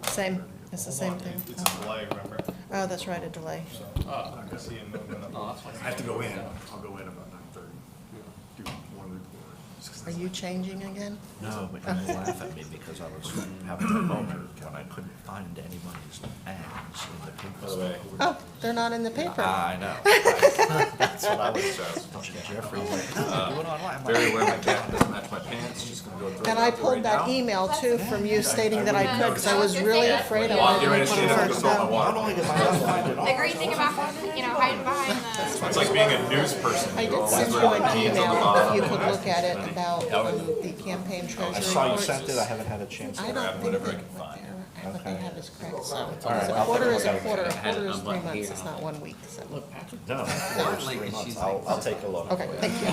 Same. It's the same thing. It's a delay, remember? Oh, that's right, a delay. I can see him moving up. I have to go in. I'll go in about 9:30. Do one report. Are you changing again? No, but you will laugh at me because I was having a moment when I couldn't find anybody's ads in the By the way, paper. Oh, they're not in the paper. I know. That's what I was Jeffrey was like, "Oh, do it online." I'm like, very aware my jacket doesn't match my pants, just gonna go throw it And I out there pulled right that now. email too from you stating that I could, because I was really afraid I Well, I'm wasn't getting ready going to see to it, I'm work. gonna throw my No. Not water. only did I not find it all. The great thing about, hiding behind the. It's like being a news person. I You did always send you wear an the jeans on the email, bottom. if you could look at it, about the campaign treasury I saw you report. sent it, I haven't had a chance I to. don't think whatever I that can find. what they have is correct, so. right, A I'll quarter take is a a look. quarter, a quarter is 3 months, it's not 1 week, so. No, it's 3 months. I'll take a look. Okay, thank you.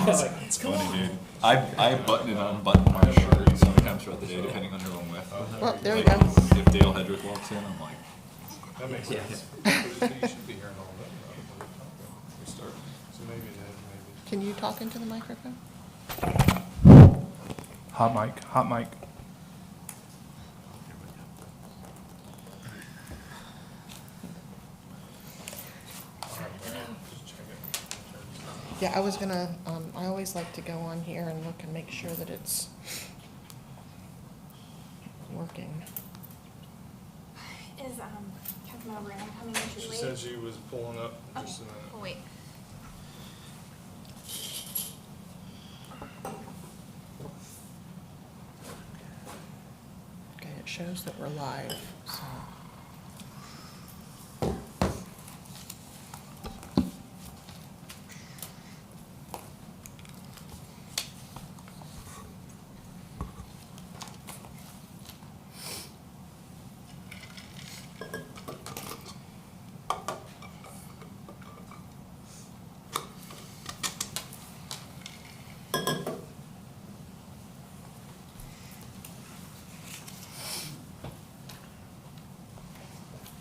It's funny, dude. I button and unbutton my shirt so many times throughout the day, depending on who I'm with. Well, there you Like, go. If Dale Hedrick walks in, I'm like, that makes sense. You should be here in all day. We start. So maybe that, Can you talk into the microphone? Hot mic, hot mic. Yeah, I was gonna, I always like to go on here and look and make sure that it's working. Is, Councilmember Brandon coming in too She late? said she was pulling up just a minute. Oh, wait. Okay, it shows that we're live, so.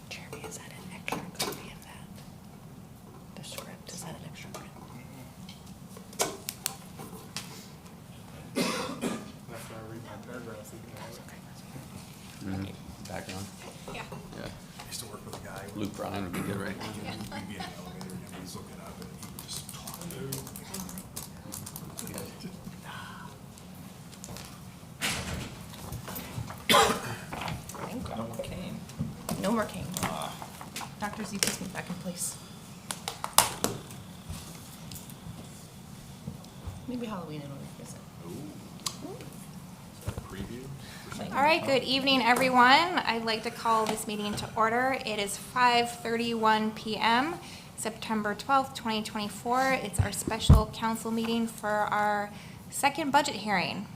Jeremy, is that an extra copy of that? The script, is that an extra print? After I read my paragraph, you can have it. Background. Yeah. Yeah. I used to work with a guy. Luke Bryan would be good, right? We'd be in the elevator and he's looking up and he would just talk. Thank you. No one came. No more cane. Dr. Z, please move back in place. Maybe Halloween and we'll visit. Preview? All right, good evening, everyone. I'd like to call this meeting to order. It is 5:31 PM, September 12th, 2024. It's our special council meeting for our second budget hearing.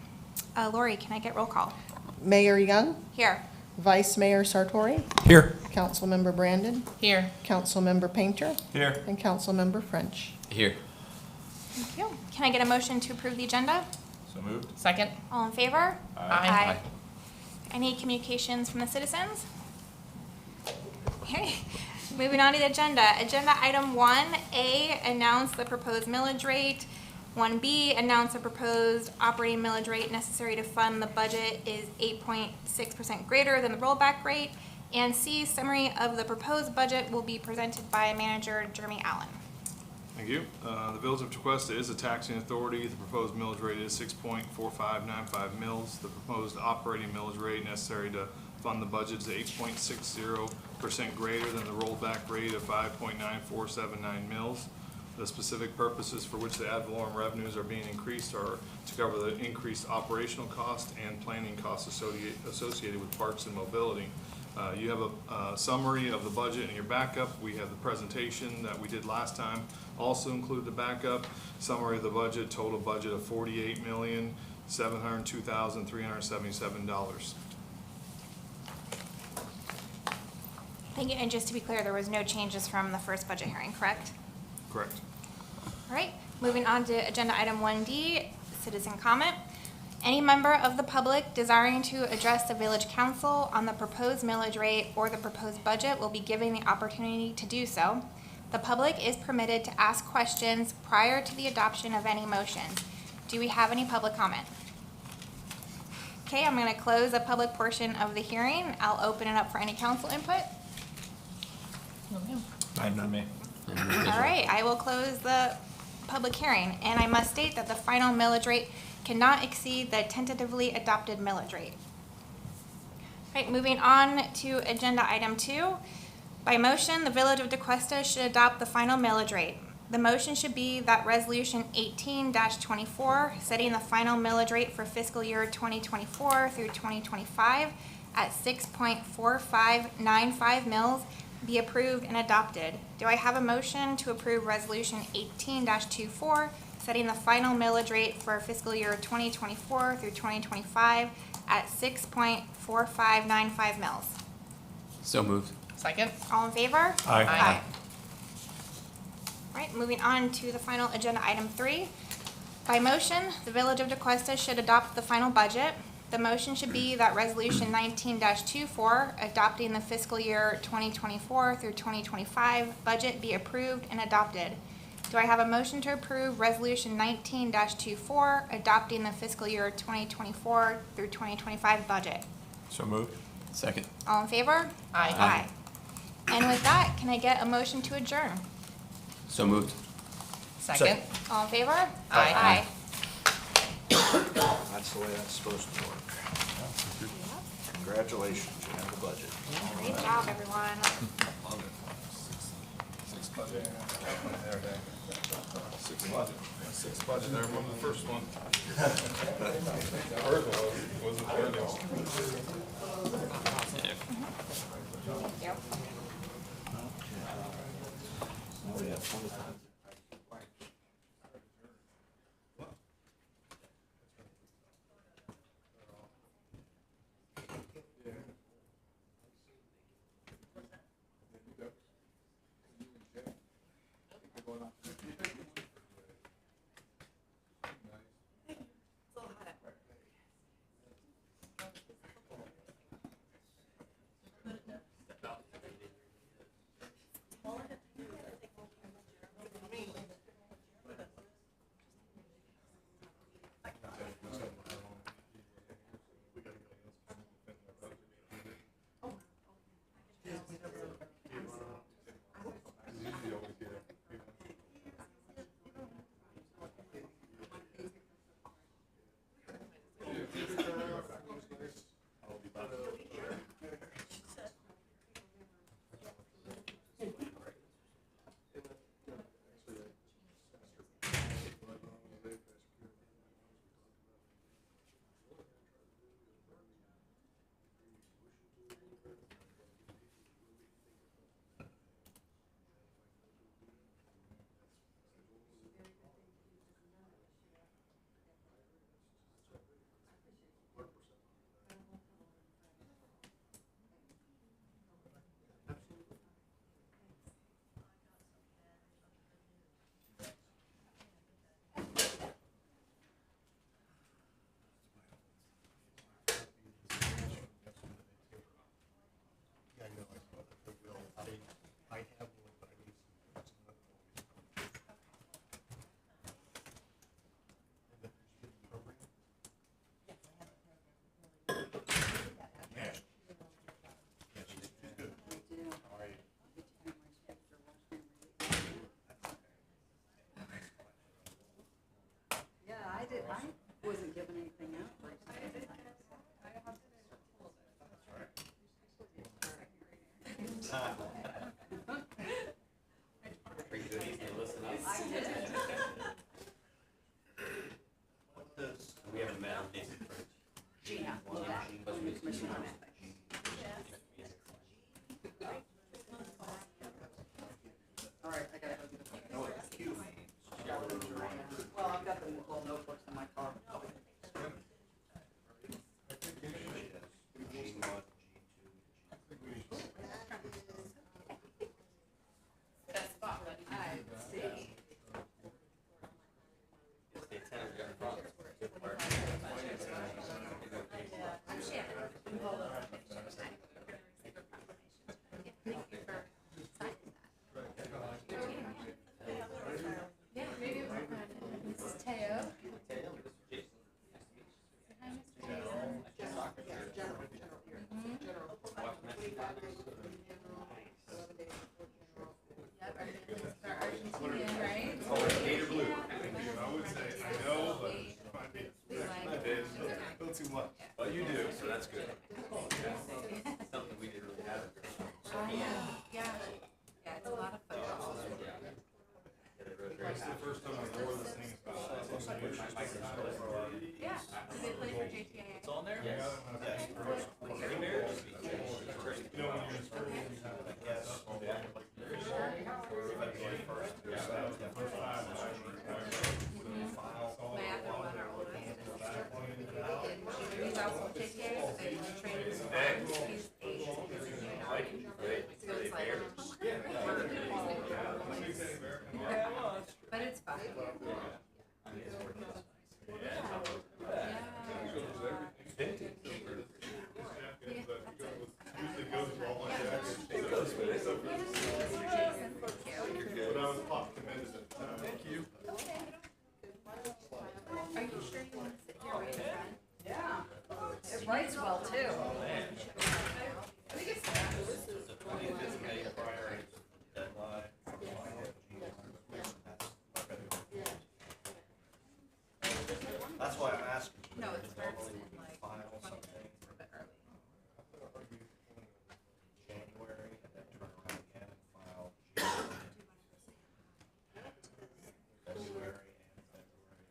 Lori, can I get roll call? Mayor Young, Here. Vice Mayor Sartori, Here. Councilmember Brandon, Here. Councilmember Painter, Here. and Councilmember French. Here. Thank you. Can I get a motion to approve the agenda? So moved? Second. All in favor? Aye. Any communications from the citizens? Okay, moving on to the agenda. Agenda item 1A, announce the proposed millage rate. 1B, announce the proposed operating millage rate necessary to fund the budget is 8.6% greater than the rollback rate. And C, summary of the proposed budget will be presented by Manager Jeremy Allen. Thank you. The Village of Tequesta is a taxing authority. The proposed millage rate is 6.4595 mils. The proposed operating millage rate necessary to fund the budget is 8.60% greater than the rollback rate of 5.9479 mils. The specific purposes for which the ad valorem revenues are being increased are to cover the increased operational cost and planning costs associated with parks and mobility. You have a summary of the budget in your backup. We have the presentation that we did last time. Also include the backup summary of the budget, total budget of $48,702,377. Thank you. And just to be clear, there was no changes from the first budget hearing, correct? Correct. All right, moving on to agenda item 1D, citizen comment. Any member of the public desiring to address the village council on the proposed millage rate or the proposed budget will be given the opportunity to do so. The public is permitted to ask questions prior to the adoption of any motions. Do we have any public comment? Okay, I'm gonna close the public portion of the hearing. I'll open it up for any council input. Not me. All right, I will close the public hearing, and I must state that the final millage rate cannot exceed the tentatively adopted millage rate. All right, moving on to agenda item 2. By motion, the Village of Tequesta should adopt the final millage rate. The motion should be that Resolution 18-24, setting the final millage rate for fiscal year 2024 through 2025 at 6.4595 mils, be approved and adopted. Do I have a motion to approve Resolution 18-24, setting the final millage rate for fiscal year 2024 through 2025 at 6.4595 mils? So moved. Second? All in favor? Aye. All right, moving on to the final agenda item 3. By motion, the Village of Tequesta should adopt the final budget. The motion should be that Resolution 19-24, adopting the fiscal year 2024 through 2025 budget, be approved and adopted. Do I have a motion to approve Resolution 19-24, adopting the fiscal year 2024 through 2025 budget? So moved. Second. All in favor? Aye. And with that, can I get a motion to adjourn? So moved. Second? All in favor? Aye. That's the way that's supposed to work. Congratulations, you have the budget. Great job, everyone. Six budget. Six budget, there, one, the first one. First one was the third one. Yep. Now we have 25. I wasn't given anything out for it. We haven't met on days of French. Gina. Commission on Ethics. All right, I gotta go get a photo. Well, I've got the little notebooks in my car. It's the 10 of your Argentinian, right? Gator blue. I would say, I know, but it might be. Not too much. But you do, so that's good. Something we didn't really have. Yeah, it's a lot of football. It's the first time I wore this thing. Yeah, do they play for JTIA? It's on there? Yes. Teddy bears? You know, when you're in school, you have like, yes. My other one, our oldest, he's also JTIA, so he's training his friends, he's Asian, so it's like, but it's fun. Usually goes with all my jackets. It goes with it. But I was pop commended at the time. Thank you. Are you sure you want to sit here right in front? Yeah. It writes well too. That's why I'm asking. No, it starts in like File 20 something minutes, a bit early. January and then turn around again and file January, February and February.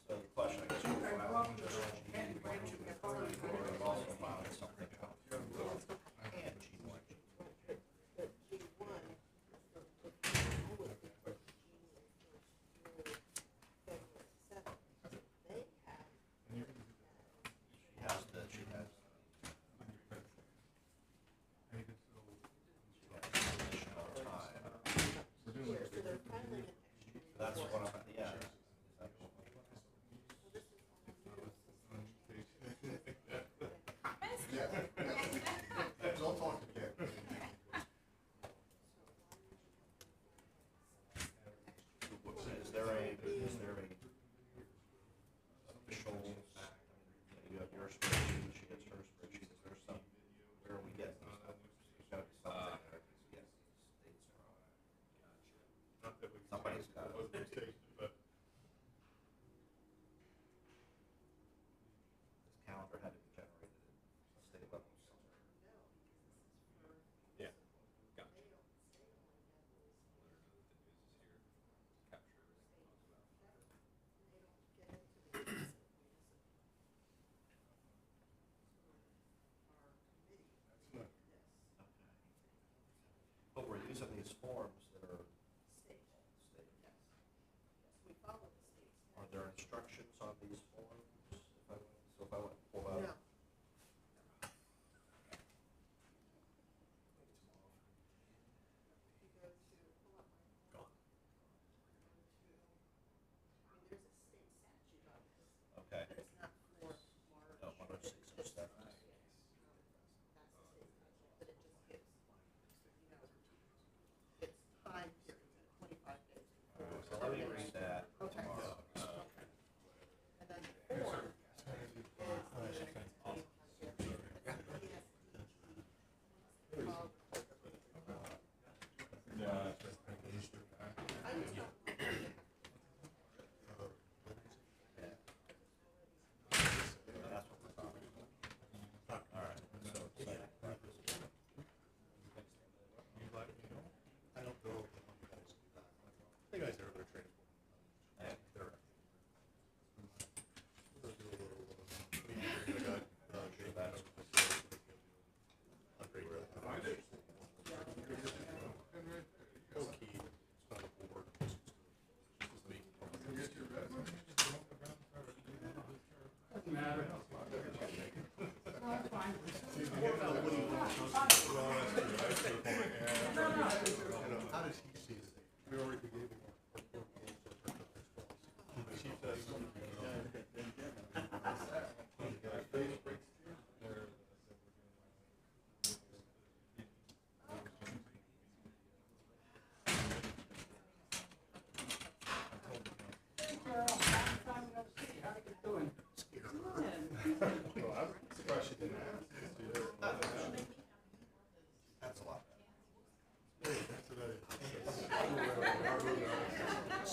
So the question I guess we're filing just January, or we're also filing something else. And G1. She has additional time. That's what I'm, yeah. Don't talk again. Is there a official, you have your spreadsheet, she gets her spreadsheet, is there some, where are we getting this stuff? There's gotta be something there, yes, states are, Not that we. somebody's got it. Was mistaken, but. This calendar had to be generated at state level somewhere. Yeah. Gotcha. But we're using these forms that are state. Are there instructions on these forms? So if I went to pull out. Okay. No, 10607. So let me read that tomorrow. That's what we're talking about. All right, so site practice. I don't know if you guys do that. I think I guys are training. They're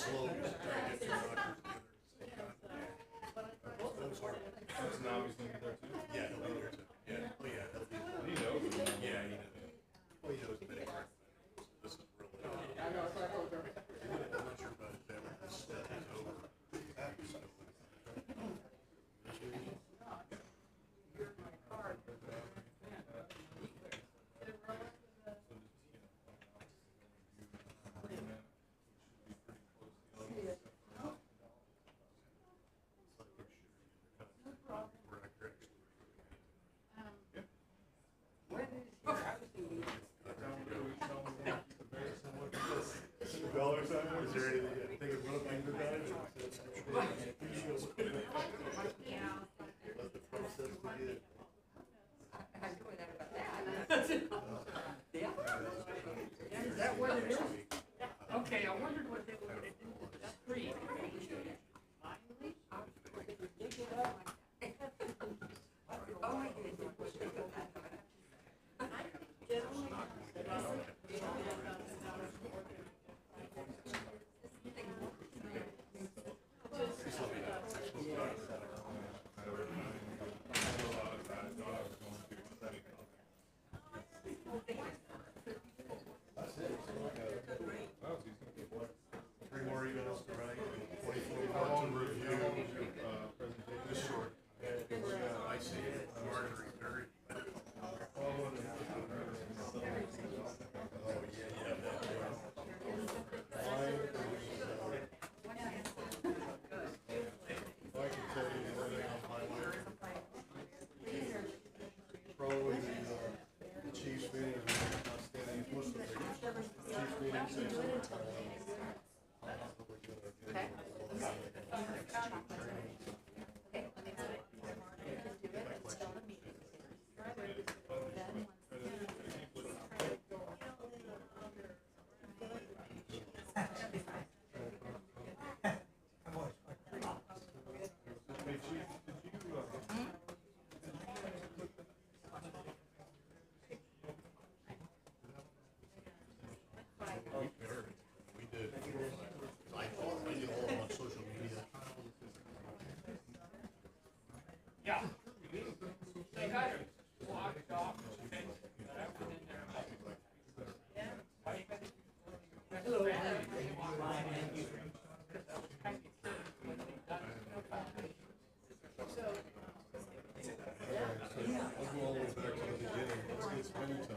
slopes, trying to get two knockers together. That's an obvious thing there too. Yeah, he'll be there too. Yeah, oh yeah, he'll be there. He knows. Yeah, he knows. Well, he knows many parts. This is really. I'm not sure about if ever this step is over. Is there anything about things about it? Let the process begin. Is that what it is? Okay, I wondered what they were gonna do with the street. Oh, my goodness. Three more emails to write, 24 to review, presentation. This short. I see Marjorie very. Oh, I can tell you everything on my mind. Probably the Chiefs meeting is outstanding. What's the Chiefs meeting? 6. We did. I did all of them on social media. Yeah. They got it. Locked off. I'll go all the way back to the beginning. It's many times.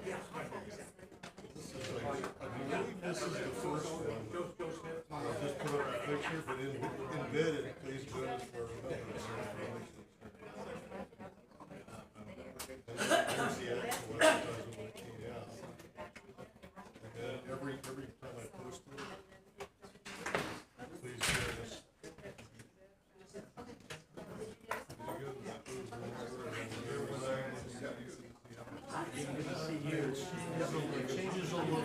I believe this is the first one. I'll just put up a picture, but embedded, please join us for remembrance. Here's the actual advertisement when it came out. And then every time I post it, please join us. Changes a little bit.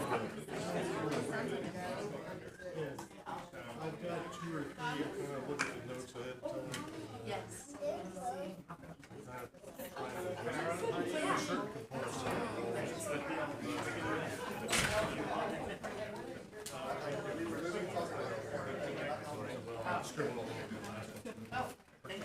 I've got 2 or 3, I kind of look at the notes ahead of time. Yes. Certain components. Scribble all over the last one. Oh, thank you.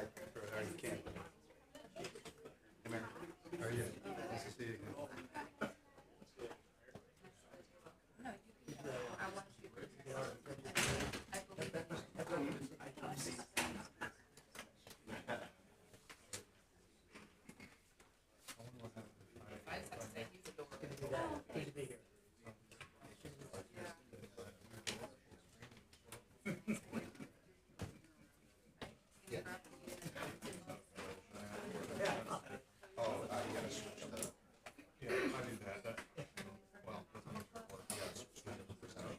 How are you, Ken? Come here. How are you? Nice to see you again. Good to be here. Yeah, I do that. Well, that's not much work. Yeah, it's just kind of percentage.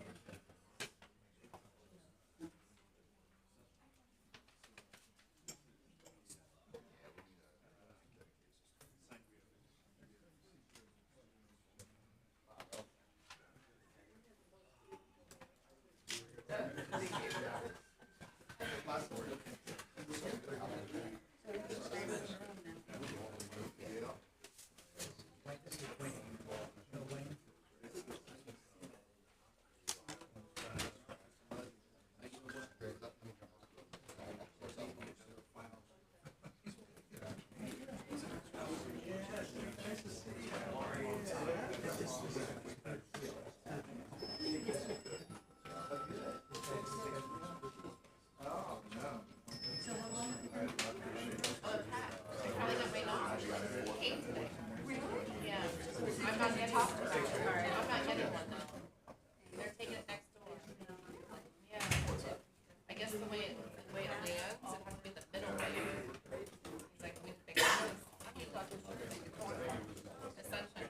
I'm not gonna talk to them. I'm not getting one though. They're taking it next door. Yeah. I guess the way it lands, it has to be the middle way. It's like we fix this. Essentially.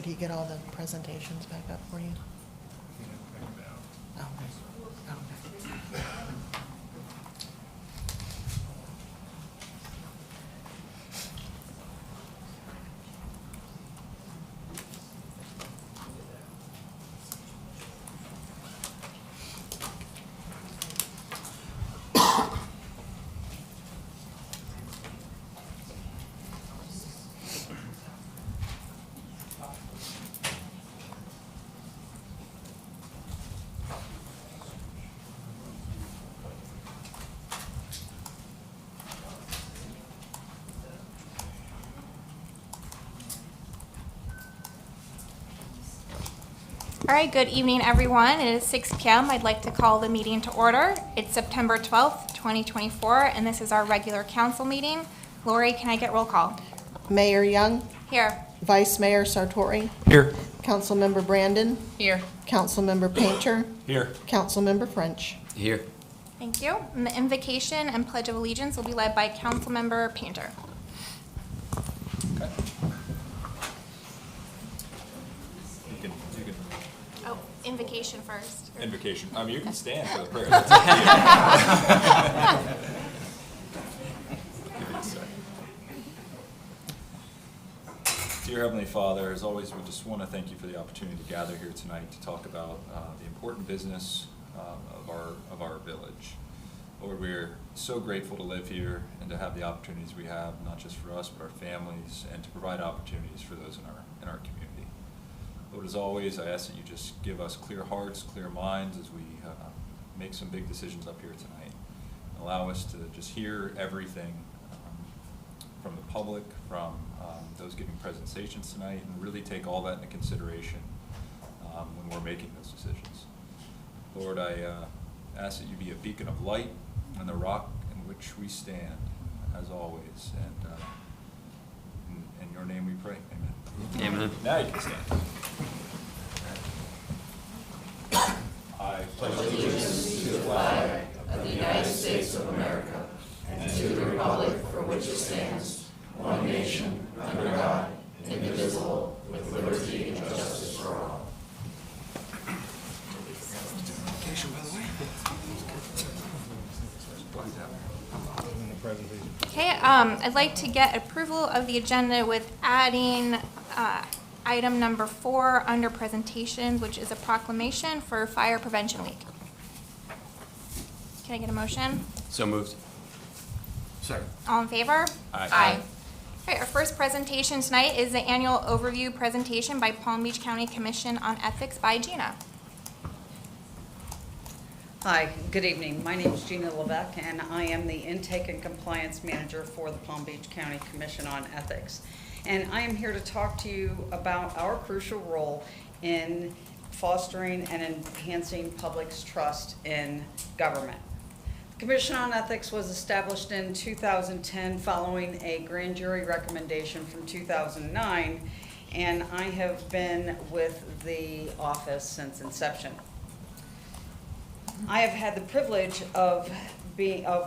Did he get all the presentations back up for you? Oh, okay. Oh, okay. All right, good evening, everyone. It is 6 p.m. I'd like to call the meeting to order. It's September 12th, 2024, and this is our regular council meeting. Lori, can I get roll call? Mayor Young, Here. Vice Mayor Sartori, Here. Councilmember Brandon, Here. Councilmember Painter, Here. Councilmember French. Here. Thank you. And the invocation and pledge of allegiance will be led by Councilmember Painter. Okay. You can Oh, invocation first. invocation. I mean, you can stand for the prayer. Dear Heavenly Father, as always, we just want to thank you for the opportunity to gather here tonight to talk about the important business of our village. Lord, we're so grateful to live here and to have the opportunities we have, not just for us, but our families, and to provide opportunities for those in our community. Lord, as always, I ask that you just give us clear hearts, clear minds as we make some big decisions up here tonight. Allow us to just hear everything from the public, from those giving presentations tonight, and really take all that into consideration when we're making those decisions. Lord, I ask that you be a beacon of light on the rock in which we stand, as always. And in your name we pray. Amen. Amen. Now you can stand. I pledge allegiance to the flag of the United States of America and to the republic for which it stands, one nation, under God, indivisible, with liberty and justice for all. Okay, I'd like to get approval of the agenda with adding item number 4 under presentations, which is a proclamation for Fire Prevention Week. Can I get a motion? So moved. Second. All in favor? Aye. All right, our first presentation tonight is the annual overview presentation by Palm Beach County Commission on Ethics by Gina. Hi, good evening. My name is Gina Levesque, and I am the Intake and Compliance Manager for the Palm Beach County Commission on Ethics. And I am here to talk to you about our crucial role in fostering and enhancing public's trust in government. The Commission on Ethics was established in 2010 following a grand jury recommendation from 2009, and I have been with the office since inception. I have had the privilege of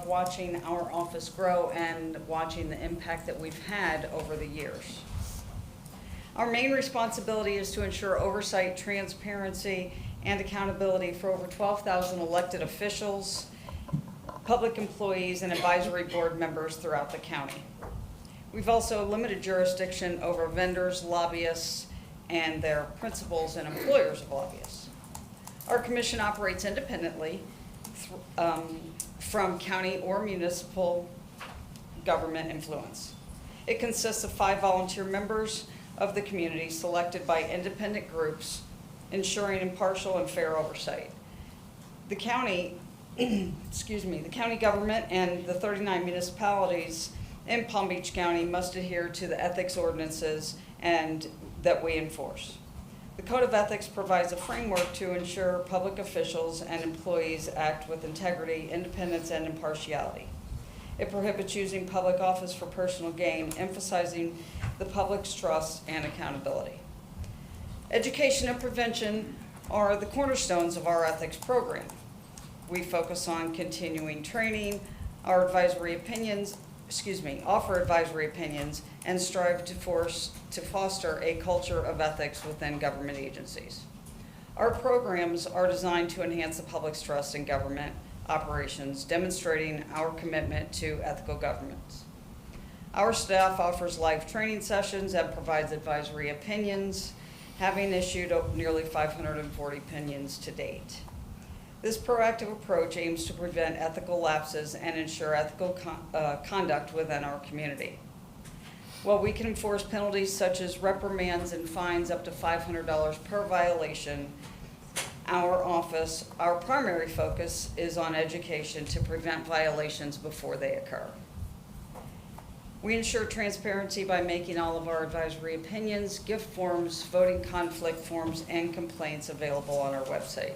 watching our office grow and watching the impact that we've had over the years. Our main responsibility is to ensure oversight, transparency, and accountability for over 12,000 elected officials, public employees, and advisory board members throughout the county. We've also limited jurisdiction over vendors, lobbyists, and their principals and employers of lobbyists. Our commission operates independently from county or municipal government influence. It consists of 5 volunteer members of the community selected by independent groups, ensuring impartial and fair oversight. The county, the county government and the 39 municipalities in Palm Beach County must adhere to the ethics ordinances and that we enforce. The Code of Ethics provides a framework to ensure public officials and employees act with integrity, independence, and impartiality. It prohibits using public office for personal gain, emphasizing the public's trust and accountability. Education and prevention are the cornerstones of our ethics program. We focus on continuing training, our advisory opinions, offer advisory opinions, and strive to foster a culture of ethics within government agencies. Our programs are designed to enhance the public's trust in government operations, demonstrating our commitment to ethical governance. Our staff offers live training sessions and provides advisory opinions, having issued nearly 540 opinions to date. This proactive approach aims to prevent ethical lapses and ensure ethical conduct within our community. While we can enforce penalties such as reprimands and fines up to $500 per violation, our primary focus is on education to prevent violations before they occur. We ensure transparency by making all of our advisory opinions, gift forms, voting conflict forms, and complaints available on our website.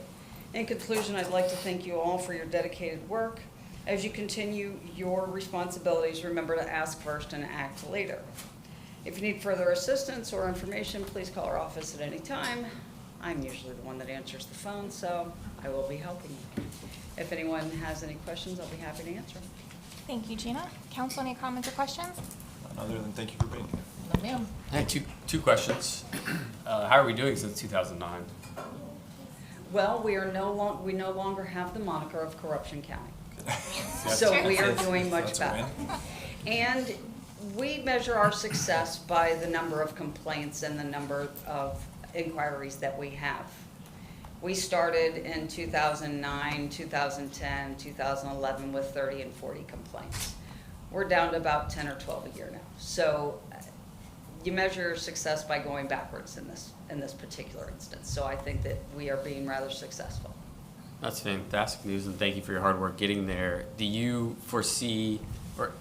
In conclusion, I'd like to thank you all for your dedicated work. As you continue your responsibilities, remember to ask first and act later. If you need further assistance or information, please call our office at any time. I'm usually the one that answers the phone, so I will be helping you. If anyone has any questions, I'll be happy to answer them. Thank you, Gina. Council, any comments or questions? None other than thank you for being here. No, ma'am. I had two questions. How are we doing since 2009? Well, we no longer have the moniker of Corruption County. That's- So we are that's- doing much that's a better. win. And we measure our success by the number of complaints and the number of inquiries that we have. We started in 2009, 2010, 2011 with 30 and 40 complaints. We're down to about 10 or 12 a year now. So you measure your success by going backwards in this particular instance. So I think that we are being rather successful. That's fantastic news, and thank you for your hard work getting there. Do you foresee, or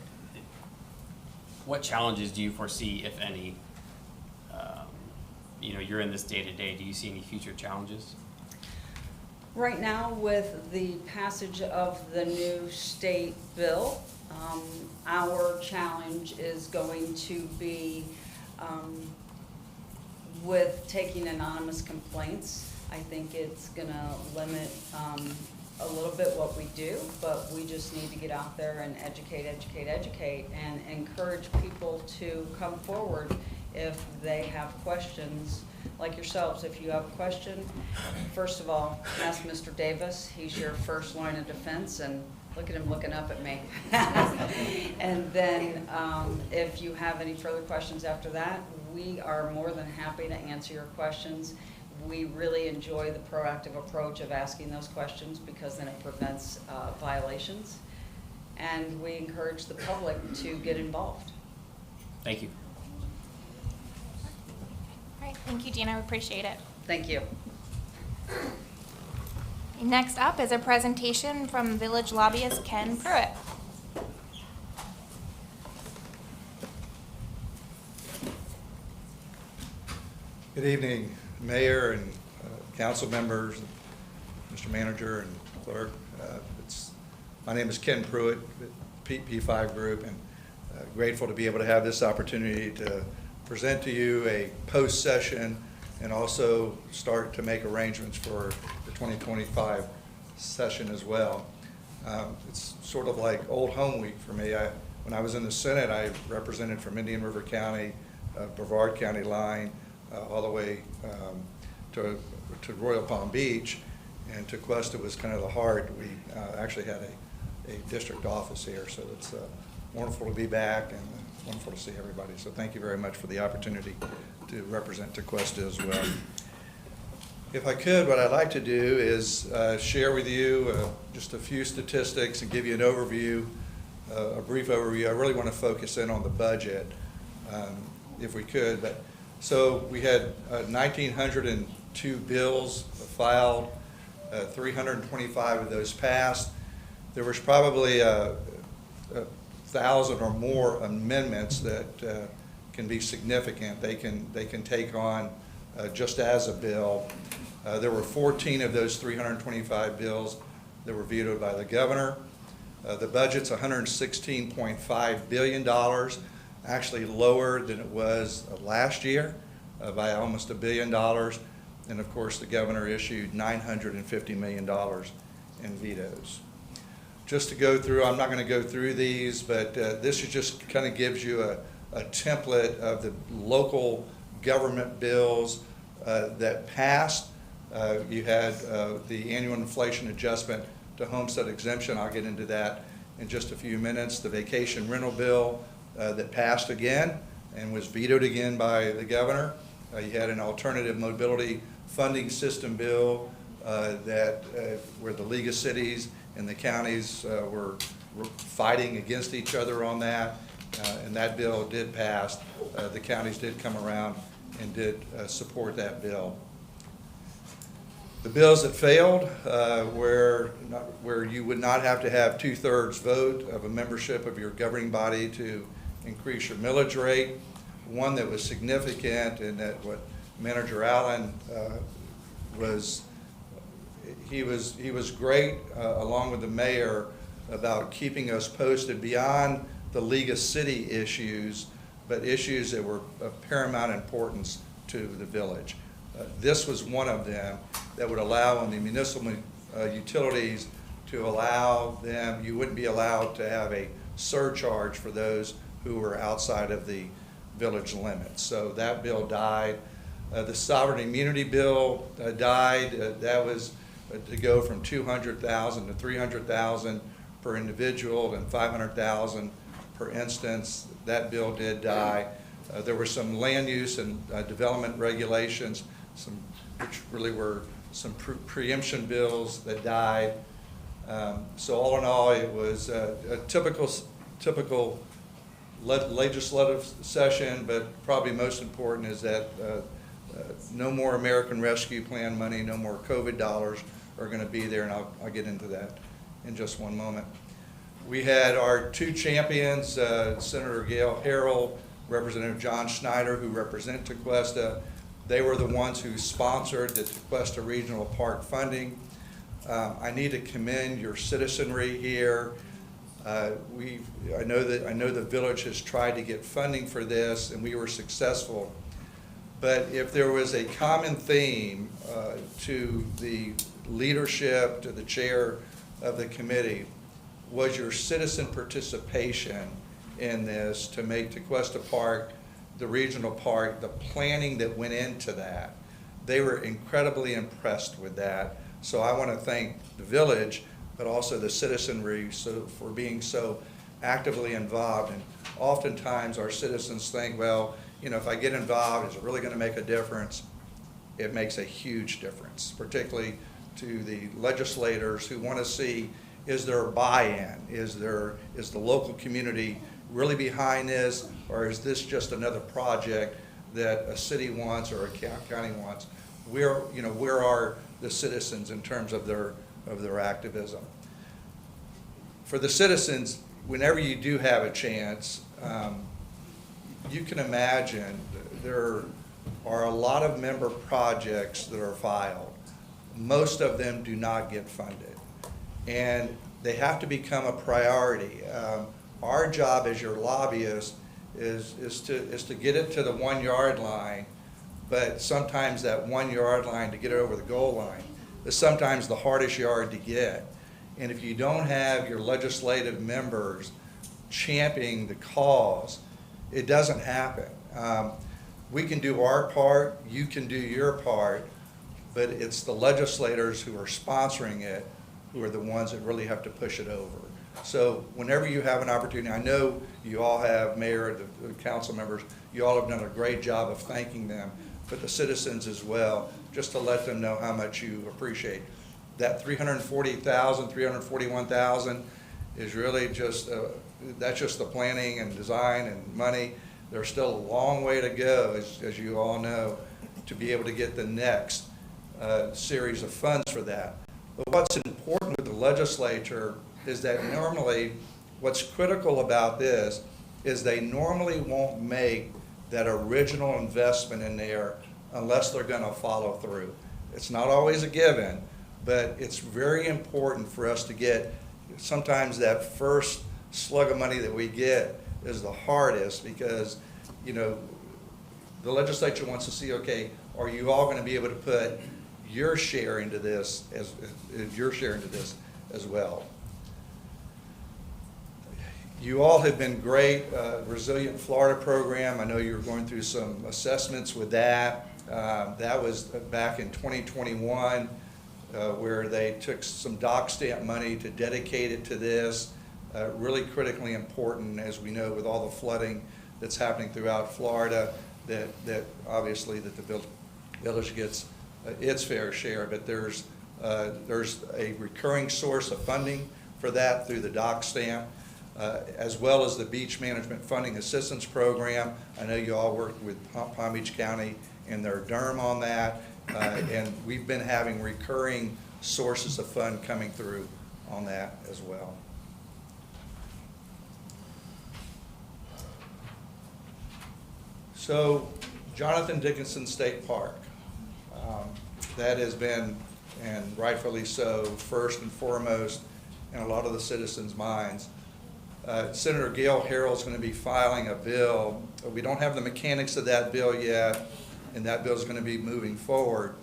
what challenges do you foresee, if any? You're in this day to day. Do you see any future challenges? Right now, with the passage of the new state bill, our challenge is going to be with taking anonymous complaints. I think it's going to limit a little bit what we do, but we just need to get out there and educate, and encourage people to come forward if they have questions. Like yourselves, if you have a question, first of all, ask Mr. Davis. He's your first line of defense, and look at him looking up at me. And then if you have any further questions after that, we are more than happy to answer your questions. We really enjoy the proactive approach of asking those questions because then it prevents violations. And we encourage the public to get involved. Thank you. All right, thank you, Gina. We appreciate it. Thank you. Next up is a presentation from Village Lobbyist Ken Pruitt. Good evening, Mayor and council members, Mr. Manager and Clerk. My name is Ken Pruitt with P5 Group, and grateful to be able to have this opportunity to present to you a post-session and also start to make arrangements for the 2025 session as well. It's sort of like old home week for me. When I was in the Senate, I represented from Indian River County, Brevard County line, all the way to Royal Palm Beach, and Tequesta was kind of the heart. We actually had a district office here, so it's wonderful to be back and wonderful to see everybody. So thank you very much for the opportunity to represent Tequesta as well. If I could, what I'd like to do is share with you just a few statistics and give you an overview, a brief overview. I really want to focus in on the budget, if we could. But so we had 1,902 bills filed, 325 of those passed. There was probably 1,000 or more amendments that can be significant. They can take on just as a bill. There were 14 of those 325 bills that were vetoed by the governor. The budget's $116.5 billion, actually lower than it was last year by almost $1 billion. And of course, the governor issued $950 million in vetoes. just to go through, I'm not going to go through these, but this is just kind of gives you a template of the local government bills that passed. You had the annual inflation adjustment to homestead exemption. I'll get into that in just a few minutes. The vacation rental bill that passed again and was vetoed again by the governor. You had an alternative mobility funding system bill where the League of Cities and the counties were fighting against each other on that, and that bill did pass. The counties did come around and did support that bill. The bills that failed where you would not have to have 2/3 vote of a membership of your governing body to increase your millage rate. One that was significant, and that what Manager Allen was great, along with the mayor, about keeping us posted beyond the League of City issues, but issues that were of paramount importance to the village. This was one of them that would allow on the municipal utilities to allow them, you wouldn't be allowed to have a surcharge for those who were outside of the village limits. So that bill died. The sovereign immunity bill died. That was to go from 200,000 to 300,000 per individual and 500,000 per instance. That bill did die. There were some land use and development regulations, which really were some preemption bills that died. So all in all, it was a typical legislative session, but probably most important is that no more American Rescue Plan money, no more COVID dollars are going to be there, and I'll get into that in just one moment. We had our two champions, Senator Gail Harrell, Representative John Schneider, who represent Tequesta. They were the ones who sponsored the Tequesta Regional Park funding. I need to commend your citizenry here. I know the village has tried to get funding for this, and we were successful. But if there was a common theme to the leadership, to the chair of the committee, was your citizen participation in this to make Tequesta Park the regional park, the planning that went into that. They were incredibly impressed with that. So I want to thank the village, but also the citizenry for being so actively involved. And oftentimes our citizens think, well, you know, if I get involved, is it really going to make a difference? It makes a huge difference, particularly to the legislators who want to see, is there a buy-in? Is the local community really behind this, or is this just another project that a city wants or a county wants? Where are the citizens in terms of their activism? For the citizens, whenever you do have a chance, you can imagine there are a lot of member projects that are filed. Most of them do not get funded, and they have to become a priority. Our job as your lobbyist is to get it to the 1 yard line, but sometimes that 1 yard line to get it over the goal line is sometimes the hardest yard to get. And if you don't have your legislative members championing the cause, it doesn't happen. We can do our part, you can do your part, but it's the legislators who are sponsoring it who are the ones that really have to push it over. So whenever you have an opportunity, I know you all have, Mayor, the council members, you all have done a great job of thanking them, but the citizens as well, just to let them know how much you appreciate. That 340,000, 341,000 is really just, that's just the planning and design and money. There's still a long way to go, as you all know, to be able to get the next series of funds for that. But what's important with the legislature is that normally what's critical about this is they normally won't make that original investment in there unless they're going to follow through. It's not always a given, but it's very important for us to get, sometimes that first slug of money that we get is the hardest, because, you know, the legislature wants to see, okay, are you all going to be able to put your share into this as well? You all have been great. Resilient Florida program, I know you were going through some assessments with that. That was back in 2021, where they took some dock stamp money to dedicate it to this. Really critically important, as we know, with all the flooding that's happening throughout Florida, that obviously that the village gets its fair share, but there's a recurring source of funding for that through the dock stamp, as well as the Beach Management Funding Assistance Program. I know you all worked with Palm Beach County and their DERM on that, and we've been having recurring sources of fund coming through on that as well. So, Jonathan Dickinson State Park, that has been, and rightfully so, first and foremost in a lot of the citizens' minds. Senator Gail Harrell's going to be filing a bill. We don't have the mechanics of that bill yet, and that bill is going to be moving forward.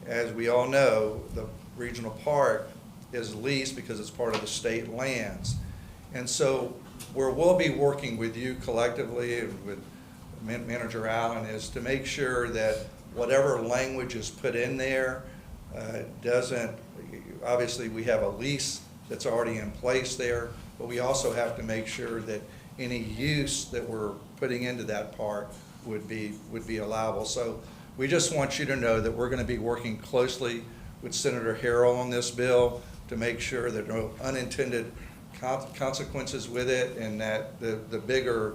As we all know, the regional park is leased because it's part of the state lands. And so where we'll be working with you collectively and with Manager Allen is to make sure that whatever language is put in there doesn't, obviously we have a lease that's already in place there, but we also have to make sure that any use that we're putting into that park would be allowable. So we just want you to know that we're going to be working closely with Senator Harrell on this bill to make sure that no unintended consequences with it, and that the bigger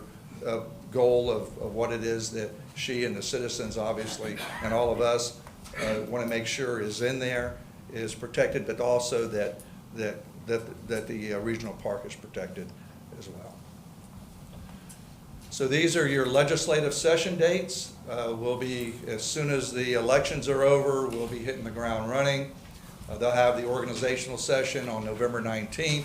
goal of what it is that she and the citizens, obviously, and all of us want to make sure is in there, is protected, but also that the regional park is protected as well. So these are your legislative session dates. We'll be, as soon as the elections are over, we'll be hitting the ground running. They'll have the organizational session on November 19th,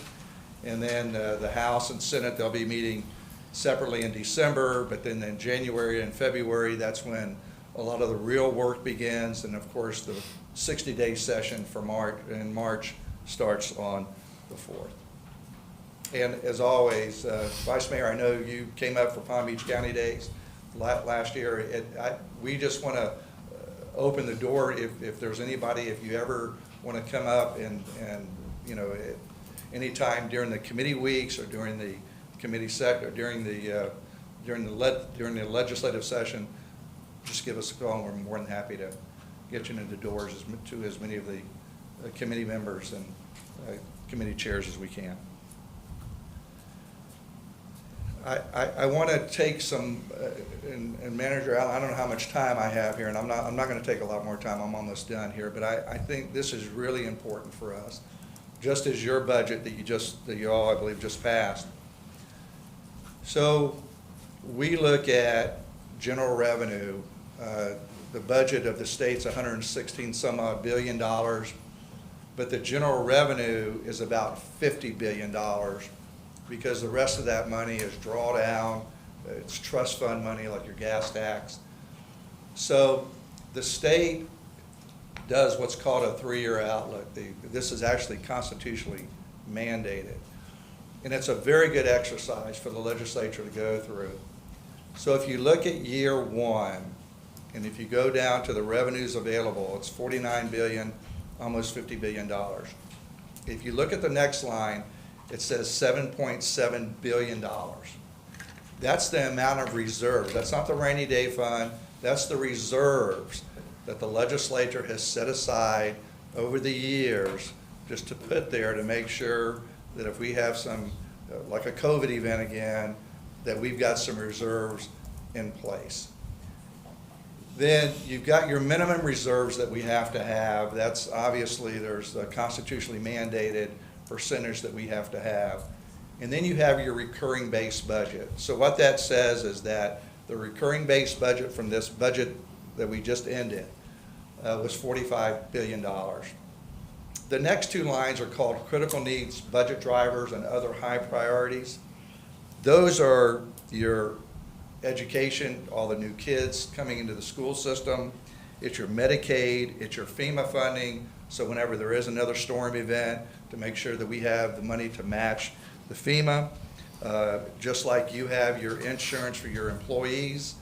and then the House and Senate, they'll be meeting separately in December, but then in January and February, that's when a lot of the real work begins, and of course the 60-day session for March starts on the 4th. And as always, Vice Mayor, I know you came up for Palm Beach County Days last year. We just want to open the door if there's anybody, if you ever want to come up and you know, anytime during the committee weeks or during the committee or during the legislative session, just give us a call, and we're more than happy to get you into the doors to as many of the committee members and committee chairs as we can. I want to take some, and Manager Allen, I don't know how much time I have here, and I'm not going to take a lot more time. I'm almost done here, but I think this is really important for us, just as your budget that you all, I believe, just passed. So we look at general revenue. The budget of the state's 116 some odd billion dollars, but the general revenue is about $50 billion because the rest of that money is drawdown. It's trust fund money like your gas tax. So the state does what's called a 3-year outlook. This is actually constitutionally mandated. And it's a very good exercise for the legislature to go through. So if you look at year 1, and if you go down to the revenues available, it's $49 billion, almost $50 billion. If you look at the next line, it says $7.7 billion. That's the amount of reserves. That's not the rainy day fund. That's the reserves that the legislature has set aside over the years just to put there to make sure that if we have some, like a COVID event again, that we've got some reserves in place. Then you've got your minimum reserves that we have to have. That's obviously, there's the constitutionally mandated percentage that we have to have. And then you have your recurring base budget. So what that says is that the recurring base budget from this budget that we just ended was $45 billion. The next 2 lines are called critical needs budget drivers and other high priorities. Those are your education, all the new kids coming into the school system. It's your Medicaid, it's your FEMA funding, so whenever there is another storm event, to make sure that we have the money to match the FEMA. Just like you have your insurance for your employees,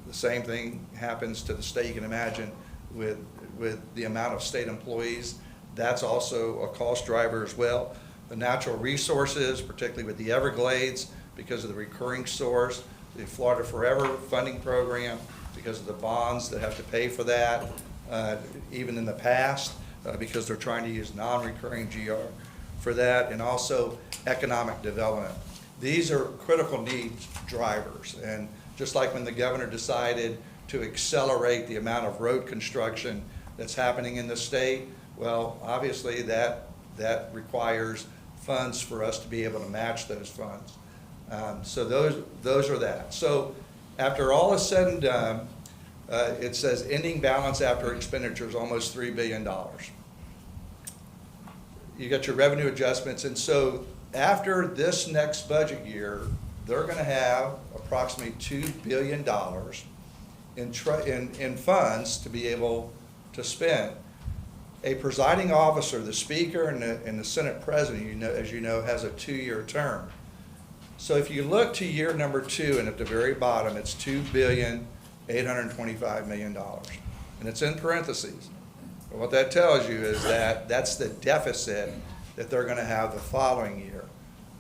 the same thing happens to the state. You can imagine with the amount of state employees, that's also a cost driver as well. The natural resources, particularly with the Everglades, because of the recurring source, the Florida Forever funding program, because of the bonds that have to pay for that, even in the past, because they're trying to use non-recurring GR for that, and also economic development. These are critical needs drivers, and just like when the governor decided to accelerate the amount of road construction that's happening in the state, well, obviously that requires funds for us to be able to match those funds. So those are that. So after all is said and done, it says ending balance after expenditures almost $3 billion. You got your revenue adjustments, and so after this next budget year, they're going to have approximately $2 billion in funds to be able to spend. A presiding officer, the speaker and the Senate president, as you know, has a 2-year term. So if you look to year number 2, and at the very bottom, it's $2,825 million, and it's in parentheses. But what that tells you is that that's the deficit that they're going to have the following year.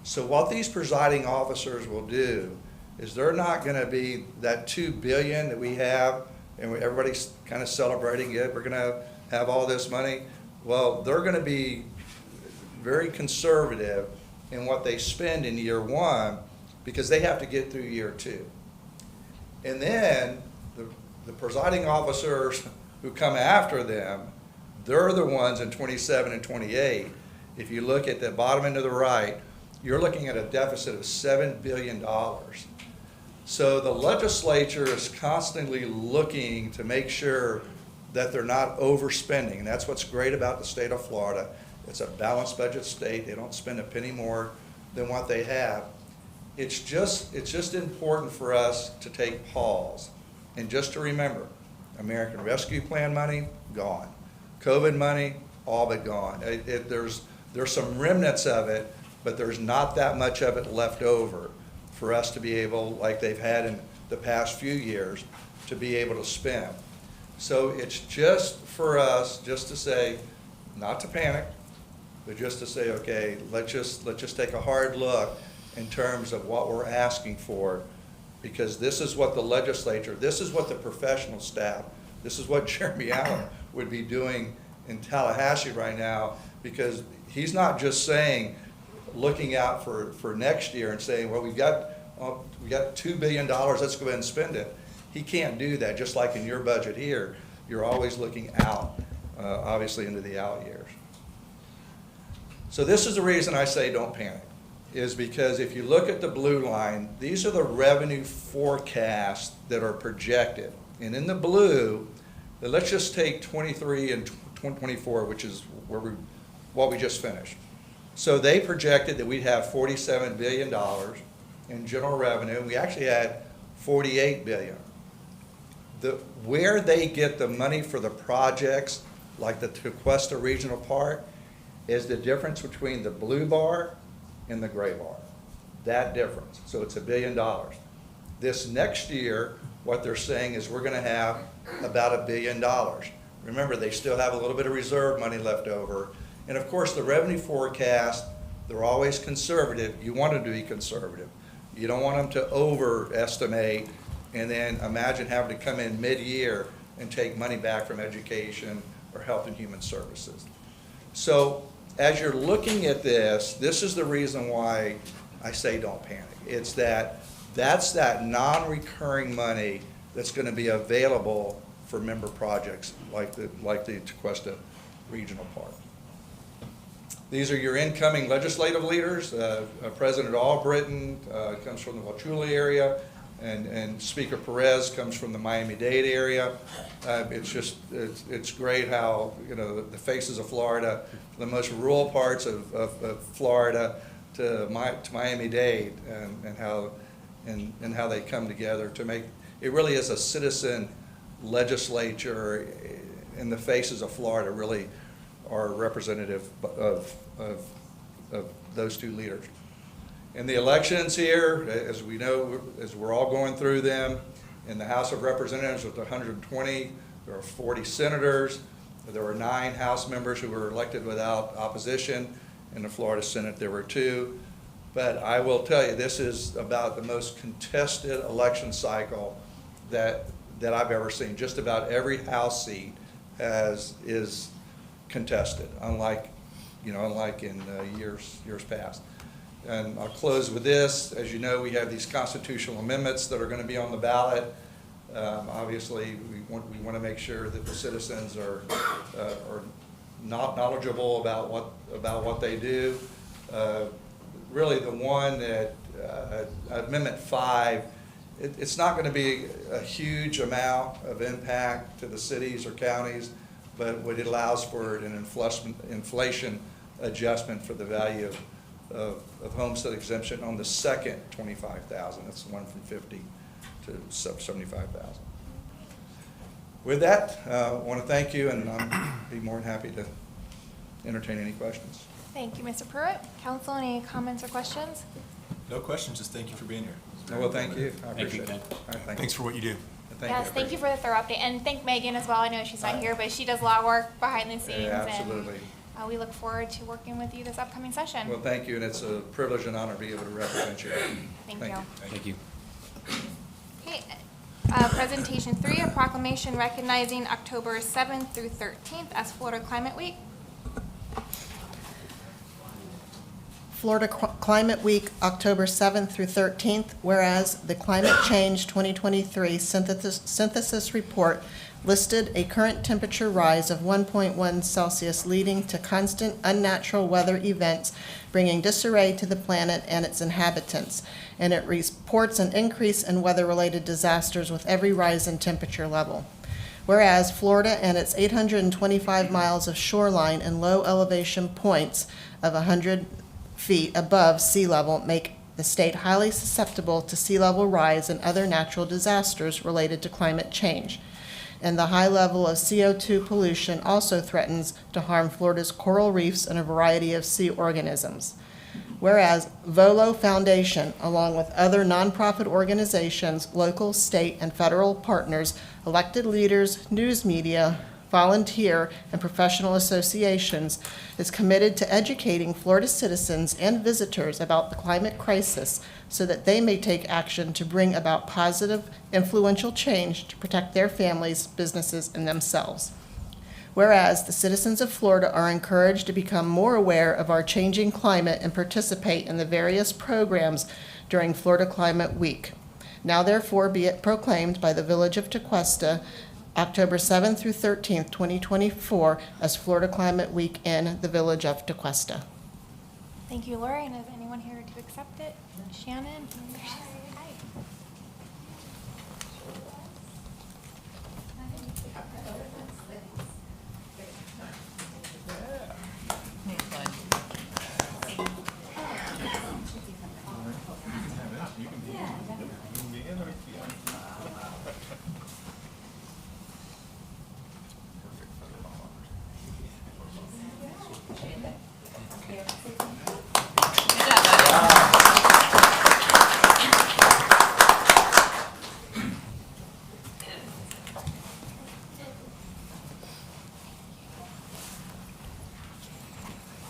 So what these presiding officers will do is they're not going to be that $2 billion that we have, and everybody's kind of celebrating it. We're going to have all this money. Well, they're going to be very conservative in what they spend in year 1 because they have to get through year 2. And then the presiding officers who come after them, they're the ones in 27 and 28. If you look at the bottom end of the right, you're looking at a deficit of $7 billion. So the legislature is constantly looking to make sure that they're not overspending. And that's what's great about the state of Florida. It's a balanced budget state. They don't spend a penny more than what they have. It's just important for us to take pause and just to remember, American Rescue Plan money, gone. COVID money, all but gone. There's some remnants of it, but there's not that much of it left over for us to be able, like they've had in the past few years, to be able to spend. So it's just for us just to say, not to panic, but just to say, okay, let's just take a hard look in terms of what we're asking for, because this is what the legislature, this is what the professional staff, this is what Jeremy Allen would be doing in Tallahassee right now, because he's not just saying, looking out for next year and saying, well, we got $2 billion, let's go ahead and spend it. He can't do that. Just like in your budget here, you're always looking out, obviously into the out years. So this is the reason I say don't panic, is because if you look at the blue line, these are the revenue forecasts that are projected. And in the blue, let's just take 23 and 24, which is what we just finished. So they projected that we'd have $47 billion in general revenue. We actually had $48 billion. Where they get the money for the projects, like the Tequesta Regional Park, is the difference between the blue bar and the gray bar. That difference. So it's $1 billion. This next year, what they're saying is we're going to have about $1 billion. Remember, they still have a little bit of reserve money left over. And of course, the revenue forecast, they're always conservative. You want them to be conservative. You don't want them to overestimate and then imagine having to come in mid-year and take money back from education or health and human services. So as you're looking at this, this is the reason why I say don't panic. It's that's that non-recurring money that's going to be available for member projects like the Tequesta Regional Park. These are your incoming legislative leaders. President Albritton comes from the Wauchula area, and Speaker Perez comes from the Miami-Dade area. It's great how, you know, the faces of Florida, the most rural parts of Florida to Miami-Dade, and how they come together to make it really is a citizen legislature, and the faces of Florida really are representative of those two leaders. And the elections here, as we know, as we're all going through them, in the House of Representatives with 120, there are 40 senators. There were 9 House members who were elected without opposition. In the Florida Senate, there were 2. But I will tell you, this is about the most contested election cycle that I've ever seen. Just about every House seat is contested, unlike in years past. And I'll close with this. As you know, we have these constitutional amendments that are going to be on the ballot. Obviously, we want to make sure that the citizens are not knowledgeable about what they do. Really, the one that Amendment 5, it's not going to be a huge amount of impact to the cities or counties, but what it allows for an inflation adjustment for the value of homestead exemption on the second 25,000. That's the one from 50 to 75,000. With that, I want to thank you, and I'll be more than happy to entertain any questions. Thank you, Mr. Pruitt. Council, any comments or questions? No questions, just thank you for being here. Well, thank you. I Thank you, appreciate it. Ken. All right, thank Thanks you. for what you do. Yes, thank you for the thorough update, and thank Megan as well. I know she's not here, but she does a lot of work behind the scenes. Yeah, absolutely. And we look forward to working with you this upcoming session. Well, thank you, and it's a privilege and honor to be able to represent you. Thank you. Thank you. Okay, presentation 3, a proclamation recognizing October 7th through 13th as Florida Climate Week. Florida Climate Week, October 7th through 13th, whereas the Climate Change 2023 Synthesis Report listed a current temperature rise of 1.1 Celsius, leading to constant unnatural weather events, bringing disarray to the planet and its inhabitants, and it reports an increase in weather-related disasters with every rise in temperature level. Whereas Florida and its 825 miles of shoreline and low elevation points of 100 feet above sea level make the state highly susceptible to sea level rise and other natural disasters related to climate change. And the high level of CO2 pollution also threatens to harm Florida's coral reefs and a variety of sea organisms. Whereas Volo Foundation, along with other nonprofit organizations, local, state, and federal partners, elected leaders, news media, volunteer, and professional associations, is committed to educating Florida citizens and visitors about the climate crisis so that they may take action to bring about positive, influential change to protect their families, businesses, and themselves. Whereas the citizens of Florida are encouraged to become more aware of our changing climate and participate in the various programs during Florida Climate Week. Now therefore be it proclaimed by the Village of Tequesta, October 7th through 13th, 2024, as Florida Climate Week in the Village of Tequesta. Thank you, Lori. And is anyone here to accept it? Shannon? Hi.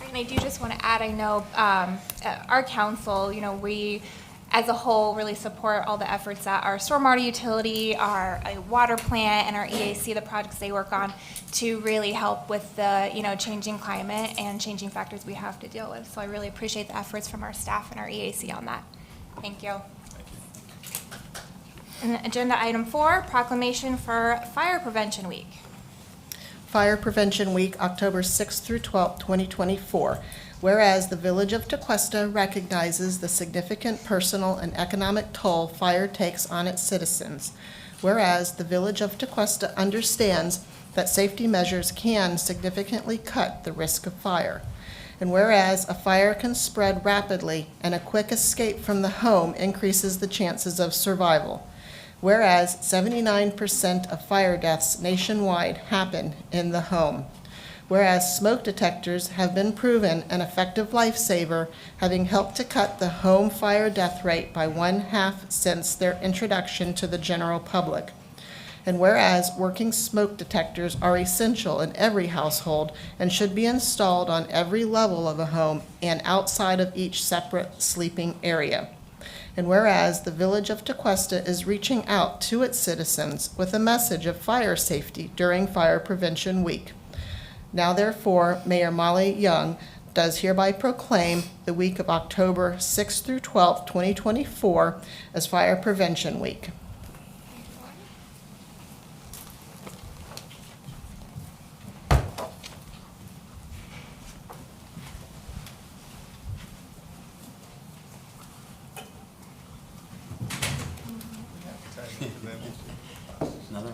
And I do just want to add, I know our council, we as a whole really support all the efforts that our stormwater utility, our water plant, and our EAC, the projects they work on to really help with the changing climate and changing factors we have to deal with. So I really appreciate the efforts from our staff and our EAC on that. Thank you. And agenda item 4, proclamation for Fire Prevention Week. Fire Prevention Week, October 6th through 12th, 2024. Whereas the Village of Tequesta recognizes the significant personal and economic toll fire takes on its citizens. Whereas the Village of Tequesta understands that safety measures can significantly cut the risk of fire. And whereas a fire can spread rapidly and a quick escape from the home increases the chances of survival. Whereas 79% of fire deaths nationwide happen in the home. whereas smoke detectors have been proven an effective lifesaver, having helped to cut the home fire death rate by 1/2 since their introduction to the general public. And whereas working smoke detectors are essential in every household and should be installed on every level of a home and outside of each separate sleeping area. And whereas the Village of Tequesta is reaching out to its citizens with a message of fire safety during Fire Prevention Week. Now therefore, Mayor Molly Young does hereby proclaim the week of October 6th through 12th, 2024 as Fire Prevention Week. Another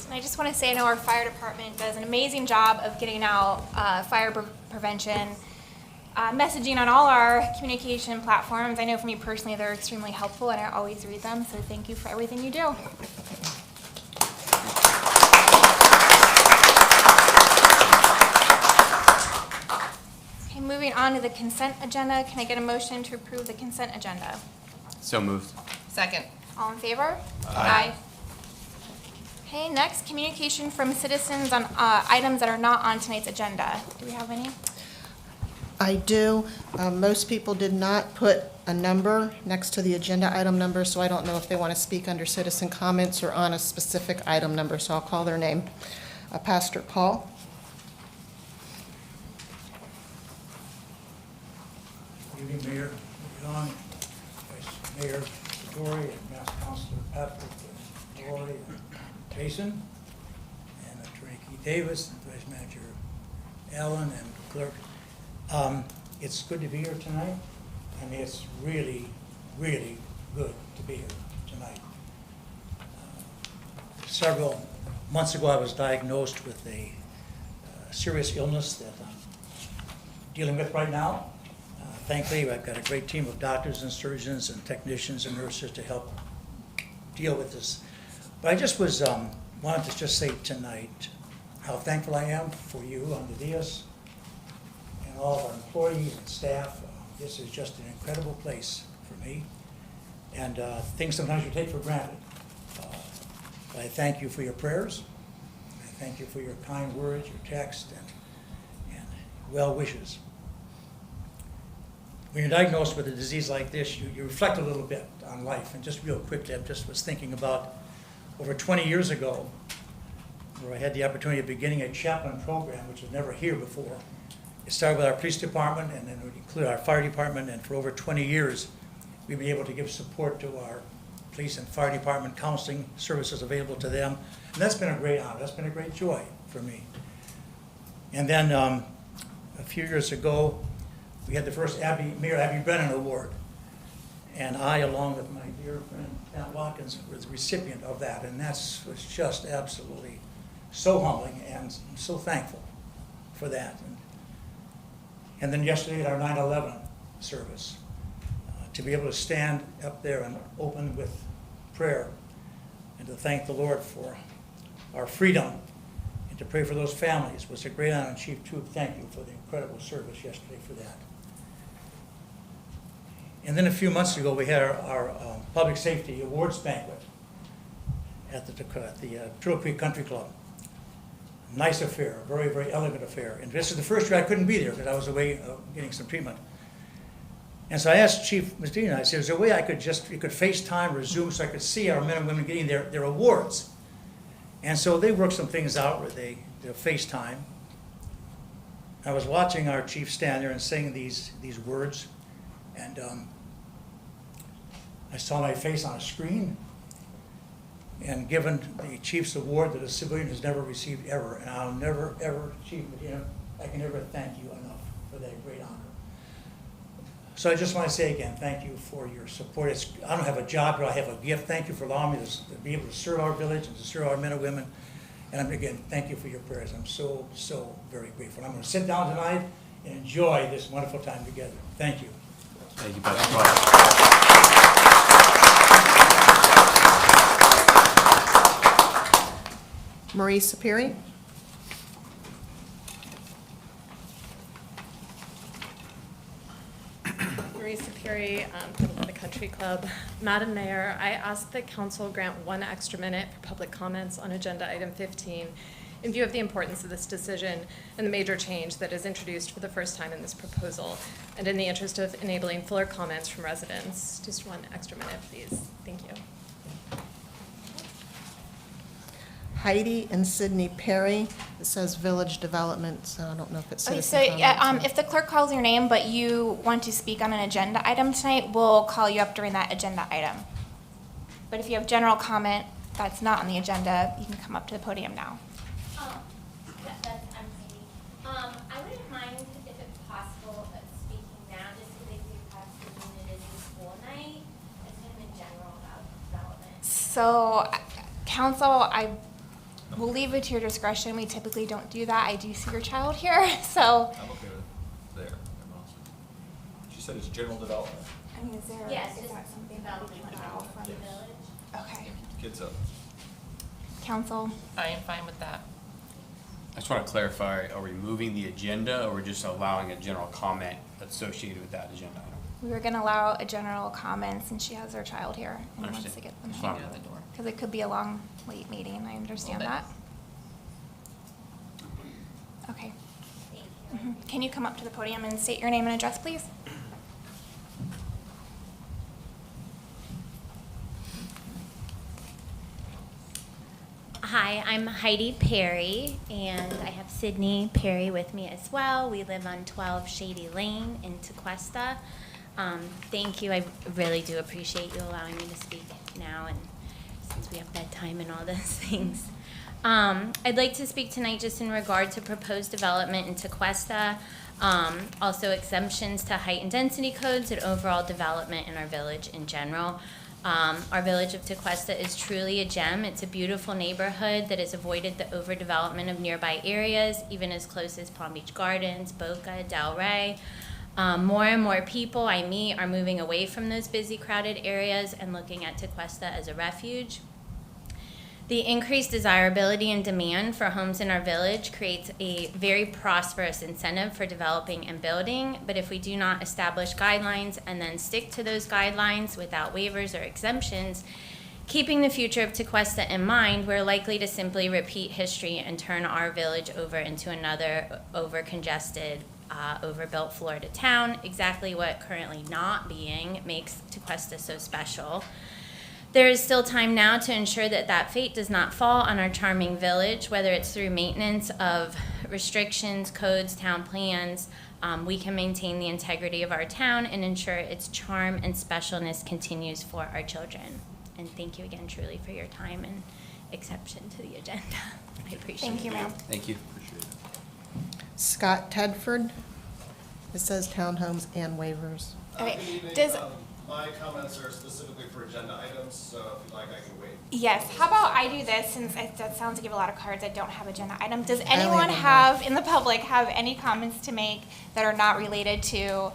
And I just want to say, I know our fire department does an amazing job of getting out fire prevention messaging on all our communication platforms. I know for me personally, they're extremely helpful, and I always read them, so thank you for everything you do. Okay, moving on to the consent agenda. Can I get a motion to approve the consent agenda? So moved. Second. All in favor? Aye. Okay, next, communication from citizens on items that are not on tonight's agenda. Do we have any? I do. Most people did not put a number next to the agenda item number, so I don't know if they want to speak under citizen comments or on a specific item number, so I'll call their name. Pastor Paul. Good evening, Mayor Young, Vice Mayor Dory, and Master Councilor Patrick, and Dory, and Jason, and Attorney Keith Davis, and Vice Manager Allen, and Clerk. It's good to be here tonight, and it's really, really good to be here tonight. Several months ago, I was diagnosed with a serious illness that I'm dealing with right now. Thankfully, I've got a great team of doctors and surgeons and technicians and nurses to help deal with this. But I just was wanted to just say tonight how thankful I am for you on the Diaz and all of our employees and staff. This is just an incredible place for me, and things sometimes you take for granted. But I thank you for your prayers. I thank you for your kind words, your text, and well wishes. When you're diagnosed with a disease like this, you reflect a little bit on life. And just real quickly, I just was thinking about over 20 years ago, where I had the opportunity of beginning a chaplain program, which was never here before. It started with our police department, and then we included our fire department, and for over 20 years, we've been able to give support to our police and fire department, counseling services available to them. And that's been a great honor. That's been a great joy for me. And then a few years ago, we had the first Mayor Abby Brennan Award. And I, along with my dear friend Pat Watkins, was the recipient of that. And that was just absolutely so humbling, and I'm so thankful for that. And then yesterday at our 9/11 service, to be able to stand up there and open with prayer and to thank the Lord for our freedom and to pray for those families was a great honor. And Chief Troop, thank you for the incredible service yesterday for that. And then a few months ago, we had our Public Safety Awards banquet at the Turtle Creek Country Club. Nice affair, a very, very elegant affair. And this is the first year I couldn't be there because I was away getting some treatment. And so I asked Chief Medina, I said, is there a way you could FaceTime or Zoom so I could see our men and women getting their awards? And so they worked some things out where they FaceTime. I was watching our chief stand there and saying these words, and I saw my face on a screen and given the Chief's Award that a civilian has never received ever. And I'll never, ever, Chief Medina, I can never thank you enough for that great honor. So I just want to say again, thank you for your support. I don't have a job, but I have a gift. Thank you for allowing me to be able to serve our village and to serve our men and women. And again, thank you for your prayers. I'm so, so very grateful. I'm going to sit down tonight and enjoy this wonderful time together. Thank you. Thank you, Pastor. Marie Sapiri. Marie Sapiri from the Country Club. Madam Mayor, I ask that council grant 1 extra minute for public comments on agenda item 15 in view of the importance of this decision and the major change that is introduced for the first time in this proposal, and in the interest of enabling fuller comments from residents. Just 1 extra minute, please. Thank you. Heidi and Sydney Perry. It says Village Development, so I don't know if it's Okay, citizen so comment. if the clerk calls your name, but you want to speak on an agenda item tonight, we'll call you up during that agenda item. But if you have general comment that's not on the agenda, you can come up to the podium now. I'm Katie. I wouldn't mind if it's possible speaking now, just because they do have something that is a school night. It's kind of in general about development. So, council, I will leave it to your discretion. We typically don't do that. I do see your child here, so. I'm okay with there. I'm honest with you. She said it's general development. I mean, is there, Yes, is just that something that we development can in allow general from for the village. Okay. Kids up. Council? I am fine with that. I just want to clarify, are we moving the agenda or we're just allowing a general comment associated with that agenda item? We were gonna allow a general comment since she has her child here and wants to Understand. get them It's in. fine. Out the door. Because it could be a long, late meeting, I understand Little that. Okay. Can you come up to the podium and state your name and address, please? Hi, I'm Heidi Perry, and I have Sydney Perry with me as well. We live on 12 Shady Lane in Tequesta. Thank you. I really do appreciate you allowing me to speak now, and since we have bedtime and all those things. I'd like to speak tonight just in regard to proposed development in Tequesta, also exemptions to height and density codes and overall development in our village in general. Our village of Tequesta is truly a gem. It's a beautiful neighborhood that has avoided the overdevelopment of nearby areas, even as close as Palm Beach Gardens, Boca, Delray. More and more people I meet are moving away from those busy, crowded areas and looking at Tequesta as a refuge. The increased desirability and demand for homes in our village creates a very prosperous incentive for developing and building, but if we do not establish guidelines and then stick to those guidelines without waivers or exemptions, keeping the future of Tequesta in mind, we're likely to simply repeat history and turn our village over into another over-congested, overbuilt Florida town, exactly what currently not being makes Tequesta so special. There is still time now to ensure that that fate does not fall on our charming village, whether it's through maintenance of restrictions, codes, town plans. We can maintain the integrity of our town and ensure its charm and specialness continues for our children. And thank you again truly for your time and exception to the agenda. I appreciate it. Thank you, ma'am. Thank you. Appreciate it. Scott Tedford. It says townhomes and waivers. Okay. Good evening. Does, My comments are specifically for agenda items, so if you'd like, I can wait. yes, how about I do this, since that sounds like you have a lot of cards, I don't have agenda item. Does only anyone have in the public, have any comments to make that are not related to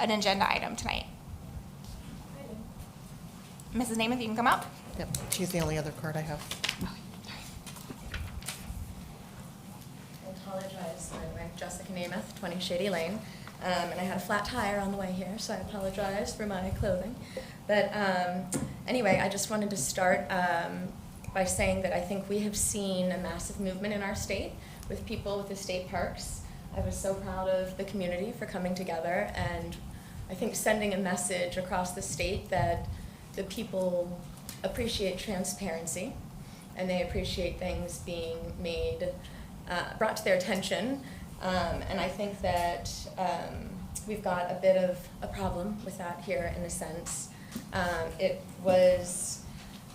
an agenda item tonight? Mrs. Namath, you can come up. Yep, she's the only other card I have. I apologize. I'm Jessica Namath, 20 Shady Lane. And I had a flat tire on the way here, so I apologize for my clothing. But anyway, I just wanted to start by saying that I think we have seen a massive movement in our state with people with the state parks. I was so proud of the community for coming together and I think sending a message across the state that the people appreciate transparency and they appreciate things being made, brought to their attention. And I think that we've got a bit of a problem with that here in a sense. It was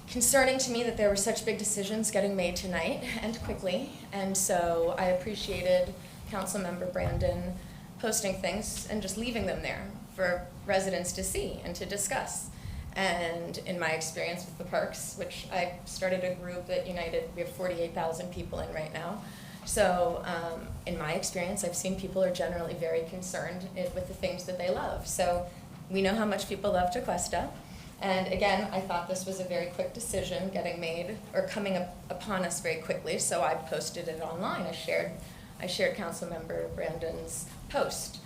concerning to me that there were such big decisions getting made tonight and quickly. And so I appreciated Councilmember Brandon posting things and just leaving them there for residents to see and to discuss. And in my experience with the parks, which I started a group at United, we have 48,000 people in right now. So in my experience, I've seen people are generally very concerned with the things that they love. So we know how much people love Tequesta. And again, I thought this was a very quick decision getting made or coming upon us very quickly. So I posted it online. I shared Councilmember Brandon's post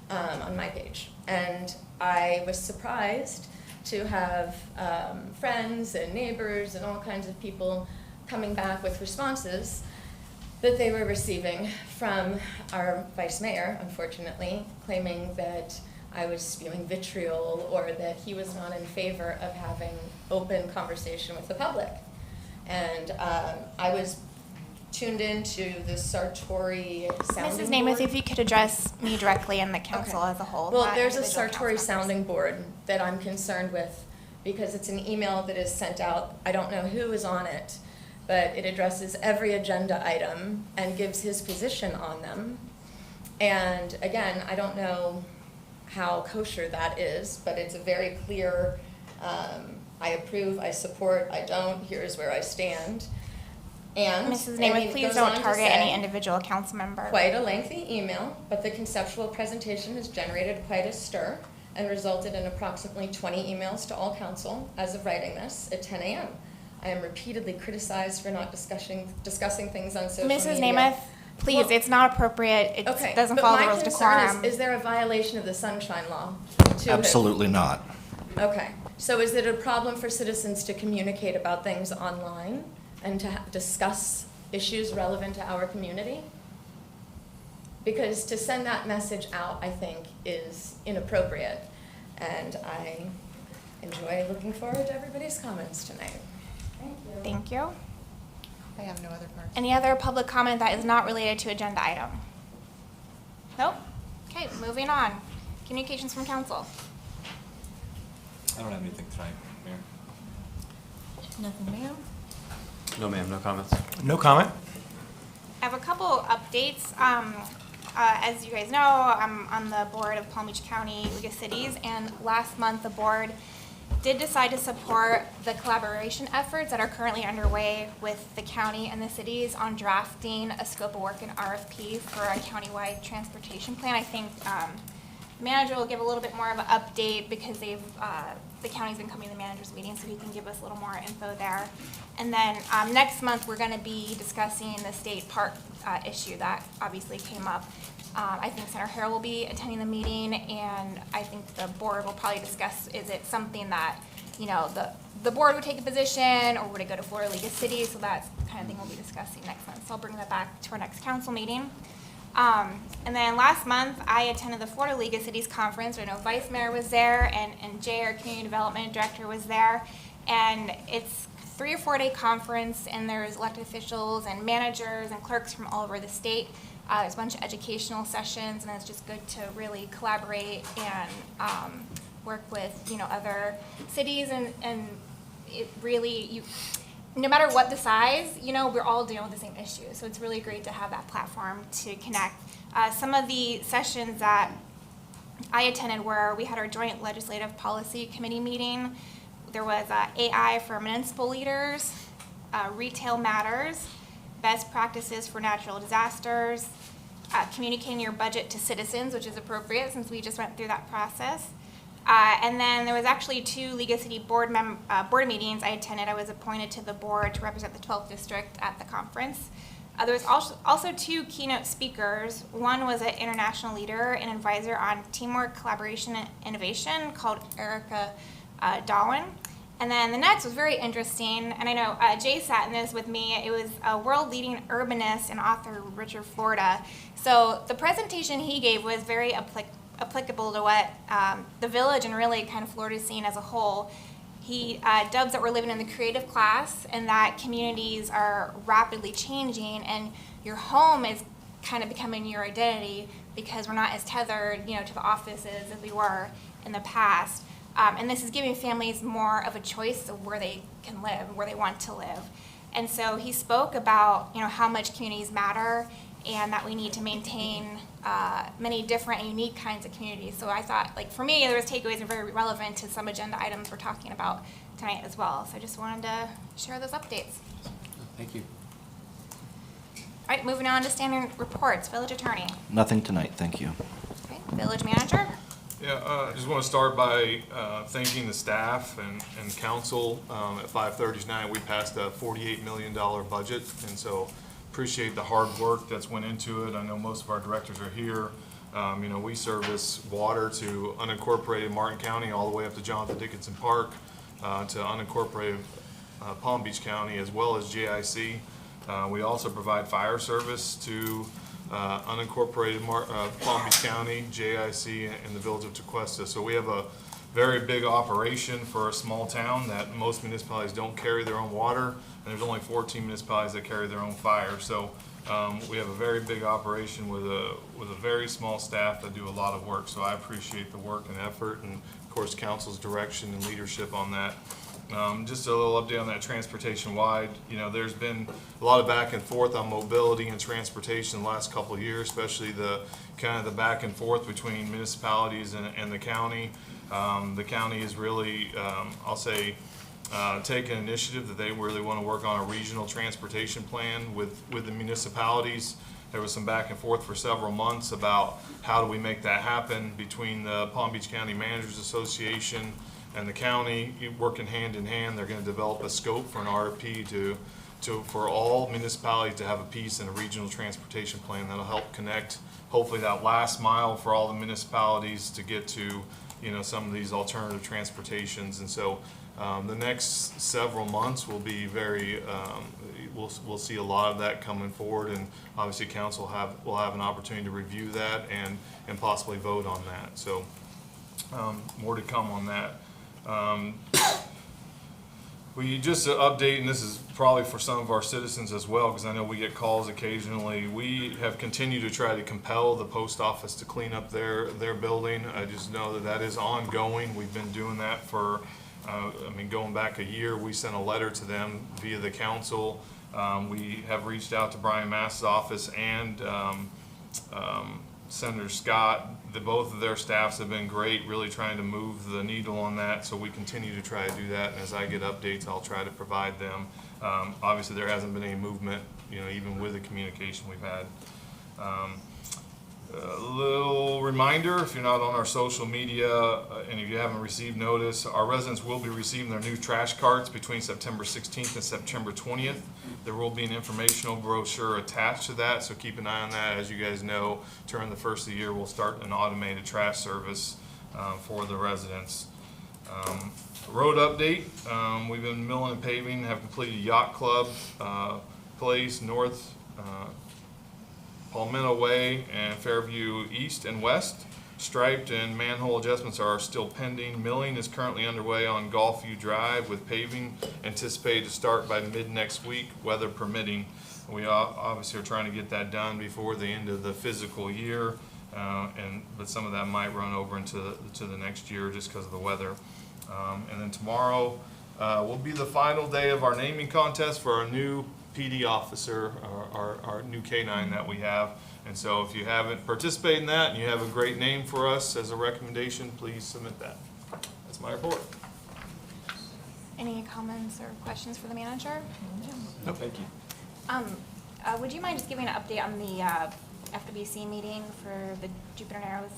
on my page. And I was surprised to have friends and neighbors and all kinds of people coming back with responses that they were receiving from our vice mayor, unfortunately, claiming that I was spewing vitriol or that he was not in favor of having open conversation with the public. And I was tuned into the Sartori sounding Mrs. Namath, board. if you could address me directly and the council Okay. as a whole. Well, not there's a individual Sartori council members. sounding board that I'm concerned with because it's an email that is sent out. I don't know who is on it, but it addresses every agenda item and gives his position on them. And again, I don't know how kosher that is, but it's a very clear, I approve, I support, I don't, here's where I stand. And Mrs. I Namath, mean, it please goes don't on to target say, any individual council member. quite a lengthy email, but the conceptual presentation has generated quite a stir and resulted in approximately 20 emails to all council as of writing this at 10 a.m. I am repeatedly criticized for not discussing things on social Mrs. media. Namath, please, Well, it's not appropriate. It Okay, doesn't but follow the my rules of concern decorum. is there a violation of the Sunshine Law? to it? Absolutely not. Okay, so is it a problem for citizens to communicate about things online and to discuss issues relevant to our community? Because to send that message out, I think, is inappropriate. And I enjoy looking forward to everybody's comments tonight. Thank you. Thank you. I have no other parts. Any other public comment that is not related to agenda item? Nope. Okay, moving on. Communications from council. I don't have anything tonight, Mayor. Nothing, ma'am. No, ma'am, no comments. No comment. I have a couple updates. As you guys know, I'm on the board of Palm Beach County League of Cities, and last month the board did decide to support the collaboration efforts that are currently underway with the county and the cities on drafting a scope of work and RFP for a countywide transportation plan. I think the manager will give a little bit more of an update because the county's been coming to the manager's meeting, so he can give us a little more info there. And then next month, we're gonna be discussing the state park issue that obviously came up. I think Senator Harrell will be attending the meeting, and I think the board will probably discuss, is it something that, you know, the board would take a position, or would it go to Florida League of Cities? So that's the kind of thing we'll be discussing next month. So I'll bring that back to our next council meeting. And then last month, I attended the Florida League of Cities conference. I know Vice Mayor was there, and Jay, our Community Development Director, was there. And it's 3 or 4 day conference, and there's elected officials and managers and clerks from all over the state. There's a bunch of educational sessions, and it's just good to really collaborate and work with, you know, other cities, and it really, no matter what the size, you know, we're all dealing with the same issue. So it's really great to have that platform to connect. Some of the sessions that I attended were, we had our joint legislative policy committee meeting. There was AI for municipal leaders, retail matters, best practices for natural disasters, communicating your budget to citizens, which is appropriate since we just went through that process. And then there was actually 2 League of City board meetings I attended. I was appointed to the board to represent the 12th district at the conference. There was also 2 keynote speakers. One was an international leader and advisor on teamwork, collaboration, and innovation called Erica Darwin. And then the next was very interesting, and I know Jay sat in this with me. It was a world-leading urbanist and author, Richard Florida. So the presentation he gave was very applicable to what the village and really kind of Florida is seeing as a whole. He dubs that we're living in the creative class, and that communities are rapidly changing, and your home is kind of becoming your identity because we're not as tethered, you know, to the offices as we were in the past. And this is giving families more of a choice of where they can live, where they want to live. And so he spoke about, you know, how much communities matter and that we need to maintain many different and unique kinds of communities. So I thought, like, for me, there was takeaways and very relevant to some agenda items we're talking about tonight as well. So I just wanted to share those updates. Thank you. All right, moving on to standard reports. Village attorney. Nothing tonight, thank you. Okay, village manager. Yeah, I just want to start by thanking the staff and council. At 5:30 tonight, we passed a $48 million budget, and so appreciate the hard work that's went into it. I know most of our directors are here. You know, we service water to unincorporated Martin County all the way up to Jonathan Dickinson Park, to unincorporated Palm Beach County, as well as JIC. We also provide fire service to unincorporated Palm Beach County, JIC, and the village of Tequesta. So we have a very big operation for a small town that most municipalities don't carry their own water, and there's only 14 municipalities that carry their own fire. So we have a very big operation with a very small staff that do a lot of work. So I appreciate the work and effort, and of course council's direction and leadership on that. Just a little update on that transportation-wide. You know, there's been a lot of back and forth on mobility and transportation the last couple of years, especially the kind of the back and forth between municipalities and the county. The county is really, I'll say, taken an initiative that they really want to work on a regional transportation plan with the municipalities. There was some back and forth for several months about how do we make that happen between the Palm Beach County Managers Association and the county. Working hand in hand, they're going to develop a scope for an RFP for all municipalities to have a piece in a regional transportation plan that'll help connect, hopefully, that last mile for all the municipalities to get to, you know, some of these alternative transportations. And so the next several months will be very, we'll see a lot of that coming forward, and obviously council will have an opportunity to review that and possibly vote on that. So more to come on that. We just update, and this is probably for some of our citizens as well, because I know we get calls occasionally. We have continued to try to compel the post office to clean up their building. I just know that is ongoing. We've been doing that for, going back a year. We sent a letter to them via the council. We have reached out to Brian Mass's office and Senator Scott. Both of their staffs have been great, really trying to move the needle on that, so we continue to try to do that, and as I get updates, I'll try to provide them. Obviously, there hasn't been any movement, you know, even with the communication we've had. A little reminder, if you're not on our social media, and if you haven't received notice, our residents will be receiving their new trash carts between September 16th and September 20th. There will be an informational brochure attached to that, so keep an eye on that. As you guys know, during the first of the year, we'll start an automated trash service for the residents. Road update, we've been milling and paving, have completed Yacht Club Place, North Palmetto Way, and Fairview East and West. Striped and manhole adjustments are still pending. Milling is currently underway on Gulfview Drive, with paving anticipated to start by mid next week, weather permitting. We obviously are trying to get that done before the end of the physical year, but some of that might run over into the next year just because of the weather. And then tomorrow will be the final day of our naming contest for our new PD officer, our new K-9 that we have. And so if you haven't participated in that and you have a great name for us as a recommendation, please submit that. That's my report. Any comments or questions for the manager? No, thank you. Would you mind just giving an update on the FWC meeting for the Jupiter Narrows?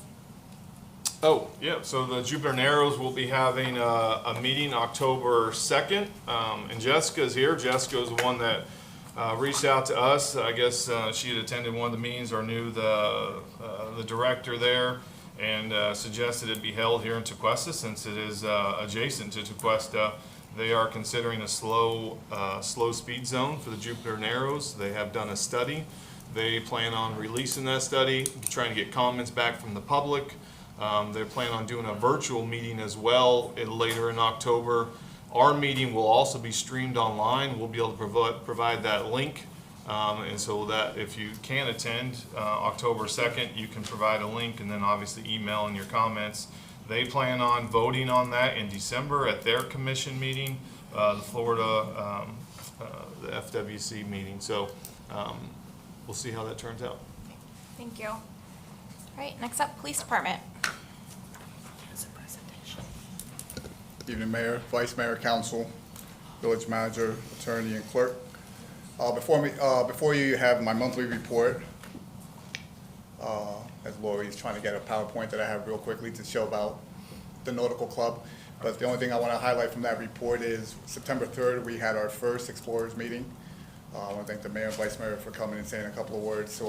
Oh, yeah, so the Jupiter Narrows will be having a meeting October 2nd, and Jessica's here. Jessica's the one that reached out to us. I guess she had attended one of the meetings or knew the director there, and suggested it be held here in Tequesta since it is adjacent to Tequesta. They are considering a slow speed zone for the Jupiter Narrows. They have done a study. They plan on releasing that study, trying to get comments back from the public. They plan on doing a virtual meeting as well later in October. Our meeting will also be streamed online. We'll be able to provide that link, and so that if you can attend October 2nd, you can provide a link and then obviously email in your comments. They plan on voting on that in December at their commission meeting, the Florida, the FWC meeting. So we'll see how that turns out. Thank you. All right, next up, Police Department. Evening, Mayor, Vice Mayor, Council, Village Manager, Attorney, and Clerk. Before you have my monthly report, as Lori is trying to get a PowerPoint that I have real quickly to show about the Nautical Club. But the only thing I want to highlight from that report is September 3rd, we had our first Explorers meeting. I want to thank the Mayor and Vice Mayor for coming and saying a couple of words to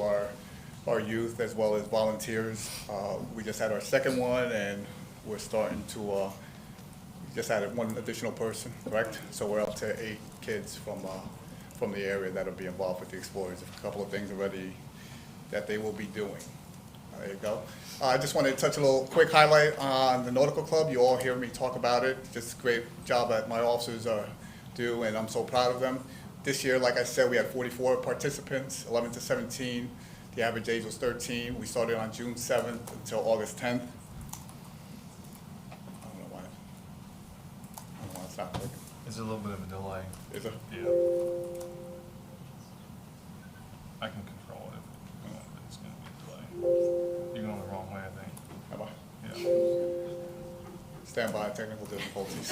our youth as well as volunteers. We just had our second one, and we're starting to, we just added one additional person, correct? So we're up to 8 kids from the area that'll be involved with the Explorers. A couple of things already that they will be doing. There you go. I just wanted to touch a little quick highlight on the Nautical Club. You all hear me talk about it. Just a great job that my officers do, and I'm so proud of them. This year, like I said, we had 44 participants, 11 to 17. The average age was 13. We started on June 7th until August 10th. I don't know why it's not working. There's a little bit of a delay. Is it? Yeah. I can control it if you want, but it's going to be a delay. You're going the wrong way, I think. Am I? Yeah. Stand by, technical difficulties.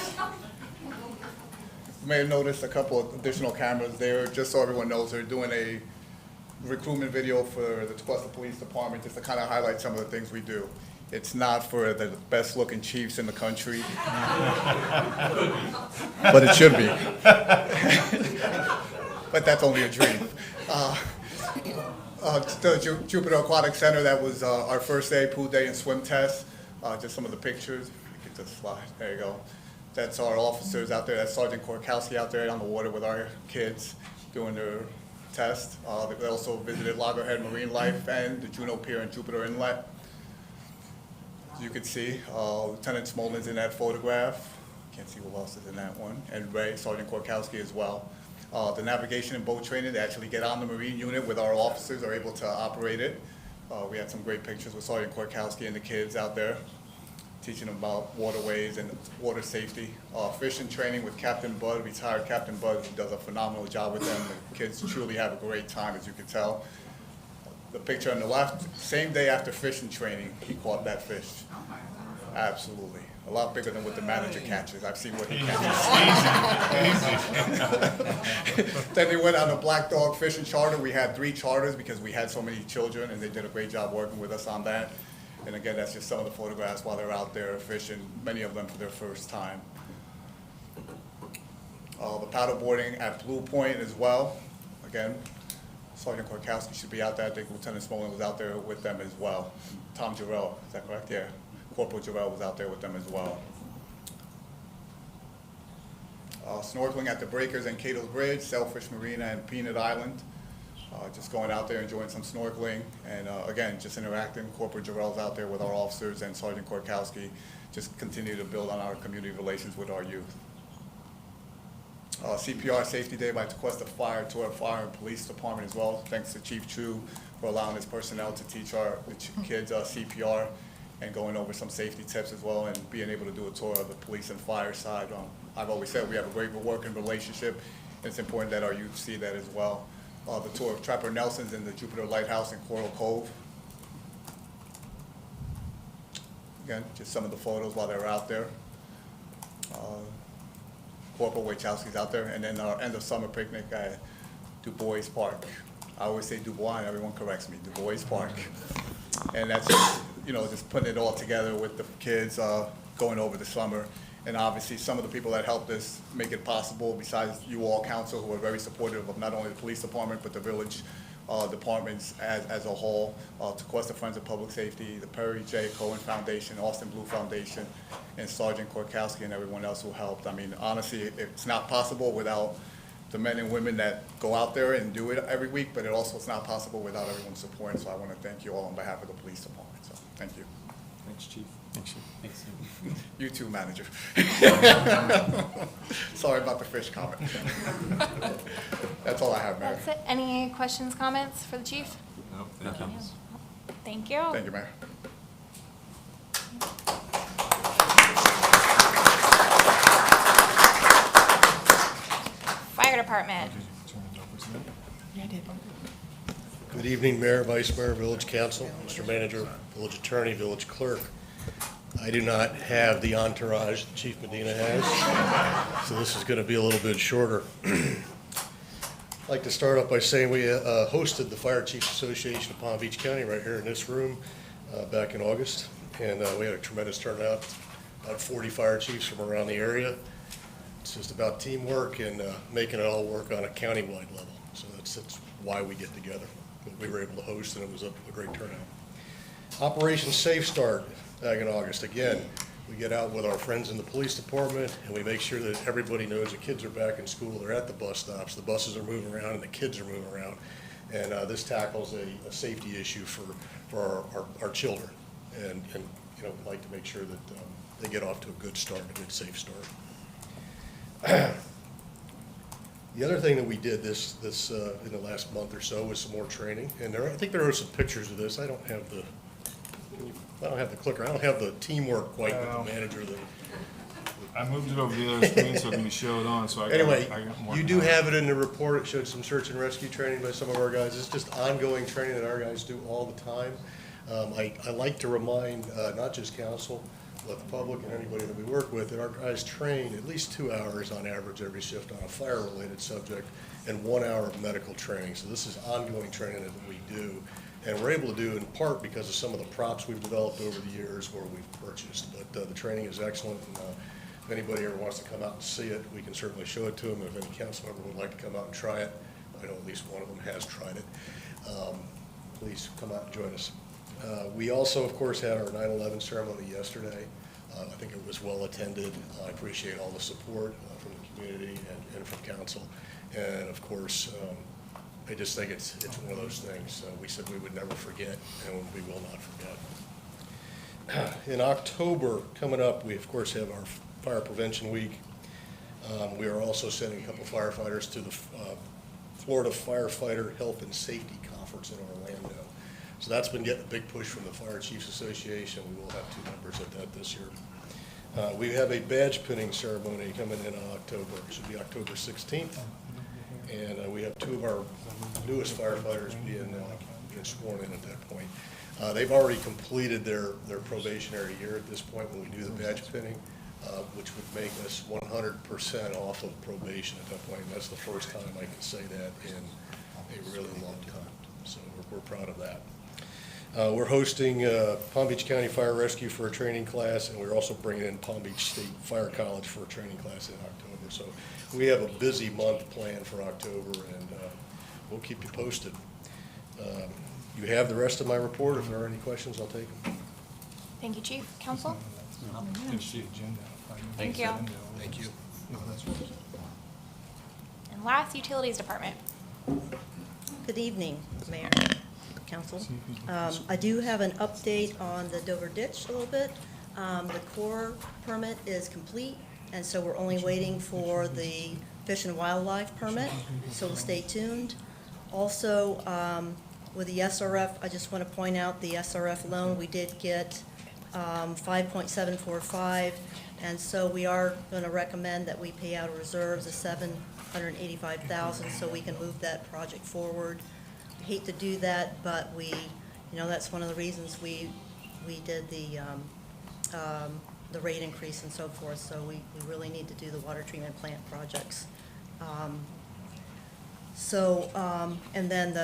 You may have noticed a couple of additional cameras there, just so everyone knows they're doing a recruitment video for the Tequesta Police Department, just to kind of highlight some of the things we do. It's not for the best looking chiefs in the country, but it should be. But that's only a dream. The Jupiter Aquatic Center, that was our first day, pool day and swim test. Just some of the pictures. You can just slide. There you go. That's our officers out there. That's Sergeant Korkowski out there on the water with our kids doing their test. They also visited Loggerhead Marine Life and the Juneau Pier and Jupiter Inlet. As you can see, Lieutenant Smolin's in that photograph. Can't see who else is in that one. And Ray, Sergeant Korkowski as well. The navigation and boat training, they actually get on the Marine unit with our officers, are able to operate it. We had some great pictures with Sergeant Korkowski and the kids out there, teaching them about waterways and water safety. Fishing training with Captain Bud, retired Captain Bud, who does a phenomenal job with them. The kids truly have a great time, as you can tell. The picture on the left, same day after fishing training, he caught that fish. Absolutely. A lot bigger than what the manager catches. I've seen what he catches. Then they went on a black dog fishing charter. We had 3 charters because we had so many children, and they did a great job working with us on that. And again, that's just some of the photographs while they're out there fishing, many of them for their first time. The paddleboarding at Blue Point as well. Again, Sergeant Korkowski should be out there. I think Lieutenant Smolin was out there with them as well. Tom Jarrell, is that correct? Yeah. Corporal Jarrell was out there with them as well. Snorkeling at the Breakers and Cato's Bridge, Sailfish Marina, and Peanut Island. Just going out there, enjoying some snorkeling, and again, just interacting. Corporal Jarrell's out there with our officers, and Sergeant Korkowski just continue to build on our community relations with our youth. CPR Safety Day by Tequesta Fire to our Fire and Police Department as well. Thanks to Chief Chu for allowing his personnel to teach the kids CPR and going over some safety tips as well, and being able to do a tour of the police and fire side. I've always said we have a great working relationship. It's important that our youth see that as well. The tour of Trapper Nelson's in the Jupiter Lighthouse in Coral Cove. Again, just some of the photos while they were out there. Corporal Wachowski's out there, and then our end of summer picnic at Du Bois Park. I always say Du Bois, and everyone corrects me, Du Bois Park. And that's just, just putting it all together with the kids going over the summer. And obviously, some of the people that helped us make it possible, besides you all, council, who are very supportive of not only the police department, but the village departments as a whole, Tequesta Friends of Public Safety, the Perry J. Cohen Foundation, Austin Blue Foundation, and Sergeant Korkowski and everyone else who helped. I mean, honestly, it's not possible without the men and women that go out there and do it every week, but it also is not possible without everyone's support. So I want to thank you all on behalf of the police department. So thank you. Thanks, Chief. Thanks, Chief. Thanks. You too, manager. Sorry about the fish comment. That's all I have, Mayor. That's it. Any questions, comments for the chief? No, thank you. Thank you. Thank you, Mayor. Fire department. Yeah, I did. Good evening, Mayor, Vice Mayor, Village Council, Mr. Manager, Village Attorney, Village Clerk. I do not have the entourage that Chief Medina has, so this is going to be a little bit shorter. I'd like to start off by saying we hosted the Fire Chiefs Association of Palm Beach County right here in this room back in August, and we had a tremendous turnout, about 40 fire chiefs from around the area. It's just about teamwork and making it all work on a countywide level, so that's why we get together. But we were able to host, and it was a great turnout. Operation Safe Start back in August. Again, we get out with our friends in the police department, and we make sure that everybody knows the kids are back in school. They're at the bus stops. The buses are moving around, and the kids are moving around. And this tackles a safety issue for our children. And you know, we'd like to make sure that they get off to a good start, a good safe start. The other thing that we did this in the last month or so was some more training, and I think there are some pictures of this. I don't have the clicker. I don't have the teamwork quite with the manager. I moved it over the other screen so it can be showed on. So Anyway, more you do have it in the report. It showed some search and rescue training by some of our guys. It's just ongoing training that our guys do all the time. I like to remind not just council, but the public and anybody that we work with, that our guys train at least 2 hours on average every shift on a fire-related subject and 1 hour of medical training. So this is ongoing training that we do. And we're able to do in part because of some of the props we've developed over the years or we've purchased. But the training is excellent. And, if anybody ever wants to come out and see it, we can certainly show it to them. If any council member would like to come out and try it, I know at least one of them has tried it. Please come out and join us. We also, of course, had our 9/11 ceremony yesterday. I think it was well attended. I appreciate all the support from the community and from council. And of course, I just think it's one of those things. We said we would never forget, and we will not forget. In October, coming up, we of course have our Fire Prevention Week. We are also sending a couple firefighters to the Florida Firefighter Health and Safety Conference in Orlando. So that's been getting a big push from the Fire Chiefs Association. We will have 2 members at that this year. We have a badge pinning ceremony coming in October. It should be October 16th. And we have 2 of our newest firefighters being sworn in at that point. They've already completed their probationary year at this point when we do the badge pinning, which would make us 100% off of probation at that point. And that's the first time I can say that in a really long time. So we're proud of that. We're hosting Palm Beach County Fire Rescue for a training class, and we're also bringing in Palm Beach State Fire College for a training class in October. So we have a busy month planned for October, and we'll keep you posted. You have the rest of my report. If there are any questions, I'll take them. Thank you, Chief. Council? Thank you. Thank you. And last, Utilities Department. Good evening, Mayor, Council. I do have an update on the Dover Ditch a little bit. The Corps permit is complete, and so we're only waiting for the Fish and Wildlife permit, so we'll stay tuned. Also, with the SRF, I just want to point out the SRF loan, we did get 5.745, and so we are going to recommend that we pay out reserves of $785,000 so we can move that project forward. I hate to do that, but that's one of the reasons we did the rate increase and so forth, so we really need to do the water treatment plant projects. And then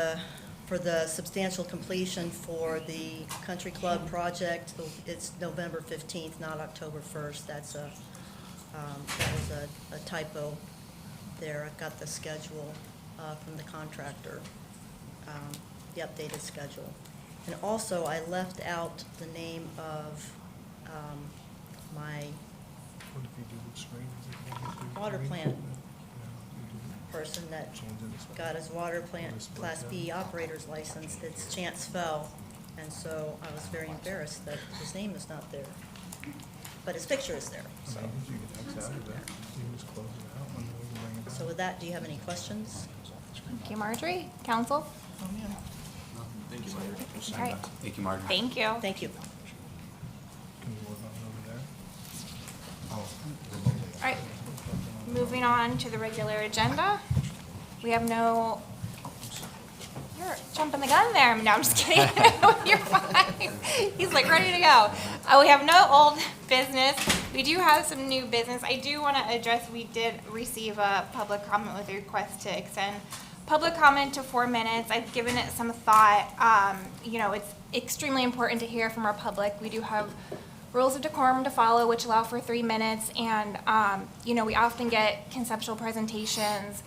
for the substantial completion for the Country Club project, it's November 15th, not October 1st. That was a typo there. I got the schedule from the contractor, the updated schedule. And also, I left out the name of my water plant person that got his water plant Class B operator's license. It's Chance Fell, and so I was very embarrassed that his name is not there, but his picture is there. So with that, do you have any questions? Thank you, Marjorie. Council? Thank you, Marjorie. All right. Thank you, Marjorie. Thank you. Thank you. All right. Moving on to the regular agenda. We have no You're jumping the gun there. No, I'm just kidding. You're fine. He's like ready to go. We have no old business. We do have some new business. I do want to address, we did receive a public comment with a request to extend public comment to 4 minutes. I've given it some thought. You know, it's extremely important to hear from our public. We do have rules of decorum to follow, which allow for 3 minutes. And, you know, we often get conceptual presentations.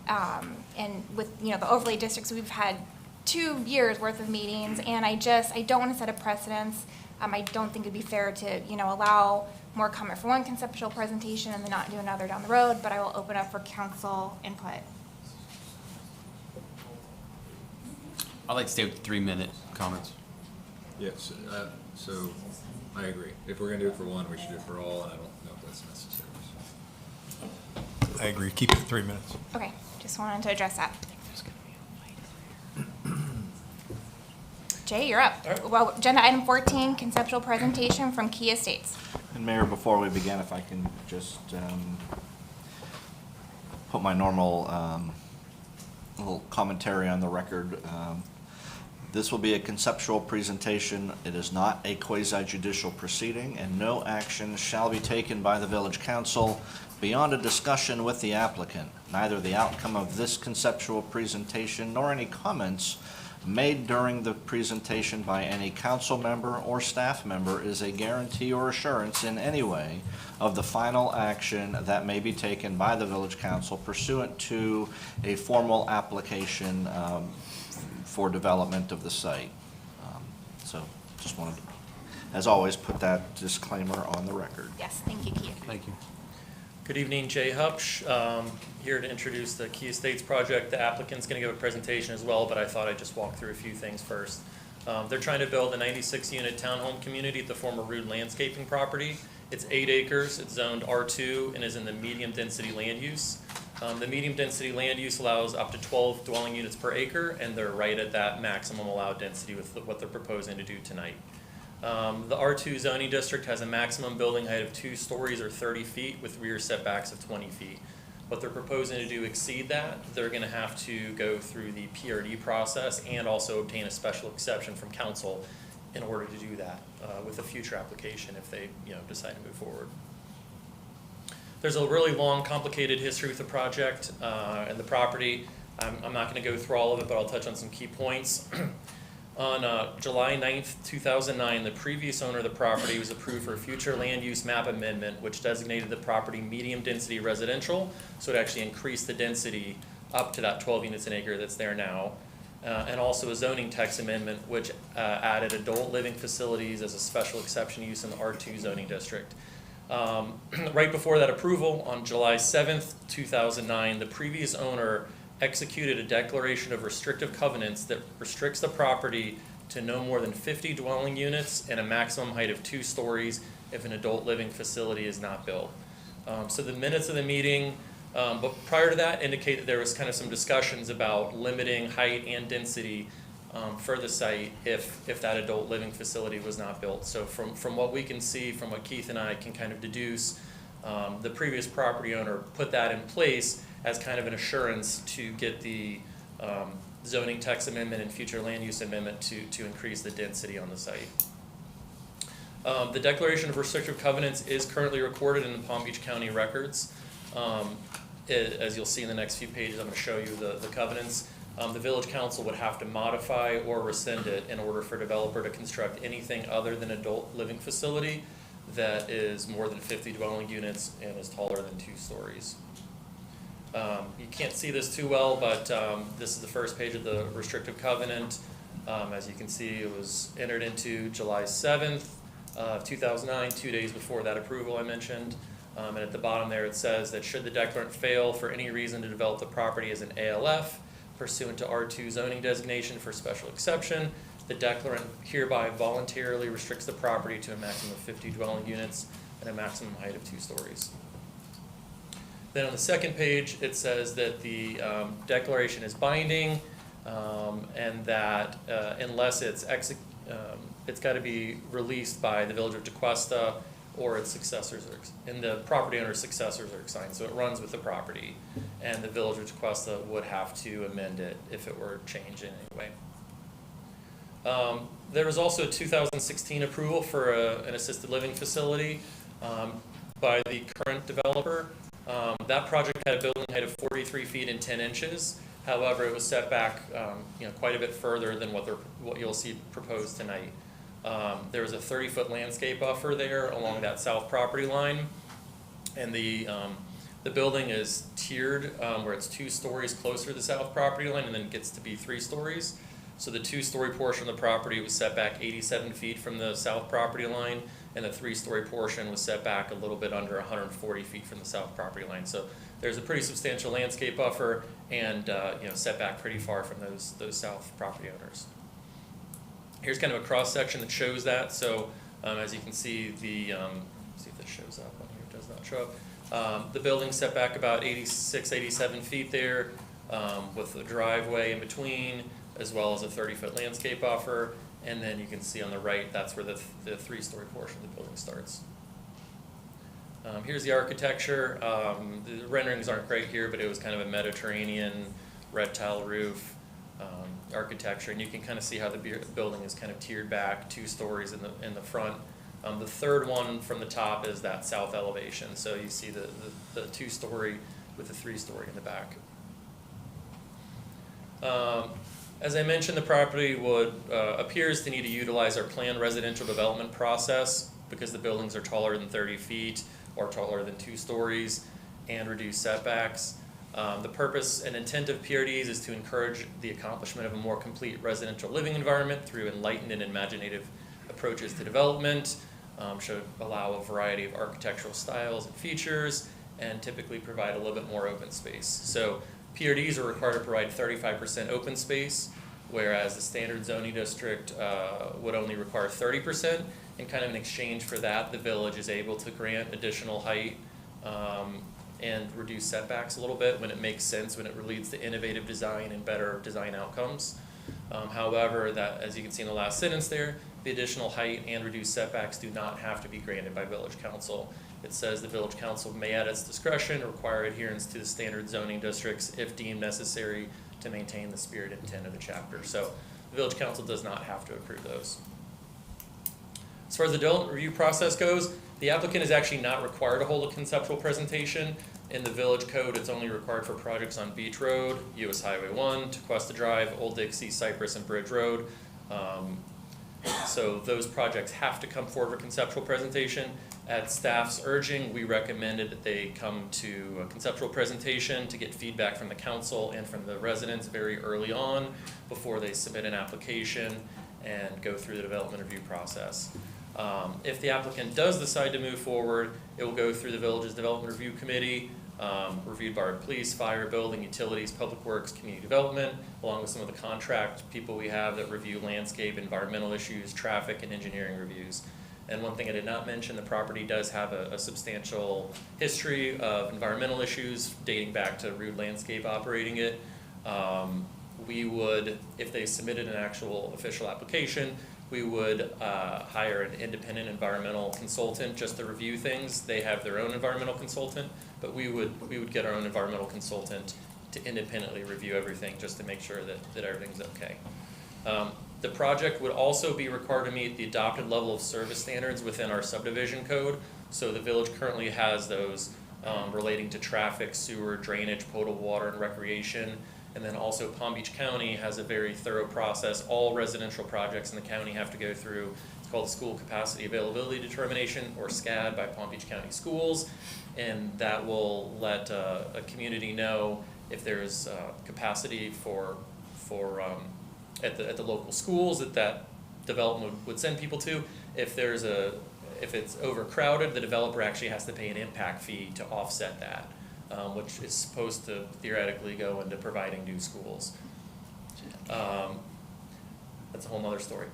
And with, you know, the overlay districts, we've had 2 years worth of meetings, and I don't want to set a precedence. I don't think it'd be fair to, you know, allow more comment for one conceptual presentation and then not do another down the road, but I will open up for council input. I'd like to stay with 3-minute comments. Yes, so I agree. If we're gonna do it for one, we should do it for all, and I don't know if that's necessary. So. I agree. Keep it 3 minutes. Okay, just wanted to address that. Jay, you're up. Well, agenda item 14, conceptual presentation from Key Estates. And Mayor, before we begin, if I can just put my normal little commentary on the record. This will be a conceptual presentation. It is not a quasi-judicial proceeding, and no action shall be taken by the Village Council beyond a discussion with the applicant. Neither the outcome of this conceptual presentation nor any comments made during the presentation by any council member or staff member is a guarantee or assurance in any way of the final action that may be taken by the Village Council pursuant to a formal application for development of the site. So just wanted to, as always, put that disclaimer on the record. Yes, thank you, Keith. Thank you. Good evening, Jay Hupsch, here to introduce the Key Estates project. The applicant's going to give a presentation as well, but I thought I'd just walk through a few things first. They're trying to build a 96-unit townhome community at the former Rude Landscaping property. It's 8 acres, it's zoned R2, and is in the medium-density land use. The medium-density land use allows up to 12 dwelling units per acre, and they're right at that maximum allowed density with what they're proposing to do tonight. The R2 zoning district has a maximum building height of 2 stories or 30 feet with rear setbacks of 20 feet. What they're proposing to do exceed that, they're going to have to go through the PRD process and also obtain a special exception from council in order to do that with a future application if they decide to move forward. There's a really long, complicated history with the project and the property. I'm not going to go through all of it, but I'll touch on some key points. On July 9th, 2009, the previous owner of the property was approved for a future land use map amendment, which designated the property medium density residential, so it actually increased the density up to that 12 units an acre that's there now. And also a zoning text amendment, which added adult living facilities as a special exception use in the R2 zoning district. Right before that approval, on July 7th, 2009, the previous owner executed a declaration of restrictive covenants that restricts the property to no more than 50 dwelling units and a maximum height of 2 stories if an adult living facility is not built. So the minutes of the meeting, but prior to that, indicate that there was kind of some discussions about limiting height and density for the site if that adult living facility was not built. So from what we can see, from what Keith and I can kind of deduce, the previous property owner put that in place as kind of an assurance to get the zoning text amendment and future land use amendment to increase the density on the site. The Declaration of Restrictive Covenants is currently recorded in the Palm Beach County records. As you'll see in the next few pages, I'm going to show you the covenants. The Village Council would have to modify or rescind it in order for a developer to construct anything other than adult living facility that is more than 50 dwelling units and is taller than 2 stories. You can't see this too well, but this is the first page of the restrictive covenant. As you can see, it was entered into July 7th of 2009, 2 days before that approval I mentioned. And at the bottom there it says that should the declarant fail for any reason to develop the property as an ALF pursuant to R2 zoning designation for special exception, the declarant hereby voluntarily restricts the property to a maximum of 50 dwelling units and a maximum height of 2 stories. Then on the second page, it says that the declaration is binding and that unless it's got to be released by the Village of Tequesta or its successors and the property owner's successors are assigned. So it runs with the property, and the Village of Tequesta would have to amend it if it were changed in any way. There was also a 2016 approval for an assisted living facility by the current developer. That project had a building height of 43 feet and 10 inches. However, it was set back quite a bit further than what you'll see proposed tonight. There was a 30-foot landscape buffer there along that south property line, and the building is tiered where it's 2 stories closer to the south property line, and then it gets to be 3 stories. So the 2-story portion of the property was set back 87 feet from the south property line, and the 3-story portion was set back a little bit under 140 feet from the south property line. So there's a pretty substantial landscape buffer, and set back pretty far from those south property owners. Here's kind of a cross section that shows that. So as you can see, see if this shows up on here. It does not show up. The building's set back about 86, 87 feet there, with a driveway in between, as well as a 30-foot landscape buffer. And then you can see on the right, that's where the 3-story portion of the building starts. Here's the architecture. The renderings aren't great here, but it was kind of a Mediterranean red tile roof architecture, and you can kind of see how the building is kind of tiered back, 2 stories in the front. The third one from the top is that south elevation, so you see the 2-story with the 3-story in the back. As I mentioned, the property appears to need to utilize our planned residential development process because the buildings are taller than 30 feet or taller than 2 stories and reduce setbacks. The purpose and intent of PRDs is to encourage the accomplishment of a more complete residential living environment through enlightened and imaginative approaches to development, should allow a variety of architectural styles and features, and typically provide a little bit more open space. So PRDs are required to provide 35% open space, whereas the standard zoning district would only require 30%, and kind of in exchange for that, the village is able to grant additional height and reduce setbacks a little bit when it makes sense, when it leads to innovative design and better design outcomes. However, that, as you can see in the last sentence there, the additional height and reduced setbacks do not have to be granted by village council. It says the village council may at its discretion require adherence to the standard zoning districts if deemed necessary to maintain the spirit and intent of the chapter. So the village council does not have to approve those. As far as the development review process goes, the applicant is actually not required to hold a conceptual presentation. In the village code, it's only required for projects on Beach Road, US Highway 1, Tequesta Drive, Old Dixie, Cypress, and Bridge Road. So those projects have to come forward for conceptual presentation. At staff's urging, we recommended that they come to a conceptual presentation to get feedback from the council and from the residents very early on before they submit an application and go through the development review process. If the applicant does decide to move forward, it will go through the village's development review committee, reviewed by our police, fire, building, utilities, public works, community development, along with some of the contract people we have that review landscape, environmental issues, traffic, and engineering reviews. And one thing I did not mention, the property does have a substantial history of environmental issues dating back to Rude Landscape operating it. We would, if they submitted an actual official application, we would hire an independent environmental consultant just to review things. They have their own environmental consultant, but we would get our own environmental consultant to independently review everything just to make sure that everything's okay. The project would also be required to meet the adopted level of service standards within our subdivision code. So the village currently has those relating to traffic, sewer, drainage, potable water, and recreation. And then also Palm Beach County has a very thorough process. All residential projects in the county have to go through, it's called the School Capacity Availability Determination, or SCAD, by Palm Beach County Schools. And that will let a community know if there's capacity at the local schools that development would send people to. If it's overcrowded, the developer actually has to pay an impact fee to offset that. Which is supposed to theoretically go into providing new schools. That's a whole nother story.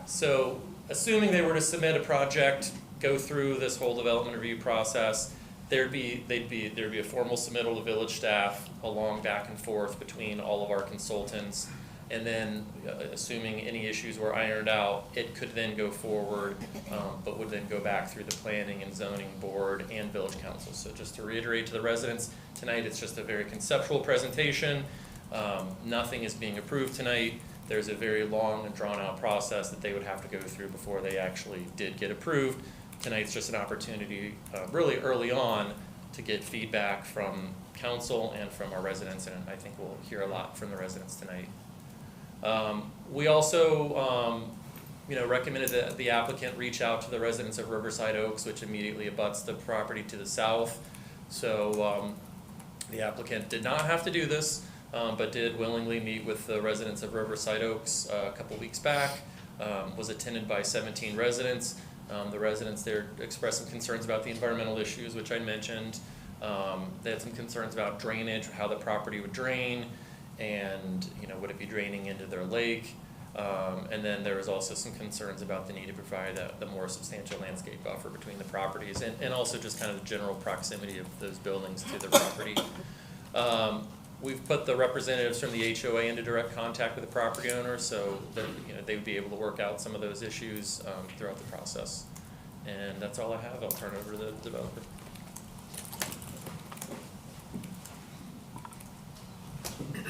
So assuming they were to submit a project, go through this whole development review process, there'd be a formal submittal to village staff along back and forth between all of our consultants, And then, assuming any issues were ironed out, it could then go forward, but would then go back through the planning and zoning board and village council. So just to reiterate to the residents, tonight it's just a very conceptual presentation. Nothing is being approved tonight. There's a very long and drawn-out process that they would have to go through before they actually did get approved. Tonight's just an opportunity, really early on, to get feedback from council and from our residents, and I think we'll hear a lot from the residents tonight. We also, recommended that the applicant reach out to the residents of Riverside Oaks, which immediately abuts the property to the south. So the applicant did not have to do this, but did willingly meet with the residents of Riverside Oaks a couple weeks back. Was attended by 17 residents. The residents there expressed some concerns about the environmental issues, which I mentioned. They had some concerns about drainage, how the property would drain, and would it be draining into their lake? And then there was also some concerns about the need to provide the more substantial landscape buffer between the properties, and also just kind of the general proximity of those buildings to the property. We've put the representatives from the HOA into direct contact with the property owner, so that they would be able to work out some of those issues throughout the process. And that's all I have. I'll turn it over to the developer. Thank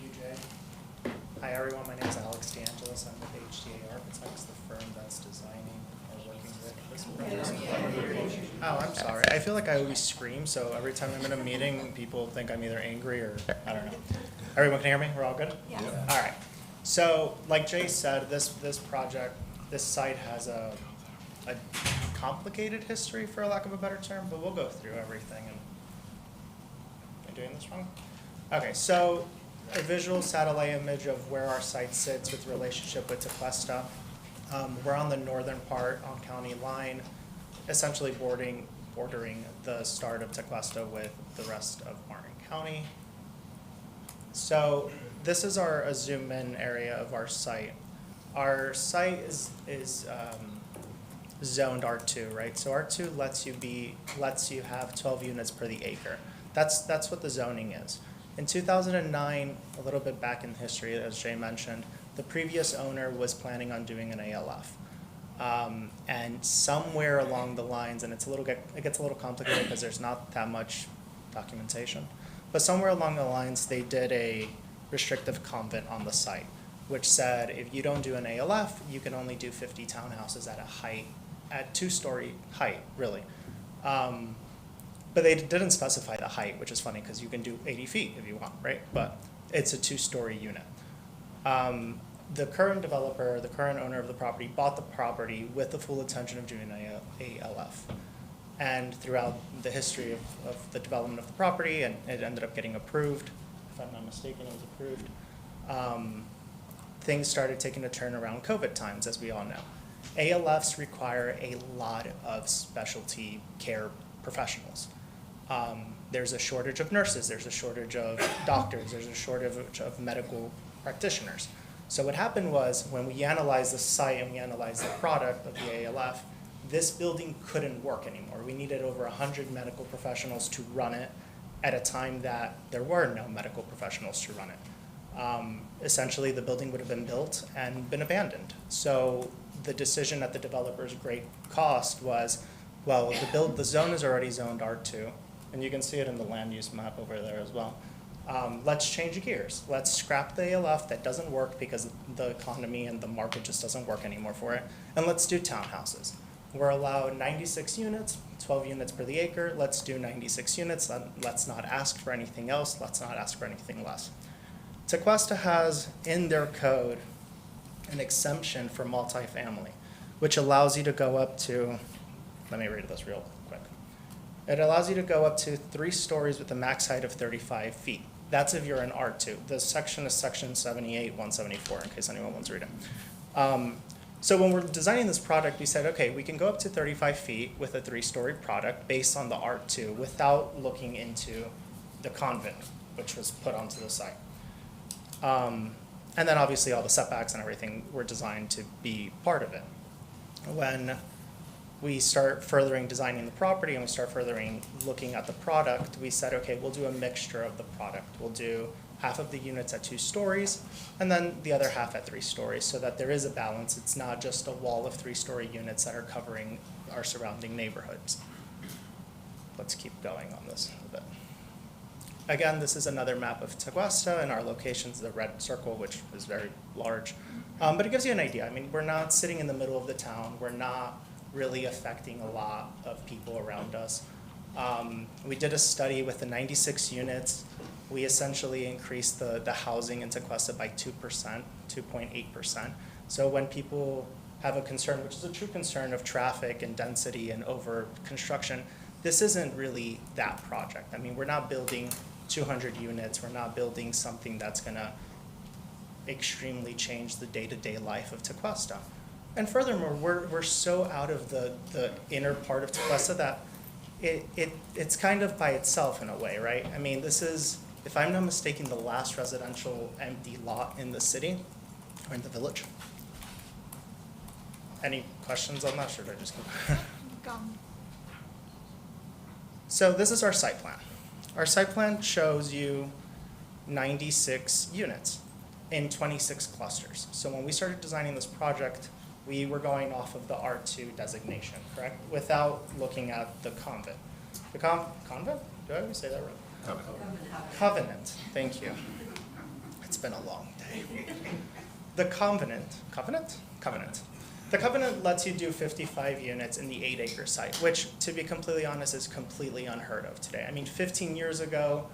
you, Jay. Hi, everyone. My name is Alex DeAngelis. I'm with HDA Architects, the firm that's designing or working with this project. Oh, I'm sorry. I feel like I always scream, so every time I'm in a meeting, people think I'm either angry or, I don't know. Everyone can hear me? We're all good? Yeah. All right. So, like Jay said, this project, this site has a complicated history, for lack of a better term, but we'll go through everything. And am I doing this wrong? Okay, so a visual satellite image of where our site sits with relationship with Tequesta. We're on the northern part on county line, essentially bordering the start of Tequesta with the rest of Martin County. So this is a zoom in area of our site. Our site is zoned R2, right? So R2 lets you have 12 units per the acre. That's what the zoning is. In 2009, a little bit back in history, as Jay mentioned, the previous owner was planning on doing an ALF. And somewhere along the lines, and it gets a little complicated because there's not that much documentation, but somewhere along the lines, they did a restrictive convent on the site, which said if you don't do an ALF, you can only do 50 townhouses at 2-story height, really. But they didn't specify the height, which is funny because you can do 80 feet if you want, right? But it's a 2-story unit. The current developer, the current owner of the property, bought the property with the full intention of doing an ALF. And throughout the history of the development of the property, and it ended up getting approved, if I'm not mistaken, it was approved, things started taking a turn around COVID times, as we all know. ALFs require a lot of specialty care professionals. There's a shortage of nurses, there's a shortage of doctors, there's a shortage of medical practitioners. So what happened was, when we analyzed the site and we analyzed the product of the ALF, this building couldn't work anymore. We needed over 100 medical professionals to run it at a time that there were no medical professionals to run it. Essentially, the building would have been built and been abandoned. So the decision at the developer's great cost was, well, the zone is already zoned R2, and you can see it in the land use map over there as well. Let's change gears. Let's scrap the ALF that doesn't work because the economy and the market just doesn't work anymore for it, and let's do townhouses. We're allowed 96 units, 12 units per the acre. Let's do 96 units. Let's not ask for anything else. Let's not ask for anything less. Tequesta has in their code an exemption for multifamily, which allows you to go up to, let me read this real quick. It allows you to go up to 3 stories with a max height of 35 feet. That's if you're in R2. The section is section 78, 174, in case anyone wants to read it. So when we're designing this product, we said, okay, we can go up to 35 feet with a 3-story product based on the R2 without looking into the convent, which was put onto the site. And then obviously all the setbacks and everything were designed to be part of it. When we start furthering designing the property and we start furthering looking at the product, we said, okay, we'll do a mixture of the product. We'll do half of the units at 2 stories, and then the other half at 3 stories, so that there is a balance. It's not just a wall of 3-story units that are covering our surrounding neighborhoods. Let's keep going on this a bit. Again, this is another map of Tequesta, and our location's the red circle, which is very large. But it gives you an idea. I mean, we're not sitting in the middle of the town. We're not really affecting a lot of people around us. We did a study with the 96 units. We essentially increased the housing in Tequesta by 2%, 2.8%. So when people have a concern, which is a true concern of traffic and density and over construction, this isn't really that project. I mean, we're not building 200 units. We're not building something that's gonna extremely change the day-to-day life of Tequesta. And furthermore, we're so out of the inner part of Tequesta that it's kind of by itself in a way, right? I mean, this is, if I'm not mistaken, the last residential empty lot in the city or in the village. Any questions on that? Should I just go? So this is our site plan. Our site plan shows you 96 units in 26 clusters. So when we started designing this project, we were going off of the R2 designation, correct? Without looking at the convent. The convent? Do I always say that right? Covenant, thank you. It's been a long day. The covenant. The covenant lets you do 55 units in the 8-acre site, which, to be completely honest, is completely unheard of today. I mean, 15 years ago,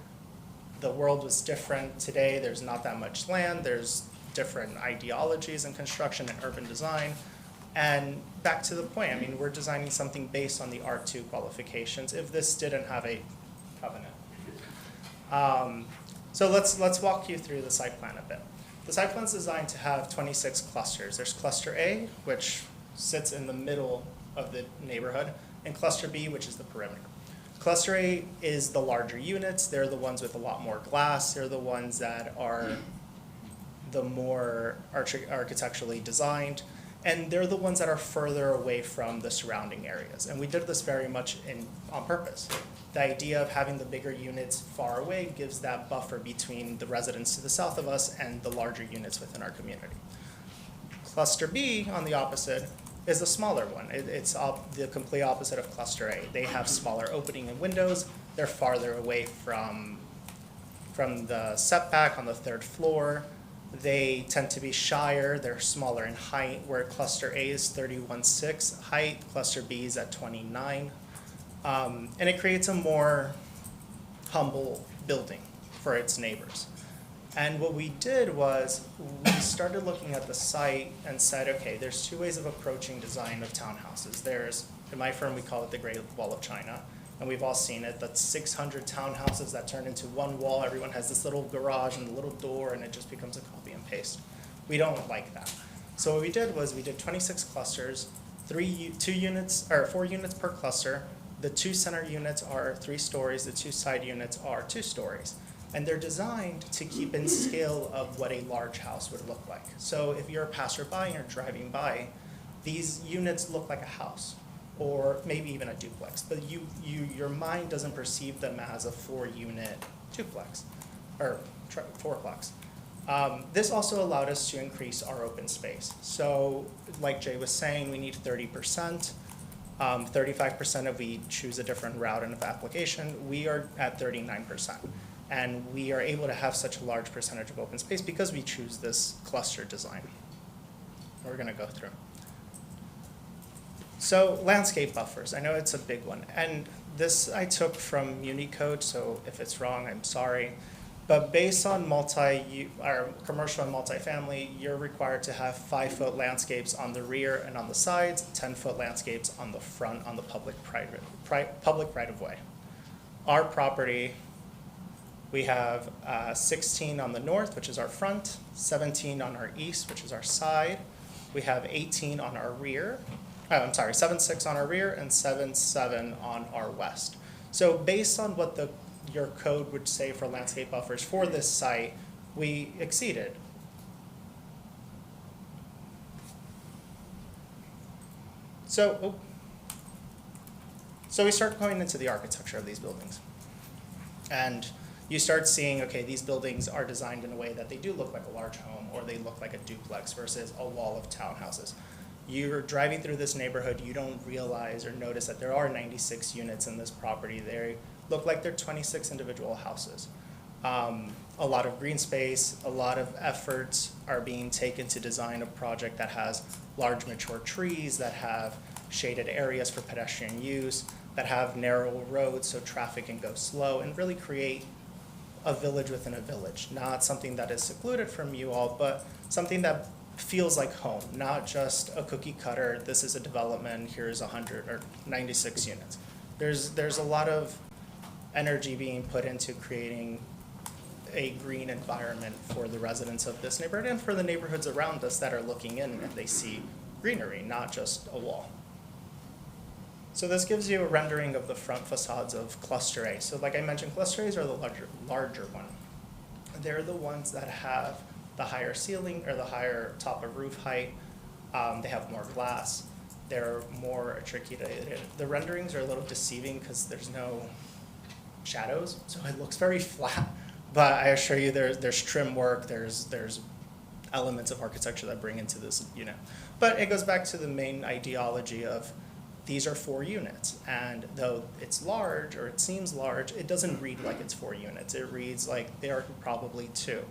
the world was different. Today, there's not that much land. There's different ideologies in construction and urban design. And back to the point, I mean, we're designing something based on the R2 qualifications if this didn't have a covenant. So let's walk you through the site plan a bit. The site plan is designed to have 26 clusters. There's cluster A, which sits in the middle of the neighborhood, and cluster B, which is the perimeter. Cluster A is the larger units. They're the ones with a lot more glass. They're the ones that are the more architecturally designed, and they're the ones that are further away from the surrounding areas. And we did this very much on purpose. The idea of having the bigger units far away gives that buffer between the residents to the south of us and the larger units within our community. Cluster B, on the opposite, is the smaller one. It's the complete opposite of cluster A. They have smaller opening and windows. They're farther away from the setback on the 3rd floor. They tend to be shyer. They're smaller in height, where cluster A is 31.6 height, cluster B is at 29. And it creates a more humble building for its neighbors. And what we did was we started looking at the site and said, okay, there's 2 ways of approaching design of townhouses. There's, in my firm, we call it the Great Wall of China. And we've all seen it. That's 600 townhouses that turn into one wall. Everyone has this little garage and a little door, and it just becomes a copy and paste. We don't like that. So what we did was we did 26 clusters, 4 units per cluster. The 2 center units are 3 stories. The 2 side units are 2 stories. And they're designed to keep in scale of what a large house would look like. So if you're a passerby and you're driving by, these units look like a house, or maybe even a duplex, but your mind doesn't perceive them as a 4-unit duplex, or 4-plex. This also allowed us to increase our open space. So like Jay was saying, we need 30%. 35% if we choose a different route of application. We are at 39%. And we are able to have such a large percentage of open space because we choose this cluster design. We're gonna go through. So landscape buffers, I know it's a big one. And this I took from Muni Code, so if it's wrong, I'm sorry. But based on commercial and multifamily, you're required to have 5-foot landscapes on the rear and on the sides, 10-foot landscapes on the front on the public right of way. Our property, we have 16 on the north, which is our front, 17 on our east, which is our side. We have 18 on our rear. 7.6 on our rear and 7.7 on our west. So based on what your code would say for landscape buffers for this site, we exceeded. So we start going into the architecture of these buildings. And you start seeing, okay, these buildings are designed in a way that they do look like a large home, or they look like a duplex versus a wall of townhouses. You're driving through this neighborhood, you don't realize or notice that there are 96 units in this property. They look like they're 26 individual houses. A lot of green space, a lot of efforts are being taken to design a project that has large mature trees, that have shaded areas for pedestrian use, that have narrow roads so traffic can go slow, and really create a village within a village. Not something that is secluded from you all, but something that feels like home, not just a cookie cutter, this is a development, here's 100 or 96 units. There's a lot of energy being put into creating a green environment for the residents of this neighborhood and for the neighborhoods around us that are looking in and they see greenery, not just a wall. So this gives you a rendering of the front facades of Cluster A. So like I mentioned, Cluster A's are the larger one. They're the ones that have the higher ceiling or the higher top of roof height. They have more glass. They're more articulated. The renderings are a little deceiving because there's no shadows, so it looks very flat. But I assure you there's trim work, there's elements of architecture that bring into this unit. But it goes back to the main ideology of these are 4 units, and though it's large or it seems large, it doesn't read like it's 4 units. It reads like they are probably 2.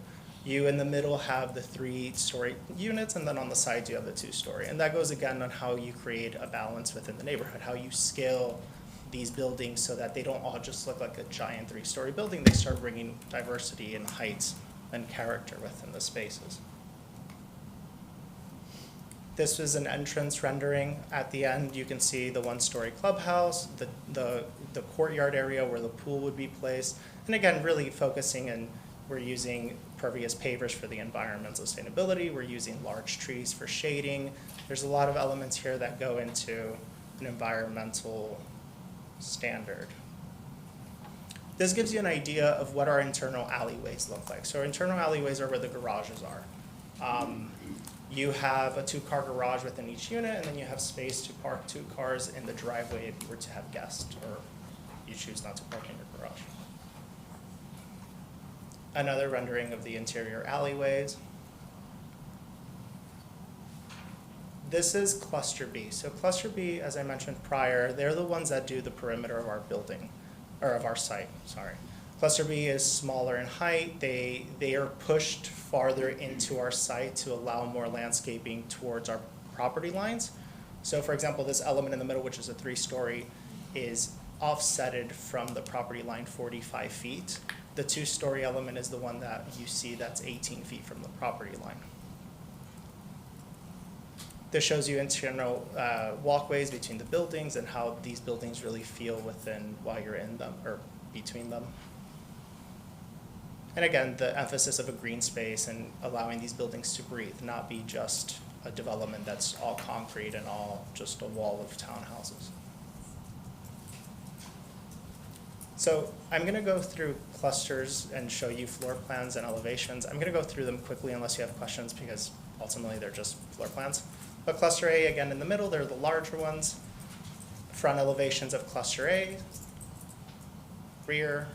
You in the middle have the 3-story units, and then on the sides you have the 2-story. And that goes again on how you create a balance within the neighborhood, how you scale these buildings so that they don't all just look like a giant 3-story building. They start bringing diversity and heights and character within the spaces. This was an entrance rendering. At the end, you can see the 1-story clubhouse, the courtyard area where the pool would be placed. And again, really focusing and we're using pervious pavers for the environmental sustainability. We're using large trees for shading. There's a lot of elements here that go into an environmental standard. This gives you an idea of what our internal alleyways look like. So our internal alleyways are where the garages are. You have a 2-car garage within each unit, and then you have space to park 2 cars in the driveway if you were to have guests or you choose not to park in your garage. Another rendering of the interior alleyways. This is Cluster B. So Cluster B, as I mentioned prior, they're the ones that do the perimeter of our building, or of our site, sorry. Cluster B is smaller in height. They are pushed farther into our site to allow more landscaping towards our property lines. So for example, this element in the middle, which is a 3-story, is offsetted from the property line 45 feet. The 2-story element is the one that you see that's 18 feet from the property line. This shows you internal walkways between the buildings and how these buildings really feel within while you're in them or between them. And again, the emphasis of a green space and allowing these buildings to breathe, not be just a development that's all concrete and all just a wall of townhouses. So I'm going to go through clusters and show you floor plans and elevations. I'm going to go through them quickly unless you have questions because ultimately they're just floor plans. But cluster A, again, in the middle, they're the larger ones. Front elevations of cluster A, rear,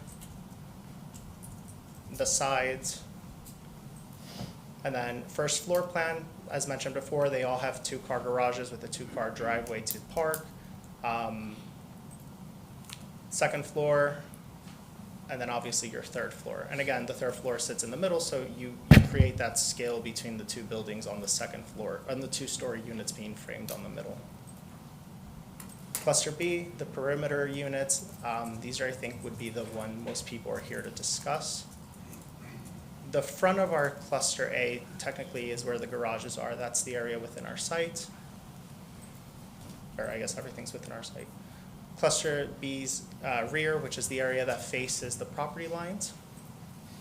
the sides, and then first floor plan, as mentioned before, they all have 2-car garages with a 2-car driveway to park. Second floor, and then obviously your 3rd floor. And again, the 3rd floor sits in the middle, so you create that scale between the 2 buildings on the 2nd floor, and the 2-story units being framed on the middle. Cluster B, the perimeter units, these are, I think, would be the one most people are here to discuss. The front of our cluster A technically is where the garages are. That's the area within our site. Or I guess everything's within our site. Cluster B's rear, which is the area that faces the property lines.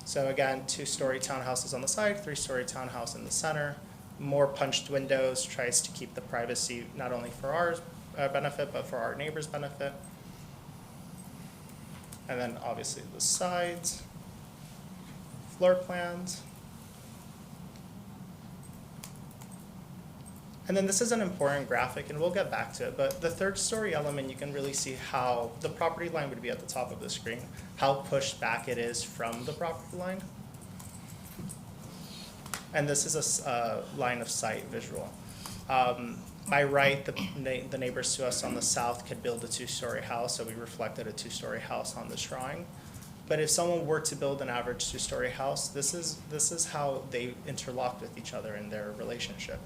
So again, 2-story townhouses on the side, 3-story townhouse in the center. More punched windows, tries to keep the privacy not only for our benefit, but for our neighbors' benefit. And then obviously the sides, floor plans. And then this is an important graphic, and we'll get back to it, but the third story element, you can really see how the property line would be at the top of the screen, how pushed back it is from the property line. And this is a line of sight visual. By right, the neighbors to us on the south could build a two-story house, so we reflected a two-story house on this drawing. But if someone were to build an average two-story house, this is how they interlock with each other in their relationship.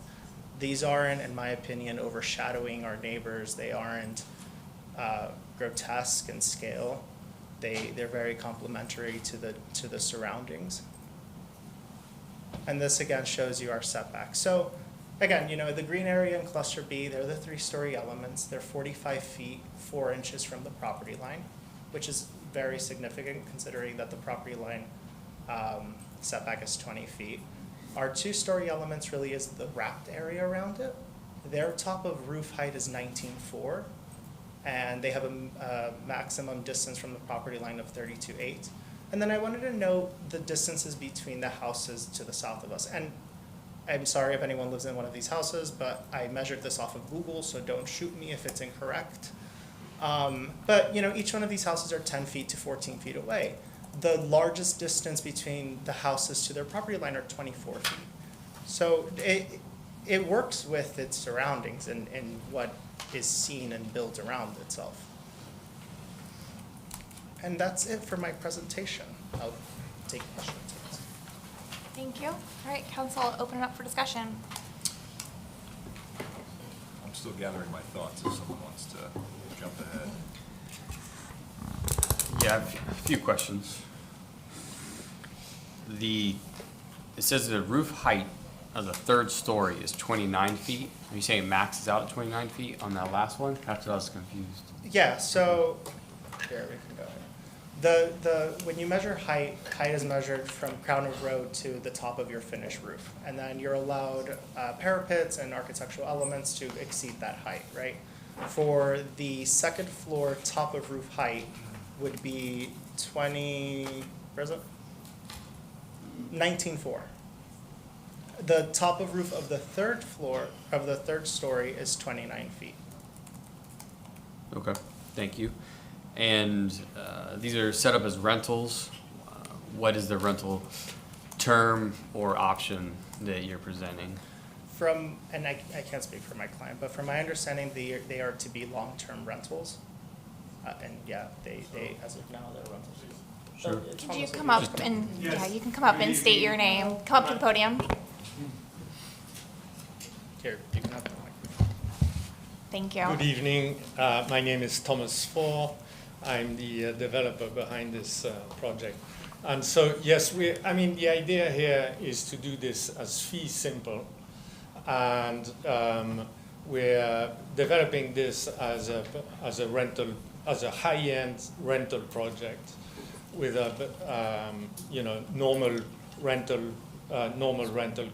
These aren't, in my opinion, overshadowing our neighbors. They aren't grotesque in scale. They're very complementary to the surroundings. And this again shows you our setback. So again, the green area in cluster B, they're the three-story elements. They're 45 feet, 4 inches from the property line, which is very significant considering that the property line setback is 20 feet. Our two-story elements really is the wrapped area around it. Their top of roof height is 19.4, and they have a maximum distance from the property line of 32.8. And then I wanted to know the distances between the houses to the south of us. And I'm sorry if anyone lives in one of these houses, but I measured this off of Google, so don't shoot me if it's incorrect. But each one of these houses are 10 feet to 14 feet away. The largest distance between the houses to their property line are 24 feet. So it works with its surroundings and what is seen and built around itself. And that's it for my presentation. I'll take questions. Thank you. All right, council, I'll open it up for discussion. I'm still gathering my thoughts if someone wants to jump ahead. Yeah, I have a few questions. It says the roof height of the third story is 29 feet. Are you saying it maxes out at 29 feet on that last one? That's what I was confused. Yeah, so here we can go ahead. When you measure height is measured from crown of road to the top of your finished roof. And then you're allowed parapets and architectural elements to exceed that height, right? For the second floor top of roof height would be 19.4. The top of roof of the third floor, of the third story is 29 feet. Okay, thank you. And these are set up as rentals. What is the rental term or option that you're presenting? And I can't speak for my client, but from my understanding, they are to be long-term rentals. And yeah, they as of now, they're rentals. Sure. Could you come up and, you can come up and state your name. Come up to the podium. Here, you can have the mic. Thank you. Good evening. My name is Thomas Faure. I'm the developer behind this project. And so, yes, the idea here is to do this as fee simple. And we're developing this as a rental, as a high-end rental project with a normal rental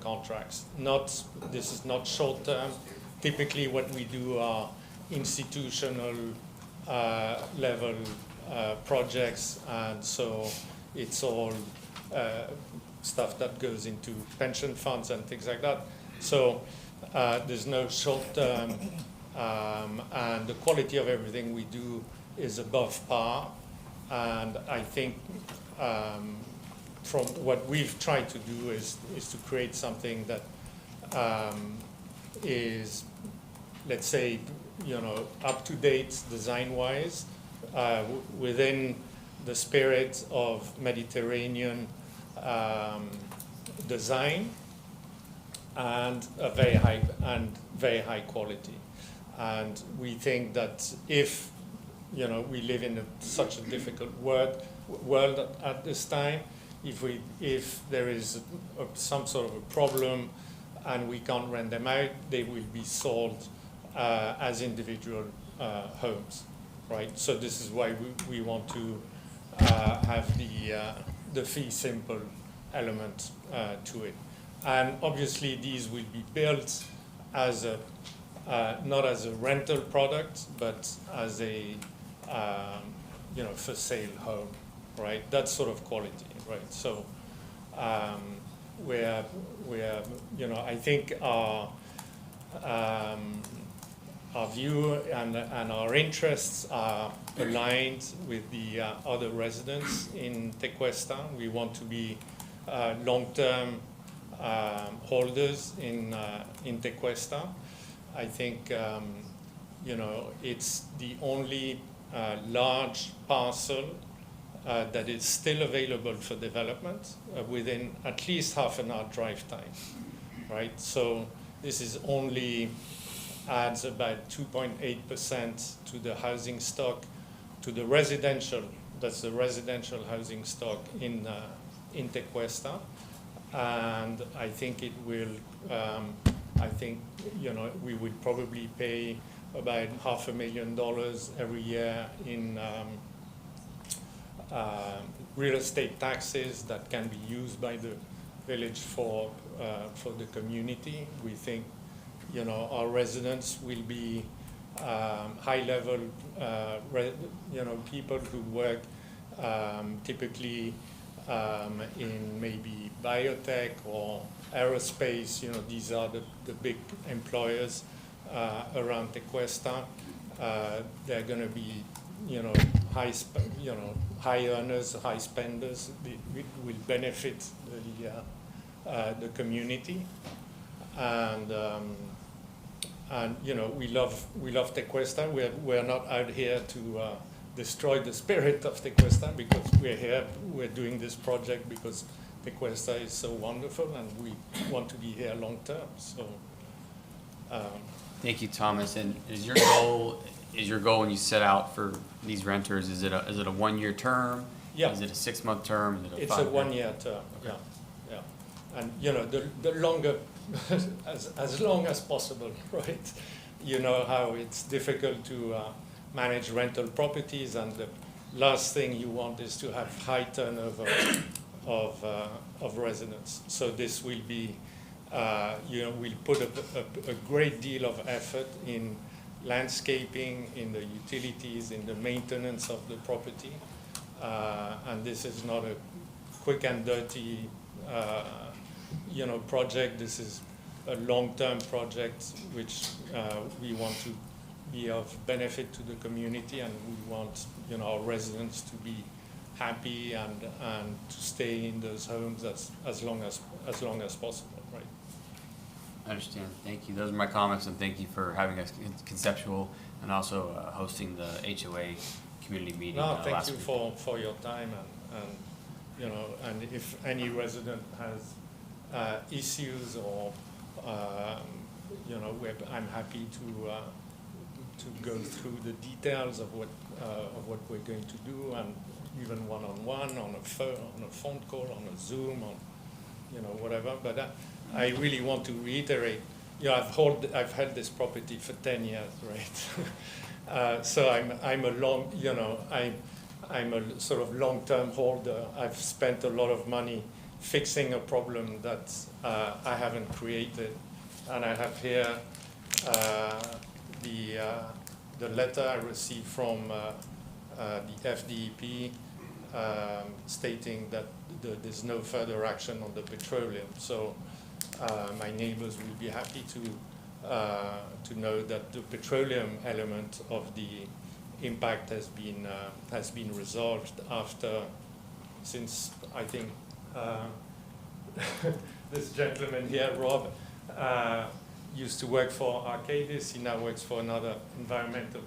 contracts. This is not short term. Typically, what we do are institutional level projects, and so it's all stuff that goes into pension funds and things like that. So there's no short term, and the quality of everything we do is above par. And I think from what we've tried to do is to create something that is, let's say, up to date design-wise, within the spirit of Mediterranean design, and very high quality. And we think that if we live in such a difficult world at this time, if there is some sort of a problem and we can't rent them out, they will be sold as individual homes, right? So this is why we want to have the fee simple element to it. And obviously these will be built as not as a rental product, but as a for sale home, right? That sort of quality, right? So we're I think our our view and our interests are aligned with the other residents in Tequesta. We want to be long-term holders in Tequesta. I think it's the only large parcel that is still available for development within at least half an hour drive time, right? So this is only adds about 2.8% to the housing stock, to the residential, that's the residential housing stock in Tequesta. And I think it will, we would probably pay about $500,000 every year in real estate taxes that can be used by the village for the community. We think, our residents will be high-level, people who work typically in maybe biotech or aerospace. These are the big employers around Tequesta. They're going to be, high earners, high spenders. It will benefit the community, and we love Tequesta. We're not out here to destroy the spirit of Tequesta, because we're doing this project because Tequesta is so wonderful, and we want to be here long term. So. Thank you, Thomas. And is your goal when you set out for these renters? Is it a 1-year term? Yeah. Is it a 6-month term? Is it It's a 1-year term. Okay. Yeah. And the longer, as long as possible, right? You know how it's difficult to manage rental properties, and the last thing you want is to have high turnover of residents. So this will be, we'll put a great deal of effort in landscaping, in the utilities, in the maintenance of the property. And this is not a quick and dirty, project. This is a long-term project which we want to be of benefit to the community, and we want our residents to be happy and to stay in those homes as long as possible, right? I understand. Thank you. Those are my comments, and thank you for having us conceptual and also hosting the HOA community meeting No, thank last you week. for your time, and if any resident has issues or I'm happy to go through the details of what we're going to do, and even one-on-one, on a phone call, on a Zoom, on whatever. But I really want to reiterate, I've held this property for 10 years, right? So I'm a sort of long-term holder. I've spent a lot of money fixing a problem that I haven't created, and I have here the letter I received from the FDEP stating that there's no further action on the petroleum. So my neighbors will be happy to know that the petroleum element of the impact has been resolved since I think this gentleman here, Rob, used to work for Arcadis. He now works for another environmental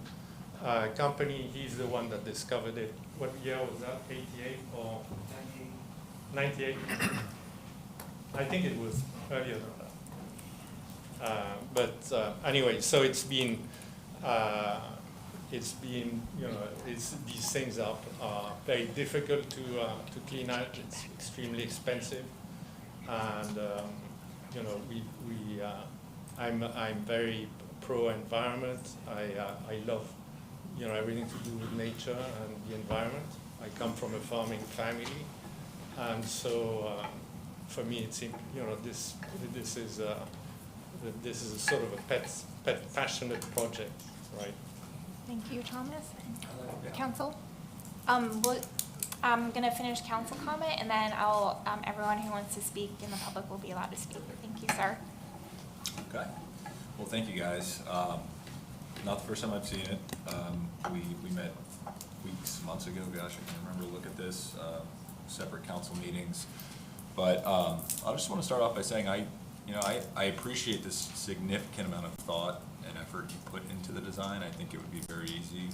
company. He's the one that discovered it. What year was that? 88 or 98? I think it was earlier than that. But anyway, so it's been these things are very difficult to clean out. It's extremely expensive, and I'm very pro environment. I love everything to do with nature and the environment. I come from a farming family, and so for me it's this is a sort of a pet passionate project, right? Thank you, Thomas. Council? I'm going to finish council comment, and then everyone who wants to speak in the public will be allowed to speak. Thank you, sir. Okay. Well, thank you, guys. Not the first time I've seen it. We met weeks, months ago, gosh, I can't remember, look at this, separate council meetings. But I just want to start off by saying I appreciate this significant amount of thought and effort you put into the design. I think it would be very easy.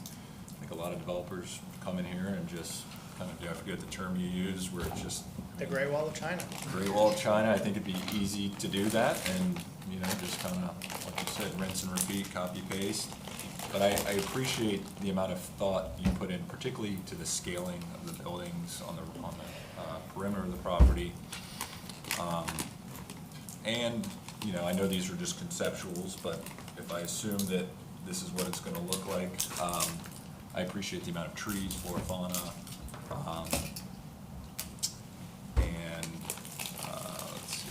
I think a lot of developers come in here and just kind of, I forget the term you use, where it's just The Great Wall of China. Great Wall of China. I think it'd be easy to do that and, just kind of, like you said, rinse and repeat, copy paste. But I appreciate the amount of thought you put in, particularly to the scaling of the buildings on the perimeter of the property. And, I know these are just conceptuals, but if I assume that this is what it's gonna look like, I appreciate the amount of trees, flora, fauna, and, let's see.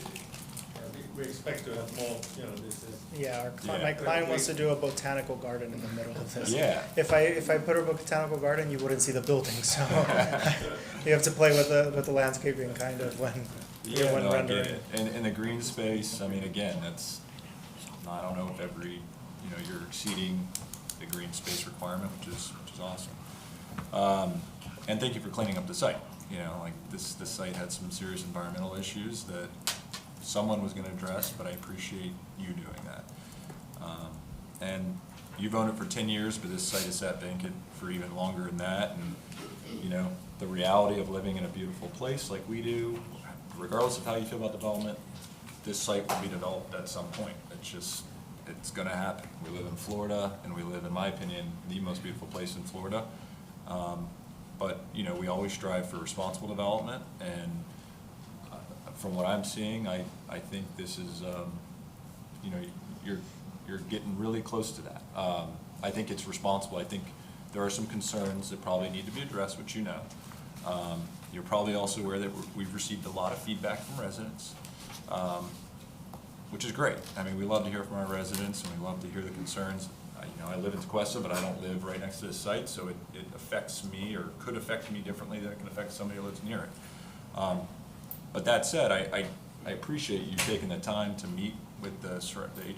We expect to have more, this is. Yeah, Yeah. my client wants to do a botanical garden in the middle of this. Yeah. If I put a botanical garden, you wouldn't see the building, so you have to play with the landscaping kind of when Yeah, no, I rendering. get it. And the green space, I mean, again, I don't know if you're exceeding the green space requirement, which is awesome. And thank you for cleaning up the site. This site had some serious environmental issues that someone was gonna address, but I appreciate you doing that. And you've owned it for 10 years, but this site has sat vacant for even longer than that. And, the reality of living in a beautiful place like we do, regardless of how you feel about development, this site will be developed at some point. It's gonna happen. We live in Florida, and we live, in my opinion, the most beautiful place in Florida. But, we always strive for responsible development, and from what I'm seeing, I think this is, you're getting really close to that. I think it's responsible. I think there are some concerns that probably need to be addressed, which you know. You're probably also aware that we've received a lot of feedback from residents, which is great. I mean, we love to hear from our residents, and we love to hear the concerns. I live in Tequesta, but I don't live right next to this site, so it affects me, or could affect me differently than it can affect somebody who lives near it. But that said, I appreciate you taking the time to meet with the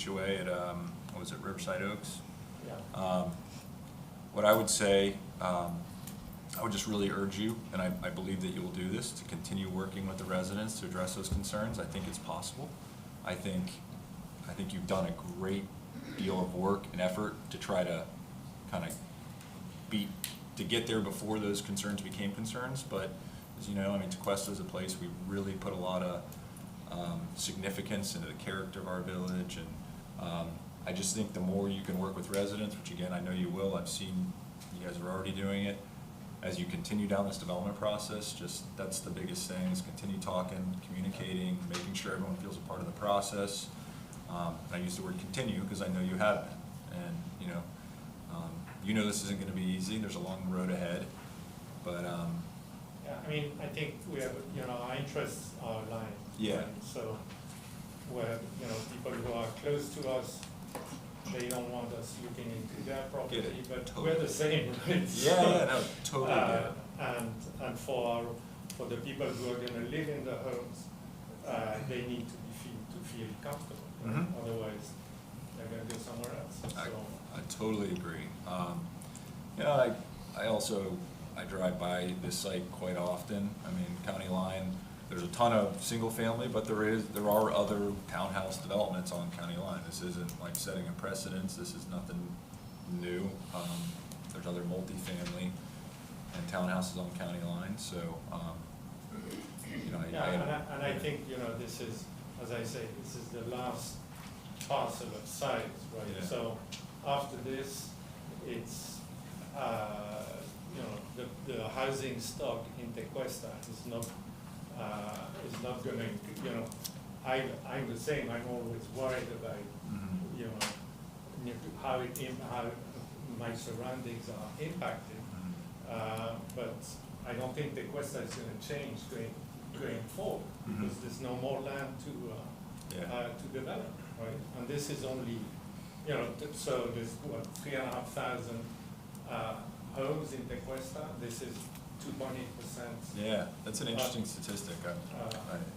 HOA at, what was it, Riverside Oaks? Yeah. What I would say, I would just really urge you, and I believe that you will do this, to continue working with the residents to address those concerns. I think it's possible. I think you've done a great deal of work and effort to try to kind of to get there before those concerns became concerns. But as you know, Tequesta is a place we really put a lot of significance into the character of our village, and I just think the more you can work with residents, which again, I know you will, I've seen you guys are already doing it, as you continue down this development process, that's the biggest thing, is continue talking, communicating, making sure everyone feels a part of the process. I use the word continue because I know you have been, and this isn't going to be easy. There's a long road ahead, but Yeah, I think we have, our interests are aligned. Yeah. Right? So, where, people who are close to us, they don't want us looking into their property, but totally. we're the same, right? Yeah, no, totally get it. And for the people who are gonna live in the homes, they need to feel comfortable. Mhm. Otherwise, they're gonna go somewhere else. I totally agree. I drive by this site quite often. County Line, there's a ton of single family, but there are other townhouse developments on County Line. This isn't like setting a precedence. This is nothing new. There's other multifamily and townhouses on County Line, so, I think, this is, as I say, this is the last parcel of size, right? Yeah. So after this, it's, the housing stock in Tequesta is not gonna, I'm the same, I'm always worried about, how my surroundings are impacted. But I don't think Tequesta is gonna change going forward, because there's no more land to develop, right? And this is only, so there's 3,500 homes in Tequesta. This is 2.8%. Yeah, that's an interesting statistic.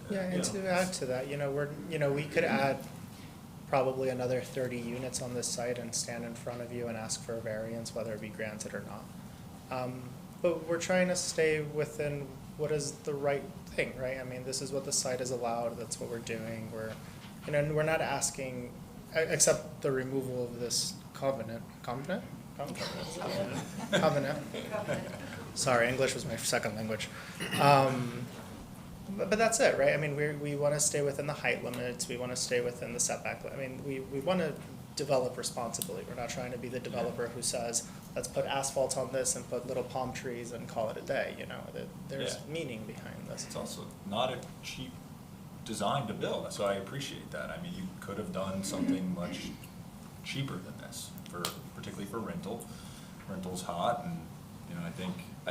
Yeah, and to add to that, we could add probably another 30 units on this site and stand in front of you and ask for a variance, whether it be granted or not. But we're trying to stay within what is the right thing, right? I mean, this is what the site is allowed, that's what we're doing. We're not asking, except the removal of this covenant. Sorry, English was my second language. But that's it, right? I mean, we want to stay within the height limits. We want to stay within the setback. I mean, we want to develop responsibly. We're not trying to be the developer who says, let's put asphalt on this and put little palm trees and call it a day, you know? There's meaning behind this. It's also not a cheap design to build, so I appreciate that. I mean, you could have done something much cheaper than this, particularly for rental. Rental's hot, and you know, I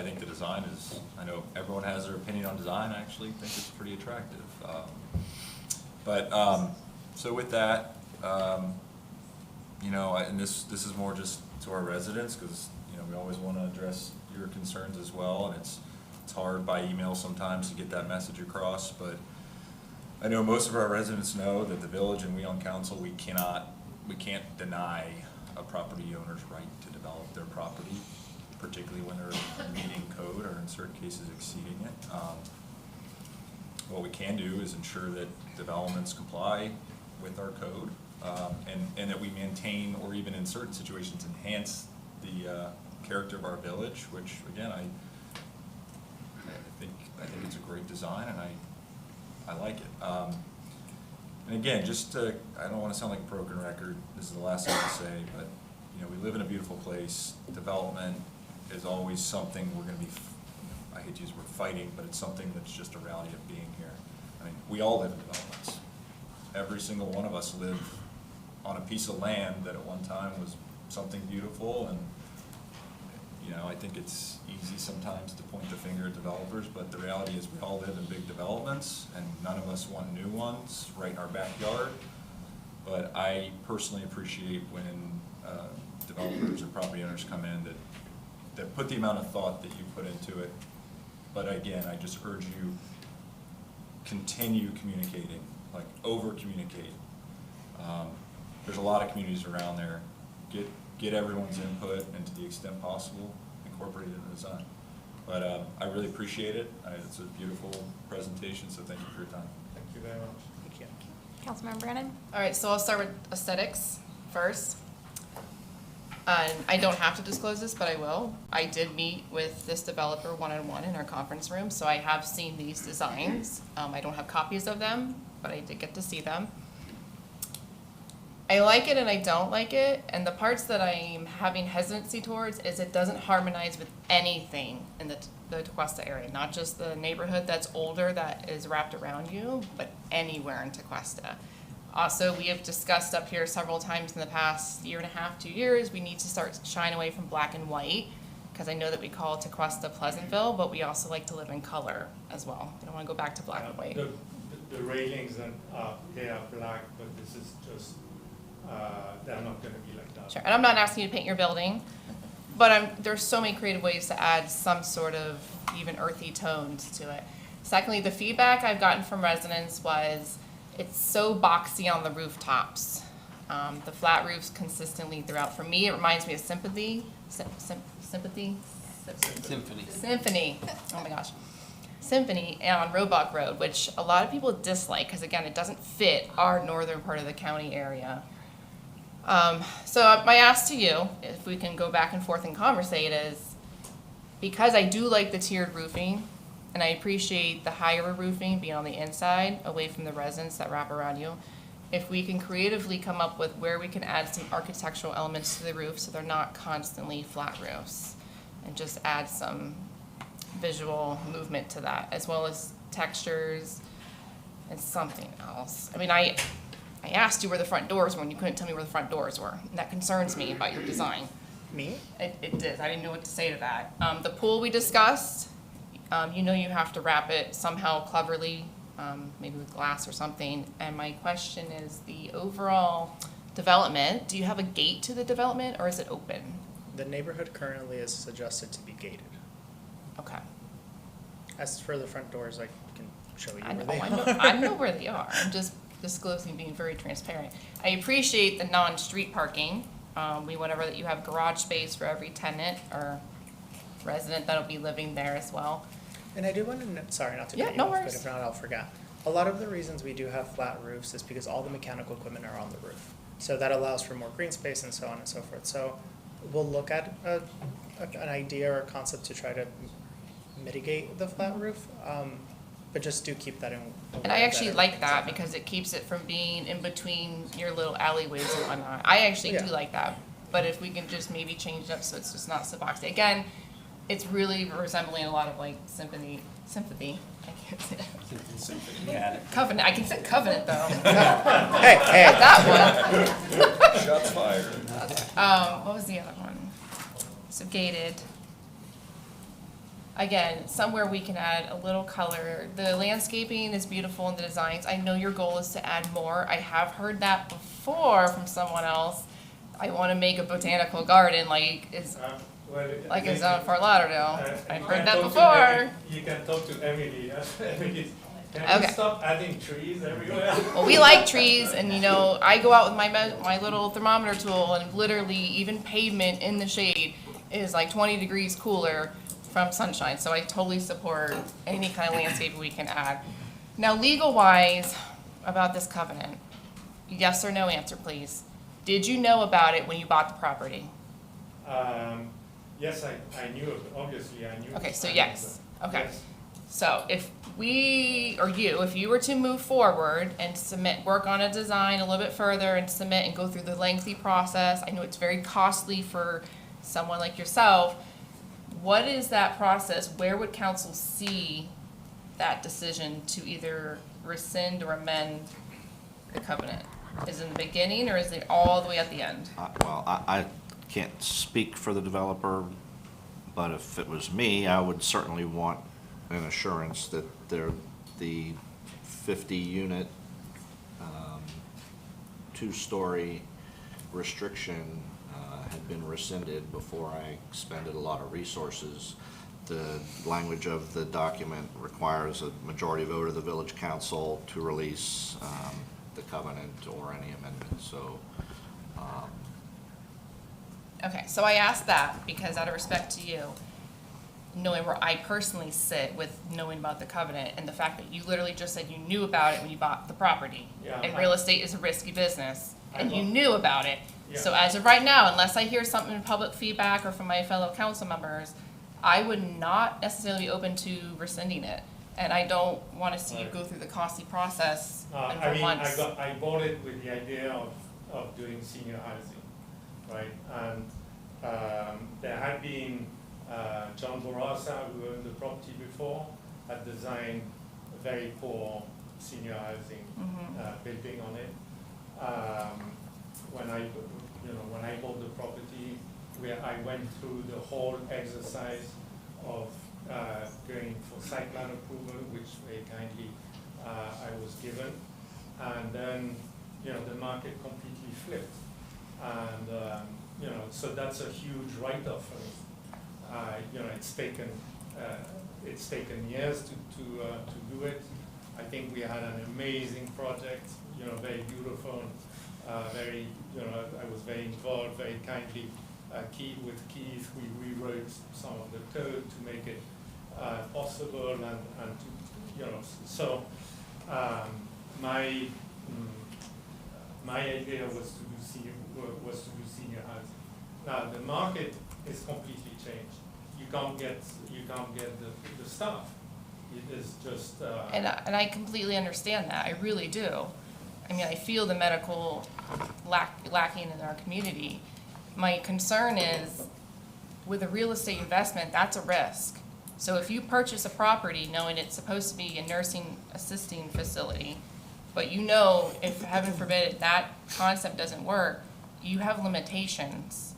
think the design is, I know everyone has their opinion on design, I actually think it's pretty attractive. So with that, you know, and this is more just to our residents, because you know, we always want to address your concerns as well, and it's hard by email sometimes to get that message across, but I know most of our residents know that the village and we on council, we can't deny a property owner's right to develop their property, particularly when they're meeting code or in certain cases exceeding it. What we can do is ensure that developments comply with our code, and that we maintain, or even in certain situations enhance the character of our village, which again, I think it's a great design, and I like it. And again, I don't want to sound like a broken record, this is the last thing to say, but you know, we live in a beautiful place. Development is always something we're going to be, I hate to use the word fighting, but it's something that's just a reality of being here. I mean, we all live in developments. Every single one of us live on a piece of land that at one time was something beautiful, and you know, I think it's easy sometimes to point the finger at developers, but the reality is we all live in big developments, and none of us want new ones right in our backyard. But I personally appreciate when developers or property owners come in that put the amount of thought that you put into it. But again, I just urge you, continue communicating, like over-communicate. There's a lot of communities around there. Get everyone's input, and to the extent possible, incorporate it in the design. But I really appreciate it. It's a beautiful presentation, so thank you for your time. Thank you very much. Thank you. Councilmember Brennan? All right, so I'll start with aesthetics first. And I don't have to disclose this, but I will. I did meet with this developer one-on-one in our conference room, so I have seen these designs. I don't have copies of them, but I did get to see them. I like it and I don't like it, and the parts that I'm having hesitancy towards is it doesn't harmonize with anything in the Tequesta area, not just the neighborhood that's older that is wrapped around you, but anywhere in Tequesta. Also, we have discussed up here several times in the past year and a half, 2 years, we need to start shying away from black and white, because I know that we call Tequesta Pleasantville, but we also like to live in color as well. We don't want to go back to black and white. The railings, they are black, but this is just, they're not going to be like that. Sure, and I'm not asking you to paint your building, but there's so many creative ways to add some sort of even earthy tones to it. Secondly, the feedback I've gotten from residents was it's so boxy on the rooftops. The flat roofs consistently throughout. For me, it reminds me of Symphony. Symphony. Oh my gosh. Symphony on Roebuck Road, which a lot of people dislike because again, it doesn't fit our northern part of the county area. So my ask to you, if we can go back and forth and conversate, is because I do like the tiered roofing, and I appreciate the higher roofing being on the inside, away from the residents that wrap around you, if we can creatively come up with where we can add some architectural elements to the roof so they're not constantly flat roofs, and just add some visual movement to that, as well as textures and something else. I mean, I asked you where the front doors were, and you couldn't tell me where the front doors were. And that concerns me about your design. Me? It did. I didn't know what to say to that. The pool we discussed, you know you have to wrap it somehow cleverly, maybe with glass or something. And my question is the overall development, do you have a gate to the development or is it open? The neighborhood currently is suggested to be gated. Okay. As for the front doors, I can show you I where know, they I are. know, I know where they are. I'm just disclosing, being very transparent. I appreciate the non-street parking. We went over that you have garage space for every tenant or resident that'll be living there as well. And I do want to, sorry, not to Yeah, cut you no off, worries. but if not, I'll forget. A lot of the reasons we do have flat roofs is because all the mechanical equipment are on the roof. So that allows for more green space and so on and so forth. So we'll look at an idea or a concept to try to mitigate the flat roof, but just do keep that in. And I actually like that because it keeps it from being in between your little alleyways and whatnot. I actually do Yeah. like that. But if we can just maybe change it up so it's just not so boxy. Again, it's really resembling a lot of like sympathy. I can't say it. Covenant. I can say covenant though. Hey. That one. Shots fired. What was the other one? So gated. Again, somewhere we can add a little color. The landscaping is beautiful in the designs. I know your goal is to add more. I have heard that before from someone else. I want to make a botanical garden like it's on Fort Lauderdale. I've heard that before. You can talk to Emily. Emily, can Okay. you stop adding trees everywhere? Well, we like trees, and you know, I go out with my little thermometer tool, and literally even pavement in the shade is like 20 degrees cooler from sunshine. So I totally support any kind of landscape we can add. Now, legal-wise, about this covenant, yes or no answer, please. Did you know about it when you bought the property? Yes, I knew it. Obviously, I knew. Okay, so I knew yes. that. Okay. Yes. So if we, or you, if you were to move forward and submit, work on a design a little bit further and submit and go through the lengthy process, I know it's very costly for someone like yourself. What is that process? Where would council see that decision to either rescind or amend the covenant? Is it in the beginning or is it all the way at the end? I can't speak for the developer, but if it was me, I would certainly want an assurance that the 50-unit, two-story restriction had been rescinded before I expended a lot of resources. The language of the document requires a majority vote of the village council to release the covenant or any amendment, so. Okay, so I asked that because out of respect to you, knowing where I personally sit with knowing about the covenant and the fact that you literally just said you knew about it when you bought the property. Yeah, And real estate is a risky business, and you know. knew about it. Yeah. So as of right now, unless I hear something in public feedback or from my fellow council members, I would not necessarily be open to rescinding it. And I don't want to see you go through the costly process and for months. I bought it with the idea of doing senior housing, right? And there had been John Bourassa, who owned the property before, had designed a very poor senior housing building on it. When I bought the property, I went through the whole exercise of going for site plan approval, which very kindly I was given, and then the market completely flipped, and so that's a huge write-off for me. It's taken years to do it. I think we had an amazing project, very beautiful, very, I was very involved, very kindly. With Keith, we rewrote some of the code to make it possible, and to, so my idea was to do senior housing. Now the market is completely changed. You can't get the stuff. It is just. And I completely understand that. I really do. I mean, I feel the medical lacking in our community. My concern is, with a real estate investment, that's a risk. So if you purchase a property knowing it's supposed to be a nursing assisting facility, but if heaven forbid that concept doesn't work, you have limitations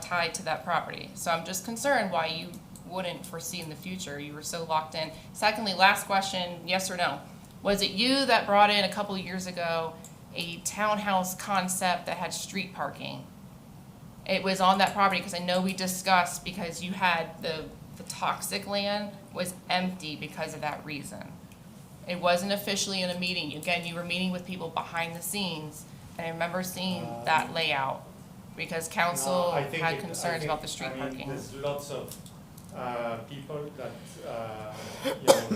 tied to that property. So I'm just concerned why you wouldn't foresee in the future. You were so locked in. Secondly, last question, yes or no? Was it you that brought in a couple of years ago a townhouse concept that had street parking? It was on that property because I know we discussed because you had the toxic land was empty because of that reason. It wasn't officially in a meeting. Again, you were meeting with people behind the scenes, and I remember seeing that layout, because council had concerns about the street parking. There's lots of people that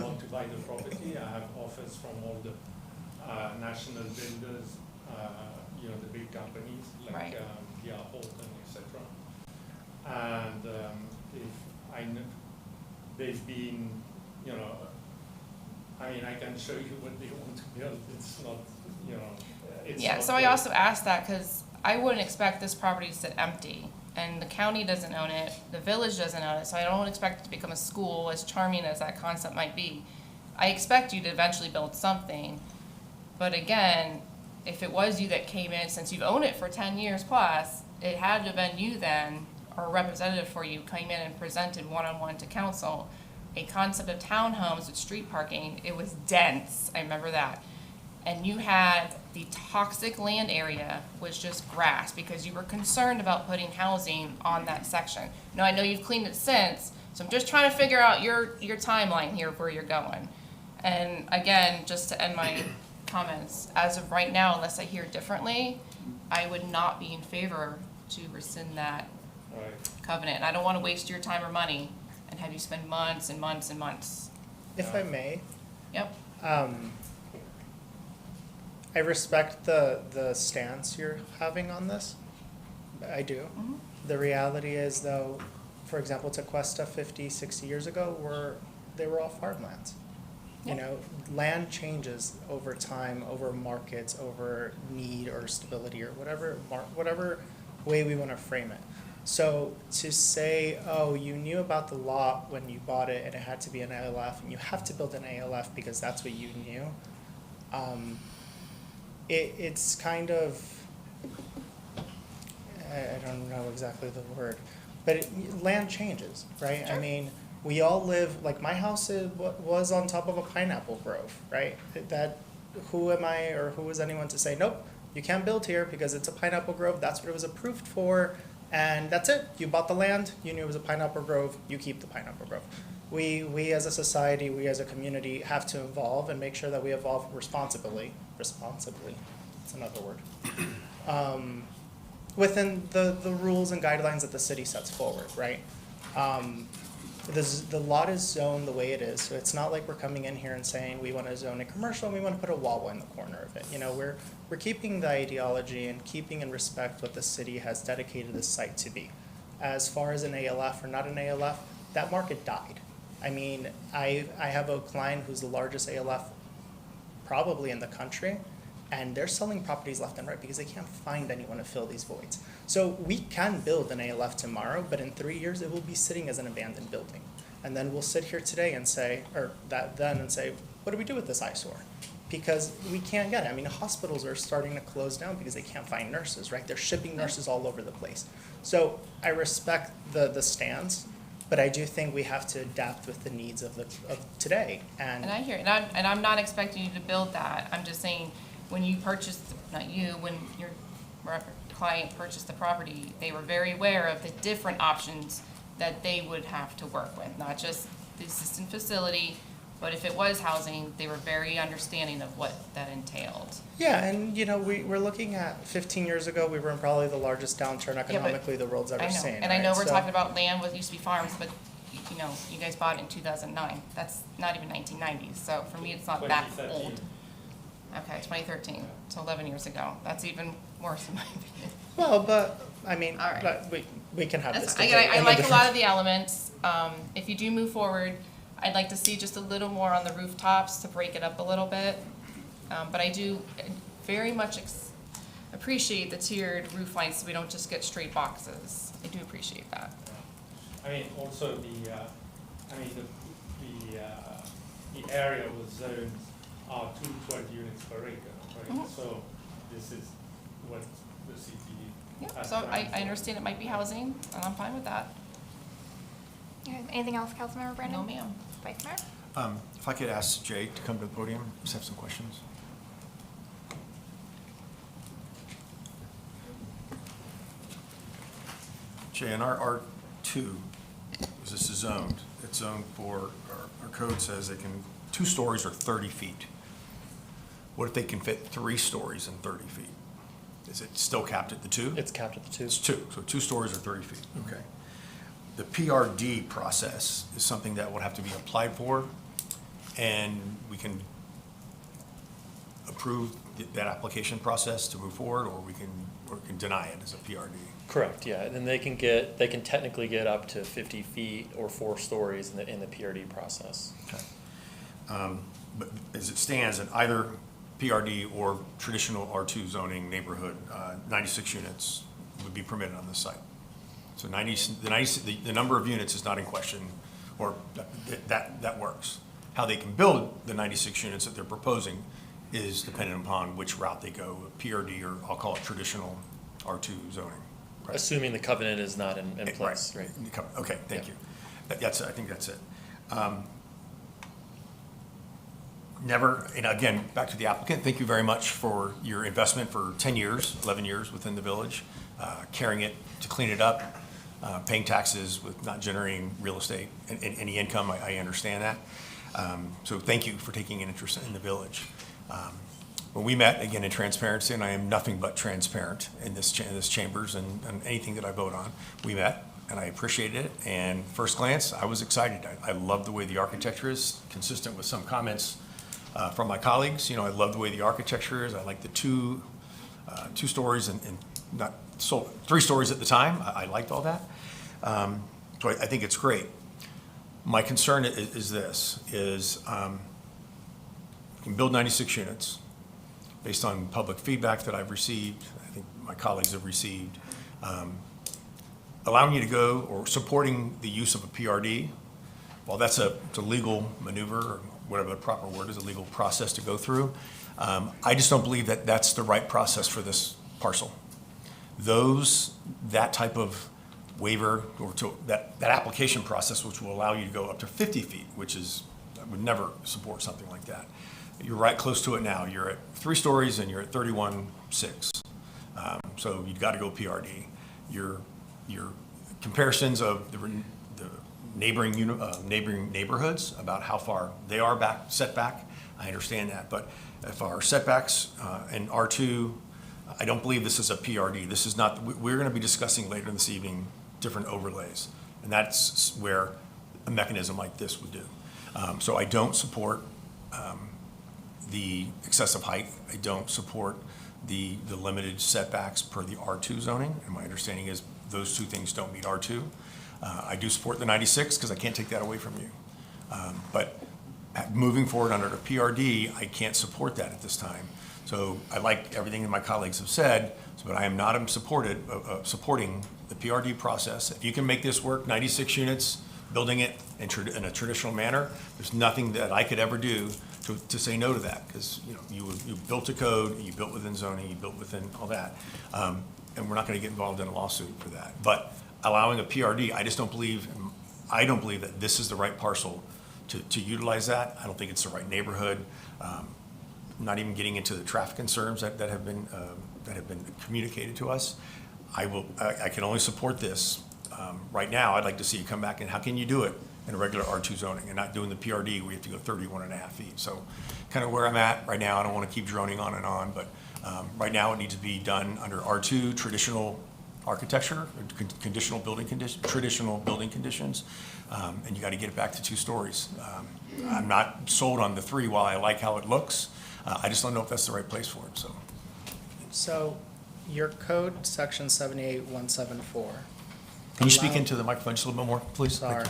want to buy the property. I have offers from all the national builders, the big companies like Right. Holton, etc. And they've been, I can show you what they want to build. It's not, it's Yeah, not so I there. also asked that because I wouldn't expect this property to sit empty, and the county doesn't own it, the village doesn't own it, so I don't expect it to become a school, as charming as that concept might be. I expect you to eventually build something, but again, if it was you that came in, since you've owned it for 10 years plus, it had to have been you then, or a representative for you, came in and presented one-on-one to council a concept of townhomes with street parking. It was dense, I remember that. And you had the toxic land area was just grass because you were concerned about putting housing on that section. Now, I know you've cleaned it since, so I'm just trying to figure out your timeline here of where you're going. And again, just to end my comments, as of right now, unless I hear differently, I would not be in favor to rescind that covenant. And I don't want to waste your time or money and have you spend months and months and months. If I may. Yep. I respect the stance you're having on this. I do. Mm-hmm. The reality is, though, for example, Tequesta 50, 60 years ago, they were all farmlands. Yep. Land changes over time, over markets, over need or stability or whatever way we want to frame it. So to say, oh, you knew about the lot when you bought it and it had to be an ALF and you have to build an ALF because that's what you knew, it's kind of, I don't know exactly the word, but land changes, right? Sure. I mean, we all live, like my house was on top of a pineapple grove, right? Who am I or who is anyone to say, nope, you can't build here because it's a pineapple grove, that's what it was approved for, and that's it. You bought the land, you knew it was a pineapple grove, you keep the pineapple grove. We as a society, we as a community have to evolve and make sure that we evolve responsibly, it's another word, within the rules and guidelines that the city sets forward, right? The lot is zoned the way it is, so it's not like we're coming in here and saying we want to zone a commercial and we want to put a Wawa in the corner of it. We're keeping the ideology and keeping in respect what the city has dedicated this site to be. As far as an ALF or not an ALF, that market died. I mean, I have a client who's the largest ALF probably in the country, and they're selling properties left and right because they can't find anyone to fill these voids. So we can build an ALF tomorrow, but in 3 years it will be sitting as an abandoned building. And then we'll sit here today and say, what do we do with this eyesore? Because we can't get it. I mean, hospitals are starting to close down because they can't find nurses, right? They're shipping nurses all over the place. So I respect the stance, but I do think we have to adapt with the needs of today. And I hear it, and I'm not expecting you to build that. I'm just saying, when you purchased, when your client purchased the property, they were very aware of the different options that they would have to work with, not just the assistant facility, but if it was housing, they were very understanding of what that entailed. Yeah, and we're looking at 15 years ago, we were in probably the largest downturn economically the world's ever seen. And I know we're talking about land what used to be farms, but you guys bought it in 2009. That's not even 1990s, so for me, it's not that old. Okay, 2013, so 11 years ago. That's even worse in my opinion. Well, but, I mean, all right. we can have this I debate. I like a lot of the elements. If you do move forward, I'd like to see just a little more on the rooftops to break it up a little bit. But I do very much appreciate the tiered roof lines so we don't just get straight boxes. I do appreciate that. I mean, also the area was zoned 212 units per acre, right? Mhm. So this is what the city. Yeah, so I understand it might be housing, and I'm fine with that. Anything else, Councilmember Brandon? No, ma'am. Vice Mayor? If I could ask Jay to come to the podium, just have some questions. Jay, in our R2, as this is zoned, it's zoned for, our code says they can 2 stories are 30 feet. What if they can fit 3 stories in 30 feet? Is it still capped at the 2? It's capped at the 2. It's 2, so 2 stories are 30 feet, okay. The PRD process is something that will have to be applied for, and we can approve that application process to move forward, or we can deny it as a PRD. Correct, yeah, and then they can technically get up to 50 feet or 4 stories in the PRD process. Okay. But as it stands, in either PRD or traditional R2 zoning neighborhood, 96 units would be permitted on this site. So the number of units is not in question, or that works. How they can build the 96 units that they're proposing is dependent upon which route they go, PRD, or I'll call it traditional R2 zoning. Right. Assuming the covenant is not in place, right? Okay, thank you. I think that's it. And again, back to the applicant, thank you very much for your investment for 10 years, 11 years within the village, carrying it to clean it up, paying taxes with not generating real estate and any income. I understand that. So thank you for taking an interest in the village. When we met, again, in transparency, and I am nothing but transparent in this chambers and anything that I vote on, we met, and I appreciated it. And first glance, I was excited. I love the way the architecture is, consistent with some comments from my colleagues. I love the way the architecture is. I like the two stories and not so 3 stories at the time. I liked all that. So I think it's great. My concern is this, we can build 96 units based on public feedback that I've received, I think my colleagues have received. Allowing you to go, or supporting the use of a PRD, well, it's a legal maneuver, or whatever the proper word is, a legal process to go through. I just don't believe that that's the right process for this parcel. That type of waiver, or that application process, which will allow you to go up to 50 feet, I would never support something like that. You're right close to it now. You're at 3 stories and you're at 31.6. So you've got to go PRD. Your comparisons of the neighboring neighborhoods about how far they are set back, I understand that. But if our setbacks in R2, I don't believe this is a PRD. This is not. We're going to be discussing later this evening different overlays, and that's where a mechanism like this would do. So I don't support the excessive height. I don't support the limited setbacks per the R2 zoning, and my understanding is those 2 things don't meet R2. I do support the 96 because I can't take that away from you. But moving forward under the PRD, I can't support that at this time. So I like everything that my colleagues have said, but I am not supporting the PRD process. If you can make this work, 96 units, building it in a traditional manner, there's nothing that I could ever do to say no to that, because you built a code, you built within zoning, you built within all that, and we're not going to get involved in a lawsuit for that. But allowing a PRD, I don't believe that this is the right parcel to utilize that. I don't think it's the right neighborhood. Not even getting into the traffic concerns that have been communicated to us. I can only support this. Right now, I'd like to see you come back and how can you do it in a regular R2 zoning and not doing the PRD where you have to go 31.5 feet. So kind of where I'm at right now. I don't want to keep droning on and on, but right now it needs to be done under R2 traditional architecture, traditional building conditions, and you got to get it back to 2 stories. I'm not sold on the 3 while I like how it looks. I just don't know if that's the right place for it. So your code, section 78174. Can you speak into the microphone just a little bit more, please? Sorry.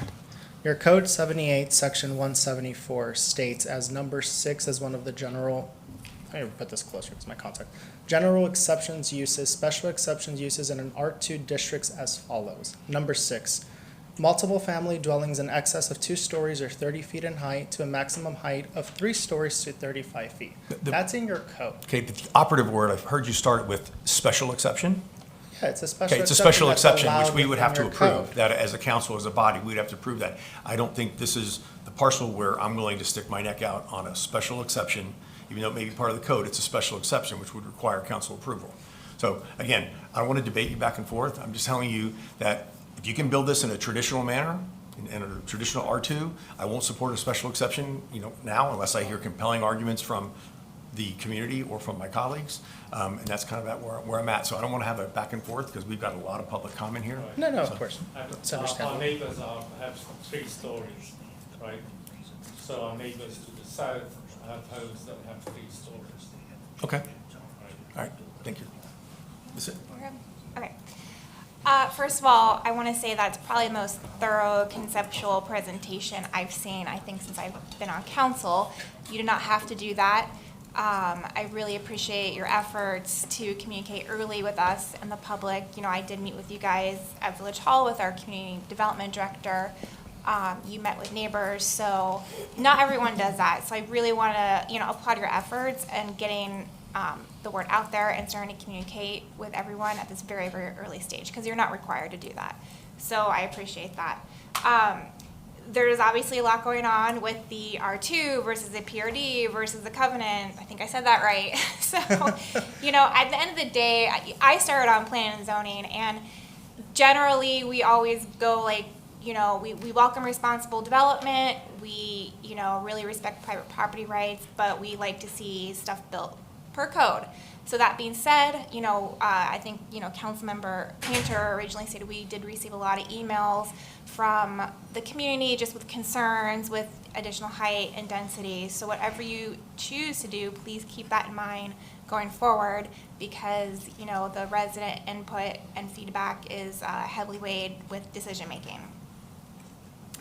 Your code 78, section 174 states as number 6 as one of the general, I need to put this closer because my contact. General exceptions uses, special exceptions uses in an R2 districts as follows. Number 6, multiple family dwellings in excess of 2 stories or 30 feet in height to a maximum height of 3 stories to 35 feet. That's in your code. Okay, but the operative word, I've heard you start with special exception. Yeah, it's a special Okay, it's a special exception, which we would have to approve. That as a council, as a body, we'd have to approve that. I don't think this is the parcel where I'm willing to stick my neck out on a special exception, even though it may be part of the code. It's a special exception, which would require council approval. So again, I don't want to debate you back and forth. I'm just telling you that if you can build this in a traditional manner, in a traditional R2. I won't support a special exception, now unless I hear compelling arguments from the community or from my colleagues. And that's kind of where I'm at. So I don't want to have a back and forth because we've got a lot of public comment here. No, of course. It's Our understandable. neighbors have 3 stories, right? So our neighbors to the south have homes that have 3 stories. Okay. All right. Thank you. That's it. Okay. First of all, I want to say that's probably the most thorough conceptual presentation I've seen, I think, since I've been on council. You do not have to do that. I really appreciate your efforts to communicate early with us and the public. I did meet with you guys at Village Hall with our community development director. You met with neighbors, so not everyone does that. So I really want to, applaud your efforts and getting the word out there and starting to communicate with everyone at this very, very early stage, because you're not required to do that. So I appreciate that. There's obviously a lot going on with the R2 versus the PRD versus the covenant. I think I said that right. So, at the end of the day, I started on planning and zoning, and generally we always go we welcome responsible development. We, really respect private property rights, but we like to see stuff built per code. So that being said, I think, Councilmember Cantor originally said we did receive a lot of emails from the community just with concerns with additional height and density. So whatever you choose to do, please keep that in mind going forward, because, the resident input and feedback is heavily weighed with decision making.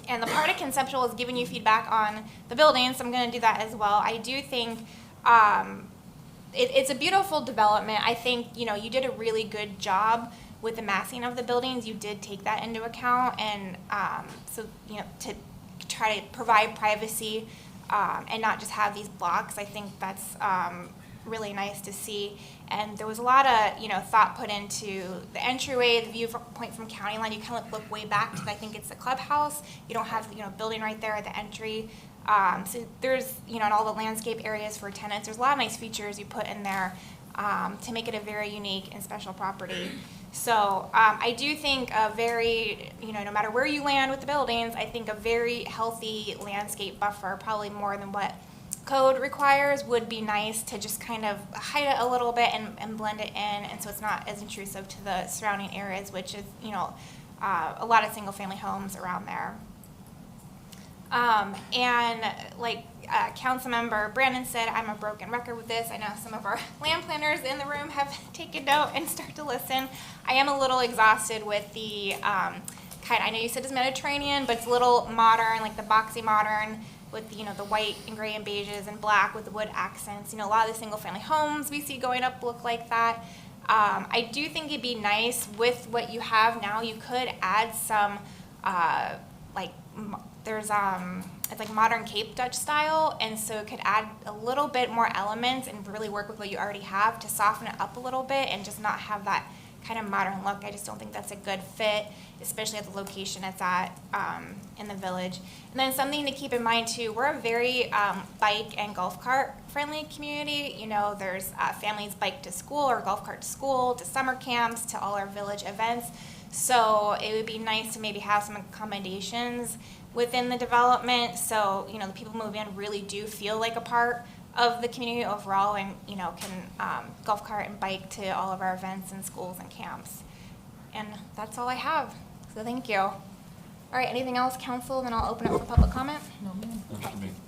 And the part of conceptual is giving you feedback on the building, so I'm going to do that as well. I do think it's a beautiful development. I think, you did a really good job with the massing of the buildings. You did take that into account, and so, to try to provide privacy and not just have these blocks, I think that's really nice to see. And there was a lot of, thought put into the entryway, the viewpoint from county line. You kind of look way back to, I think it's the clubhouse. You don't have, building right there at the entry. So there's, in all the landscape areas for tenants, there's a lot of nice features you put in there to make it a very unique and special property. So I do think a very, no matter where you land with the buildings, I think a very healthy landscape buffer, probably more than what code requires, would be nice to just kind of hide it a little bit and blend it in, and so it's not as intrusive to the surrounding areas, which is, a lot of single-family homes around there. And like Councilmember Brandon said, I'm a broken record with this. I know some of our land planners in the room have taken note and start to listen. I am a little exhausted with the I know you said it's Mediterranean, but it's a little modern, like the boxy modern, with the white and gray and beiges and black with the wood accents. A lot of the single family homes we see going up look like that. I do think it'd be nice with what you have now. You could add some there's it's like modern Cape Dutch style, and so it could add a little bit more elements and really work with what you already have to soften it up a little bit and just not have that kind of modern look. I just don't think that's a good fit, especially at the location it's at in the village. And then something to keep in mind too, we're a very bike and golf cart friendly community. There's families bike to school or golf cart to school, to summer camps, to all our village events. So it would be nice to maybe have some accommodations within the development, so the people moving in really do feel like a part of the community overall, and can golf cart and bike to all of our events and schools and camps. And that's all I have, so thank you. All right, anything else, council? Then I'll open it for public comment.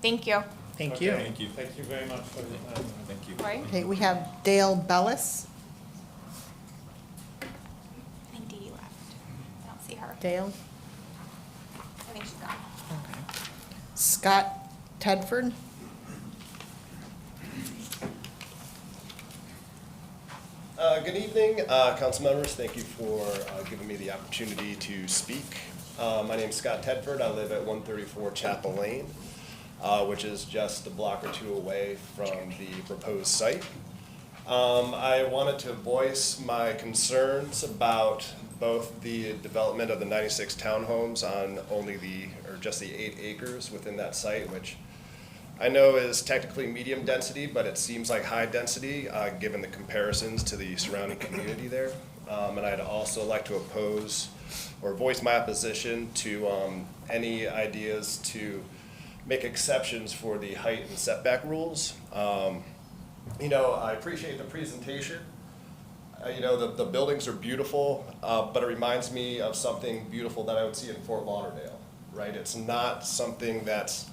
Thank you. Thank you. Thank you very much for your time. Thank you. Right. Okay, we have Dale Bellis. I think Dee Dee left. I don't see her. Dale. I think she's gone. Scott Tedford. Good evening, council members. Thank you for giving me the opportunity to speak. My name is Scott Tedford. I live at 134 Chapel Lane, which is just a block or two away from the proposed site. I wanted to voice my concerns about both the development of the 96 townhomes on just the 8 acres within that site, which I know is technically medium density, but it seems like high density given the comparisons to the surrounding community there. And I'd also like to oppose or voice my opposition to any ideas to make exceptions for the height and setback rules. You know, I appreciate the presentation. You know, the buildings are beautiful, but it reminds me of something beautiful that I would see in Fort Lauderdale, right? It's not something that's,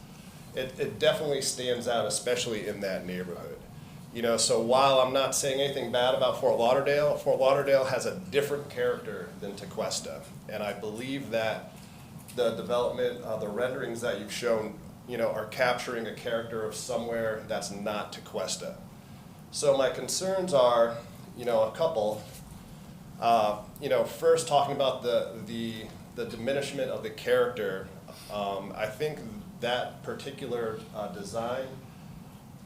it definitely stands out, especially in that neighborhood. You know, so while I'm not saying anything bad about Fort Lauderdale has a different character than Tequesta. And I believe that the development, the renderings that you've shown, you know, are capturing a character of somewhere that's not Tequesta. So my concerns are, you know, a couple. You know, first talking about the diminishment of the character, I think that particular design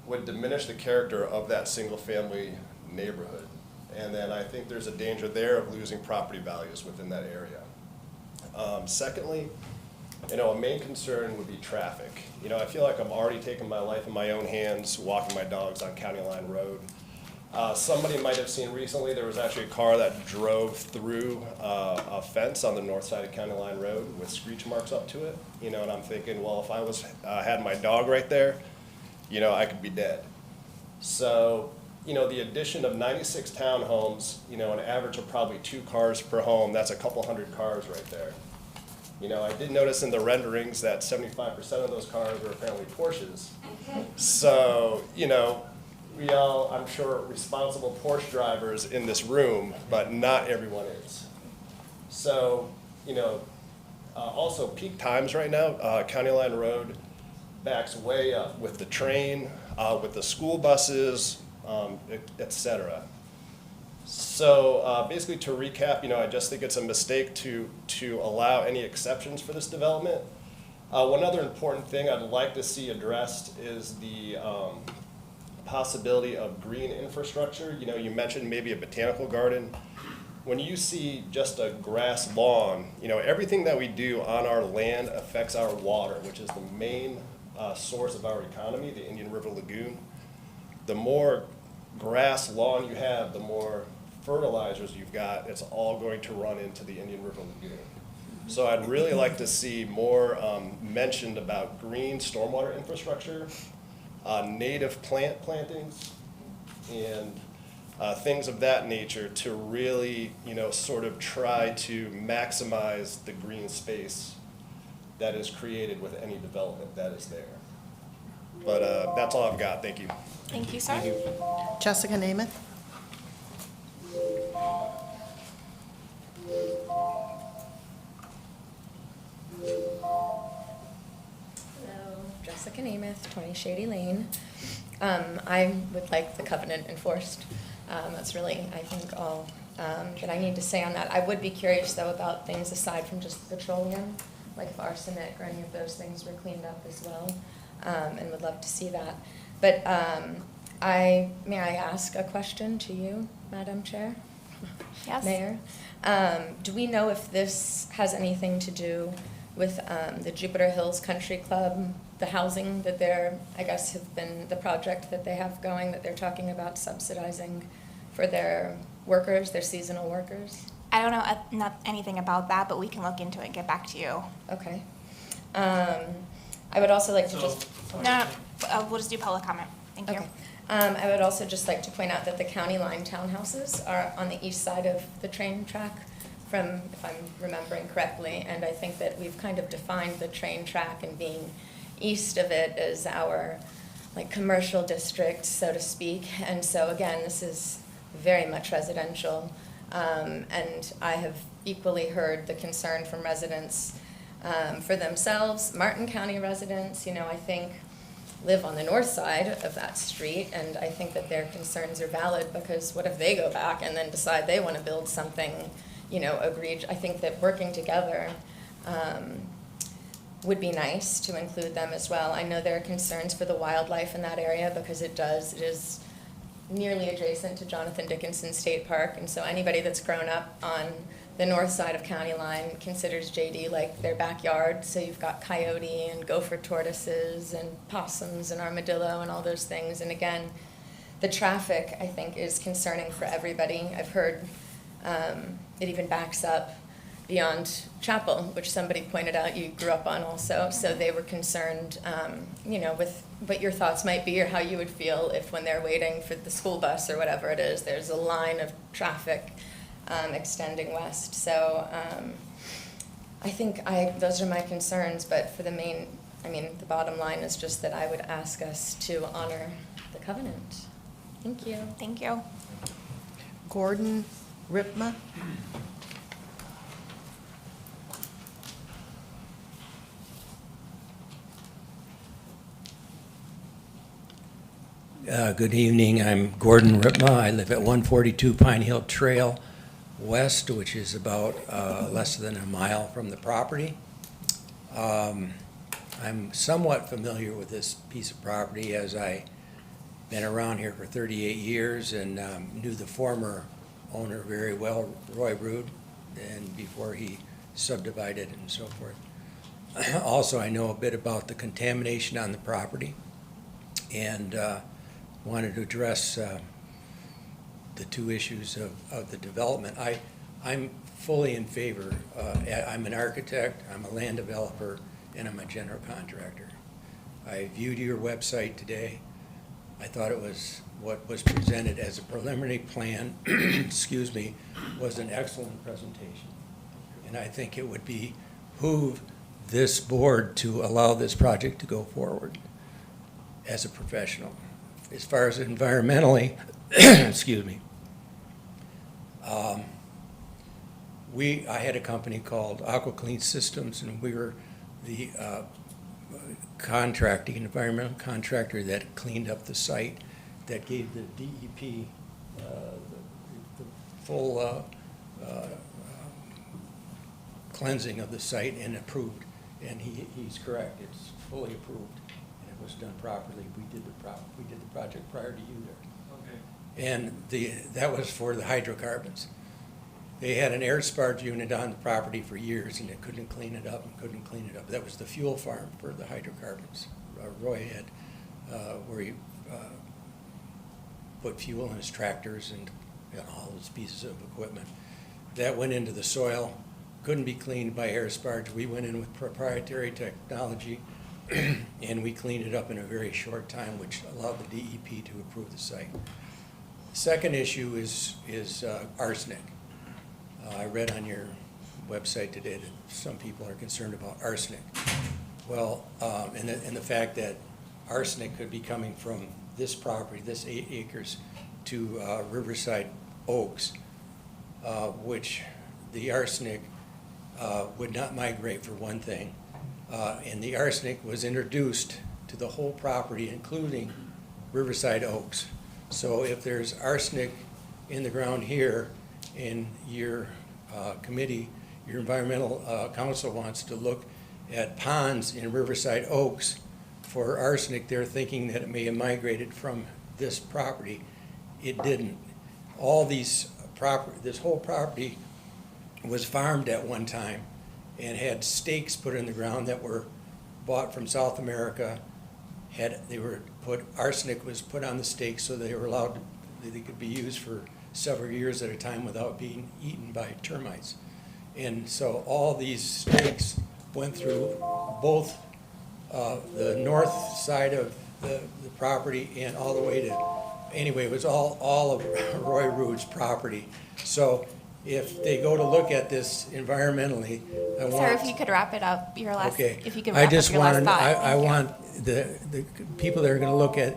would diminish the character of that single-family neighborhood. And then I think there's a danger there of losing property values within that area. Secondly, you know, a main concern would be traffic. You know, I feel like I'm already taking my life in my own hands, walking my dogs on County Line Road. Somebody might have seen recently, there was actually a car that drove through a fence on the north side of County Line Road with screech marks up to it. You know, and I'm thinking, well, if I had my dog right there, you know, I could be dead. So, you know, the addition of 96 townhomes, you know, an average of probably 2 cars per home, that's a couple hundred cars right there. You know, I did notice in the renderings that 75% of those cars are apparently Porsches. So, you know, we all, I'm sure, responsible Porsche drivers in this room, but not everyone is. So, you know, also peak times right now, County Line Road backs way up with the train, with the school buses, et cetera. So basically to recap, you know, I just think it's a mistake to allow any exceptions for this development. One other important thing I'd like to see addressed is the possibility of green infrastructure. You know, you mentioned maybe a botanical garden. When you see just a grass lawn, you know, everything that we do on our land affects our water, which is the main source of our economy, the Indian River Lagoon. The more grass lawn you have, the more fertilizers you've got, it's all going to run into the Indian River Lagoon. So I'd really like to see more mentioned about green stormwater infrastructure, native plant plantings, and things of that nature to really, you know, sort of try to maximize the green space that is created with any development that is there. But that's all I've got. Thank you. Thank you, sir. Jessica Namath. Hello, Jessica Namath, 20 Shady Lane. I would like the covenant enforced. That's really, I think, all that I need to say on that. I would be curious, though, about things aside from just petroleum, like if arsenic or any of those things were cleaned up as well, and would love to see that. But may I ask a question to you, Madam Chair? Yes. Mayor? Do we know if this has anything to do with the Jupiter Hills Country Club, the housing that they're, I guess, have been the project that they have going that they're talking about subsidizing for their workers, their seasonal workers? I don't know not anything about that, but we can look into it and get back to you. Okay. I would also like to just... No, we'll just do public comment. Thank you. Okay. I would also just like to point out that the County Line townhouses are on the east side of the train track, from, if I'm remembering correctly, and I think that we've kind of defined the train track and being east of it as our like commercial district, so to speak. And so again, this is very much residential, and I have equally heard the concern from residents for themselves, Martin County residents, you know, I think live on the north side of that street, and I think that their concerns are valid, because what if they go back and then decide they want to build something, you know, egregious? I think that working together would be nice to include them as well. I know there are concerns for the wildlife in that area, because it is nearly adjacent to Jonathan Dickinson State Park, and so anybody that's grown up on the north side of County Line considers JD like their backyard. So you've got coyote and gopher tortoises and possums and armadillo and all those things. And again, the traffic, I think, is concerning for everybody. I've heard It even backs up beyond Chapel, which somebody pointed out you grew up on also. So they were concerned, with what your thoughts might be or how you would feel if when they're waiting for the school bus or whatever it is, there's a line of traffic extending west. So I think those are my concerns, but for the bottom line is just that I would ask us to honor the covenant. Thank you. Thank you. Gordon Ripma. Good evening. I'm Gordon Ripma. I live at 142 Pine Hill Trail West, which is about less than a mile from the property. I'm somewhat familiar with this piece of property as I've been around here for 38 years and knew the former owner very well, Roy Rood, and before he subdivided and so forth. Also, I know a bit about the contamination on the property and wanted to address the two issues of the development. I'm fully in favor. I'm an architect, I'm a land developer, and I'm a general contractor. I viewed your website today. I thought it was what was presented as a preliminary plan, excuse me, was an excellent presentation. And I think it would behoove this board to allow this project to go forward as a professional. As far as environmentally, excuse me, I had a company called Aqua Clean Systems, and we were the environmental contractor that cleaned up the site, that gave the DEP the full cleansing of the site and approved. And he's correct, it's fully approved. Was done properly. We did the project prior to you there. Okay. And that was for the hydrocarbons. They had an air sparge unit on the property for years, and they couldn't clean it up. That was the fuel farm for the hydrocarbons. Roy had where he put fuel in his tractors and all those pieces of equipment. That went into the soil, couldn't be cleaned by air sparge. We went in with proprietary technology. And we cleaned it up in a very short time, which allowed the DEP to approve the site. The second issue is arsenic. I read on your website today that some people are concerned about arsenic. Well, and the fact that arsenic could be coming from this property, this 8 acres, to Riverside Oaks, which the arsenic would not migrate, for one thing. And the arsenic was introduced to the whole property, including Riverside Oaks. So if there's arsenic in the ground here, and your committee, your environmental council wants to look at ponds in Riverside Oaks for arsenic, they're thinking that it may have migrated from this property. It didn't. This whole property was farmed at one time and had stakes put in the ground that were bought from South America. Arsenic was put on the stakes so they could be used for several years at a time without being eaten by termites. And so all these stakes went through both the north side of the property and all the way to, anyway, it was all of Roy Rood's property. So if they go to look at this environmentally, Sir, if you could wrap it up, your last, okay. if you could wrap up your last thought. I want the people that are going to look at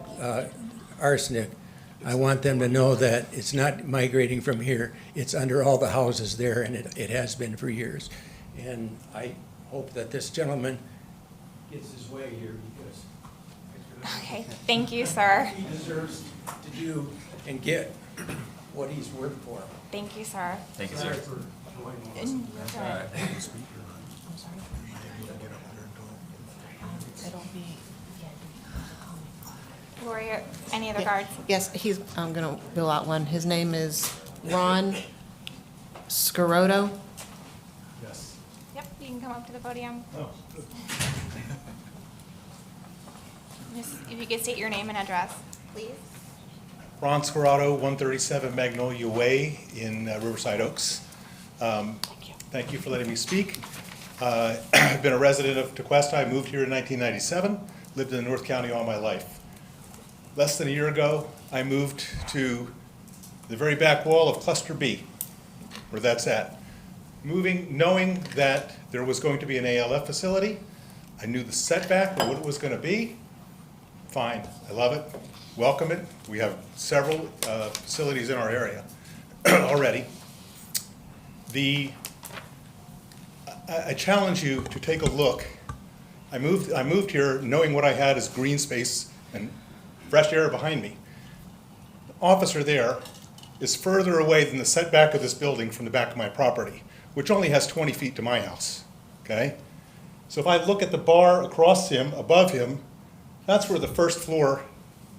arsenic, I want them to know that it's not migrating from here. It's under all the houses there, and it has been for years. And I hope that this gentleman gets his way here, because Okay, thank you, sir. he deserves to do and get what he's worth for. Thank you, sir. Thank you, sir. Sorry for joining us. You're good. Lori, any other guards? Yes, I'm going to fill out one. His name is Ron Scarotto. Yes. Yep, you can come up to the podium. Oh. Just, if you could state your name and address, please. Ron Scarrato, 137 Magnolia Way in Riverside Oaks. Thank you for letting me speak. I've been a resident of Tequesta. I moved here in 1997, lived in North County all my life. Less than a year ago, I moved to the very back wall of Cluster B, where that's at. Moving, knowing that there was going to be an ALF facility. I knew the setback or what it was going to be. Fine, I love it, welcome it. We have several facilities in our area already. I challenge you to take a look. I moved here knowing what I had is green space and fresh air behind me. The officer there is further away than the setback of this building from the back of my property, which only has 20 feet to my house, okay? So if I look at the bar across him, above him, that's where the first floor,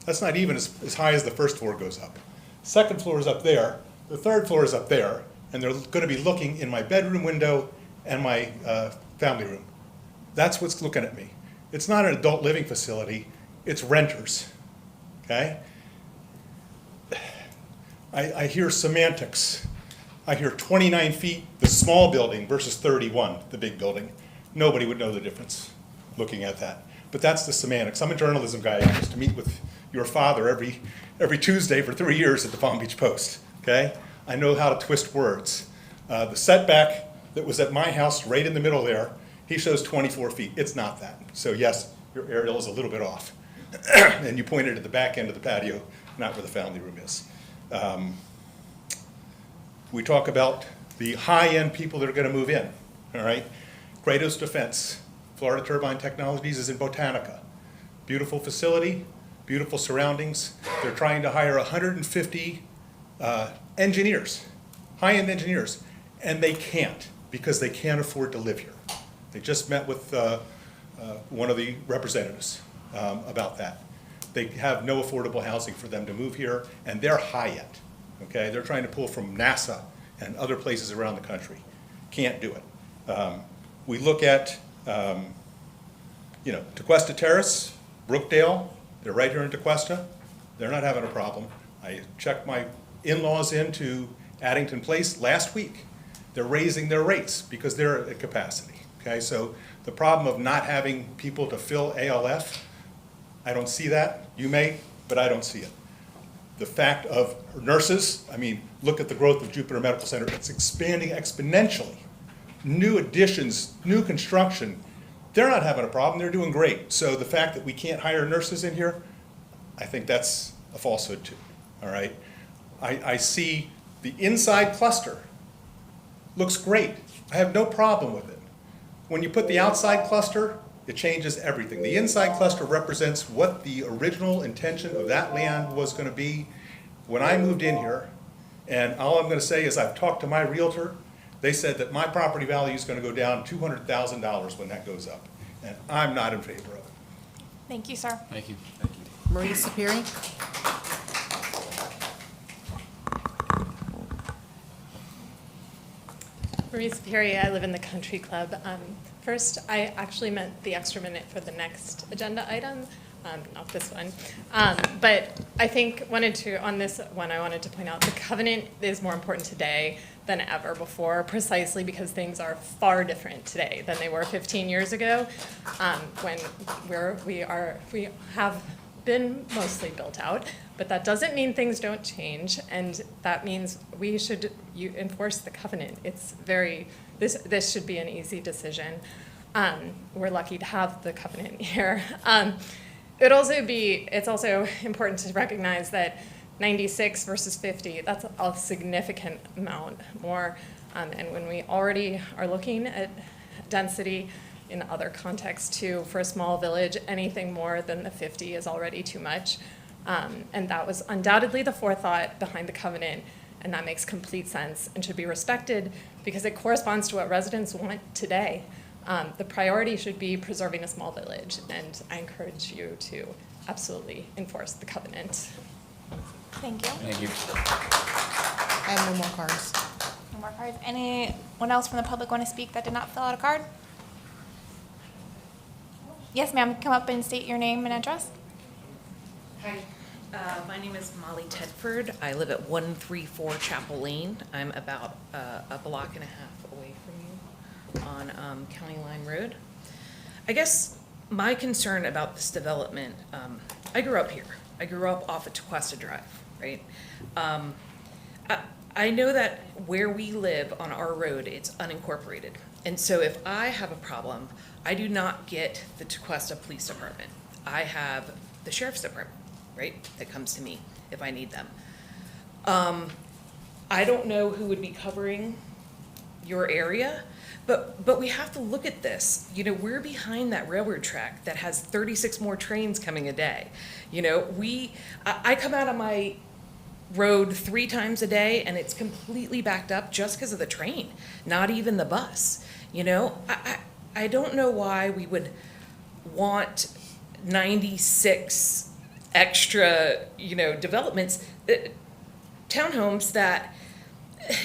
that's not even as high as the first floor goes up. Second floor is up there, the third floor is up there, and they're gonna be looking in my bedroom window and my family room. That's what's looking at me. It's not an adult living facility, it's renters, okay? I hear semantics. I hear 29 feet, the small building versus 31, the big building. Nobody would know the difference looking at that. But that's the semantics. I'm a journalism guy. I used to meet with your father every Tuesday for 3 years at the Palm Beach Post, okay? I know how to twist words. The setback that was at my house right in the middle there, he shows 24 feet. It's not that. So yes, your aerial is a little bit off. And you pointed at the back end of the patio, not where the family room is. We talk about the high-end people that are going to move in, all right? Kratos Defense, Florida Turbine Technologies is in Botanica. Beautiful facility, beautiful surroundings. They're trying to hire 150 engineers, high-end engineers, and they can't because they can't afford to live here. They just met with one of the representatives about that. They have no affordable housing for them to move here, and they're high-end, okay? They're trying to pull from NASA and other places around the country. Can't do it. We look at, Tequesta Terrace, Brookdale, they're right here in Tequesta. They're not having a problem. I checked my in-laws into Addington Place last week. They're raising their rates because they're at capacity, okay? So the problem of not having people to fill ALF, I don't see that. You may, but I don't see it. The fact of nurses, look at the growth of Jupiter Medical Center. It's expanding exponentially. New additions, new construction, they're not having a problem. They're doing great. So the fact that we can't hire nurses in here, I think that's a falsehood too, all right? I see the inside cluster looks great. I have no problem with it. When you put the outside cluster, it changes everything. The inside cluster represents what the original intention of that land was going to be when I moved in here. And all I'm going to say is I've talked to my realtor. They said that my property value is going to go down $200,000 when that goes up. And I'm not in favor of it. Thank you, sir. Thank you. Maria Sapiri? Maria Superi, I live in the country club. First, I actually meant the extra minute for the next agenda item, not this one. But I think on this one, I wanted to point out the covenant is more important today than ever before, precisely because things are far different today than they were 15 years ago, when we have been mostly built out. But that doesn't mean things don't change, and that means you enforce the covenant. This should be an easy decision. We're lucky to have the covenant here. It's also important to recognize that 96 versus 50, that's a significant amount more. And when we already are looking at density in other contexts too, for a small village, anything more than the 50 is already too much. And that was undoubtedly the forethought behind the covenant, and that makes complete sense and should be respected because it corresponds to what residents want today. The priority should be preserving a small village, and I encourage you to absolutely enforce the covenant. Thank you. Thank you. I have no more cards. No more cards. Anyone else from the public want to speak that did not fill out a card? Yes, ma'am. Come up and state your name and address. Hi, My name is Molly Tedford. I live at 134 Chapel Lane. I'm about a block and a half away from you on County Line Road. I guess my concern about this development, I grew up here. I grew up off of Tequesta Drive, right? I know that where we live on our road, it's unincorporated. And so if I have a problem, I do not get the Tequesta Police Department. I have the Sheriff's Department, right, that comes to me if I need them. I don't know who would be covering your area, but we have to look at this. You know, we're behind that railroad track that has 36 more trains coming a day. You know, I come out of my road 3 times a day and it's completely backed up just because of the train, not even the bus. You know, I don't know why we would want 96 extra, you know, developments, townhomes that,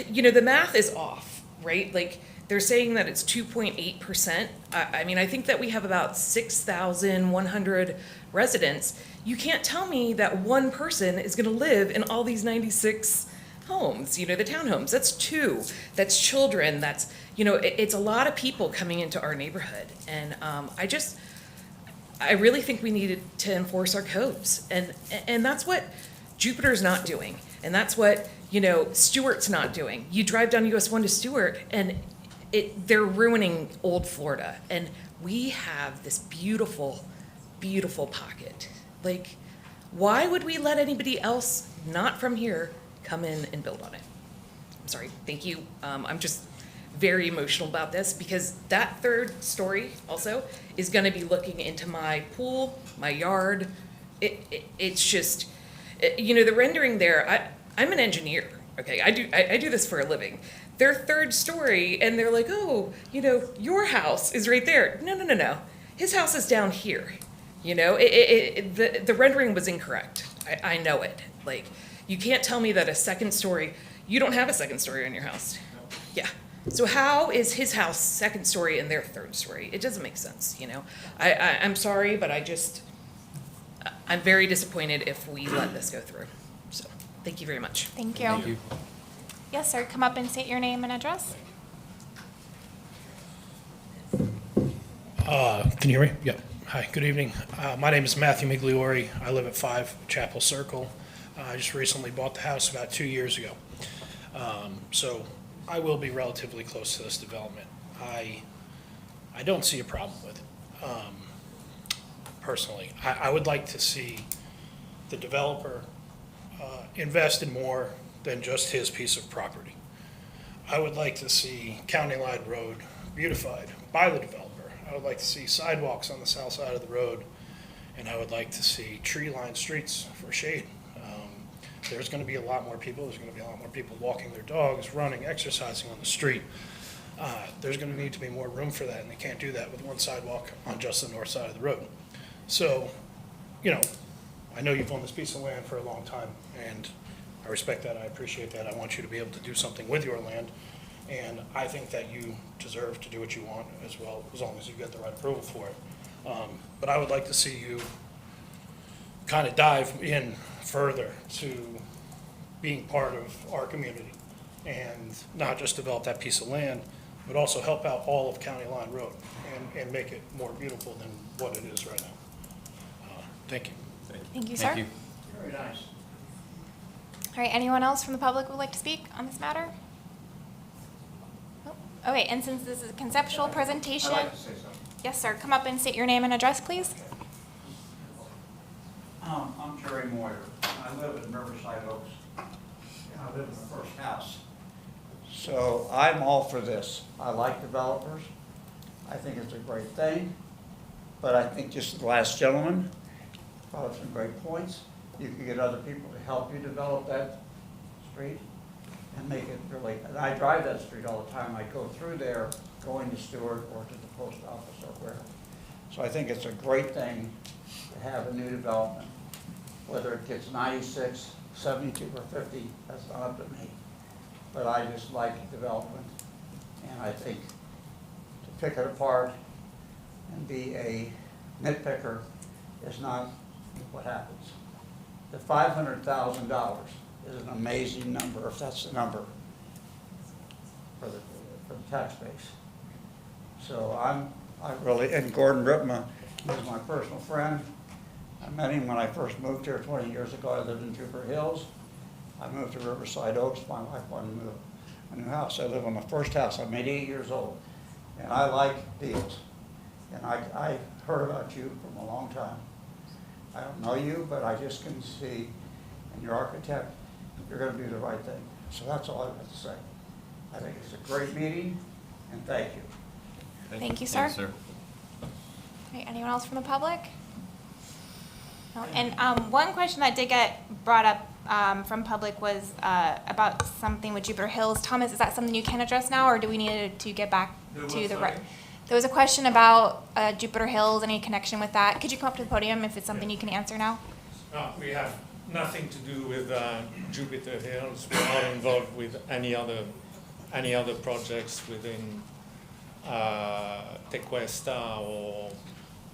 you know, the math is off, right? Like, they're saying that it's 2.8%. I mean, I think that we have about 6,100 residents. You can't tell me that one person is gonna live in all these 96 homes, you know, the townhomes. That's 2, that's children, that's, you know, it's a lot of people coming into our neighborhood. And I really think we needed to enforce our codes. And that's what Jupiter's not doing. And that's what, you know, Stewart's not doing. You drive down US 1 to Stewart and they're ruining old Florida. And we have this beautiful, beautiful pocket. Like, why would we let anybody else not from here come in and build on it? I'm sorry, thank you. I'm just very emotional about this because that 3rd story also is gonna be looking into my pool, my yard. It's just, you know, the rendering there, I'm an engineer, okay? I do this for a living. Their 3rd story, and they're like, oh, you know, your house is right there. No. His house is down here. You know, the rendering was incorrect. I know it. Like, you can't tell me that a 2nd story, you don't have a 2nd story on your house. Yeah. So how is his house 2nd story and their 3rd story? It doesn't make sense, you know? I'm sorry, but I'm very disappointed if we let this go through. So, thank you very much. Thank you. Thank you. Yes, sir, come up and state your name and address. Can you hear me? Yep. Hi, good evening. My name is Matthew Migliori. I live at 5 Chapel Circle. I just recently bought the house about 2 years ago. So I will be relatively close to this development. I don't see a problem with it, personally. I would like to see the developer invest in more than just his piece of property. I would like to see County Line Road beautified by the developer. I would like to see sidewalks on the south side of the road, and I would like to see tree-lined streets for shade. There's going to be a lot more people. There's going to be a lot more people walking their dogs, running, exercising on the street. There's going to need to be more room for that, and they can't do that with one sidewalk on just the north side of the road. So, you know, I know you've owned this piece of land for a long time, and I respect that. I appreciate that. I want you to be able to do something with your land. And I think that you deserve to do what you want as well, as long as you get the right approval for it. But I would like to see you kind of dive in further to being part of our community and not just develop that piece of land, but also help out all of County Line Road and make it more beautiful than what it is right now. Thank you. Thank you, sir. Thank you. Very nice. All right, anyone else from the public who would like to speak on this matter? Nope. Okay, and since this is a conceptual presentation. I'd like to say something. Yes, sir, come up and state your name and address, please. I'm Jerry Moyer. I live in Riverside Oaks. And I live in the first house. So I'm all for this. I like developers. I think it's a great thing. But I think just the last gentleman brought up some great points. You can get other people to help you develop that street and make it really, and I drive that street all the time. I go through there going to Stewart or to the post office or wherever. So I think it's a great thing to have a new development. Whether it gets 96, 72, or 50, that's not up to me. But I just like development. And I think to pick it apart and be a nitpicker is not what happens. the $500,000 is an amazing number, if that's the number for the tax base. So I really, and Gordon Ripma is my personal friend. I met him when I first moved here 20 years ago. I lived in Jupiter Hills. I moved to Riverside Oaks. My wife wanted to move a new house. I live on my first house. I'm 88 years old, and I like deals. And I heard about you from a long time. I don't know you, but I just can see, and you're architect, you're going to do the right thing. So that's all I have to say. I think it's a great meeting, and thank you. Thank you, sir. Okay, anyone else from the public? No. And one question that did get brought up from public was about something with Jupiter Hills. Thomas, is that something you can address now, or do we need to get back to the right? There was a question about Jupiter Hills, any connection with that. Could you come up to the podium if it's something you can answer now? We have nothing to do with Jupiter Hills. We're not involved with any other projects within Tequesta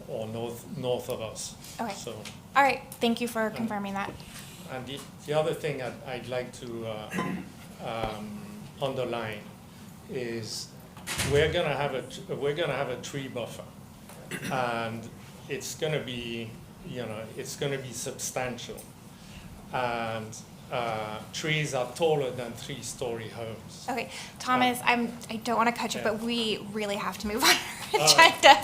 or north of us. Okay. So, all right. Thank you for confirming that. and the other thing I'd like to underline is we're gonna have a tree buffer, and it's gonna be substantial, and trees are taller than 3-story homes. Okay, Thomas, I don't want to cut you, but we really have to move on our agenda.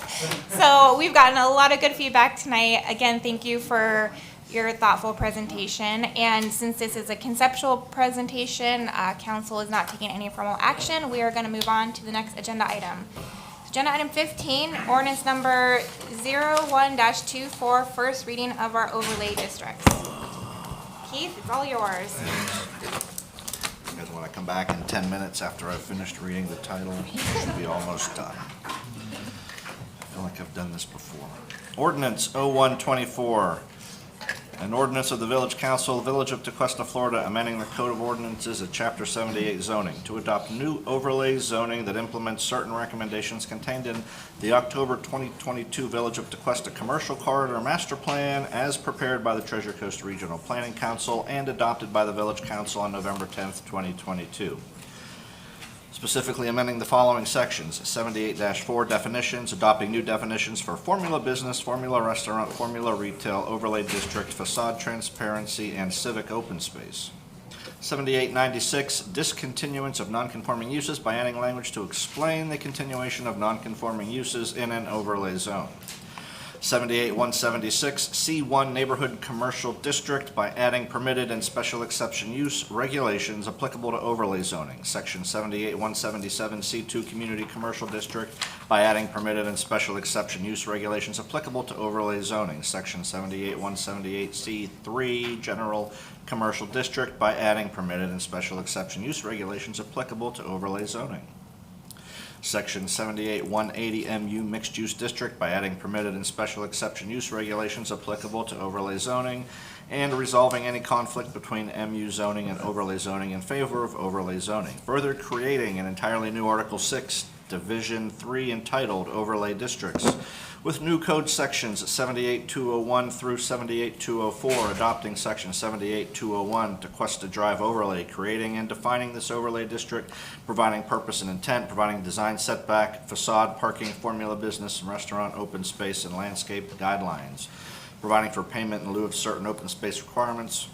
So we've gotten a lot of good feedback tonight. Again, thank you for your thoughtful presentation. And since this is a conceptual presentation, council is not taking any formal action. We are going to move on to the next agenda item. Agenda item 15, ordinance number 01-24, first reading of our overlay districts. Keith, it's all yours. You guys want to come back in 10 minutes after I've finished reading the title? Should be almost done. I feel like I've done this before. Ordinance 01-24. An ordinance of the Village Council, Village of Tequesta, Florida, amending the Code of Ordinances of Chapter 78 zoning to adopt new overlay zoning that implements certain recommendations contained in the October 2022 Village of Tequesta Commercial Corridor Master Plan as prepared by the Treasure Coast Regional Planning Council and adopted by the Village Council on November 10th, 2022. Specifically amending the following sections: 78-4 definitions, adopting new definitions for formula business, formula restaurant, formula retail, overlay district, facade transparency, and civic open space. 78-96 discontinuance of nonconforming uses by adding language to explain the continuation of nonconforming uses in an overlay zone. 78-176 C1 neighborhood commercial district by adding permitted and special exception use regulations applicable to overlay zoning. Section 78-177 C2 community commercial district by adding permitted and special exception use regulations applicable to overlay zoning. Section 78-178 C3 general commercial district by adding permitted and special exception use regulations applicable to overlay zoning. Section 78-180 MU mixed-use district by adding permitted and special exception use regulations applicable to overlay zoning and resolving any conflict between MU zoning and overlay zoning in favor of overlay zoning. Further creating an entirely new Article 6, Division 3 entitled Overlay Districts with new code sections 78-201 through 78-204, adopting section 78-201 Tequesta Drive overlay, creating and defining this overlay district, providing purpose and intent, providing design setback, facade, parking, formula business and restaurant, open space and landscape guidelines, providing for payment in lieu of certain open space requirements,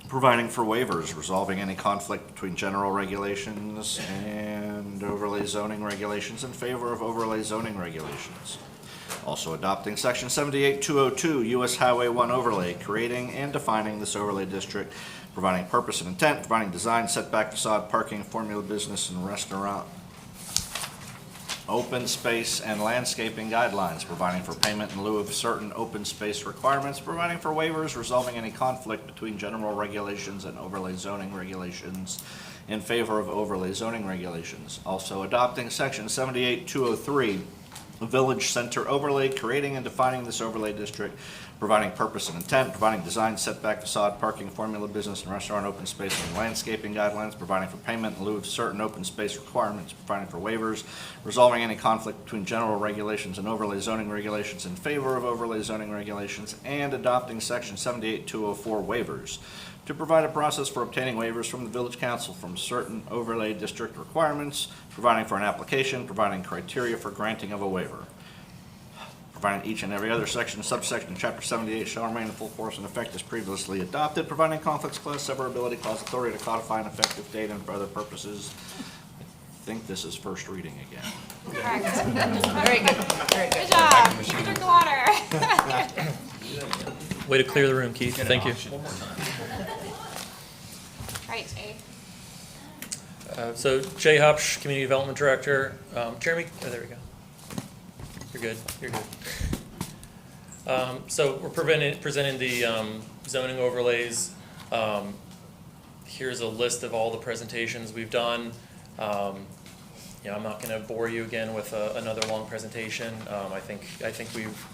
providing for waivers, resolving any conflict between general regulations and overlay zoning regulations in favor of overlay zoning regulations. Also adopting section 78-202 U.S. Highway 1 overlay, creating and defining this overlay district, providing purpose and intent, providing design, setback, facade, parking, formula business and restaurant, open space and landscaping guidelines, providing for payment in lieu of certain open space requirements, providing for waivers, resolving any conflict between general regulations and overlay zoning regulations in favor of overlay zoning regulations. Also adopting section 78-203 village center overlay, creating and defining this overlay district, providing purpose and intent, providing design, setback, facade, parking, formula, business and restaurant, open space and landscaping guidelines, providing for payment in lieu of certain open space requirements, providing for waivers, resolving any conflict between general regulations and overlay zoning regulations in favor of overlay zoning regulations, and adopting section 78204 waivers, to provide a process for obtaining waivers from the village council from certain overlay district requirements, providing for an application, providing criteria for granting of a waiver, providing each and every other section, subsection, chapter 78 shall remain in full force and effect as previously adopted, providing conflicts clause, severability clause, authority to codify an effective date and for other purposes. I think this is first reading again. Correct. Very good, very good. Good job. You drink the water. Way to clear the room, Keith. Thank you. Right, Jay. So Jay Hupsch, Community Development Director. Jeremy, oh, there we go. You're good, you're good. So we're presenting the zoning overlays. Here's a list of all the presentations we've done. You know, I'm not gonna bore you again with another long presentation. I think we've,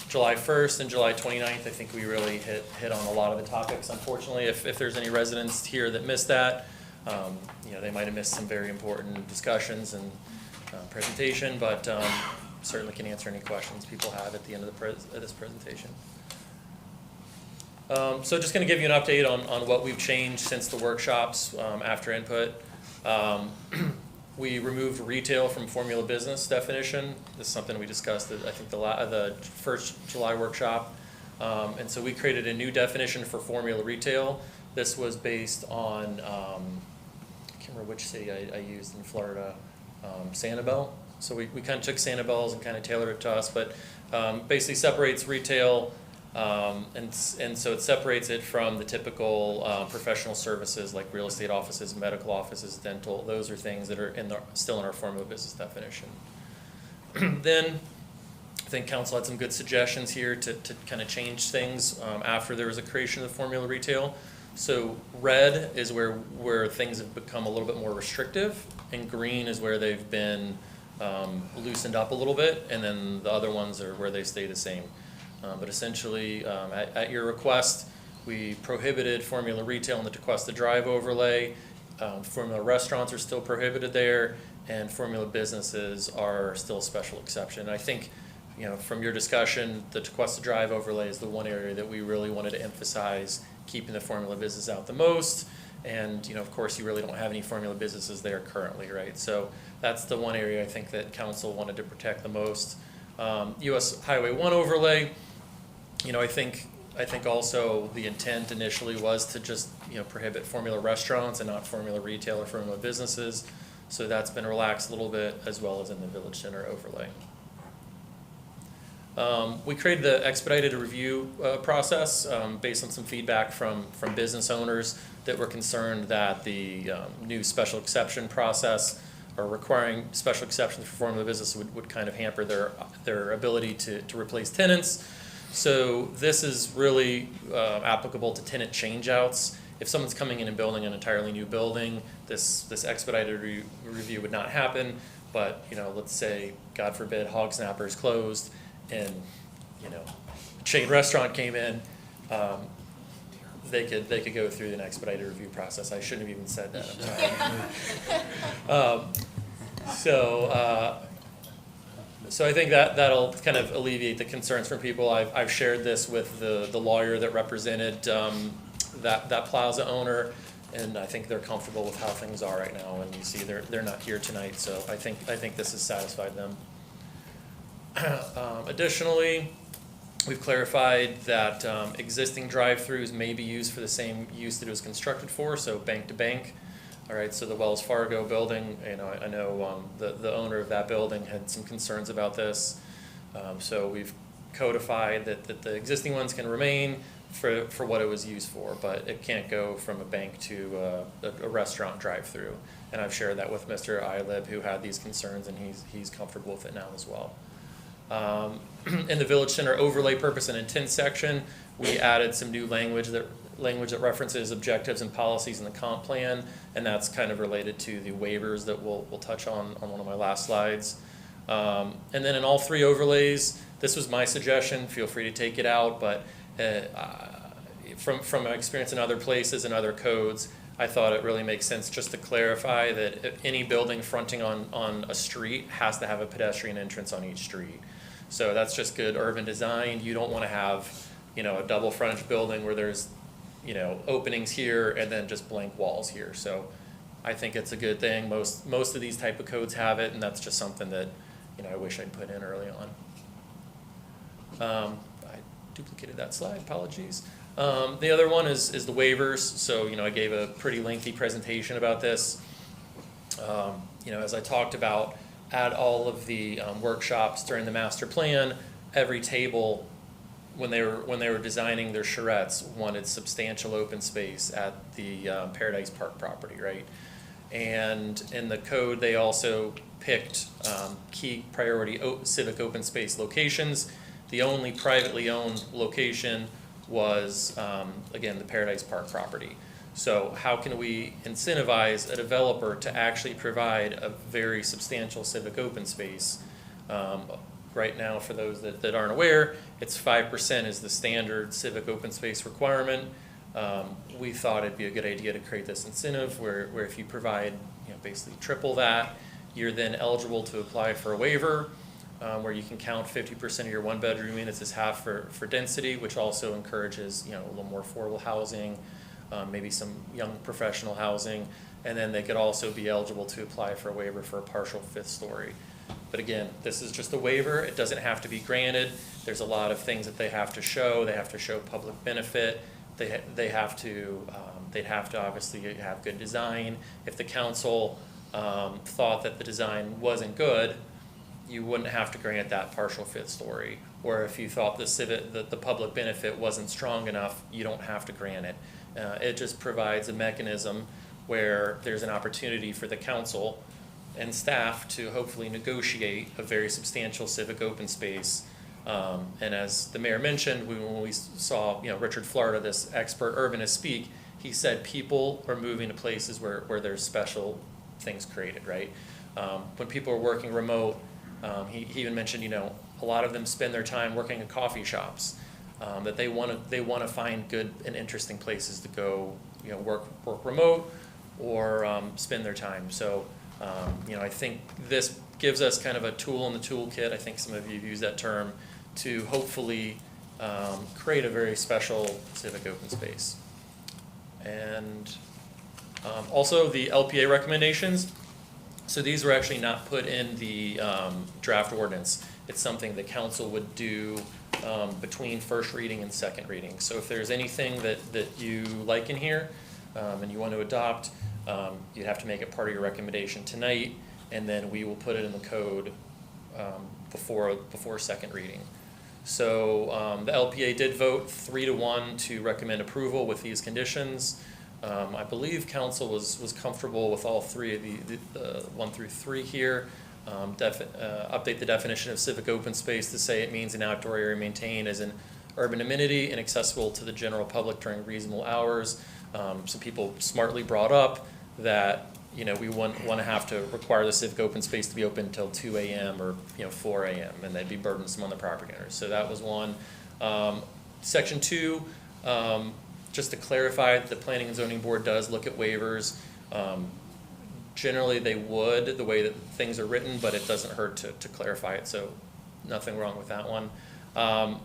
July 1st and July 29th, I think we really hit on a lot of the topics. Unfortunately, if there's any residents here that missed that, you know, they might have missed some very important discussions and presentation, but certainly can answer any questions people have at the end of this presentation. So just going to give you an update on what we've changed since the workshops after input. We removed retail from formula business definition. This is something we discussed at, I think, the first July workshop. And so we created a new definition for formula retail. This was based on, I can't remember which city I used in Florida, Sanibel. So we kind of took Sanibel's and kind of tailored it to us, but basically separates retail, and so it separates it from the typical professional services like real estate offices, medical offices, dental. Those are things that are still in our formula business definition. Then I think council had some good suggestions here to kind of change things after there was a creation of the formula retail. So red is where things have become a little bit more restrictive, and green is where they've been loosened up a little bit, and then the other ones are where they stay the same. But essentially, at your request, we prohibited formula retail in the Tequesta Drive overlay. Formula restaurants are still prohibited there, and formula businesses are still a special exception. I think, you know, from your discussion, the Tequesta Drive overlay is the one area that we really wanted to emphasize keeping the formula business out the most. And, you know, of course, you really don't have any formula businesses there currently, right? So that's the one area I think that council wanted to protect the most. US Highway 1 overlay, you know, I think also the intent initially was to just, you know, prohibit formula restaurants and not formula retail or formula businesses. So that's been relaxed a little bit, as well as in the Village Center overlay. We created the expedited review process based on some feedback from business owners that were concerned that the new special exception process, or requiring special exceptions for formula business, would kind of hamper their ability to replace tenants. So this is really applicable to tenant changeouts. If someone's coming in and building an entirely new building, this expedited review would not happen. But, you know, let's say, God forbid, Hog Snapper's closed, and, you know, a chain restaurant came in, they could go through an expedited review process. I shouldn't have even said that. I'm sorry. So I think that'll kind of alleviate the concerns from people. I've shared this with the lawyer that represented that plaza owner, and I think they're comfortable with how things are right now. And you see, they're not here tonight, so I think this has satisfied them. Additionally, we've clarified that existing drive-throughs may be used for the same use that it was constructed for, so bank to bank. All right, so the Wells Fargo building, you know, I know the owner of that building had some concerns about this. So we've codified that the existing ones can remain for what it was used for, but it can't go from a bank to a restaurant drive-through. And I've shared that with Mr. Ilib, who had these concerns, and he's comfortable with it now as well. In the Village Center overlay purpose and intent section, we added some new language that references objectives and policies in the comp plan, and that's kind of related to the waivers that we'll touch on one of my last slides. And then in all three overlays, this was my suggestion, feel free to take it out, but from my experience in other places and other codes, I thought it really makes sense just to clarify that if any building fronting on a street has to have a pedestrian entrance on each street. So that's just good urban design. You don't want to have, a double frontage building where there's, openings here and then just blank walls here. So I think it's a good thing. Most of these type of codes have it, and that's just something that, I wish I'd put in early on. I duplicated that slide, apologies. The other one is the waivers. So, I gave a pretty lengthy presentation about this. As I talked about at all of the workshops during the master plan, every table, when they were designing their charrettes, wanted substantial open space at the Paradise Park property, right? And in the code, they also picked key priority civic open space locations. The only privately owned location was, again, the Paradise Park property. So how can we incentivize a developer to actually provide a very substantial civic open space? Right now, for those that aren't aware, it's 5% is the standard civic open space requirement. We thought it'd be a good idea to create this incentive where if you provide, basically triple that, you're then eligible to apply for a waiver, where you can count 50% of your one-bedroom units as half for density, which also encourages, a little more affordable housing, maybe some young professional housing, and then they could also be eligible to apply for a waiver for a partial fifth story. But again, this is just a waiver. It doesn't have to be granted. There's a lot of things that they have to show. They have to show public benefit. They'd have to obviously have good design. If the council thought that the design wasn't good, you wouldn't have to grant that partial fifth story. Or if you thought the public benefit wasn't strong enough, you don't have to grant it. It just provides a mechanism where there's an opportunity for the council and staff to hopefully negotiate a very substantial civic open space. And as the mayor mentioned, when we saw Richard Florida, this expert urbanist, speak, he said people are moving to places where there's special things created, right? When people are working remote, he even mentioned, a lot of them spend their time working in coffee shops, that they want to find good and interesting places to go, work remote or spend their time. So, I think this gives us kind of a tool in the toolkit. I think some of you have used that term to hopefully create a very special civic open space. And also the LPA recommendations. So these were actually not put in the draft ordinance. It's something the council would do between first reading and second reading. So if there's anything that you like in here and you want to adopt, you'd have to make it part of your recommendation tonight, and then we will put it in the code before second reading. So the LPA did vote 3-1 to recommend approval with these conditions. I believe council was comfortable with all three of the 1 through 3 here. Update the definition of civic open space to say it means an outdoor area maintained as an urban amenity and accessible to the general public during reasonable hours. Some people smartly brought up that we wouldn't want to have to require the civic open space to be open until 2 a.m. or 4 a.m. and that'd be burdensome on the property owners. So that was one. Section 2, just to clarify, the Planning and Zoning Board does look at waivers. Generally, they would, the way that things are written, but it doesn't hurt to clarify it. So nothing wrong with that one. And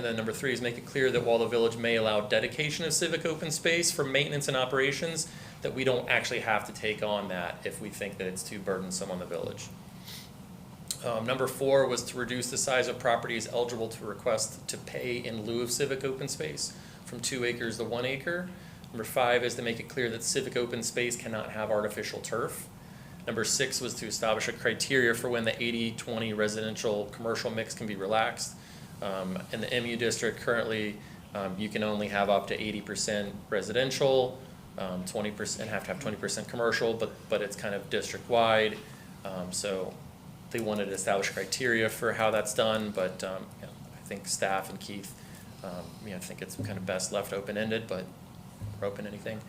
then number 3 is make it clear that while the village may allow dedication of civic open space for maintenance and operations, that we don't actually have to take on that if we think that it's too burdensome on the village. Number 4 was to reduce the size of properties eligible to request to pay in lieu of civic open space from 2 acres to 1 acre. Number 5 is to make it clear that civic open space cannot have artificial turf. Number 6 was to establish a criteria for when the 80-20 residential commercial mix can be relaxed. In the MU district currently, you can only have up to 80% residential, 20% and have to have 20% commercial, but it's kind of district wide. So they wanted to establish criteria for how that's done, but I think staff and Keith, I think it's kind of best left open-ended, but we're open to anything.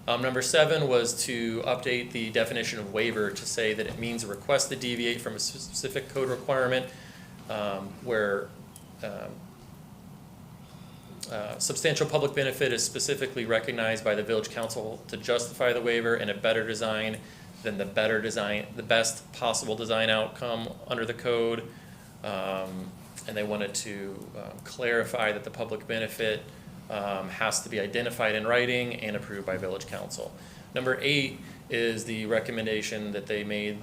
Number 7 was to update the definition of waiver to say that it means a request to deviate from a specific code requirement where substantial public benefit is specifically recognized by the village council to justify the waiver, and a better design than the best possible design outcome under the code. And they wanted to clarify that the public benefit has to be identified in writing and approved by village council. Number 8 is the recommendation that they made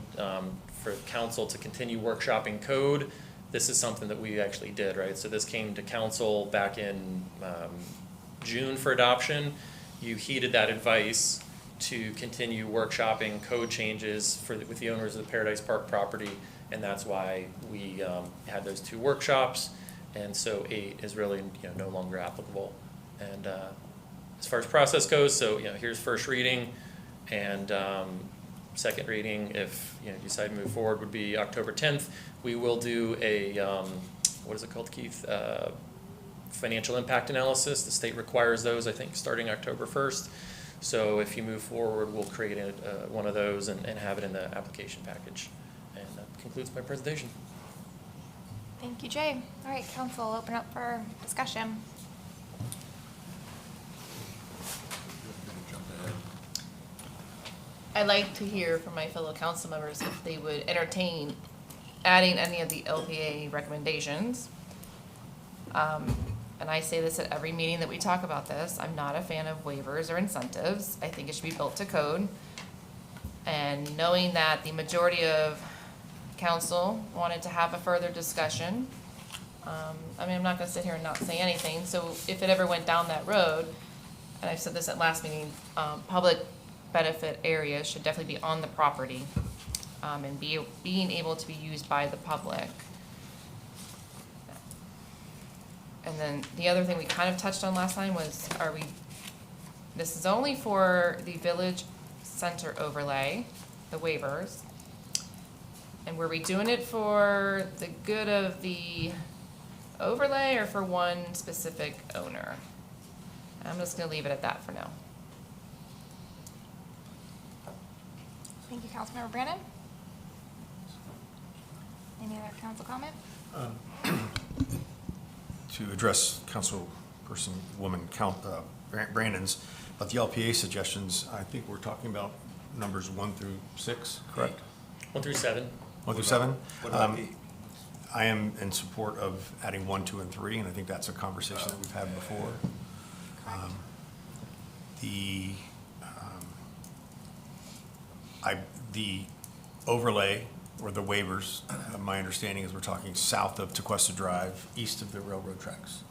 for council to continue workshopping code. This is something that we actually did, right? So this came to council back in June for adoption. You heeded that advice to continue workshopping code changes with the owners of the Paradise Park property, and that's why we had those 2 workshops. And so 8 is really no longer applicable. And as far as process goes, so here's first reading, and second reading, if you decide to move forward, would be October 10th. We will do a what is it called, Keith? Financial impact analysis. The state requires those, I think, starting October 1st. So if you move forward, we'll create one of those and have it in the application package. And that concludes my presentation. Thank you, Jay. All right, council, open up for discussion. I'd like to hear from my fellow council members if they would entertain adding any of the LPA recommendations. And I say this at every meeting that we talk about this. I'm not a fan of waivers or incentives. I think it should be built to code. And knowing that the majority of council wanted to have a further discussion, I mean, I'm not gonna sit here and not say anything. So if it ever went down that road, and I've said this at last meeting, public benefit areas should definitely be on the property, and being able to be used by the public. And then the other thing we kind of touched on last time was, this is only for the village center overlay, the waivers. And were we doing it for the good of the overlay or for one specific owner? I'm just gonna leave it at that for now. Thank you, Councilmember Brandon. Any other council comment? To address Woman Brandon's, but the LPA suggestions, I think we're talking about numbers 1 through 6, correct? 1 through 7. 1 through 7? What about B? I am in support of adding 1, 2, and 3, and I think that's a conversation that we've had before. The overlay or the waivers, my understanding is we're talking south of Tequesta Drive, east of the railroad tracks.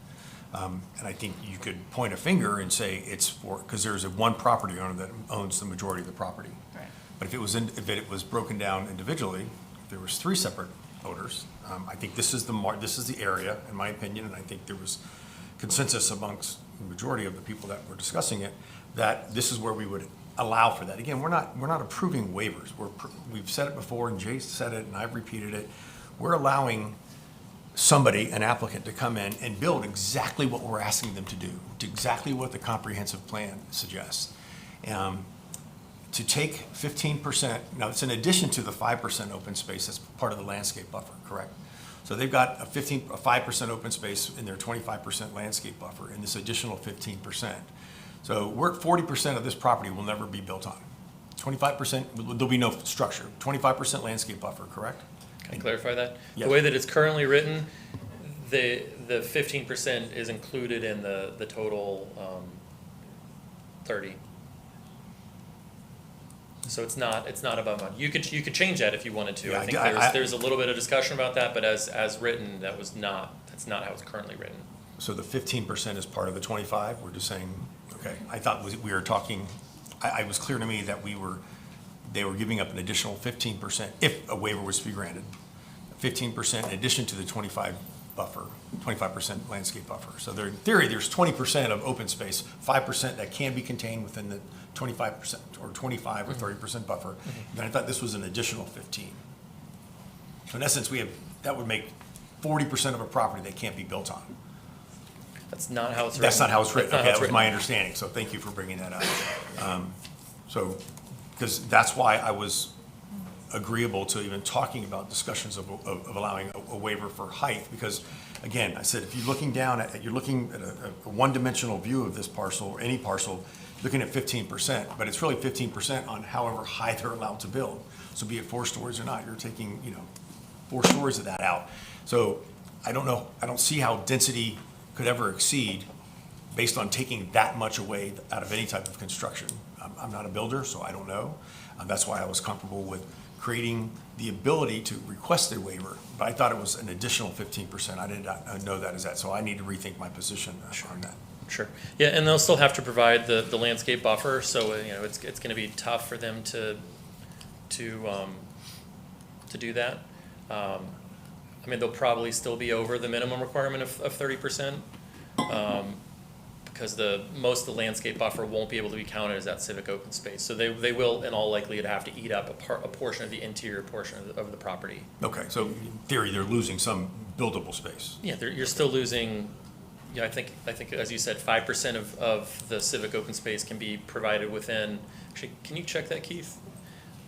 And I think you could point a finger and say it's for, because there's one property owner that owns the majority of the property. Right. But if it was broken down individually, if there was 3 separate owners, I think this is the area, in my opinion, and I think there was consensus amongst the majority of the people that were discussing it, that this is where we would allow for that. Again, we're not approving waivers. We've said it before, and Jay said it, and I've repeated it. We're allowing somebody, an applicant, to come in and build exactly what we're asking them to do, to exactly what the comprehensive plan suggests. To take 15%, now it's in addition to the 5% open space that's part of the landscape buffer, correct? So they've got a 5% open space in their 25% landscape buffer, and this additional 15%. So we're at 40% of this property will never be built on. 25%, there'll be no structure. 25% landscape buffer, correct? Can I clarify that? Yes. The way that it's currently written, the 15% is included in the total 30. So it's not above. You could change that if you wanted to. Yeah, I think there's a little bit of discussion about that, but as written, that's not how it's currently written. So the 15% is part of the 25? We're just saying, okay. I thought we were talking, it was clear to me that they were giving up an additional 15% if a waiver was to be granted. 15% in addition to the 25% landscape buffer. So in theory, there's 20% of open space, 5% that can be contained within the 25% or 25 or 30% buffer. And I thought this was an additional 15. So in essence, that would make 40% of a property that can't be built on. That's not how it's written. That's not how it's written. That's not Okay, how that it's was my written. understanding, so thank you for bringing that up. So, because that's why I was agreeable to even talking about discussions of allowing a waiver for height, because, again, I said, if you're looking down at, you're looking at a one-dimensional view of this parcel, or any parcel, looking at 15%, but it's really 15% on however high they're allowed to build. So be it 4 stories or not, you're taking, 4 stories of that out. So I don't know, I don't see how density could ever exceed based on taking that much away out of any type of construction. I'm not a builder, so I don't know. That's why I was comfortable with creating the ability to request a waiver, but I thought it was an additional 15%. I did not know that as that, so I need to rethink my position on that. Sure. Yeah, and they'll still have to provide the landscape buffer, so it's going to be tough for them to do that. I mean, they'll probably still be over the minimum requirement of 30%, because most of the landscape buffer won't be able to be counted as that civic open space. So they will, in all likelihood, have to eat up a portion of the interior portion of the property. Okay, so in theory, they're losing some buildable space. Yeah, you're still losing. Yeah, I think as you said, 5% of the civic open space can be provided within. Actually, can you check that, Keith?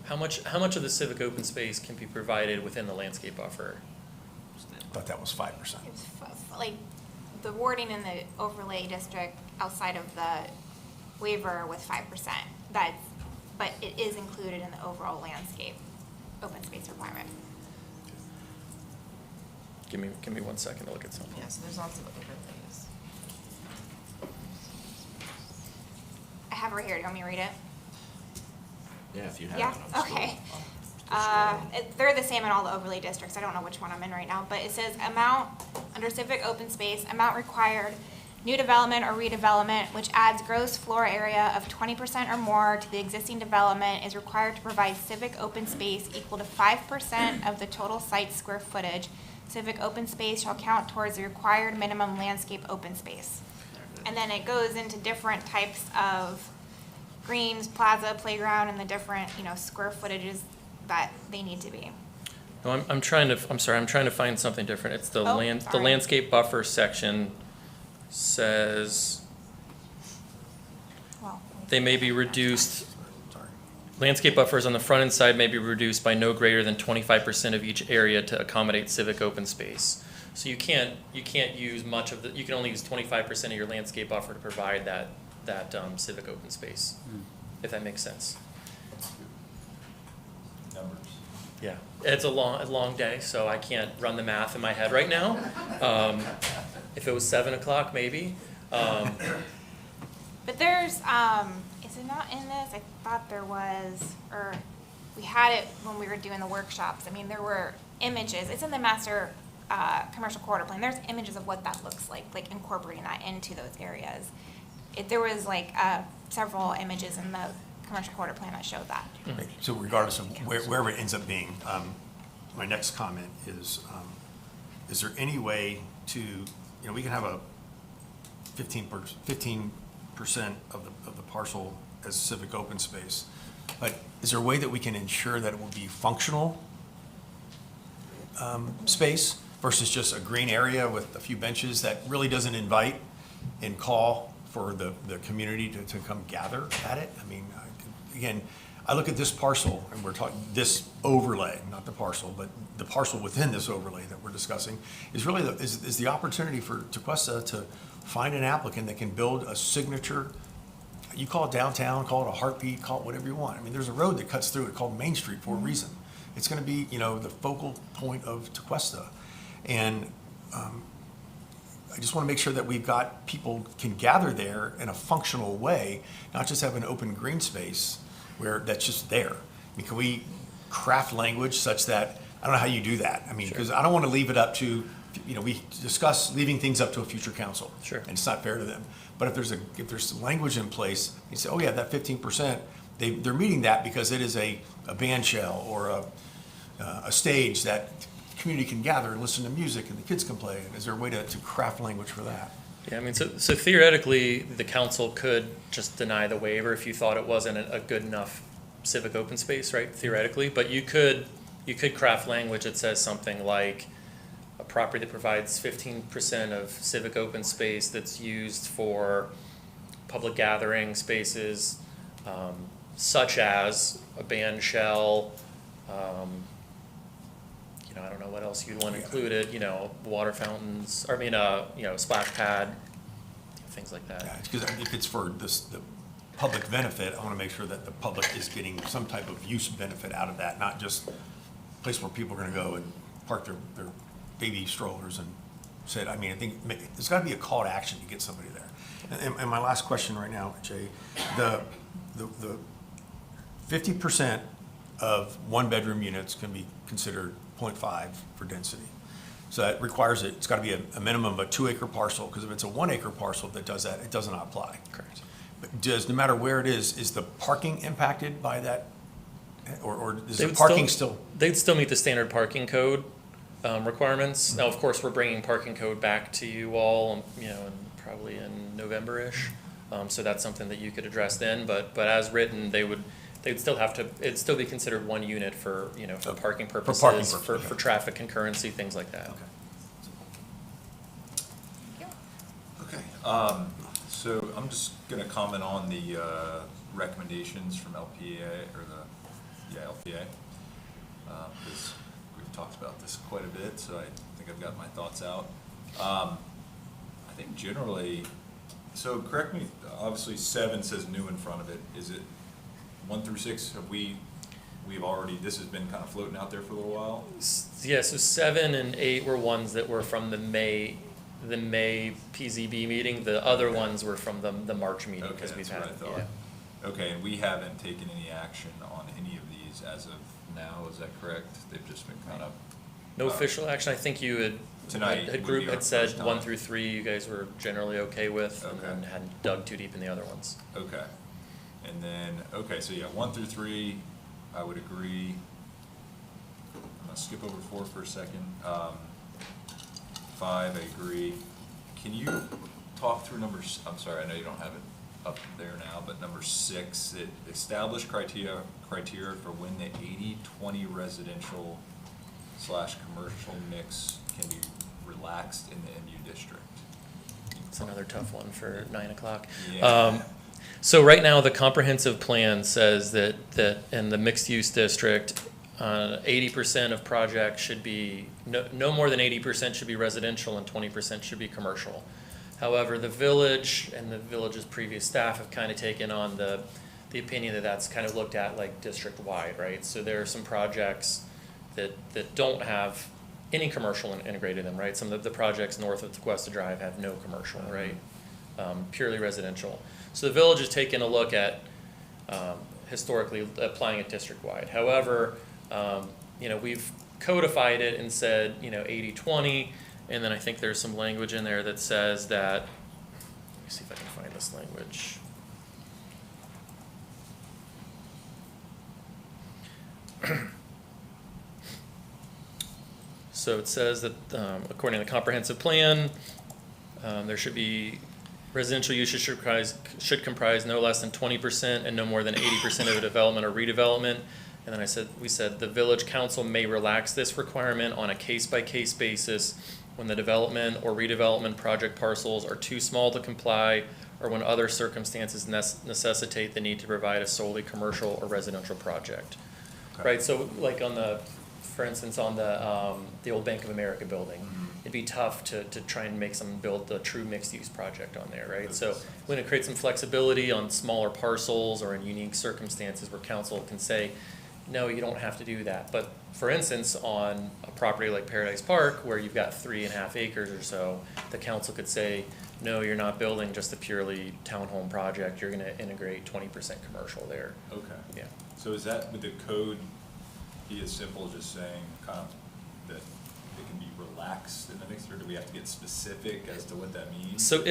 How much of the civic open space can be provided within the landscape buffer? I thought that was 5%. It's like the wording in the overlay district outside of the waiver with 5%. But it is included in the overall landscape open space requirement. Give me 1 second to look at something. Yeah, so there's lots of overlays. I have it right here. Do you want me to read it? Yeah, if you have Yeah, it, I'm still- okay. I'm still They're the same in all the overlay districts. I don't know which one I'm in right now, but it says amount, under civic open space, amount required, new development or redevelopment, which adds gross floor area of 20% or more to the existing development is required to provide civic open space equal to 5% of the total site square footage. Civic open space shall count towards the required minimum landscape open space. And then it goes into different types of greens, plaza, playground, and the different, square footages that they need to be. No, I'm trying to find something different. It's the Oh, the sorry. landscape buffer section says Well, they may be reduced. Landscape buffers on the front and side may be reduced by no greater than 25% of each area to accommodate civic open space. So you can't use much of you can only use 25% of your landscape buffer to provide that civic open space, if that makes sense. Numbers. Yeah, it's a long day, so I can't run the math in my head right now. If it was 7 o'clock, maybe. But there's, is it not in this? I thought there was, or we had it when we were doing the workshops. I mean, there were images. It's in the master commercial corridor plan. There's images of what that looks like incorporating that into those areas. There was several images in the commercial corridor plan that showed that. Right. So regardless of wherever it ends up being, my next comment is there any way to, we can have a 15% of the parcel as civic open space, but is there a way that we can ensure that it will be functional space versus just a green area with a few benches that really doesn't invite and call for the community to come gather at it? I mean, again, I look at this parcel, and we're talking this overlay, not the parcel, but the parcel within this overlay that we're discussing is really is the opportunity for Tequesta to find an applicant that can build a signature. You call it downtown, call it a heartbeat, call it whatever you want. I mean, there's a road that cuts through it called Main Street for a reason. It's going to be, the focal point of Tequesta, and I just want to make sure that we've got people can gather there in a functional way, not just have an open green space where that's just there. I mean, can we craft language such that, I don't know how you do that. I mean, because I don't want to leave it up to, we discuss leaving things up to a future council. Sure. And it's not fair to them. But if there's some language in place, you say, oh yeah, that 15%, they're meeting that because it is a band shell or a stage that community can gather and listen to music and the kids can play. And is there a way to craft language for that? Yeah, I mean, so theoretically, the council could just deny the waiver if you thought it wasn't a good enough civic open space, right? Theoretically, but you could craft language that says something like, a property that provides 15% of civic open space that's used for public gathering spaces, such as a band shell, you know, I don't know what else you'd want included, you know, water fountains, or I mean, you know, splash pad, things like that. Yeah, because if it's for this, the public benefit, I want to make sure that the public is getting some type of use benefit out of that, not just a place where people are going to go and park their baby strollers and sit. I mean, I think there's got to be a call to action to get somebody there. And my last question right now, Jay, the 50% of one-bedroom units can be considered 0.5 for density. So that requires it's got to be a minimum of a 2-acre parcel, because if it's a 1-acre parcel that does that, it does not apply. Correct. But no matter where it is the parking impacted by that? Or is They the would parking still? They'd still meet the standard parking code requirements. Now, of course, we're bringing parking code back to you all, you know, probably in November-ish. So that's something that you could address then, but as written, they'd still have to, it'd still be considered one unit for, you know, for parking purposes, for traffic concurrency, things like that. Okay. So I'm just gonna comment on the recommendations from LPA, or LPA. Because we've talked about this quite a bit, so I think I've got my thoughts out. I think generally, so correct me, obviously 7 says new in front of it. Is it 1 through 6? We've already, this has been kind of floating out there for a little while? Yeah, so 7 and 8 were ones that were from the May PZB meeting. The other ones were from the March meeting, because we've had, Okay, and we haven't taken any action on any of these as of now, is that correct? They've just been kind of. No official action. I think you had, tonight a would group be our had said first 1 time. through 3 you guys were generally okay with, Okay. and then hadn't dug too deep in the other ones. Okay, and then, okay, so yeah, 1 through 3, I would agree. I'm gonna skip over 4 for a second. 5, I agree. Can you talk through I'm sorry, I know you don't have it up there now, but number 6, it established criteria for when the 80-20 residential / commercial mix can be relaxed in the MU district. It's another tough one for 9 o'clock. Yeah. So right now, the comprehensive plan says that in the mixed-use district, 80% of projects should be, no more than 80% should be residential and 20% should be commercial. However, the village and the village's previous staff have kind of taken on the opinion that that's kind of looked at like district-wide, right? So there are some projects that don't have any commercial integrated in them, right? Some of the projects north of Tequesta Drive have no commercial, right? Purely residential. So the village has taken a look at historically applying it district-wide. However, you know, we've codified it and said, you know, 80-20, and then I think there's some language in there that says that, let me see if I can find this language. So it says that according to the comprehensive plan, there should be residential uses should comprise no less than 20% and no more than 80% of the development or redevelopment. And then we said the village council may relax this requirement on a case-by-case basis when the development or redevelopment project parcels are too small to comply or when other circumstances necessitate the need to provide a solely commercial or residential project. Okay. Right, so like for instance, on the old Bank of America building, it'd be tough to try and make someone build the true mixed-use project on there, right? So we're going to create some flexibility on smaller parcels or in unique circumstances where council can say, no, you don't have to do that. But for instance, on a property like Paradise Park, where you've got 3.5 acres or so, the council could say, no, you're not building just a purely townhome project. You're going to integrate 20% commercial there. Okay. Yeah. So is that, would the code be as simple as just saying kind of that it can be relaxed in the mix, or do we have to get specific as to what that means? So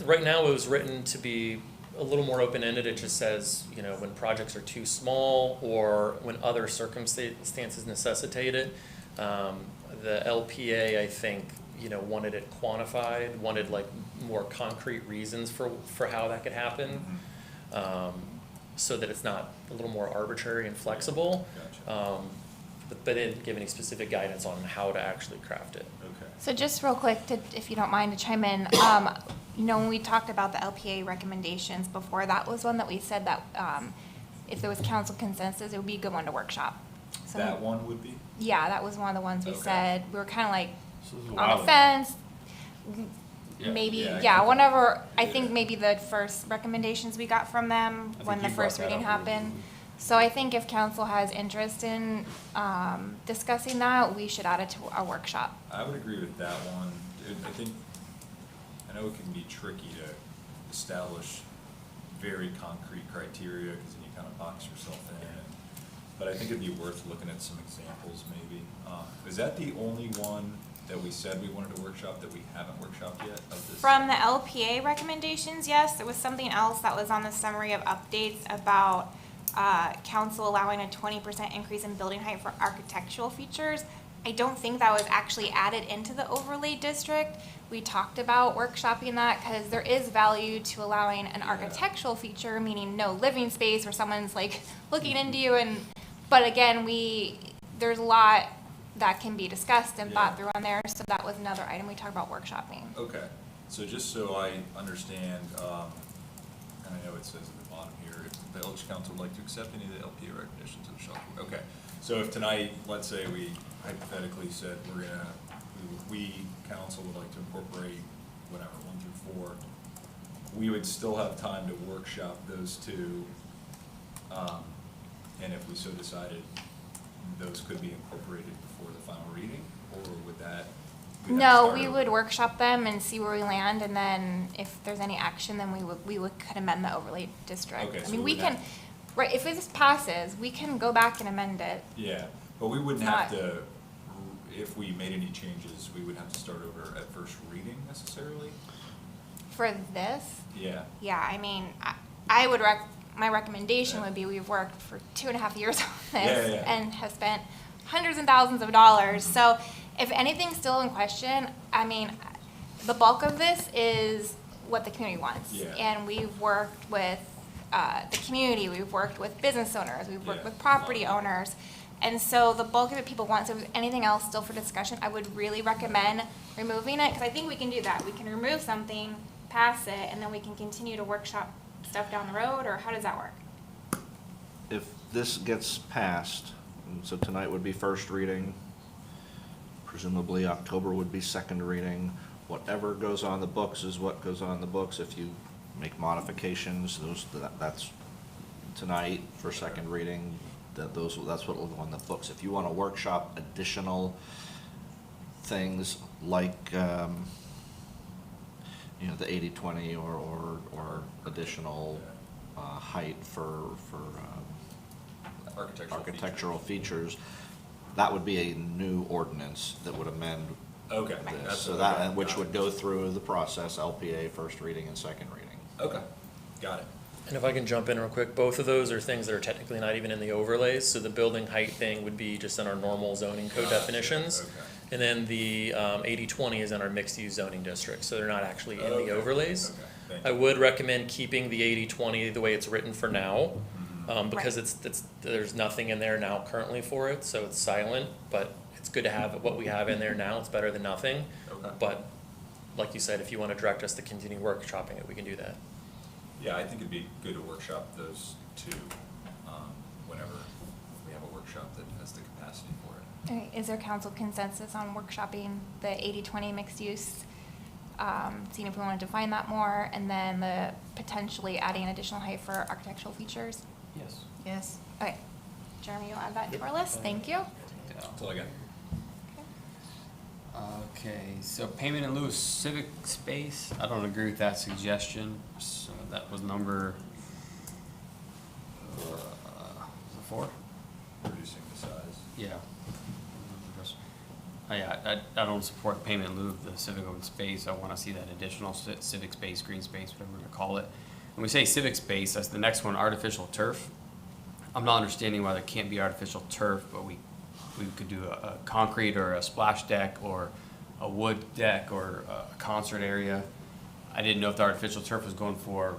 right now it was written to be a little more open-ended. It just says, you know, when projects are too small or when other circumstances necessitate it. The LPA, I think, you know, wanted it quantified, wanted like more concrete reasons for how that could happen, so that it's not a little more arbitrary and flexible. Gotcha. but they didn't give any specific guidance on how to actually craft it. Okay. So just real quick, if you don't mind to chime in, when we talked about the LPA recommendations before, that was one that we said that if there was council consensus, it would be a good one to workshop. So That one would be? yeah, that was one of the ones we Okay. said, we were kind of like So this is on wild. the fence. Yeah. Maybe, Yeah, I yeah, get whenever, I Yeah. think maybe the first recommendations we got from them, I when think the you brought first that reading up happened. originally. So I think if council has interest in discussing that, we should add it to our workshop. I would agree with that one. I think, I know it can be tricky to establish very concrete criteria, because then you kind of box yourself in. But I think it'd be worth looking at some examples, maybe. Is that the only one that we said we wanted to workshop that we haven't workshopped yet of this? From the LPA recommendations, yes, there was something else that was on the summary of updates about council allowing a 20% increase in building height for architectural features. I don't think that was actually added into the overlay district. We talked about workshopping that because there is value to allowing an architectural feature, meaning no living space where someone's like looking into you but again, there's a lot that can be discussed and thought through on there, so that was another item we talked about workshopping. Okay, so just so I understand, and I know it says at the bottom here, if the village council would like to accept any of the LPA recommendations of the shelter. Okay, so if tonight, let's say we hypothetically said we council would like to incorporate whatever, 1 through 4, we would still have time to workshop those two, and if we so decided, those could be incorporated before the final reading, or would that? we'd have to No, start we over? would workshop them and see where we land, and then if there's any action, then could amend the overlay district. Okay, I so mean, we we would can, right, if this passes, we can go back and amend it. Yeah, but we wouldn't It's have not- to, if we made any changes, we would have to start over at first reading necessarily? For this, Yeah, yeah, I mean, I would my recommendation would be we've worked for 2.5 years on this Yeah. and have spent hundreds and thousands of dollars. So if anything's still in question, I mean, the bulk of this is what the community wants. Yeah. And we've worked with the community, we've worked with business owners, we've worked Yeah. with property owners. And so the bulk of it people want, so if there's anything else still for discussion, I would really recommend removing it, because I think we can do that. We can remove something, pass it, and then we can continue to workshop stuff down the road, or how does that work? If this gets passed, and so tonight would be first reading, presumably October would be second reading, whatever goes on the books is what goes on the books. If you make modifications, that's tonight for second reading, that's what will go on the books. If you want to workshop additional things like, the 80/20 or additional height for architectural features, that would be a new ordinance that would amend okay. this. That's So what- that, okay, and which got would it. go through the process, LPA, first reading and second reading. Okay, got it. And if I can jump in real quick, both of those are things that are technically not even in the overlays, so the building height thing would be just in our normal zoning code definitions. Okay. And then the 80/20 is in our mixed-use zoning district, so they're not actually in Okay. the overlays. Okay, thank I you. would recommend keeping the 80/20 the way it's written for now, because there's nothing in there now currently for it, so it's silent, but it's good to have what we have in there now, it's better than nothing. Okay. But, like you said, if you wanna direct us to continue workshopping it, we can do that. Yeah, I think it'd be good to workshop those two, whenever we have a workshop that has the capacity for it. All right, is there council consensus on workshopping the 80/20 mixed use? Seeing if we want to define that more, and then the potentially adding additional height for architectural features? Yes. Yes. Okay, Jeremy, you'll add that to our list, thank you. That's all I got. Okay, so payment in lieu of civic space, I don't agree with that suggestion, so that was number, was it 4? Reducing the size. Yeah. I don't support payment in lieu of the civic open space. I want to see that additional civic space, green space, whatever we're going to call it. When we say civic space, that's the next one, artificial turf. I'm not understanding why there can't be artificial turf, but we could do a concrete or a splash deck or a wood deck or a concert area. I didn't know if the artificial turf was going for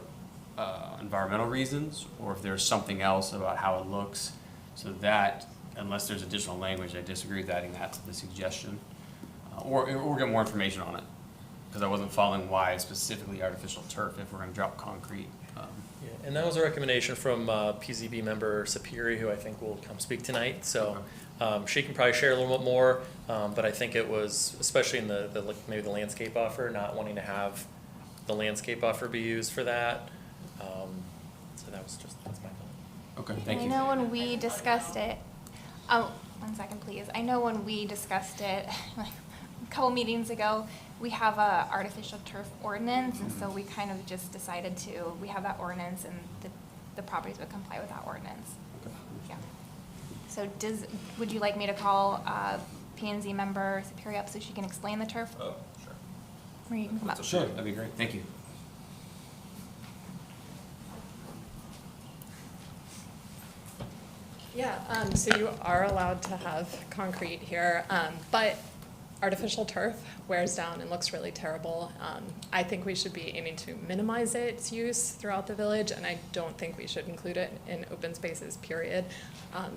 environmental reasons or if there's something else about how it looks. So that unless there's additional language, I disagree with adding that to the suggestion. Or get more information on it, because I wasn't following why specifically artificial turf if we're gonna drop concrete. Yeah, and that was a recommendation from PZB member Sapiri, who I think will come speak tonight. So she can probably share a little bit more, but I think it was, especially in maybe the landscape buffer, not wanting to have the landscape buffer be used for that. So that's my thought. Okay, thank you. I know when we discussed it, oh, 1 second, please. I know when we discussed it, like a couple meetings ago, we have a artificial turf ordinance, and so we kind of just decided we have that ordinance, and the properties would comply with that ordinance. Yeah. So would you like me to call P&Z member Superior up so she can explain the turf? Oh, sure. Or you can come up. Sure, that'd be great. Thank you. Yeah, so you are allowed to have concrete here, but artificial turf wears down and looks really terrible. I think we should be aiming to minimize its use throughout the village, and I don't think we should include it in open spaces, period,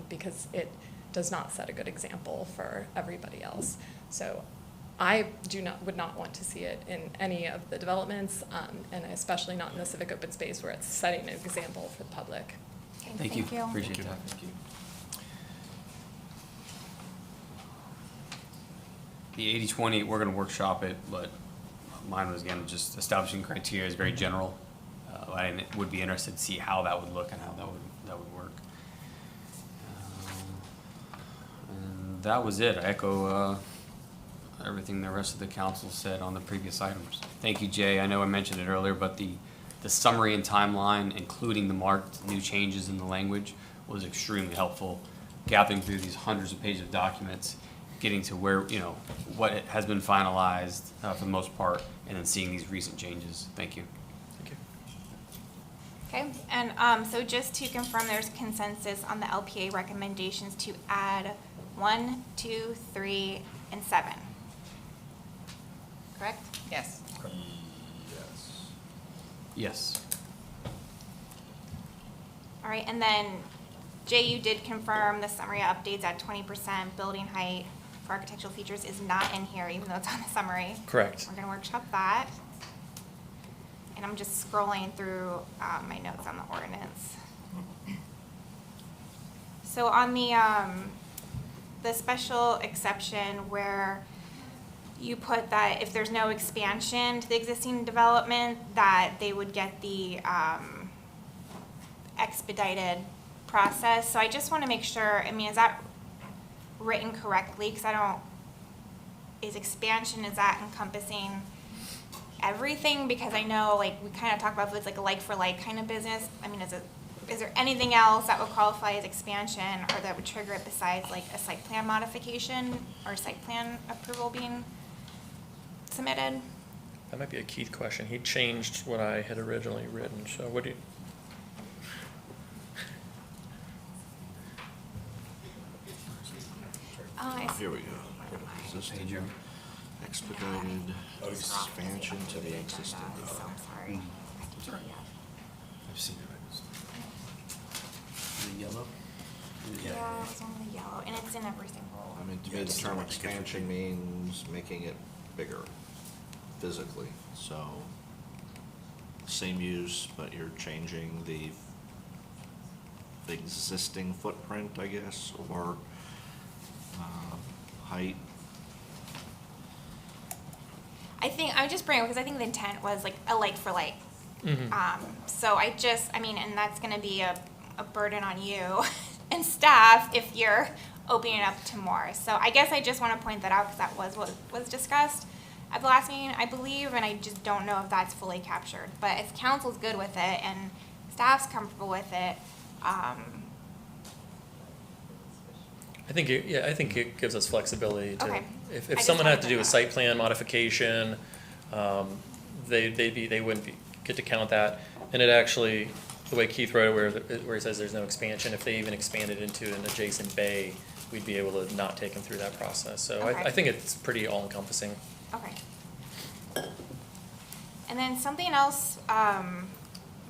because it does not set a good example for everybody else. So I would not want to see it in any of the developments, and especially not in the civic open space where it's setting an example for the public. Okay, Thank you. Appreciate that. Thank you. The 80-20, we're gonna workshop it, but mine was, again, just establishing criteria is very general. I would be interested to see how that would look and how that would work. And that was it. I echo everything the rest of the council said on the previous items. Thank you, Jay. I know I mentioned it earlier, but the summary and timeline, including the marked new changes in the language, was extremely helpful. Gathering through these hundreds of pages of documents, getting to where, what has been finalized for the most part, and then seeing these recent changes. Thank you. Thank you. Okay, and so just to confirm, there's consensus on the LPA recommendations to add 1, 2, 3, and 7. Correct? Yes. Yes. Yes. All right, and then Jay, you did confirm the summary updates at 20% building height for architectural features is not in here, even though it's on the summary. Correct. We're gonna workshop that. And I'm just scrolling through my notes on the ordinance. So on the special exception where you put that if there's no expansion to the existing development, that they would get the expedited process. So I just want to make sure, is that written correctly? Because is that encompassing everything? Because I know, we kind of talked about if it's like a like-for-like kind of business. Is there anything else that would qualify as expansion or that would trigger it besides a site plan modification or site plan approval being submitted? That might be a Keith question. He changed what I had originally written, so what do you? Here we go. Existing expedited expansion to the existing. Sorry. I've seen it. The yellow? Yeah, it's on the yellow, and it's in every single. To me, the term expansion means making it bigger physically, so same use, but you're changing the existing footprint, I guess, or height. I'm just bringing it because I think the intent was a like for like. So and that's gonna be a burden on you and staff if you're opening it up to more. So I guess I just want to point that out because that was what was discussed at the last meeting, I believe, and I just don't know if that's fully captured. But if council's good with it and staff's comfortable with it, I think it gives us flexibility to, Okay. if someone had to do a site plan modification, they wouldn't get to count that. And it actually, the way Keith wrote it, where he says there's no expansion, if they even expanded into an adjacent bay, we'd be able to not take them through that process. So Okay. I think it's pretty all-encompassing. okay. And then something else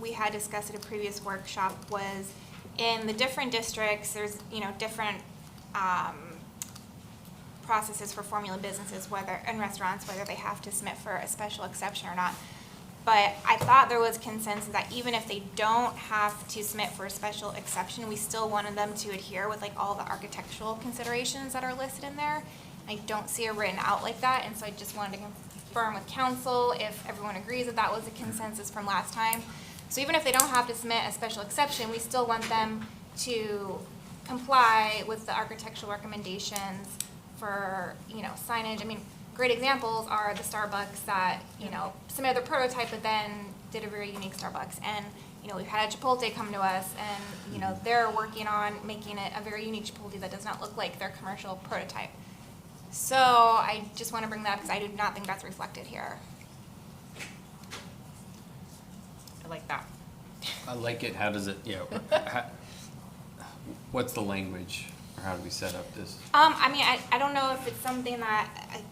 we had discussed at a previous workshop was in the different districts, there's, different processes for formula businesses, and restaurants, whether they have to submit for a special exception or not. But I thought there was consensus that even if they don't have to submit for a special exception, we still wanted them to adhere with like all the architectural considerations that are listed in there. I don't see it written out like that, and so I just wanted to confirm with council if everyone agrees that that was a consensus from last time. So even if they don't have to submit a special exception, we still want them to comply with the architectural recommendations for, signage. I mean, great examples are the Starbucks that, submitted their prototype but then did a very unique Starbucks. And, we've had a Chipotle come to us and, they're working on making it a very unique Chipotle that does not look like their commercial prototype. So I just want to bring that up because I do not think that's reflected here. I like that. I like it. How does it, what's the language, or how do we set up this? I don't know if it's something that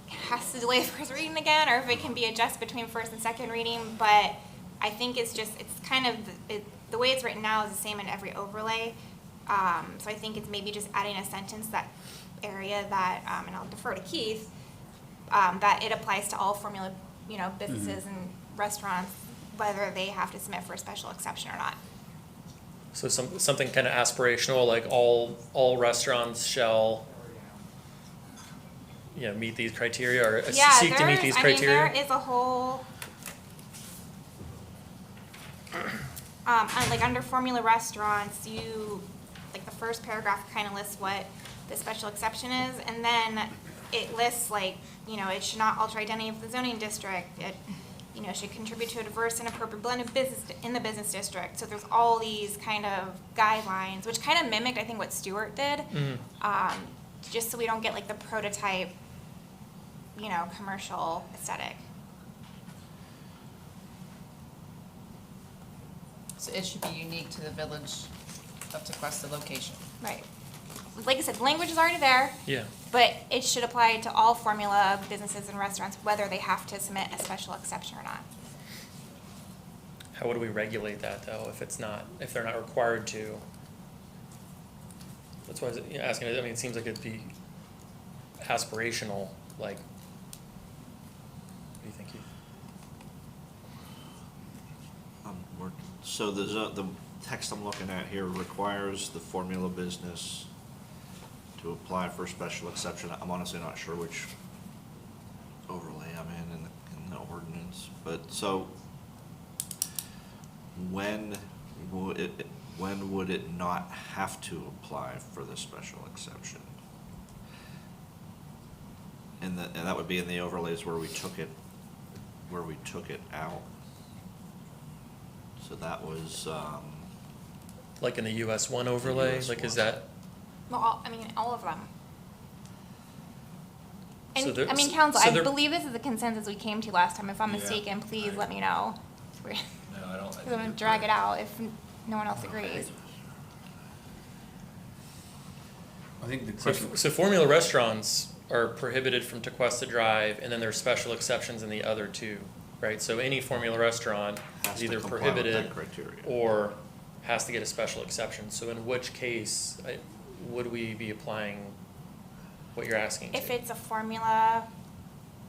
has to delay the first reading again, or if it can be adjusted between first and second reading, but I think it's kind of, the way it's written now is the same in every overlay. So I think it's maybe just adding a sentence, that area that, and I'll defer to Keith, that it applies to all formula, businesses and restaurants, whether they have to submit for a special exception or not. So something kind of aspirational, like all restaurants shall, meet these criteria or seek to meet these criteria? There is a whole, like under formula restaurants, the first paragraph kind of lists what the special exception is, and then it lists it should not alter identity of the zoning district. It, should contribute to a diverse and appropriate blend of business in the business district. So there's all these kind of guidelines, which kind of mimicked, I think, what Stewart did, just so we don't get the prototype, commercial aesthetic. So it should be unique to the village of Tequesta location. Right. Like I said, the language is already there. Yeah. But it should apply to all formula businesses and restaurants, whether they have to submit a special exception or not. How would we regulate that though, if they're not required to? That's why I was asking, it seems like it'd be aspirational, what do you think, Keith? So the text I'm looking at here requires the formula business to apply for a special exception. I'm honestly not sure which overlay I'm in the ordinance, but so when would it not have to apply for the special exception? And that would be in the overlays where we took it out. So that was Like in the US 1 overlay, US is 1. Well, that? all of them. And, So there- council, so I there- believe this is the consensus we came to last time. If I'm Yeah, mistaken, please let me know. No, I don't. I'm gonna drag it out if no one else agrees. I think the question. So formula restaurants are prohibited from Tequesta Drive, and then there's special exceptions in the other two, right? So any formula restaurant Has is to either comply with prohibited that criteria. or has to get a special exception. So in which case would we be applying what you're asking to? If it's a formula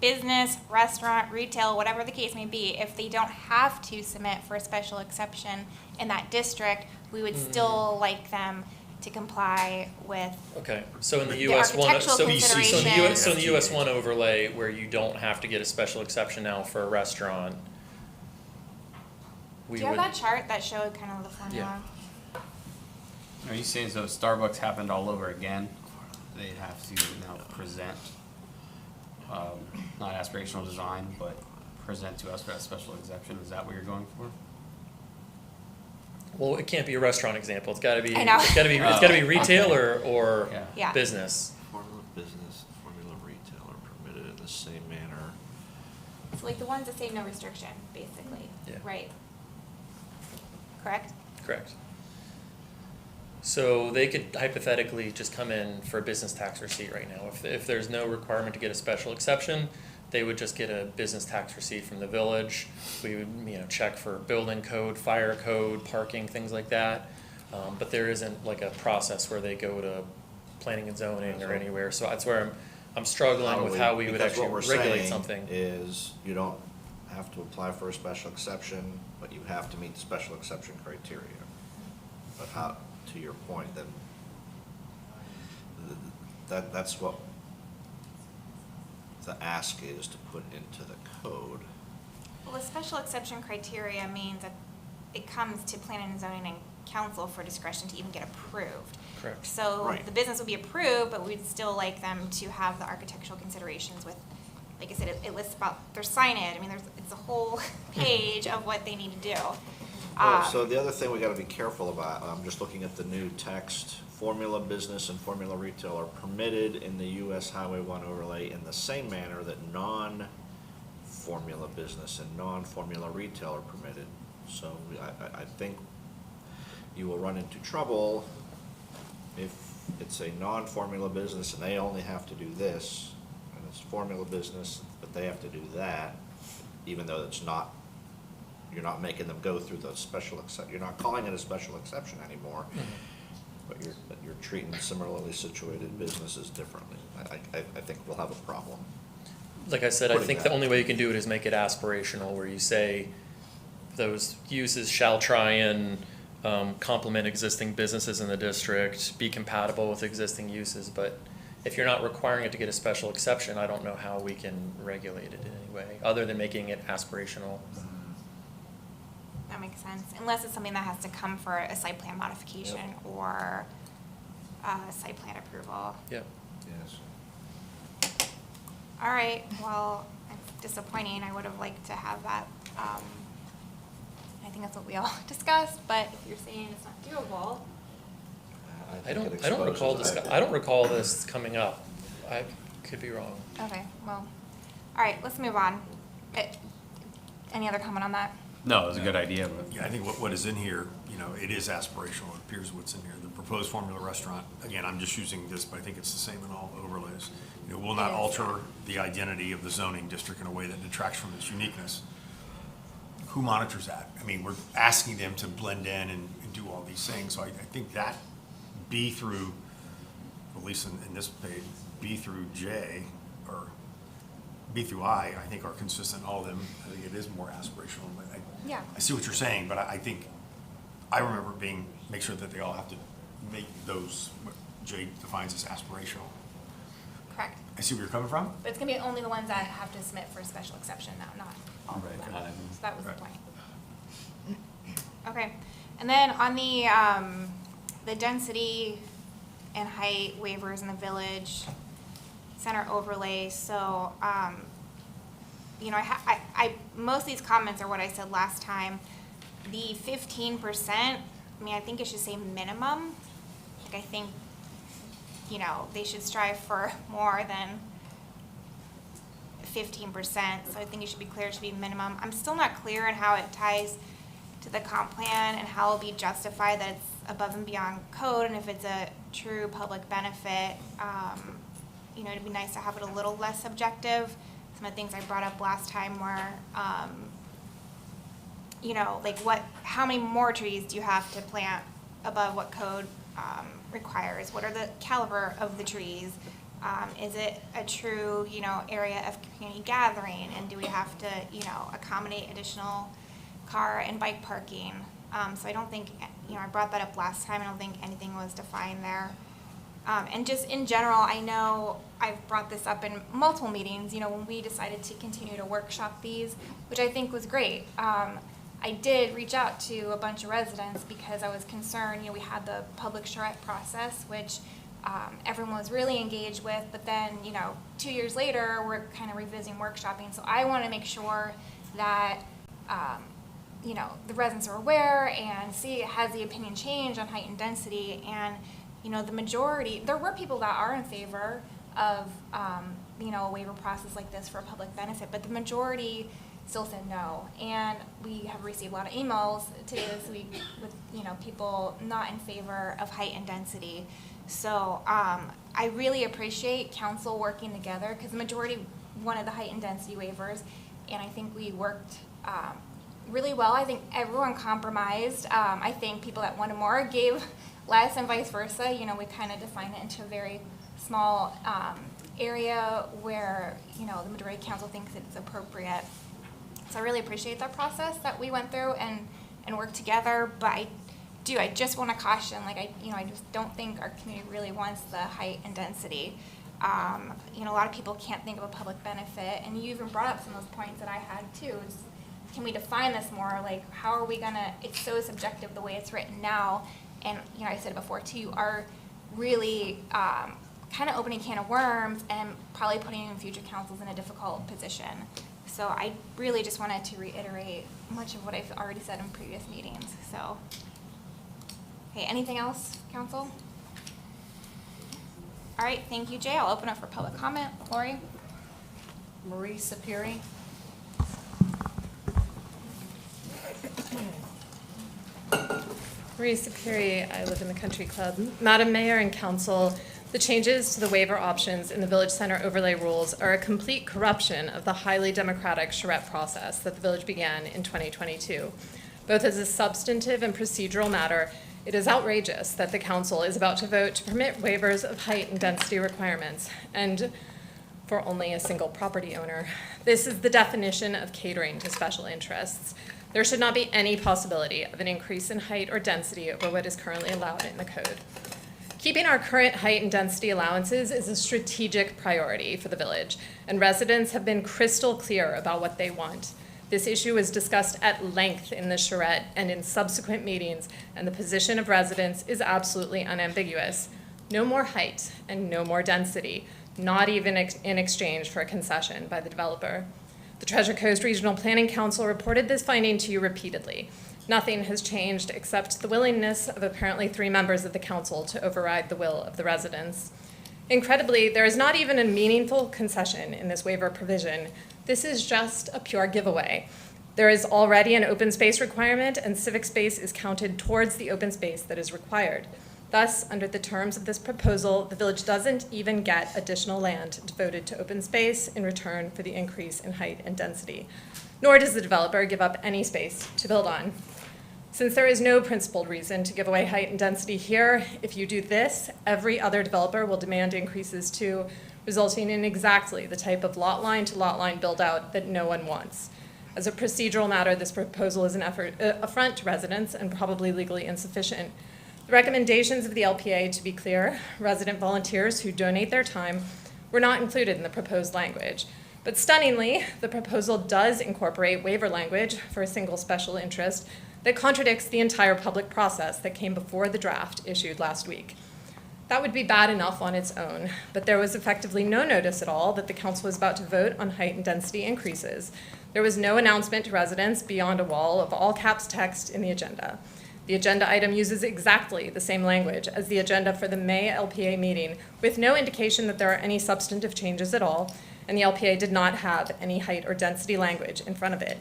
business, restaurant, retail, whatever the case may be, if they don't have to submit for a special exception in that district, we would still like them to comply with. Okay, so in the The US 1, architectural so in considerations. the US 1 overlay where you don't have to get a special exception now for a restaurant, Do you have that chart that showed kind of the formula? Are you saying so if Starbucks happened all over again, they'd have to now present, not aspirational design, but present to us for that special exception? Is that what you're going for? well, it can't be a restaurant example. It's got to be. I know. It's got to be retail or Yeah. business. Formula business, formula retail are permitted in the same manner. So like the ones that say no restriction, basically, Yeah. right? Correct? Correct. So they could hypothetically just come in for a business tax receipt right now. If there's no requirement to get a special exception, they would just get a business tax receipt from the village. We would, check for building code, fire code, parking, things like that. But there isn't like a process where they go to planning and zoning or anywhere, so that's where I'm struggling with how we would Because actually what we're regulate saying something. is you don't have to apply for a special exception, but you have to meet the special exception criteria. But how, to your point, then, that's what the ask is to put into the code. Well, the special exception criteria means that it comes to planning and zoning and council for discretion to even get approved. Correct. So Right. the business would be approved, but we'd still like them to have the architectural considerations with, like I said, it lists about their signage. I mean, it's a whole page of what they need to do. So the other thing we gotta be careful about, I'm just looking at the new text, formula business and formula retail are permitted in the US Highway 1 overlay in the same manner that non-formula business and non-formula retail are permitted. So I think you will run into trouble if it's a non-formula business and they only have to do this, and it's formula business, but they have to do that, even though it's not, you're not making them go through the special you're not calling it a special exception anymore, but you're treating similarly situated businesses differently. I think we'll have a problem. Like I said, I Putting think that- the only way you can do it is make it aspirational, where you say those uses shall try and complement existing businesses in the district, be compatible with existing uses, but if you're not requiring it to get a special exception, I don't know how we can regulate it in any way, other than making it aspirational. That makes sense, unless it's something that has to come for a site plan modification or site plan approval. Yep. Yes. All right, well, it's disappointing. I would have liked to have that. I think that's what we all discussed, but if you're saying it's not doable. I don't recall this coming up. I could be wrong. Okay, well, all right, let's move on. Any other comment on that? No, it was a good idea, but. Yeah, I think what is in here, it is aspirational. It appears what's in here. The proposed formula restaurant, again, I'm just using this, but I think it's the same in all overlays. It will not alter the identity of the zoning district in a way that detracts from its uniqueness. Who monitors that? I mean, we're asking them to blend in and do all these things. So I think that B through, at least in this page, B through J, or B through I think are consistent, all of them. I think it is more aspirational. But Yeah. I see what you're saying, but I think, I remember make sure that they all have to make those, what J defines as aspirational. Correct. I see where you're coming from. But it's gonna be only the ones that have to submit for a special exception now, not all of them. So that was the point. Okay, and then on the density and height waivers in the village center overlay, so, I most of these comments are what I said last time. The 15%, I think it should say minimum. Like, I think, they should strive for more than 15%, so I think it should be clear it should be minimum. I'm still not clear on how it ties to the comp plan and how it'll be justified that it's above and beyond code, and if it's a true public benefit. It'd be nice to have it a little less subjective. Some of the things I brought up last time were, how many more trees do you have to plant above what code requires? What are the caliber of the trees? Is it a true, area of community gathering? And do we have to, accommodate additional car and bike parking? So I don't think, I brought that up last time. I don't think anything was defined there. And just in general, I know I've brought this up in multiple meetings, when we decided to continue to workshop these, which I think was great. I did reach out to a bunch of residents because I was concerned, we had the public charrette process, which everyone was really engaged with, but then, 2 years later, we're kind of revisiting workshopping. So I want to make sure that, the residents are aware and see, has the opinion changed on height and density? And, the majority, there were people that are in favor of, a waiver process like this for public benefit, but the majority still said no. And we have received a lot of emails today this week with, people not in favor of height and density. So I really appreciate council working together because the majority wanted the height and density waivers, and I think we worked really well. I think everyone compromised. I think people that wanted more gave less and vice versa. You know, we kind of defined it into a very small area where, you know, the majority of council thinks it's appropriate. So I really appreciate that process that we went through and worked together. But I just want to caution, like, I just don't think our community really wants the height and density. You know, a lot of people can't think of a public benefit, and you even brought up some of those points that I had too. Can we define this more? Like, how are we gonna, it's so subjective the way it's written now, and, you know, I said it before too, are really kind of opening a can of worms and probably putting future councils in a difficult position. So I really just wanted to reiterate much of what I've already said in previous meetings, so. Okay, anything else, council? All right, thank you, Jay. I'll open up for public comment. Lori? Marie Sapiri. Marie Sapiri, I live in the Country Club. Madam Mayor and Council, the changes to the waiver options in the Village Center overlay rules are a complete corruption of the highly democratic charrette process that the village began in 2022. Both as a substantive and procedural matter, it is outrageous that the council is about to vote to permit waivers of height and density requirements, and for only a single property owner. This is the definition of catering to special interests. There should not be any possibility of an increase in height or density over what is currently allowed in the code. Keeping our current height and density allowances is a strategic priority for the village, and residents have been crystal clear about what they want. This issue was discussed at length in the charrette and in subsequent meetings, and the position of residents is absolutely unambiguous. No more height and no more density, not even in exchange for a concession by the developer. The Treasure Coast Regional Planning Council reported this finding to you repeatedly. Nothing has changed except the willingness of apparently 3 members of the council to override the will of the residents. Incredibly, there is not even a meaningful concession in this waiver provision. This is just a pure giveaway. There is already an open space requirement, and civic space is counted towards the open space that is required. Thus, under the terms of this proposal, the village doesn't even get additional land devoted to open space in return for the increase in height and density, nor does the developer give up any space to build on. Since there is no principled reason to give away height and density here, if you do this, every other developer will demand increases too, resulting in exactly the type of lot line to lot line build out that no one wants. As a procedural matter, this proposal is an affront to residents and probably legally insufficient. The recommendations of the LPA, to be clear, resident volunteers who donate their time, were not included in the proposed language. But stunningly, the proposal does incorporate waiver language for a single special interest that contradicts the entire public process that came before the draft issued last week. That would be bad enough on its own, but there was effectively no notice at all that the council was about to vote on height and density increases. There was no announcement to residents beyond a wall of all caps text in the agenda. The agenda item uses exactly the same language as the agenda for the May LPA meeting, with no indication that there are any substantive changes at all, and the LPA did not have any height or density language in front of it.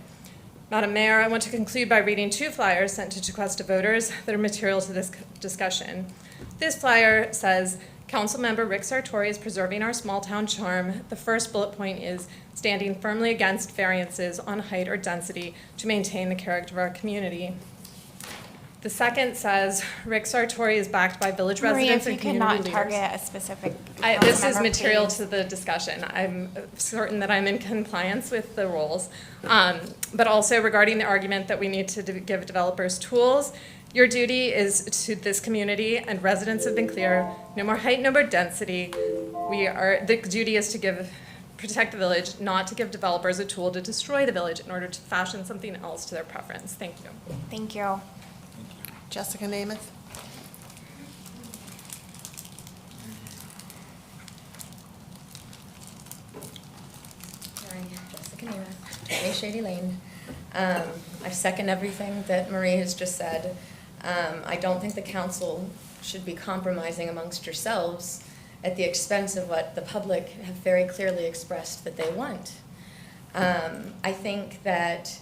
Madam Mayor, I want to conclude by reading 2 flyers sent to Tequesta voters that are material to this discussion. This flyer says, Councilmember Rick Sartori is preserving our small town charm. The first bullet point is standing firmly against variances on height or density to maintain the character of our community. The second says, Rick Sartori is backed by village residents and community leaders. Maria, if you cannot target a specific This is councilmember, material please. to the discussion. I'm certain that I'm in compliance with the rules. But also regarding the argument that we need to give developers tools, your duty is to this community, and residents have been clear, no more height, no more density. The duty is to protect the village, not to give developers a tool to destroy the village in order to fashion something else to their preference. Thank you. Thank you. Jessica Namath. Hi, Jessica Namath, 20 Shady Lane. I second everything that Marie has just said. I don't think the council should be compromising amongst yourselves at the expense of what the public have very clearly expressed that they want. I think that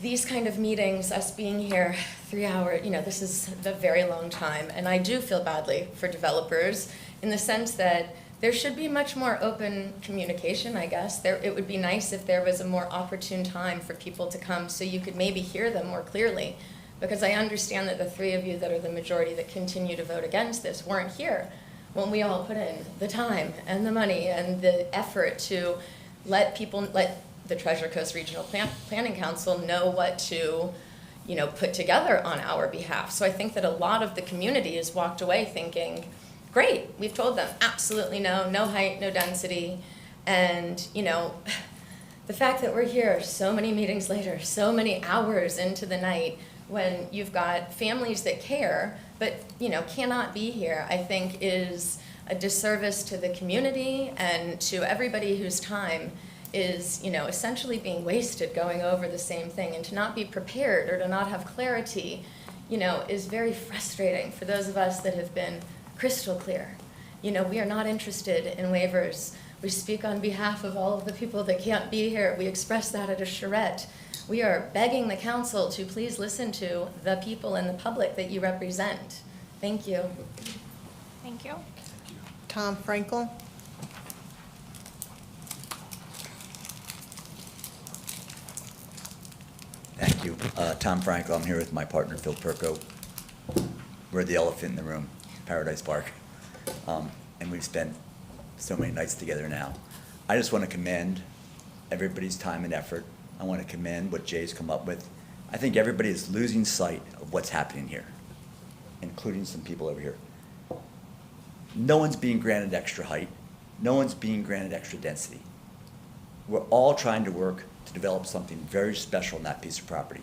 these kind of meetings, us being here 3 hours, this is a very long time, and I do feel badly for developers in the sense that there should be much more open communication, I guess. It would be nice if there was a more opportune time for people to come so you could maybe hear them more clearly. Because I understand that the three of you that are the majority that continue to vote against this weren't here when we all put in the time and the money and the effort to let the Treasure Coast Regional Planning Council know what to, put together on our behalf. So I think that a lot of the community has walked away thinking, great, we've told them absolutely no height, no density. And, the fact that we're here so many meetings later, so many hours into the night, when you've got families that care, but, cannot be here, I think is a disservice to the community and to everybody whose time is, essentially being wasted going over the same thing. And to not be prepared or to not have clarity, is very frustrating for those of us that have been crystal clear. We are not interested in waivers. We speak on behalf of all of the people that can't be here. We express that at a charrette. We are begging the council to please listen to the people and the public that you represent. Thank you. Thank you. Tom Frankel. Thank you. Tom Frankel, I'm here with my partner Phil Perko. We're the elephant in the room, Paradise Park. And we've spent so many nights together now. I just want to commend everybody's time and effort. I want to commend what Jay's come up with. I think everybody is losing sight of what's happening here, including some people over here. No one's being granted extra height. No one's being granted extra density. We're all trying to work to develop something very special in that piece of property.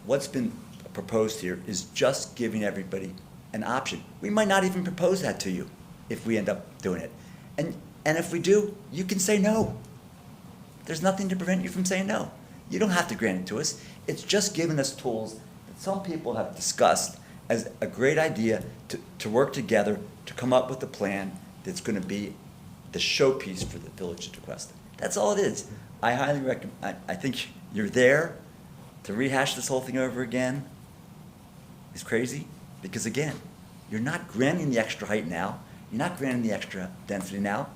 What's been proposed here is just giving everybody an option. We might not even propose that to you if we end up doing it. And if we do, you can say no. There's nothing to prevent you from saying no. You don't have to grant it to us. It's just giving us tools that some people have discussed as a great idea to work together to come up with a plan that's going to be the showpiece for the village of Tequesta. That's all it is. I highly recommend, I think you're there to rehash this whole thing over again is crazy because, again, you're not granting the extra height now. You're not granting the extra density now,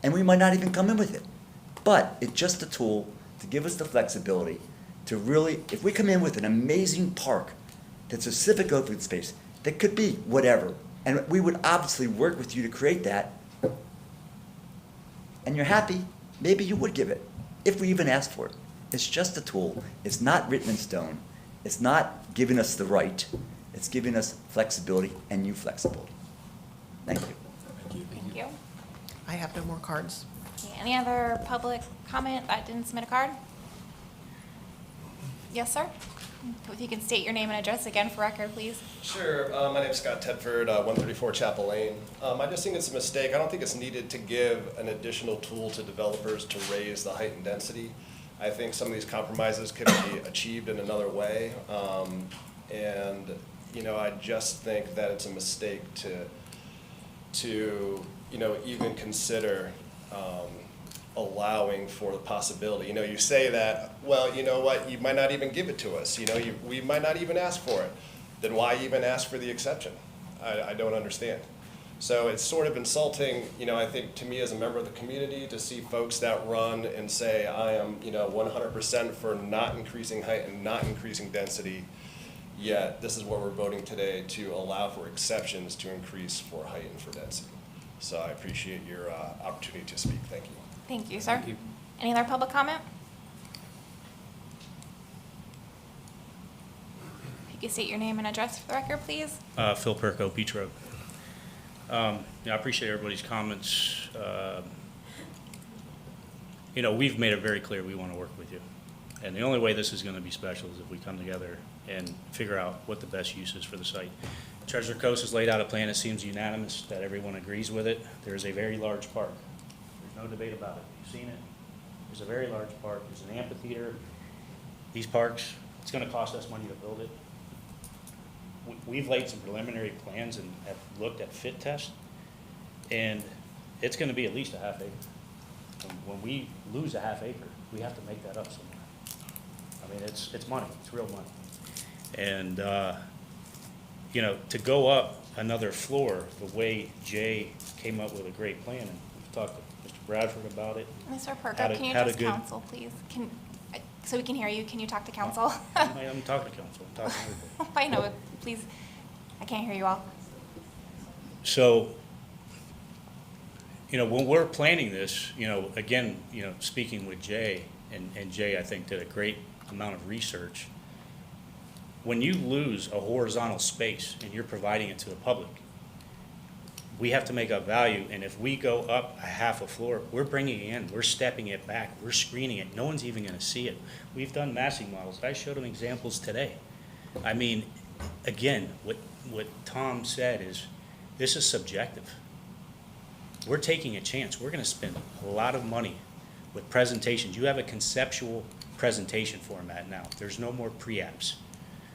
and we might not even come in with it. But it's just a tool to give us the flexibility to really, if we come in with an amazing park that's a civic open space that could be whatever, and we would obviously work with you to create that, and you're happy, maybe you would give it, if we even asked for it. It's just a tool. It's not written in stone. It's not giving us the right. It's giving us flexibility and you flexibility. Thank you. Thank you. I have no more cards. Okay, any other public comment that didn't submit a card? Yes, sir? If you can state your name and address again for record, please. Sure. My name's Scott Tedford, 134 Chapel Lane. I just think it's a mistake. I don't think it's needed to give an additional tool to developers to raise the height and density. I think some of these compromises could be achieved in another way. I just think that it's a mistake to even consider allowing for the possibility. You say that, well, you know what, you might not even give it to us. We might not even ask for it. Then why even ask for the exception? I don't understand. So it's sort of insulting, I think, to me as a member of the community to see folks that run and say, I am, 100% for not increasing height and not increasing density, yet this is what we're voting today to allow for exceptions to increase for height and for density. So I appreciate your opportunity to speak. Thank you. Thank you, sir. Thank you. Any other public comment? If you could state your name and address for the record, please. Phil Perko, Beach Road. I appreciate everybody's comments. We've made it very clear we want to work with you. And the only way this is going to be special is if we come together and figure out what the best use is for the site. Treasure Coast has laid out a plan. It seems unanimous that everyone agrees with it. There is a very large park. There's no debate about it. You've seen it. There's a very large park. There's an amphitheater. These parks, it's going to cost us money to build it. We've laid some preliminary plans and have looked at fit test, and it's going to be at least a half acre. When we lose a half acre, we have to make that up somewhere. I mean, it's money. It's real money. And, you know, to go up another floor, the way Jay came up with a great plan, and we've talked to Mr. Bradford about it. Mr. Had Perko, a- can you had a just good- counsel, please? So we can hear you, can you talk to council? I'm talking to council, I'm talking to everybody. I know, please, I can't hear you all. So, you know, when we're planning this, you know, again, you know, speaking with Jay, and Jay, I think, did a great amount of research. When you lose a horizontal space and you're providing it to the public, we have to make up value, and if we go up a half a floor, we're bringing it in, we're stepping it back, we're screening it, no one's even gonna see it. We've done massing models, I showed them examples today. I mean, again, what Tom said is, this is subjective. We're taking a chance, we're gonna spend a lot of money with presentations. You have a conceptual presentation format now, there's no more pre-apps.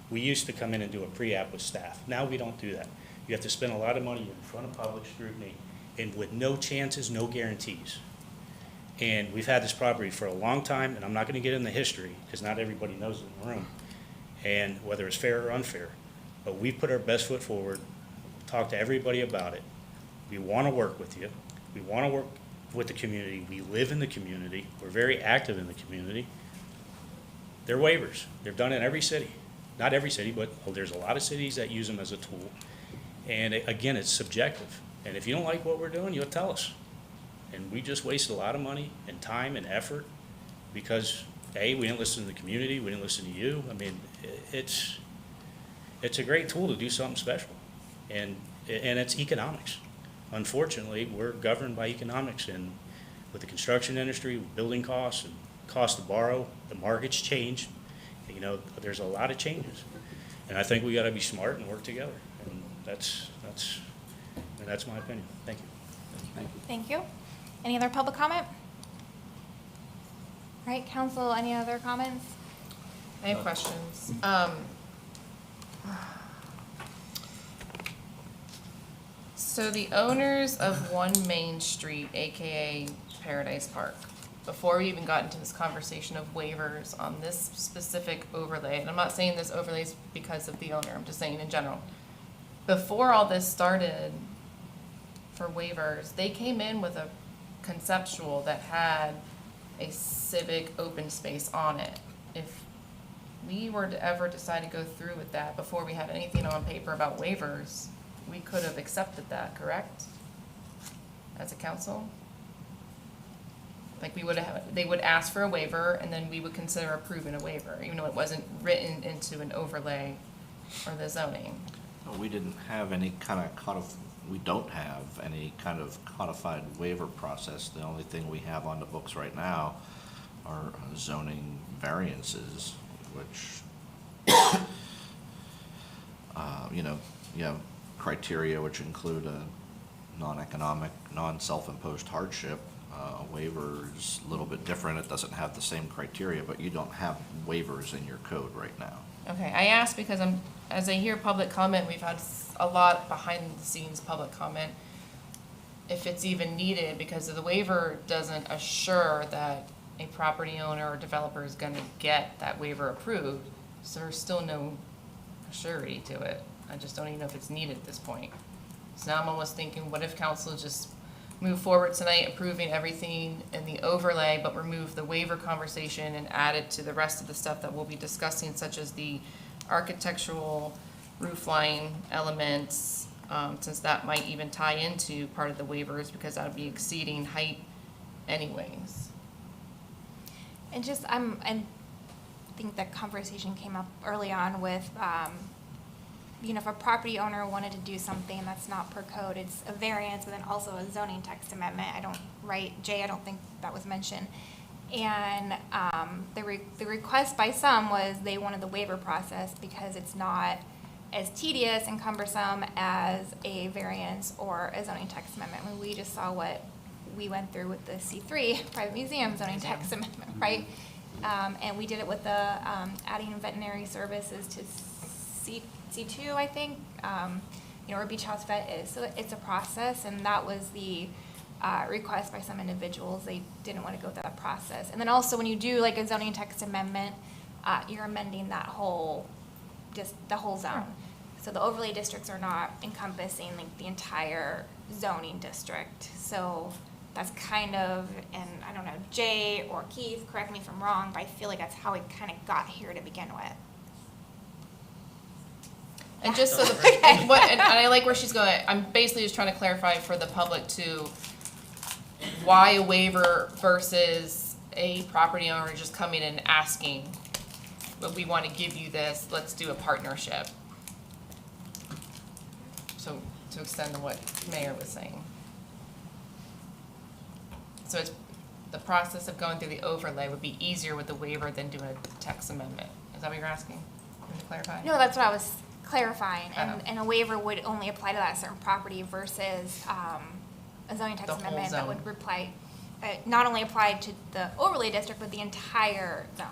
We used to come in and do a pre-app with staff, now we don't do that. You have to spend a lot of money in front of public scrutiny and with no chances, no guarantees. And we've had this property for a long time, and I'm not gonna get into history, because not everybody knows it in the room, and whether it's fair or unfair. But we've put our best foot forward, talked to everybody about it. We wanna work with you. We wanna work with the community. We live in the community. We're very active in the community. They're waivers. They're done in every city. Not every city, but there's a lot of cities that use them as a tool. And again, it's subjective. And if you don't like what we're doing, you'll tell us. And we just wasted a lot of money and time and effort because, A, we didn't listen to the community, we didn't listen to you. I mean, it's a great tool to do something special. And it's economics. Unfortunately, we're governed by economics, and with the construction industry, with building costs and cost to borrow, the market's changed. You know, there's a lot of changes. And I think we gotta be smart and work together. And that's my opinion. Thank you. Thank you. Any other public comment? All right, council, any other comments? I have questions. So the owners of 1 Main Street, AKA Paradise Park, before we even got into this conversation of waivers on this specific overlay, and I'm not saying this overlay is because of the owner, I'm just saying in general. Before all this started for waivers, they came in with a conceptual that had a civic open space on it. If we were to ever decide to go through with that before we had anything on paper about waivers, we could have accepted that, correct? As a council? Like they would ask for a waiver and then we would consider approving a waiver, even though it wasn't written into an overlay or the zoning. We didn't have any kind of we don't have any kind of codified waiver process. The only thing we have on the books right now are zoning variances, which, you have criteria which include a non-economic, non-self-imposed hardship. A waiver is a little bit different. It doesn't have the same criteria, but you don't have waivers in your code right now. Okay, I asked because as I hear public comment, we've had a lot behind the scenes public comment, if it's even needed, because the waiver doesn't assure that a property owner or developer is gonna get that waiver approved, so there's still no surety to it. I just don't even know if it's needed at this point. So now I'm almost thinking, what if council just move forward tonight approving everything in the overlay, but remove the waiver conversation and add it to the rest of the stuff that we'll be discussing, such as the architectural roof line elements, since that might even tie into part of the waivers, because that would be exceeding height anyways. And just, I think that conversation came up early on with, if a property owner wanted to do something that's not per code, it's a variance, but then also a zoning text amendment. Jay, I don't think that was mentioned. And the request by some was they wanted the waiver process because it's not as tedious and cumbersome as a variance or a zoning text amendment. When we just saw what we went through with the C3 private museum zoning text amendment, right? And we did it with the adding veterinary services to C2, I think, or Beach House Vet is. So it's a process, and that was the request by some individuals. They didn't want to go through that process. And then also when you do like a zoning text amendment, you're amending that whole, just the whole zone. So the overlay districts are not encompassing like the entire zoning district. So that's kind of, and I don't know, Jay or Keith, correct me if I'm wrong, but I feel like that's how we kind of got here to begin with. And just so the, and I like where she's going, I'm basically just trying to clarify for the public too, why a waiver versus a property owner just coming and asking, well, we want to give you this, let's do a partnership. So to extend to what Mayor was saying. So it's, the process of going through the overlay would be easier with the waiver than doing a text amendment. Is that what you're asking? Can you clarify? No, that's what I was clarifying, and a waiver would only apply to that certain property versus a zoning text The whole amendment that zone. would not only apply to the overlay district, but the entire zone.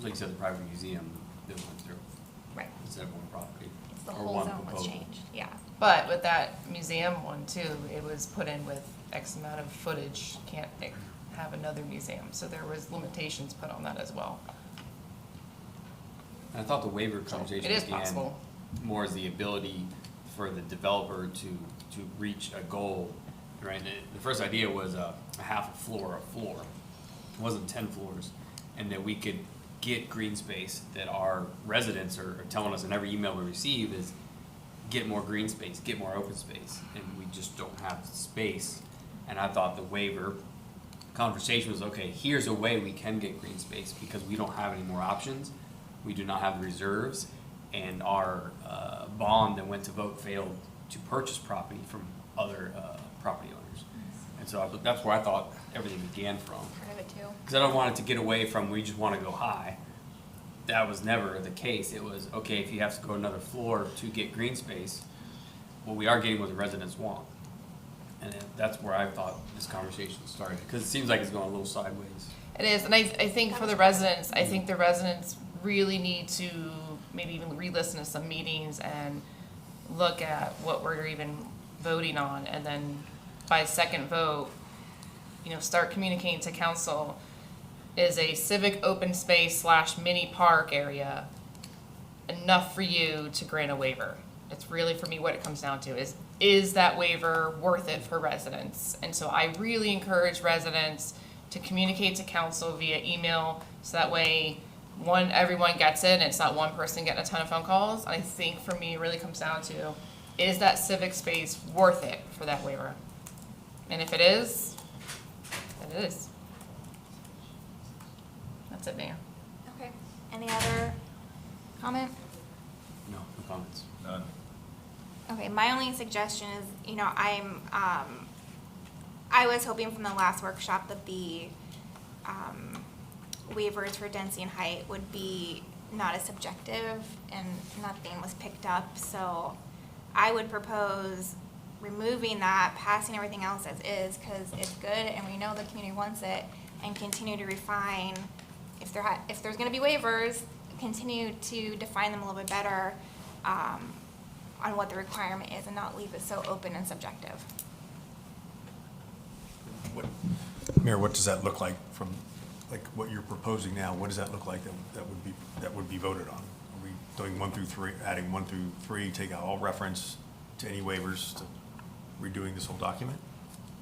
Like you said, the private museum that went through. Right. Instead of one property. It's the or whole one zone was proposal. changed, yeah. But with that museum one too, it was put in with X amount of footage, can't have another museum. So there was limitations put on that as well. And I thought the waiver conversation It is began possible. more as the ability for the developer to reach a goal, right? The first idea was a half a floor. It wasn't 10 floors. And that we could get green space, that our residents are telling us in every email we receive is get more green space, get more open space. And we just don't have the space. And I thought the waiver conversation was, okay, here's a way we can get green space because we don't have any more options. We do not have the reserves, and our bond that went to vote failed to purchase property from other property owners. And so that's where I thought everything began from. Part of it too. Because I don't want it to get away from we just want to go high. That was never the case. It was, okay, if you have to go another floor to get green space, well, we are getting what the residents want. And that's where I thought this conversation started, because it seems like it's going a little sideways. It is, and I think for the residents, I think the residents really need to maybe even re-listen to some meetings and look at what we're even voting on, and then by second vote, start communicating to council. Is a civic open space / mini park area enough for you to grant a waiver? It's really, for me, what it comes down to is that waiver worth it for residents? And so I really encourage residents to communicate to council via email, so that way, everyone gets it, and it's not one person getting a ton of phone calls. I think for me, it really comes down to, is that civic space worth it for that waiver? And if it is, then it is. That's it, Mayor. Okay, any other comment? No comments. None. Okay, my only suggestion is, I was hoping from the last workshop that the waivers for density and height would be not as subjective, and nothing was picked up. So I would propose removing that, passing everything else as is, because it's good and we know the community wants it, and continue to refine. If there's going to be waivers, continue to define them a little bit better on what the requirement is, and not leave it so open and subjective. Mayor, what does that look like from, like, what you're proposing now? What does that look like that would be voted on? Are we doing 1 through 3, adding 1 through 3, take out all reference to any waivers, to redoing this whole document?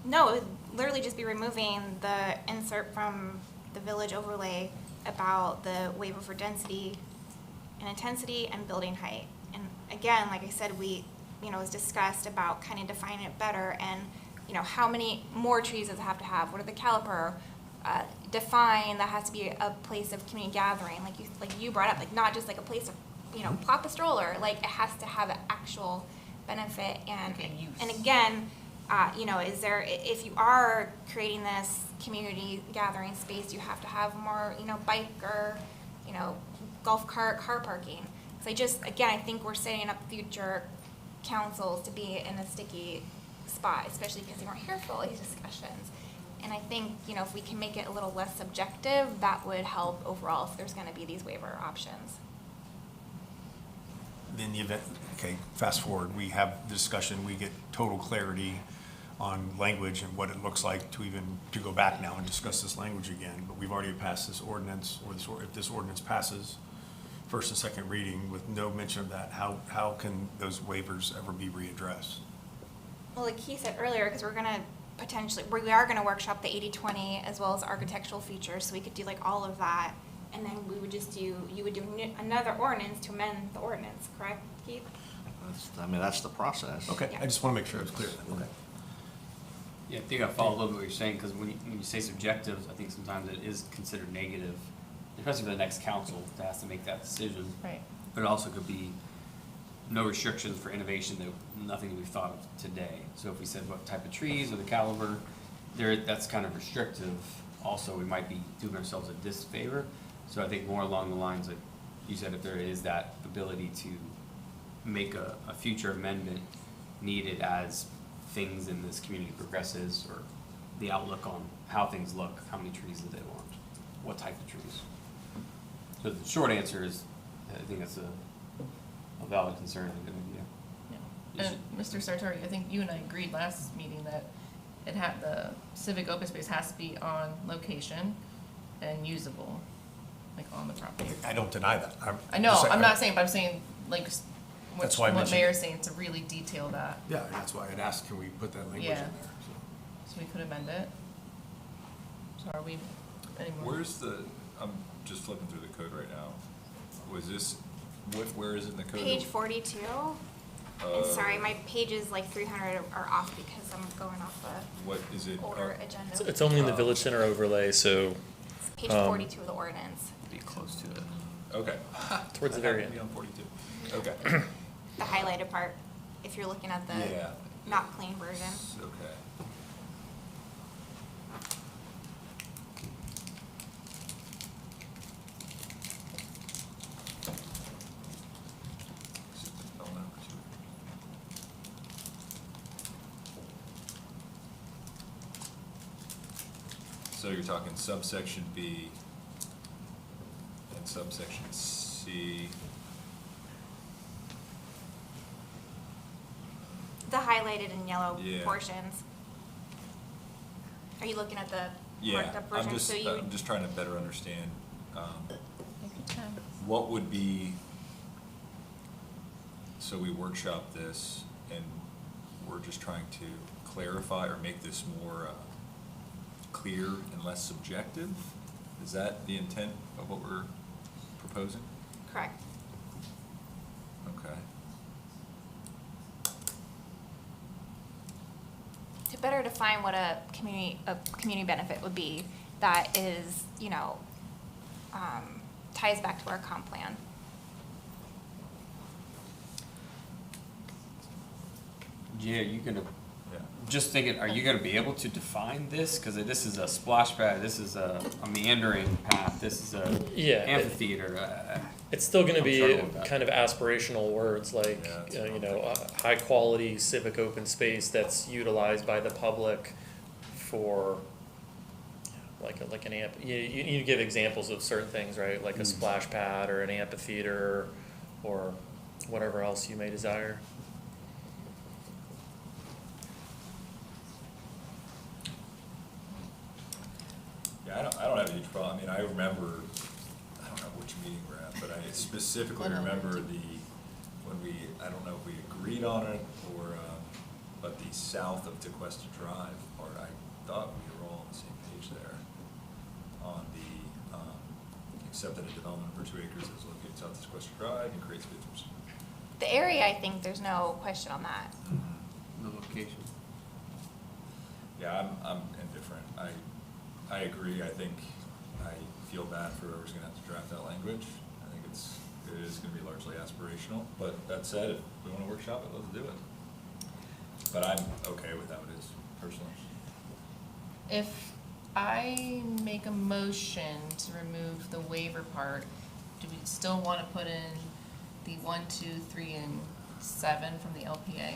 No, it would literally just be removing the insert from the village overlay about the waiver for density and intensity and building height. And again, like I said, it was discussed about kind of defining it better, and how many more trees does it have to have? What are the caliper? Define that has to be a place of community gathering, like you brought up, like not just like a place of plop a stroller. Like, it has to have an actual benefit, and again, if you are creating this community gathering space, you have to have more bike or golf cart, car parking. So I think we're setting up future councils to be in a sticky spot, especially because they weren't here for all these discussions. And I think, if we can make it a little less subjective, that would help overall if there's going to be these waiver options. In the event, okay, fast forward, we have the discussion, we get total clarity on language and what it looks like to go back now and discuss this language again, but we've already passed this ordinance, if this ordinance passes, first and second reading with no mention of that, how can those waivers ever be readdressed? Well, like he said earlier, because we are gonna workshop the 80/20 as well as architectural features, so we could do like all of that. And then you would do another ordinance to amend the ordinance, correct, Keith? That's the process. Okay, I just want to make sure it's clear. Okay. Yeah, I think I follow a little bit what you're saying, because when you say subjective, I think sometimes it is considered negative, especially for the next council that has to make that decision. Right. But it also could be no restrictions for innovation, nothing that we've thought of today. So if we said what type of trees or the caliber, that's kind of restrictive. Also, we might be doing ourselves a disfavor. So I think more along the lines that you said, if there is that ability to make a future amendment needed as things in this community progresses, or the outlook on how things look, how many trees do they want, what type of trees. So the short answer is, I think that's a valid concern and a good idea. And Mr. Sartori, I think you and I agreed last meeting that the civic open space has to be on location and usable, like on the property. I don't deny that. I know, I'm not saying, but I'm saying, like, That's why I what mentioned- Mayor's saying, to really detail that. Yeah, that's why I'd asked, can we put that language in Yeah. there? So we could amend it. So are we, anymore? Where's I'm just flipping through the code right now. Was this, where is it in the code? Page 42. And sorry, my pages like 300 are off because I'm going off the What is it? older agenda. It's only in the Village Center overlay, so. Page 42 of the ordinance. Be close to it. Okay. Towards the very end. Be on 42. Okay. The highlighted part, if you're looking at the Yeah. not clean version. Okay. So you're talking subsection B and subsection C. The highlighted in yellow Yeah. portions. Are you looking at the Yeah, marked up version? So you I'm just trying to better understand, what would be, so we workshop this and we're just trying to clarify or make this more, clear and less subjective? Is that the intent of what we're proposing? correct. Okay. To better define what a community benefit would be, that is, ties back to our comp plan. Yeah, you gonna, Yeah. just thinking, are you gonna be able to define this? Cause this is a splash pad, this is a meandering path, this is a Yeah, amphitheater. It's still gonna I'm be struggling with that. kind of aspirational words like, high quality civic open space that's utilized by the public for like an you give examples of certain things, right? Like a splash pad or an amphitheater or whatever else you may desire. Yeah, I don't have a huge problem. I mean, I remember, I don't know which meeting we're at, but I specifically remember when I don't know if we agreed on it or, but the south of Tequesta Drive part, I thought we were all on the same page there. On the, except that a development over 2 acres is located south of Tequesta Drive and creates 50%. The area, I think, there's no question on that. The location. Yeah, I'm indifferent. I agree. I think I feel bad for whoever's gonna have to draft that language. I think it is gonna be largely aspirational, but that said, if we wanna workshop it, let's do it. But I'm okay with how it is personally. If I make a motion to remove the waiver part, do we still want to put in the 1, 2, 3, and 7 from the LPA?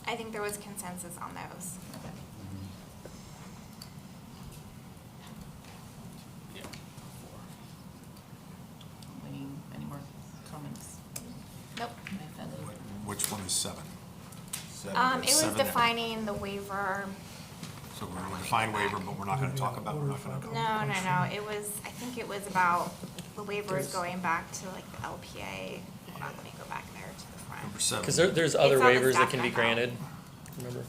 I think there was consensus on those. Any more comments? Nope. Which one is 7? It was defining the waiver. So we're going to define waiver, but we're not going to talk about, we're not going to. No. It was, I think it was about the waivers going back to like the LPA. Hold on, let me go back there to the front. Number 7. Because there's other It's on the waivers that staff can be memo. granted, remember?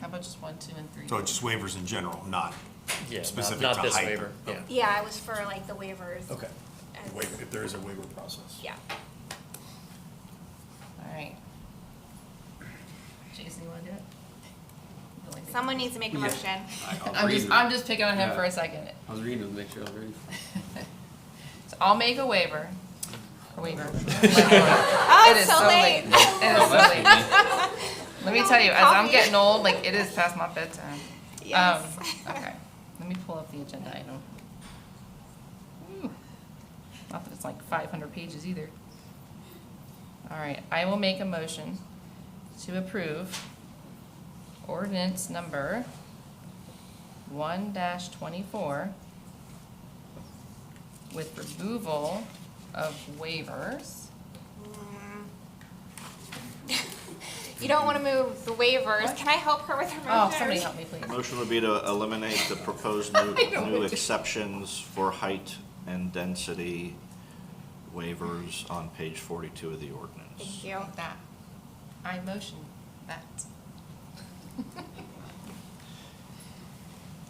How about just 1, 2, and 3? So it's just waivers in general, not Yeah, specific not to this height. waiver, yeah. Yeah, it was for like the waivers. Okay. And- If there is a waiver process. Yeah. All right. Jason, you want to do it? Someone needs to make a motion. I'm just picking on him for a second. I was reading to make sure I was ready. So I'll make a waiver. A waiver. Oh, It it's is so late. It is so late. Let me tell you, as I'm getting old, like, it is past my bedtime. Yes. Okay, let me pull up the agenda item. Ooh. Not that it's like 500 pages either. All right, I will make a motion to approve ordinance number 1-24 with removal of waivers. You don't want to move the waivers. Can I help her with her motion? Oh, somebody help me, please. Motion would be to eliminate the proposed new exceptions for height and density waivers on page 42 of the ordinance. Thank you. That. I motion that.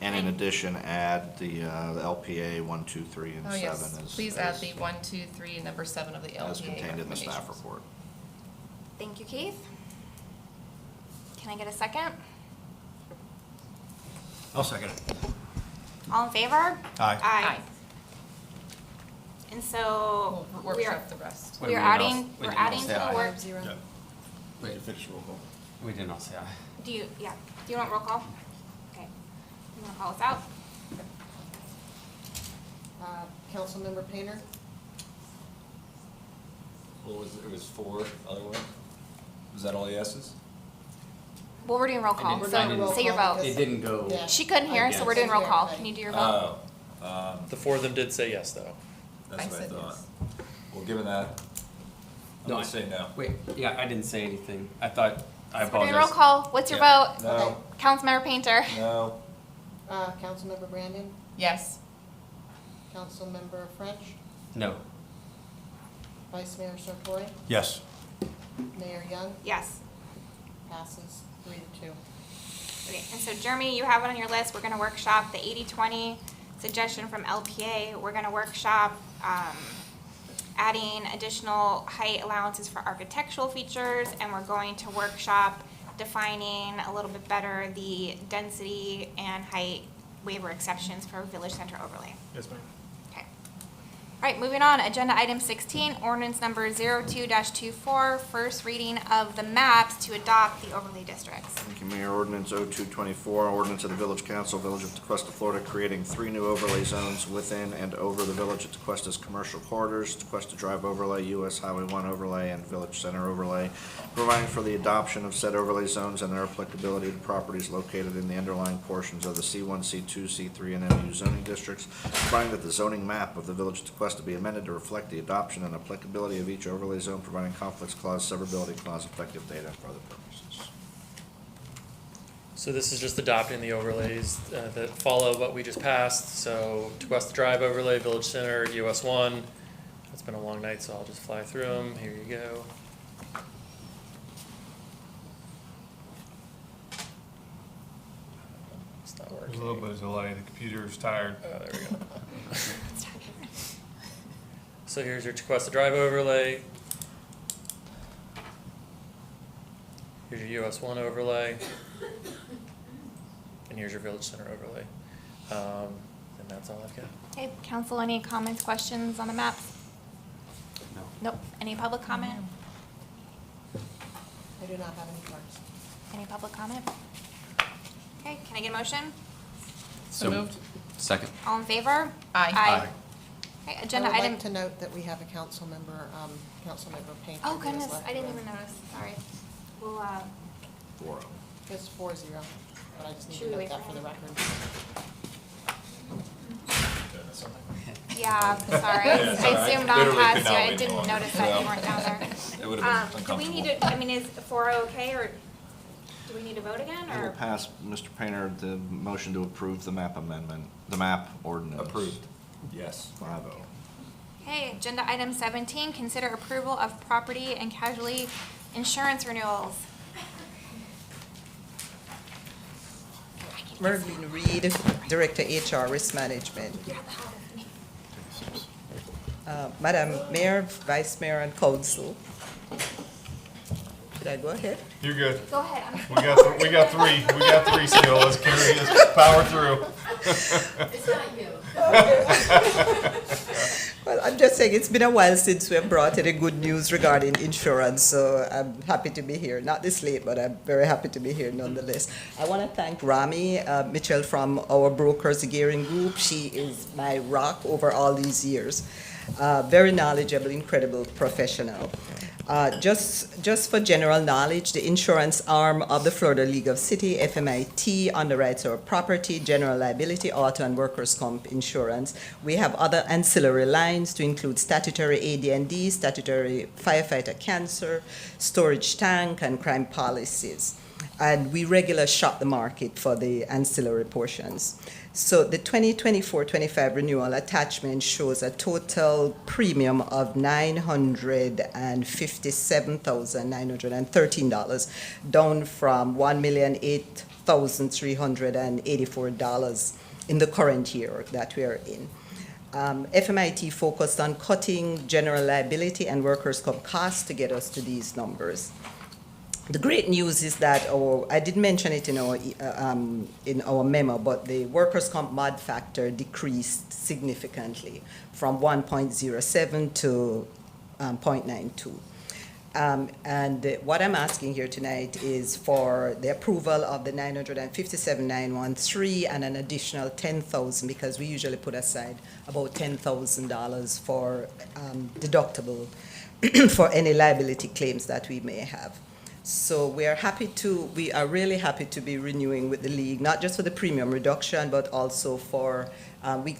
And in addition, add the LPA 1, 2, 3, and Oh, 7 yes. as. Please add the 1, 2, 3, and number 7 of the LPA As contained in the staff recommendations. report. Thank you, Keith. Can I get a second? I'll second it. All in favor? Aye. Aye. And so We'll we are, workshop the rest. we are adding, we're adding to the work. Yeah. Wait, Finish roll call. we did not say aye. Do you want roll call? Okay. You want to call us out? Councilmember Painter? What was it? It was 4 other way? Was that all yeses? Well, we're doing roll call, didn't- so I didn't- say your vote. It didn't go. Yeah. She couldn't hear, so we're doing roll call. Can you do your vote? Oh, The 4 of them did say yes, though. that's I what I said thought. yes. Well, given that, I'm No, gonna say no. Wait, yeah, I didn't say anything. I thought, I We're doing apologize. roll call. What's your Yeah. vote? No, Councilmember Painter. no, Councilmember Brandon? Yes. Councilmember French? No. Vice Mayor Sartori? Yes. Mayor Young? Yes. Passes 3-2. Okay, and so Jeremy, you have it on your list. We're gonna workshop the 80-20 suggestion from LPA. We're gonna workshop, adding additional height allowances for architectural features, and we're going to workshop defining a little bit better the density and height waiver exceptions for village center overlay. Yes, ma'am. Okay. All right, moving on, agenda item 16, ordinance number 02-24, first reading of the maps to adopt the overlay districts. Thank you, Mayor. Ordinance 0224, ordinance of the Village Council, Village of Tequesta, Florida, creating 3 new overlay zones within and over the Village of Tequesta's commercial corridors, Tequesta Drive overlay, US Highway 1 overlay, and Village Center overlay, providing for the adoption of said overlay zones and their applicability to properties located in the underlying portions of the C1, C2, C3, and MU zoning districts, providing that the zoning map of the Village of Tequesta be amended to reflect the adoption and applicability of each overlay zone, providing conflicts clause, severability clause, effective date, and for other purposes. So this is just adopting the overlays that follow what we just passed. So Tequesta Drive overlay, Village Center, US 1. It's been a long night, so I'll just fly through them. Here you go. It's not working. There's a little bit of delay. The computer's tired. Oh, there we go. So here's your Tequesta Drive overlay. Here's your US 1 overlay. And here's your Village Center overlay. And that's all I've got. Okay, council, any comments, questions on the maps? No. Nope. Any public comment? I do not have any cards. Any public comment? Okay, can I get a motion? So moved. Second. All in favor? Aye. Okay, agenda I would item. like to note that we have a Councilmember Painter. Oh who has goodness, left I didn't the even room. notice, sorry. We'll, 4-0. It's 4-0, but I just need Should to we note that wait for for the him? record. yeah, sorry, Yeah, it's I all right. zoomed on Literally past could you, not I wait didn't longer. notice that you Yeah. weren't down there. It would've been Do we need uncomfortable. to, I mean, is 4 okay, or do we need to vote again, I will or? pass, Mr. Painter, the motion to approve the map amendment, the map ordinance. Approved. Yes. Bravo. Okay, agenda item 17, consider approval of property and casualty insurance renewals. Mervyn Reed, Director HR Risk Management. Madam Mayor, Vice Mayor, and Council. Should I go ahead? You're good. Go ahead. We got three still. Let's carry this, power through. It's not you. Well, I'm just saying it's been a while since we have brought any good news regarding insurance, so I'm happy to be here. Not this late, but I'm very happy to be here nonetheless. I want to thank Rami Mitchell from our brokers, the Gearing Group. She is my rock over all these years. Very knowledgeable, incredible professional. Just for general knowledge, the insurance arm of the Florida League of City, FMIT, underwrites our property, general liability, auto, and workers' comp insurance. We have other ancillary lines to include statutory AD&D, statutory firefighter cancer, storage tank, and crime policies. And we regularly shop the market for the ancillary portions. So the 2024-25 renewal attachment shows a total premium of $957,913, down from $1,008,384 in the current year that we are in. FMIT focused on cutting general liability and workers' comp costs to get us to these numbers. The great news is that I didn't mention it in our memo, but the workers' comp mod factor decreased significantly from 1.07 to 0.92. And what I'm asking here tonight is for the approval of the $957,913 and an additional $10,000, because we usually put aside about $10,000 for deductible for any liability claims that we may have. So we are really happy to be renewing with the league, not just for the premium reduction, but also for, we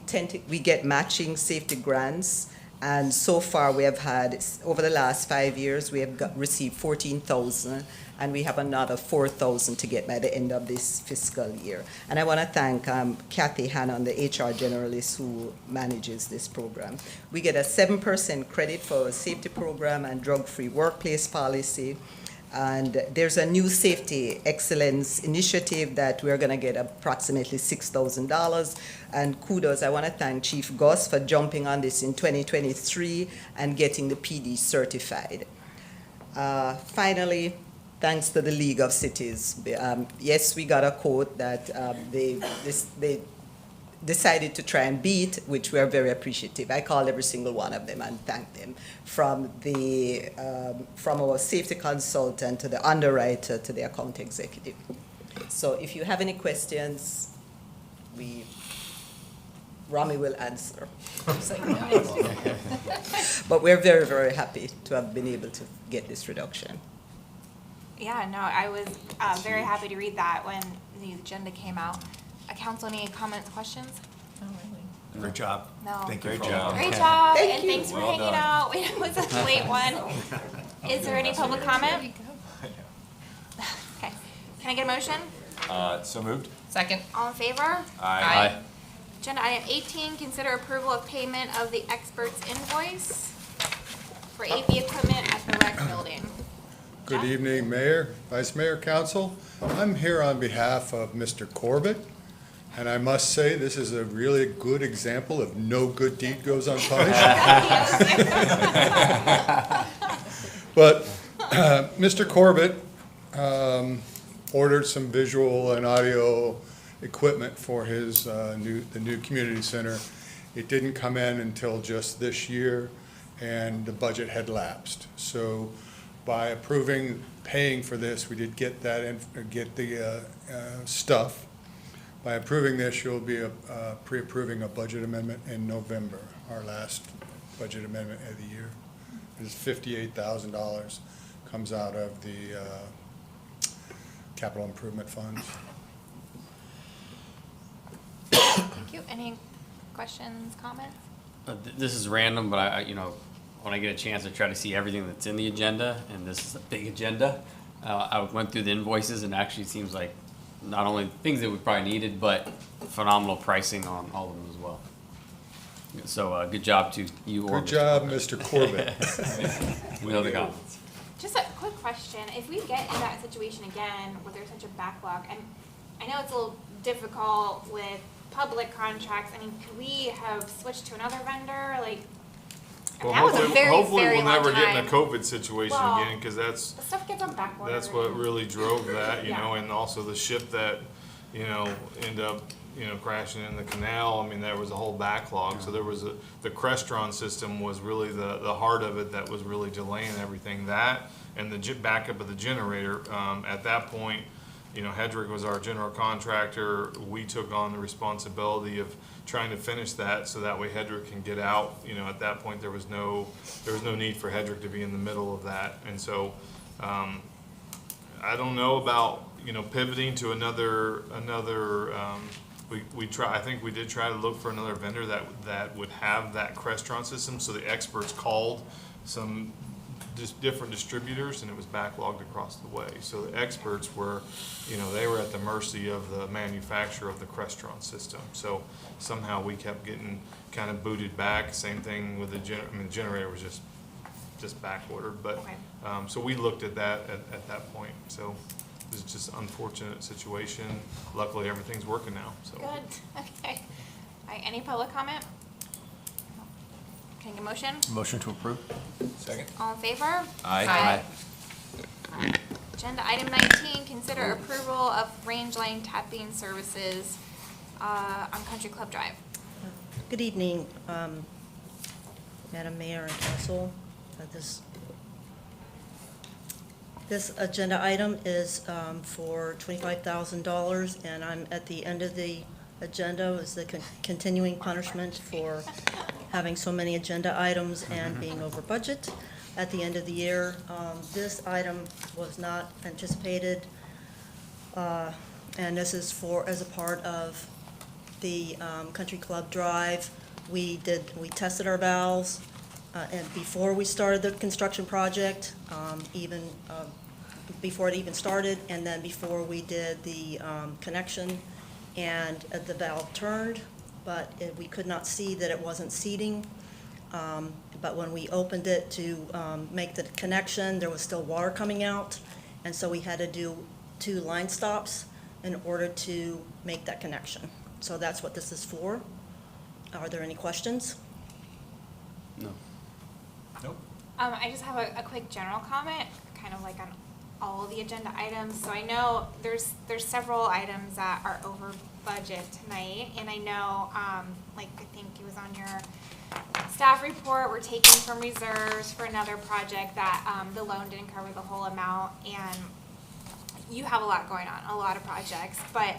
get matching safety grants. And so far we have had, over the last 5 years, we have received $14,000, and we have another $4,000 to get by the end of this fiscal year. And I want to thank Kathy Hannon, the HR generalist who manages this program. We get a 7% credit for a safety program and drug-free workplace policy. And there's a new safety excellence initiative that we're going to get approximately $6,000. And kudos, I want to thank Chief Gus for jumping on this in 2023 and getting the PD certified. Finally, thanks to the League of Cities. Yes, we got a quote that they decided to try and beat, which we are very appreciative. I called every single one of them and thanked them, from our safety consultant to the underwriter to the account executive. So if you have any questions, Rami will answer. But we're very, very happy to have been able to get this reduction. Yeah, no, I was very happy to read that when the agenda came out. Council, any comments, questions? Oh, really? Great job. No. Thank you. Great job. Great job, Thank and you. thanks for Well hanging done. out. It was a late one. Is there any public comment? Okay. Can I get a motion? So moved? Second. All in favor? Aye. Agenda item 18, consider approval of payment of the expert's invoice for AV equipment at the rec building. Good evening, Mayor, Vice Mayor, Council. I'm here on behalf of Mr. Corbett, and I must say this is a really good example of no good deed goes unpunished. But Mr. Corbett ordered some visual and audio equipment for his the new community center. It didn't come in until just this year, and the budget had lapsed. So by approving paying for this, we did get that get the stuff. By approving this, you'll be pre-approving a budget amendment in November, our last budget amendment of the year. It's $58,000, comes out of the capital improvement funds. Thank you. Any questions, comments? This is random, but I when I get a chance, I try to see everything that's in the agenda, and this is a big agenda. I went through the invoices, and actually it seems like not only things that we probably needed, but phenomenal pricing on all of them as well. So good job to you. Good job, Mr. Corbett. We know the comments. Just a quick question, if we get in that situation again where there's such a backlog, and I know it's a little difficult with public contracts, I mean, could we have switched to another vendor, like, I mean, that was a very, hopefully very we'll long never get in time. a COVID situation Well, again, because that's the stuff gets on back order. that's what really drove that, you Yeah. know, and also the ship that, you know, end up, you know, crashing in the canal. I mean, there was a whole backlog. So there was the Crestron system was really the heart of it that was really delaying everything. That and the backup of the generator. At that point, you know, Hedrick was our general contractor. We took on the responsibility of trying to finish that so that way Hedrick can get out. You know, at that point there was no need for Hedrick to be in the middle of that. And so I don't know about, you know, pivoting to another we try. I think we did try to look for another vendor that would have that Crestron system. So the experts called some just different distributors, and it was backlogged across the way. So the experts were, you know, they were at the mercy of the manufacturer of the Crestron system. So somehow we kept getting kind of booted back. Same thing with the the generator was just back ordered. But Okay. so we looked at that at that point. So it was just an unfortunate situation. Luckily, everything's working now. So. Good, okay. All right, any public comment? Can I get a motion? Motion to approve? Second. All in favor? Aye. Agenda item 19, consider approval of range line tapping services on Country Club Drive. Good evening, Madam Mayor and Council. This agenda item is for $25,000, and I'm at the end of the agenda is the continuing punishment for having so many agenda items and being over budget at the end of the year. This item was not anticipated, and this is as a part of the Country Club Drive. We tested our valves, and before we started the construction project, before it even started, and then before we did the connection, and the valve turned, but we could not see that it wasn't seating. But when we opened it to make the connection, there was still water coming out, and so we had to do 2 line stops in order to make that connection. So that's what this is for. Are there any questions? No. Nope. I just have a quick general comment, kind of like on all the agenda items. So I know there's several items that are over budget tonight, and I know, like I think it was on your staff report, we're taking from reserves for another project that the loan didn't cover the whole amount, and you have a lot going on, a lot of projects, but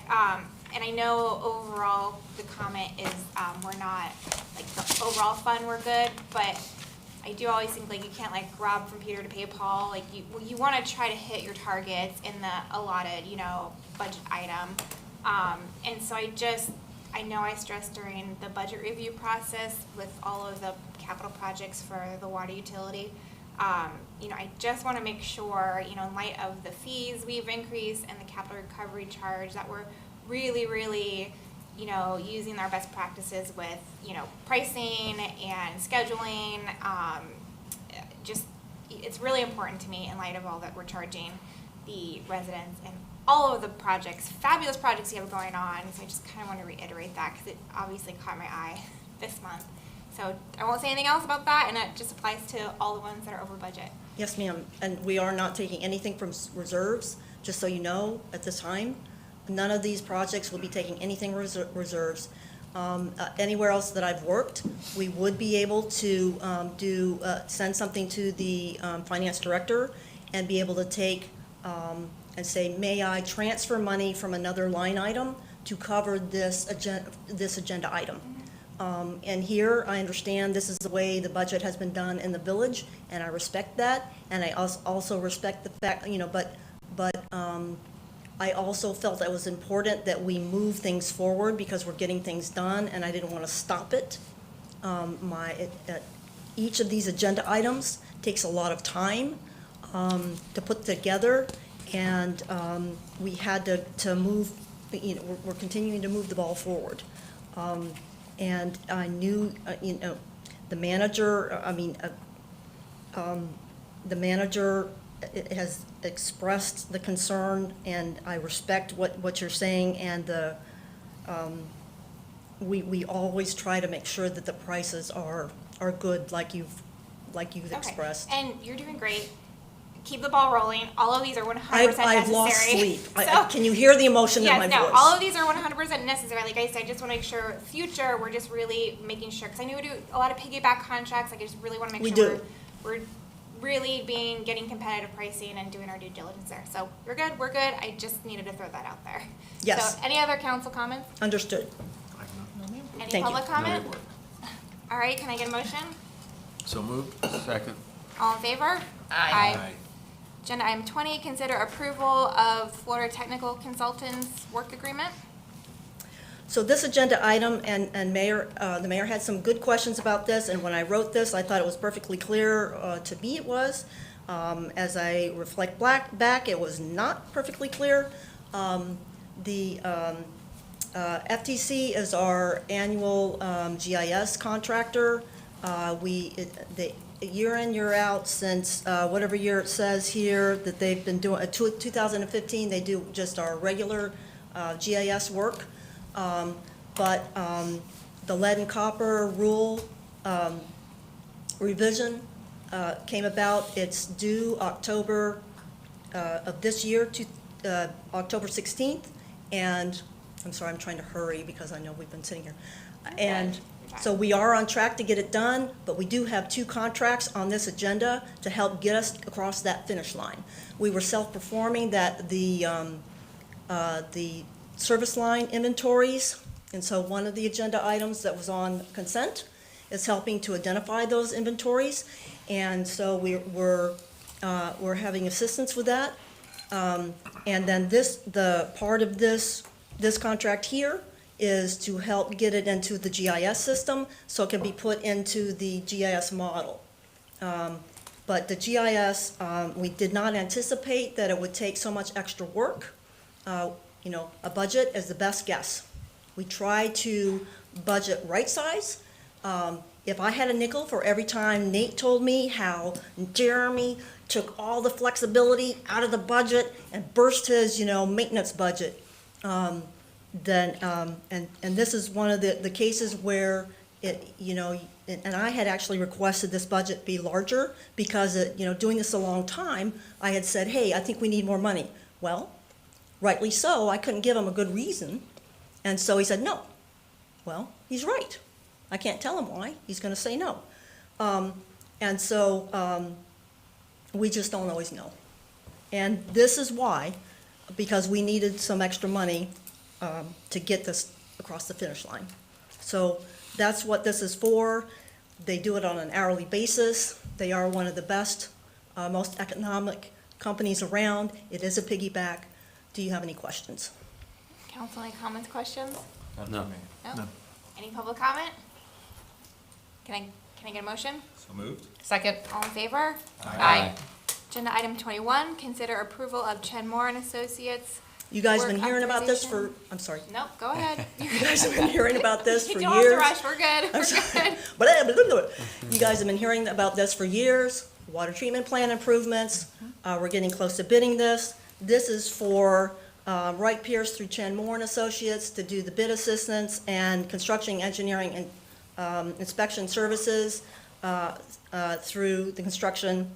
and I know overall the comment is we're not, like the overall fund we're good, but I do always think like you can't like rob from Peter to pay Paul. Like you want to try to hit your targets in the allotted, you know, budget item. And so I know I stressed during the budget review process with all of the capital projects for the water utility. You know, I just want to make sure, you know, in light of the fees we've increased and the capital recovery charge, that we're really, really, you know, using our best practices with, you know, pricing and scheduling. It's really important to me in light of all that we're charging the residents and all of the projects, fabulous projects you have going on. So I just kind of want to reiterate that because it obviously caught my eye this month. So I won't say anything else about that, and it just applies to all the ones that are over budget. Yes, ma'am, and we are not taking anything from reserves, just so you know, at this time. None of these projects will be taking anything reserves. Anywhere else that I've worked, we would be able to send something to the finance director and be able to take and say, may I transfer money from another line item to cover this agenda item? And here, I understand this is the way the budget has been done in the village, and I respect that, and I also respect the fact, you know, but I also felt it was important that we move things forward because we're getting things done, and I didn't want to stop it. Each of these agenda items takes a lot of time to put together, and we had to move, you know, we're continuing to move the ball forward. And I knew, the manager, the manager has expressed the concern, and I respect what you're saying, and we always try to make sure that the prices are good, like you've expressed. And you're doing great. Keep the ball rolling. All of these are 100% necessary. I've lost sleep. So- Can you hear the emotion in my Yes, no, voice? all of these are 100% necessary. Like I said, I just want to make sure future, we're just really making sure, because I know we do a lot of piggyback contracts. Like I just really want to make We sure do. we're really getting competitive pricing and doing our due diligence there. So we're good. I just needed to throw that out there. Yes. So any other council comments? Understood. Any Thank you. public comment? All right, can I get a motion? So moved. Second. All in favor? Aye. Agenda item 20, consider approval of Florida Technical Consultants Work Agreement. So this agenda item, and Mayor, the mayor had some good questions about this, and when I wrote this, I thought it was perfectly clear, to me it was. As I reflect back, it was not perfectly clear. The FTC is our annual GIS contractor. The year in, year out, since whatever year it says here that they've been doing, 2015, they do just our regular GIS work. But the lead and copper rule revision came about. It's due October of this year, October 16th. And I'm sorry, I'm trying to hurry because I know we've been sitting here. And so we are on track to get it done, but we do have 2 contracts on this agenda to help get us across that finish line. We were self-performing that the service line inventories, and so one of the agenda items that was on consent is helping to identify those inventories, and so we're having assistance with that. And then the part of this contract here is to help get it into the GIS system so it can be put into the GIS model. But the GIS, we did not anticipate that it would take so much extra work. A budget is the best guess. We try to budget right size. If I had a nickel for every time Nate told me how Jeremy took all the flexibility out of the budget and burst his, maintenance budget, then, and this is one of the cases where it, and I had actually requested this budget be larger because, doing this a long time, I had said, hey, I think we need more money. Well, rightly so, I couldn't give him a good reason, and so he said no. Well, he's right. I can't tell him why. He's going to say no. And so we just don't always know. And this is why, because we needed some extra money to get this across the finish line. So that's what this is for. They do it on an hourly basis. They are one of the best, most economic companies around. It is a piggyback. Do you have any questions? Council, any comments, questions? No. No? Any public comment? Can I get a motion? So moved. Second. All in favor? Aye. Agenda item 21, consider approval of Chedmore and Associates. You guys have work been hearing about this authorization. I'm sorry. Nope, go ahead. You guys have been hearing about this for You don't have to years. rush, we're good, I'm we're sorry. good. You guys have been hearing about this for years. Water treatment plant improvements. We're getting close to bidding this. This is for Wright Pierce through Chedmore and Associates to do the bid assistance and construction, engineering, and inspection services through the construction,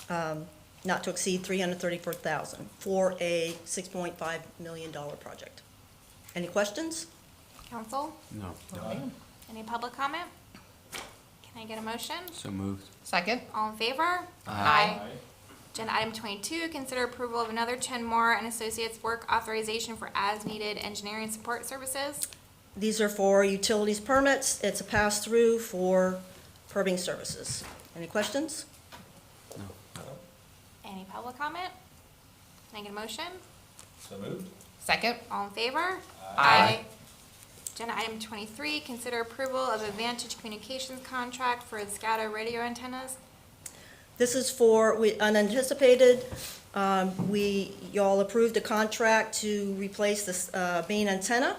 not to exceed $334,000 for a $6.5 million project. Any questions? Council, No. any public comment? Can I get a motion? So moved. Second. All in favor? Aye. Agenda item 22, consider approval of another Chedmore and Associates work authorization for as-needed engineering support services. These are for utilities permits. It's a pass-through for permitting services. Any questions? Any public comment? Can I get a motion? So moved. Second. All in favor? Aye. Agenda item 23, consider approval of a Vantage Communications contract for the SCADA radio antennas. This is for unanticipated. Y'all approved a contract to replace this main antenna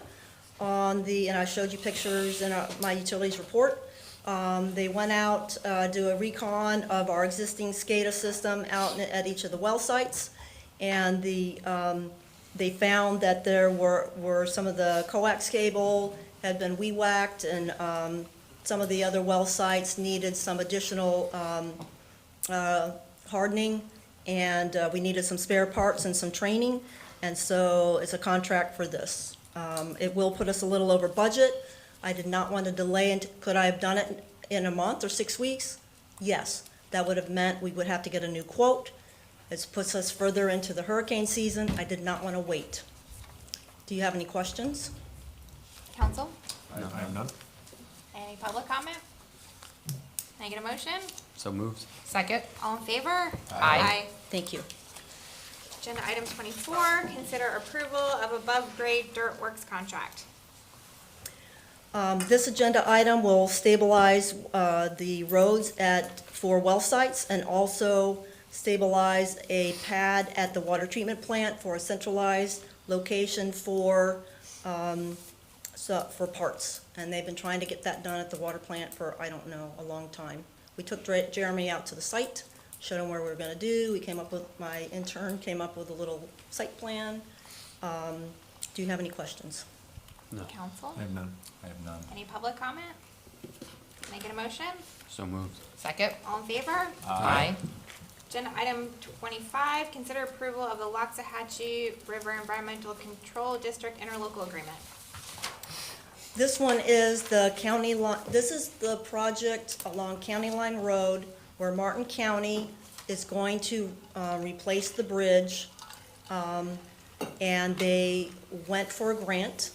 on the, and I showed you pictures in my utilities report. They went out, do a recon of our existing SCADA system out at each of the well sites. And they found that there were some of the coax cable had been weed-whacked, and some of the other well sites needed some additional hardening, and we needed some spare parts and some training, and so it's a contract for this. It will put us a little over budget. I did not want to delay, and could I have done it in a month or 6 weeks? Yes. That would have meant we would have to get a new quote. It puts us further into the hurricane season. I did not want to wait. Do you have any questions? Council? I have none. Any public comment? Can I get a motion? So moved. Second. All in favor? Aye. Thank you. Agenda item 24, consider approval of above-grade dirt works contract. This agenda item will stabilize the roads at 4 well sites and also stabilize a pad at the water treatment plant for a centralized location for parts. And they've been trying to get that done at the water plant for, I don't know, a long time. We took Jeremy out to the site, showed him where we were going to do. We came up with, my intern came up with a little site plan. Do you have any questions? No. Council? I have none. I have none. Any public comment? Can I get a motion? So moved. Second. All in favor? Aye. Agenda item 25, consider approval of the Loxahatchee River Environmental Control District interlocal agreement. This one is the county line, this is the project along County Line Road where Martin County is going to replace the bridge. And they went for a grant.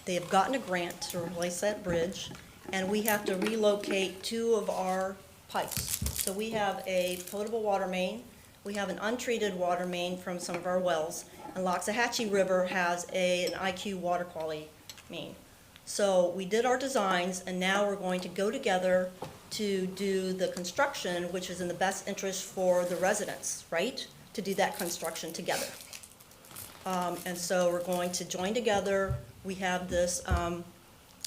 They have gotten a grant to replace that bridge. And we have to relocate 2 of our pipes. So we have a potable water main. We have an untreated water main from some of our wells. And Loxahatchee River has an IQ water quality main. So we did our designs, and now we're going to go together to do the construction, which is in the best interest for the residents, right? To do that construction together. And so we're going to join together. We have this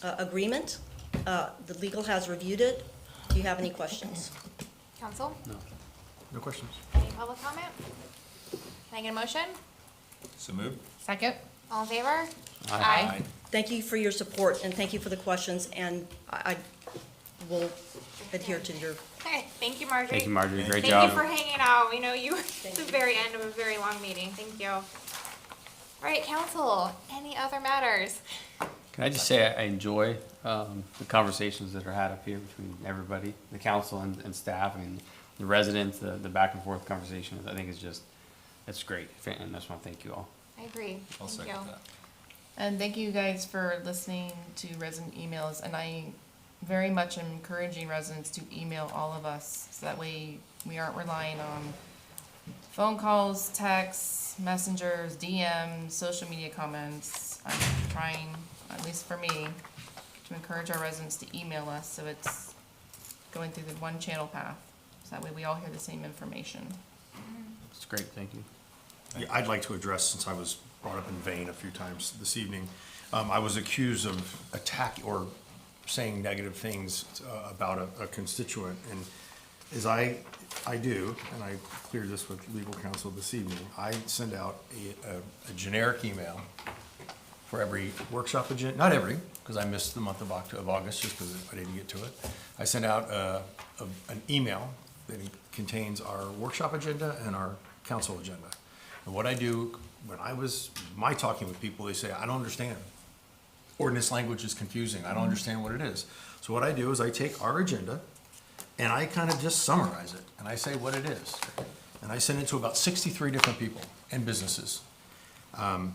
agreement. The legal has reviewed it. Do you have any questions? Council? No. No questions. Any public comment? Can I get a motion? So moved. Second. All in favor? Aye. Thank you for your support, and thank you for the questions, and I will adhere to your. Okay, thank you, Marjorie. Thank you, Marjorie. Great Thank job. you for hanging out. We know you were at the very end of a very long meeting. Thank you. All right, council, any other matters? Can I just say I enjoy the conversations that are had up here between everybody, the council and staff. I mean, the residents, the back and forth conversations. I think it's great, and I just want to thank you all. I agree. I'll Thank second you. that. And thank you guys for listening to resident emails, and I very much am encouraging residents to email all of us, so that way we aren't relying on phone calls, texts, messengers, DMs, social media comments. I'm trying, at least for me, to encourage our residents to email us, so it's going through the one channel path, so that way we all hear the same information. It's great, thank you. Yeah, I'd like to address, since I was brought up in vain a few times this evening, I was accused of attack or saying negative things about a constituent, and as I do, and I cleared this with legal counsel this evening, I send out a generic email for every workshop agenda, not every, because I missed the month of August just because I didn't get to it. I send out an email that contains our workshop agenda and our council agenda. And what I do, when I was talking with people, they say, I don't understand. Ordinance language is confusing. I don't understand what it is. So what I do is I take our agenda and I kind of just summarize it. And I say what it is. And I send it to about 63 different people and businesses. I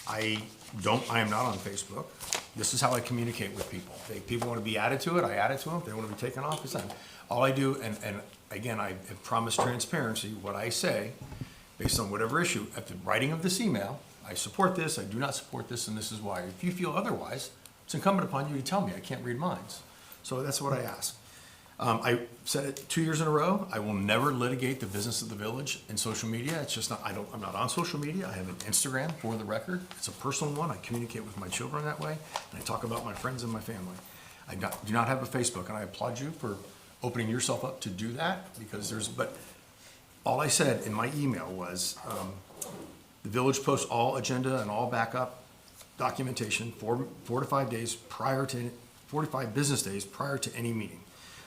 am not on Facebook. This is how I communicate with people. If people want to be added to it, I add it to them. If they want to be taken off, it's done. All I do, and again, I have promised transparency. What I say, based on whatever issue, at the writing of this email, I support this, I do not support this, and this is why. If you feel otherwise, it's incumbent upon you to tell me. I can't read minds. So that's what I ask. I said it 2 years in a row, I will never litigate the business of the village in social media. It's just not, I'm not on social media. I have an Instagram, for the record. It's a personal one. I communicate with my children that way, and I talk about my friends and my family. I do not have a Facebook, and I applaud you for opening yourself up to do that, because but all I said in my email was, the village posts all agenda and all backup documentation 4 to 5 days prior to, 45 business days prior to any meeting.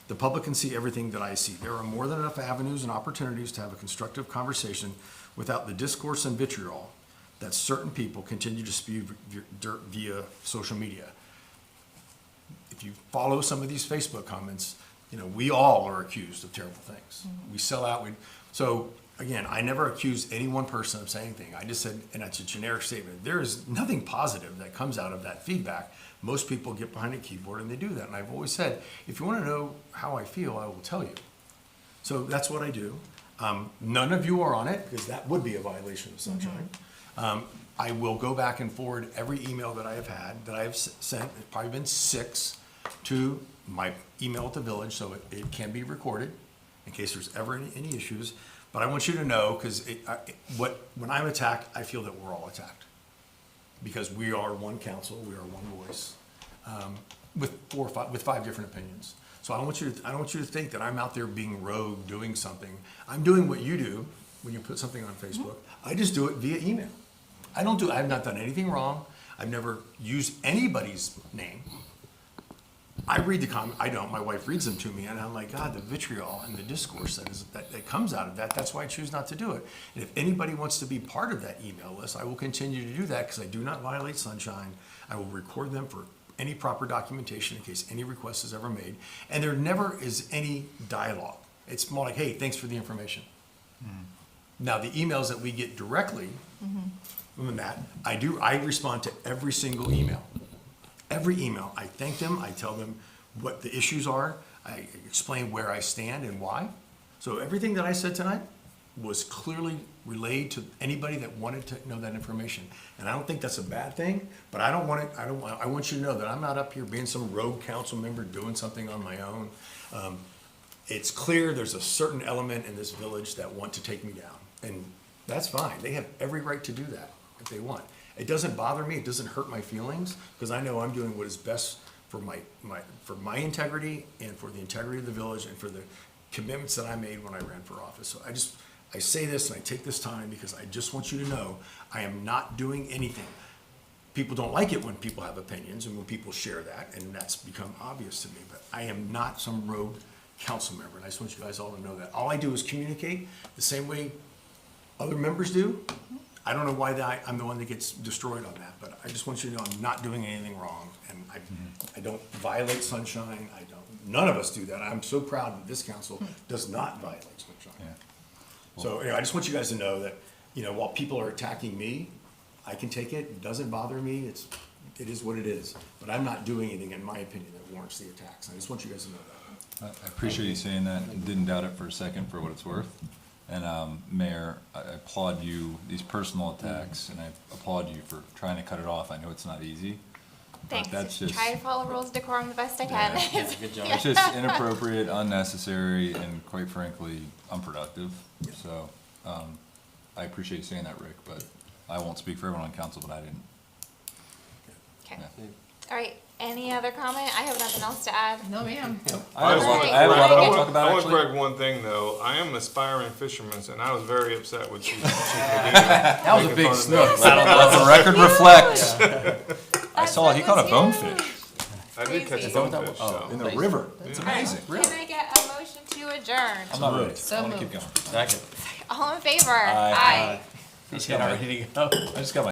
The public can see everything that I see. There are more than enough avenues and opportunities to have a constructive conversation without the discourse and vitriol that certain people continue to spew via social media. If you follow some of these Facebook comments, we all are accused of terrible things. We sell out. So again, I never accused any one person of saying anything. I just said, and that's a generic statement, there is nothing positive that comes out of that feedback. Most people get behind a keyboard and they do that. And I've always said, if you want to know how I feel, I will tell you. So that's what I do. None of you are on it, because that would be a violation of sunshine. I will go back and forward every email that I have had, that I have sent, it's probably been 6, to my email at the village, so it can be recorded in case there's ever any issues. But I want you to know, because when I'm attacked, I feel that we're all attacked. Because we are one council, we are one voice, with 5 different opinions. So I don't want you to think that I'm out there being rogue, doing something. I'm doing what you do when you put something on Facebook. I just do it via email. I have not done anything wrong. I've never used anybody's name. I read the comment, I don't, my wife reads them to me, and I'm like, God, the vitriol and the discourse that comes out of that, that's why I choose not to do it. And if anybody wants to be part of that email list, I will continue to do that, because I do not violate sunshine. I will record them for any proper documentation in case any request is ever made. And there never is any dialogue. It's more like, hey, thanks for the information. Now, the emails that we get directly from that, I respond to every single email. Every email, I thank them, I tell them what the issues are, I explain where I stand and why. So everything that I said tonight was clearly relayed to anybody that wanted to know that information. And I don't think that's a bad thing, but I want you to know that I'm not up here being some rogue council member doing something on my own. It's clear there's a certain element in this village that want to take me down, and that's fine. They have every right to do that if they want. It doesn't bother me, it doesn't hurt my feelings, because I know I'm doing what is best for my integrity and for the integrity of the village and for the commitments that I made when I ran for office. So I say this and I take this time because I just want you to know I am not doing anything. People don't like it when people have opinions and when people share that, and that's become obvious to me, but I am not some rogue council member, and I just want you guys all to know that. All I do is communicate the same way other members do. I don't know why I'm the one that gets destroyed on that, but I just want you to know I'm not doing anything wrong, and I don't violate sunshine. None of us do that. I'm so proud that this council does not violate sunshine. So anyway, I just want you guys to know that, while people are attacking me, I can take it. It doesn't bother me. It is what it is. But I'm not doing anything, in my opinion, that warrants the attacks. I just want you guys to know that. I appreciate you saying that, and didn't doubt it for a second for what it's worth. And Mayor, I applaud you, these personal attacks, and I applaud you for trying to cut it off. I know it's not easy. Thanks. That's just, try to follow rules of decorum the best I can. Yeah, good job. It's just inappropriate, unnecessary, and quite frankly, unproductive. So I appreciate you saying that, Rick, but I won't speak for everyone on council, but I didn't. Okay. Yeah. All right. Any other comment? I have nothing else to add. No, ma'am. I have a lot to talk about, I want to actually. correct one thing, though. I am an aspiring fisherman, and I was very upset with Chief That was a big snook. Let the record reflect. I saw he caught a bonefish. I did catch a bonefish. So. In the river. It's amazing. Can I get a motion to adjourn? I'm not ready. So I want to moved. keep going. Second. All in favor? Aye. He's ready to go. I just got my